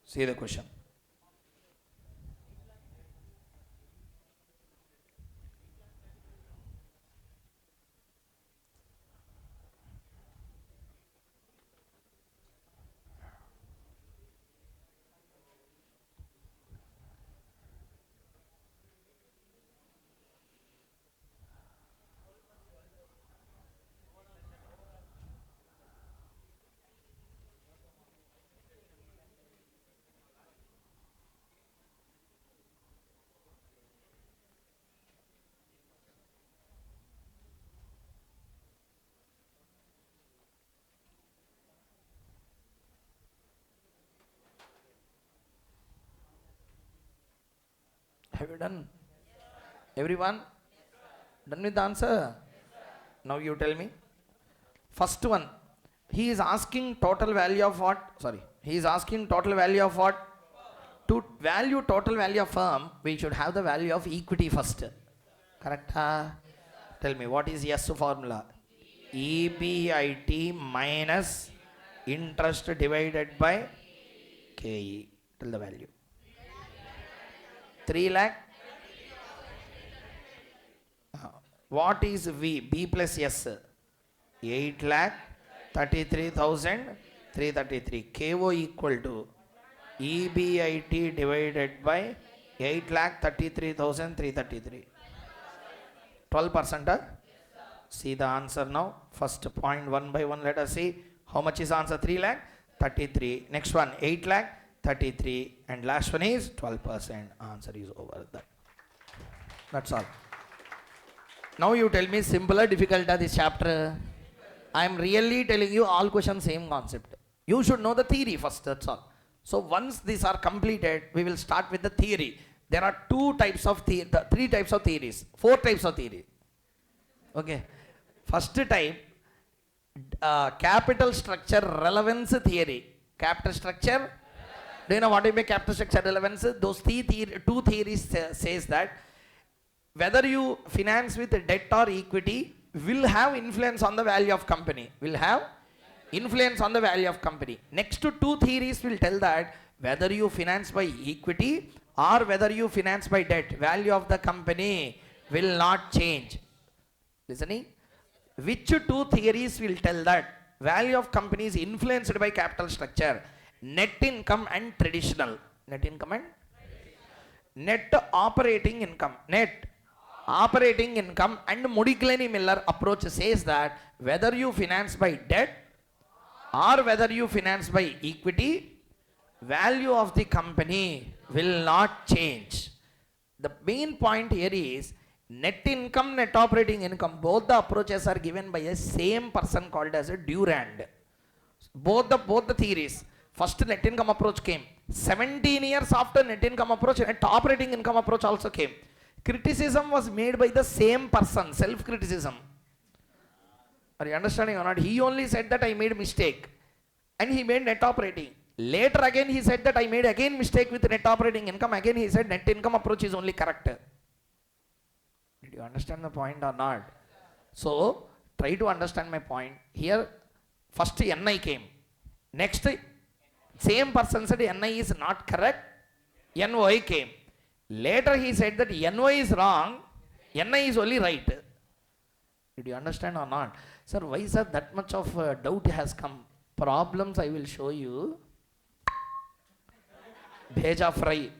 See the question. Have you done? Everyone? Done with the answer? Now you tell me. First one. He is asking total value of what? Sorry. He is asking total value of what? To value total value of firm, we should have the value of equity first. Correct? Tell me, what is S formula? EBIT minus interest divided by KE. Tell the value. 3 lakh. What is V? B plus S. 8 lakh 33,333. KO equal to EBIT divided by 8 lakh 33,333. 12%. See the answer now. First point one by one. Let us see. How much is answer? 3 lakh 33. Next one 8 lakh 33. And last one is 12%. Answer is over. That's all. Now you tell me, simple or difficult this chapter? I am really telling you all questions same concept. You should know the theory first, that's all. So once these are completed, we will start with the theory. There are three types of theories, 4 types of theory. Okay. First type, capital structure relevance theory. Capital structure, do you know what I mean capital structure relevance? Those two theories says that whether you finance with debt or equity will have influence on the value of company. Will have influence on the value of company. Next to 2 theories will tell that whether you finance by equity or whether you finance by debt, value of the company will not change. Listening? Which 2 theories will tell that value of company is influenced by capital structure? Net income and traditional. Net income and net operating income. Net operating income and Modigliani-Miller approach says that whether you finance by debt or whether you finance by equity, value of the company will not change. The main point here is net income, net operating income, both the approaches are given by a same person called as a Durand. Both the theories. First net income approach came. 17 years after net income approach, net operating income approach also came. Criticism was made by the same person, self-criticism. Are you understanding or not? He only said that I made mistake and he made net operating. Later again he said that I made again mistake with net operating income. Again he said net income approach is only correct. Did you understand the point or not? So try to understand my point. Here first NI came. Next same person said NI is not correct. NY came. Later he said that NY is wrong. NI is only right. Did you understand or not? Sir, why sir that much of doubt has come? Problems I will show you. Bheja fry.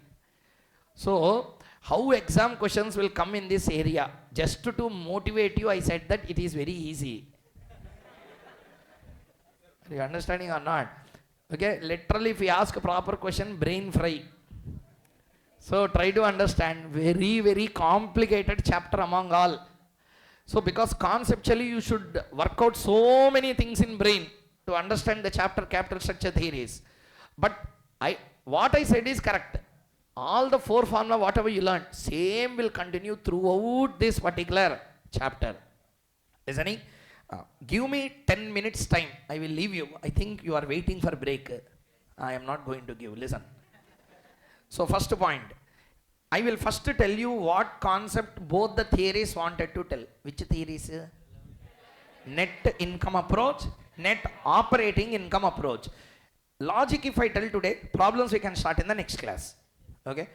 So, how exam questions will come in this area? Just to motivate you, I said that it is very easy. Are you understanding or not? Okay, literally if we ask a proper question, brain fry. So, try to understand. Very, very complicated chapter among all. So, because conceptually you should work out so many things in brain to understand the chapter capital structure theories. But what I said is correct. All the 4 formula, whatever you learned, same will continue throughout this particular chapter. Listening? Give me 10 minutes time. I will leave you. I think you are waiting for break. I am not going to give. Listen. So first point. I will first tell you what concept both the theories wanted to tell. Which theories? Net income approach, net operating income approach. Logic if I tell today, problems we can start in the next class. Okay.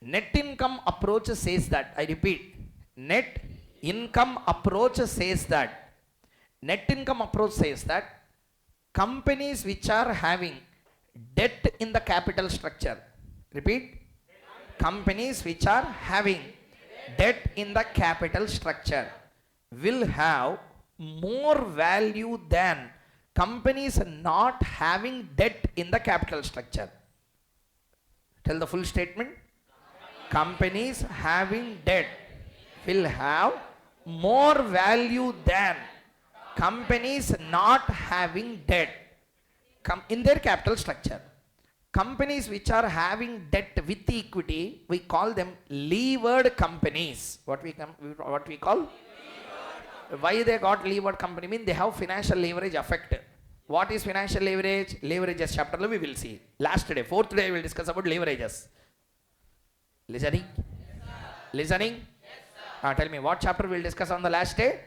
Net income approach says that, I repeat, net income approach says that, companies which are having debt in the capital structure, repeat, companies which are having debt in the capital structure will have more value than companies not having debt in the capital structure. Tell the full statement. Companies having debt will have more value than companies not having debt in their capital structure. Companies which are having debt with equity, we call them levered companies. What we call? Why they got levered company? Mean they have financial leverage effect. What is financial leverage? Leverages chapter we will see. Last day, fourth day, we will discuss about leverages. Listening? Listening? Tell me, what chapter we will discuss on the last day?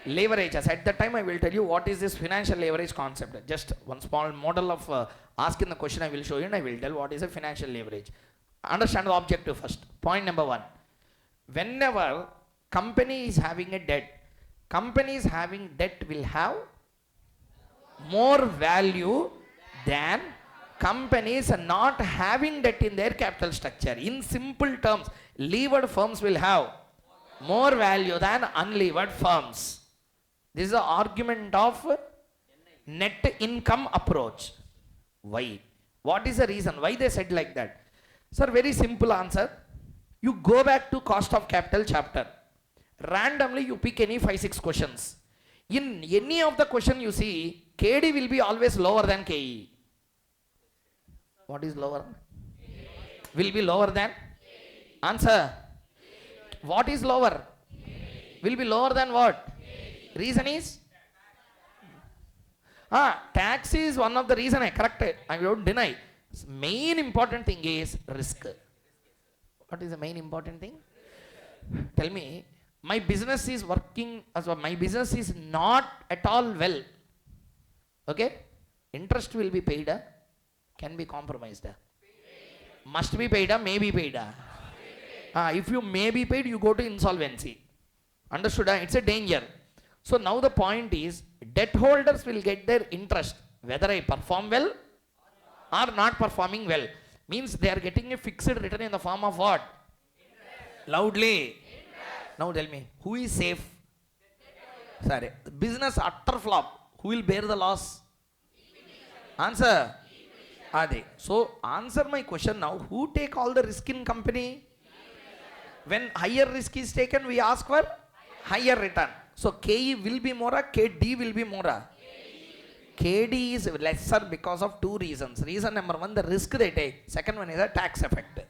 Leverages. At that time I will tell you what is this financial leverage concept. Just one small model of asking the question I will show you, and I will tell what is a financial leverage. Understand the objective first. Point number 1. Whenever company is having a debt, companies having debt will have more value than companies not having debt in their capital structure. In simple terms, levered firms will have more value than unlevered firms. This is the argument of net income approach. Why? What is the reason? Why they said like that? Sir, very simple answer. You go back to cost of capital chapter. Randomly you pick any 5-6 questions. In any of the question you see, KD will be always lower than KE. What is lower? Will be lower than? Answer. What is lower? Will be lower than what? Reason is? Tax is one of the reason. I correct it. I don't deny. Main important thing is risk. What is the main important thing? Tell me, my business is working, my business is not at all well. Okay? Interest will be paid, can be compromised. Must be paid, may be paid. If you may be paid, you go to insolvency. Understood? It's a danger. So now the point is, debt holders will get their interest whether I perform well or not performing well. Means they are getting a fixed return in the form of what? Interest. Loudly. Interest. Now tell me, who is safe? Sorry, business utter flop. Who will bear the loss? Answer. Adi. So answer my question now. Who take all the risk in company? When higher risk is taken, we ask for higher return. So KE will be more, KD will be more. KD is lesser because of 2 reasons. Reason number 1, the risk they take. Second one is the tax effect.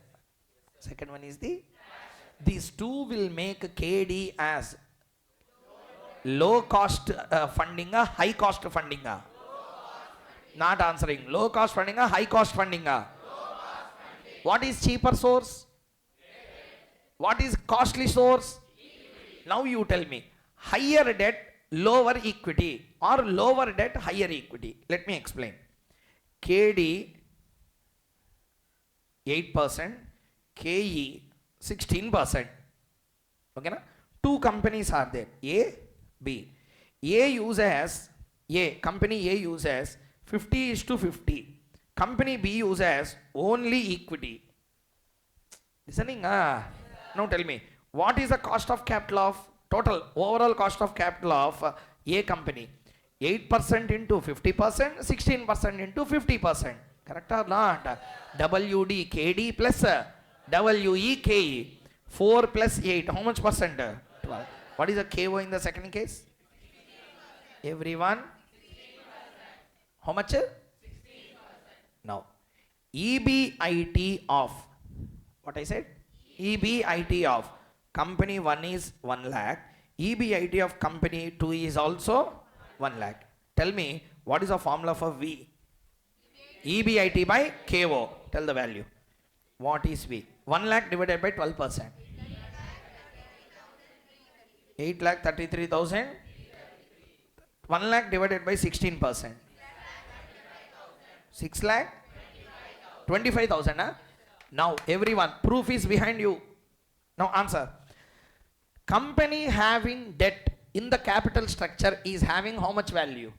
Second one is the, these 2 will make KD as low cost funding, high cost funding. Not answering. Low cost funding, high cost funding. What is cheaper source? What is costly source? Now you tell me. Higher debt, lower equity, or lower debt, higher equity. Let me explain. KD 8%, KE 16%. Okay, na? 2 companies are there, A, B. Company A uses 50:50. Company B uses only equity. Listening? Now tell me, what is the cost of capital of total overall cost of capital of A company? 8% into 50%, 16% into 50%. Correct or not? WD KD plus WE KE. 4 plus 8. How much percent? 12. What is the KO in the second case? Everyone? How much? 16%. Now, EBIT of, what I said? EBIT of company 1 is 1 lakh. EBIT of company 2 is also 1 lakh. Tell me, what is the formula for V? EBIT by KO. Tell the value. What is V? 1 lakh divided by 12%. 8,33,000. 1 lakh divided by 16%. 6 lakh? 25,000. Now everyone, proof is behind you. Now answer. Company having debt in the capital structure is having how much value?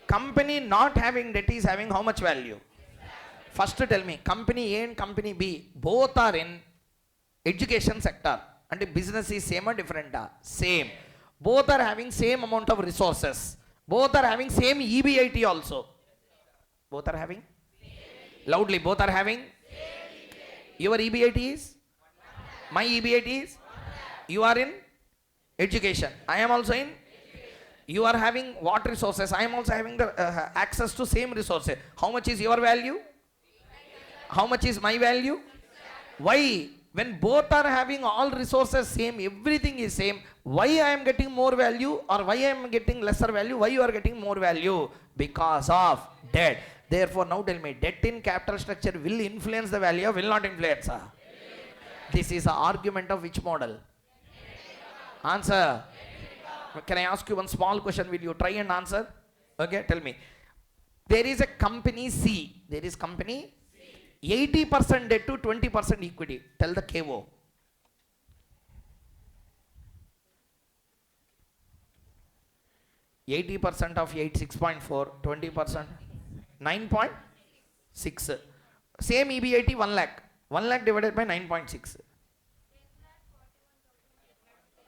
Company not having debt is having how much value? First tell me, company A and company B both are in education sector, and business is same or different? Same. Both are having same amount of resources. Both are having same EBIT also. Both are having? Loudly, both are having? Your EBIT is? My EBIT is? You are in education. I am also in? You are having what resources? I am also having the access to same resources. How much is your value? How much is my value? Why? When both are having all resources same, everything is same, why I am getting more value or why I am getting lesser value? Why you are getting more value? Because of debt. Therefore, now tell me, debt in capital structure will influence the value or will not influence? This is an argument of which model? Answer. Can I ask you one small question? Will you try and answer? Okay, tell me. There is a company C. There is company 80% debt to 20% equity. Tell the KO. %80 of 6.4, 20%, 9.6. Same EBIT 1 lakh. 1 lakh divided by 9.6.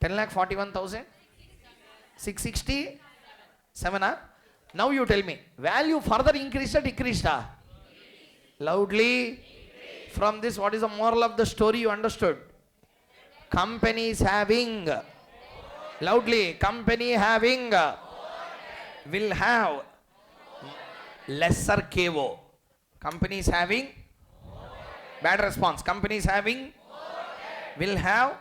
10,41,000. 667. Now you tell me, value further increased or decreased? Loudly. From this, what is the moral of the story you understood? Companies having, loudly, company having will have lesser KO. Companies having, bad response. Companies having will have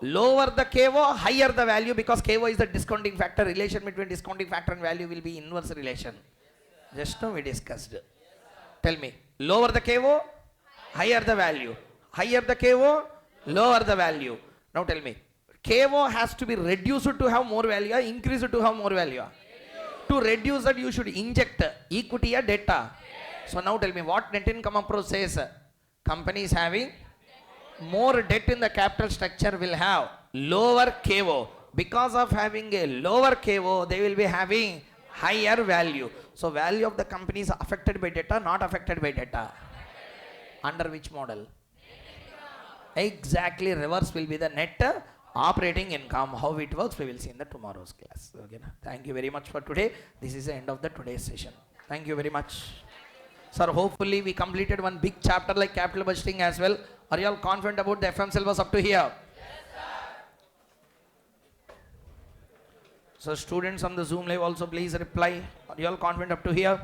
lower the KO, higher the value, because KO is the discounting factor. Relation between discounting factor and value will be inverse relation. Just now we discussed. Tell me, lower the KO, higher the value. Higher the KO, lower the value. Now tell me, KO has to be reduced to have more value or increased to have more value? To reduce that, you should inject equity or debt. So now tell me, what net income approach says? Companies having more debt in the capital structure will have lower KO. Because of having a lower KO, they will be having higher value. So value of the company is affected by data, not affected by data. Under which model? Exactly, reverse will be the net operating income. How it works, we will see in the tomorrow's class. Okay, thank you very much for today. This is the end of the today's session. Thank you very much. Sir, hopefully we completed one big chapter like capital budgeting as well. Are you all confident about the FM syllabus up to here? So students on the Zoom live also please reply. Are you all confident up to here?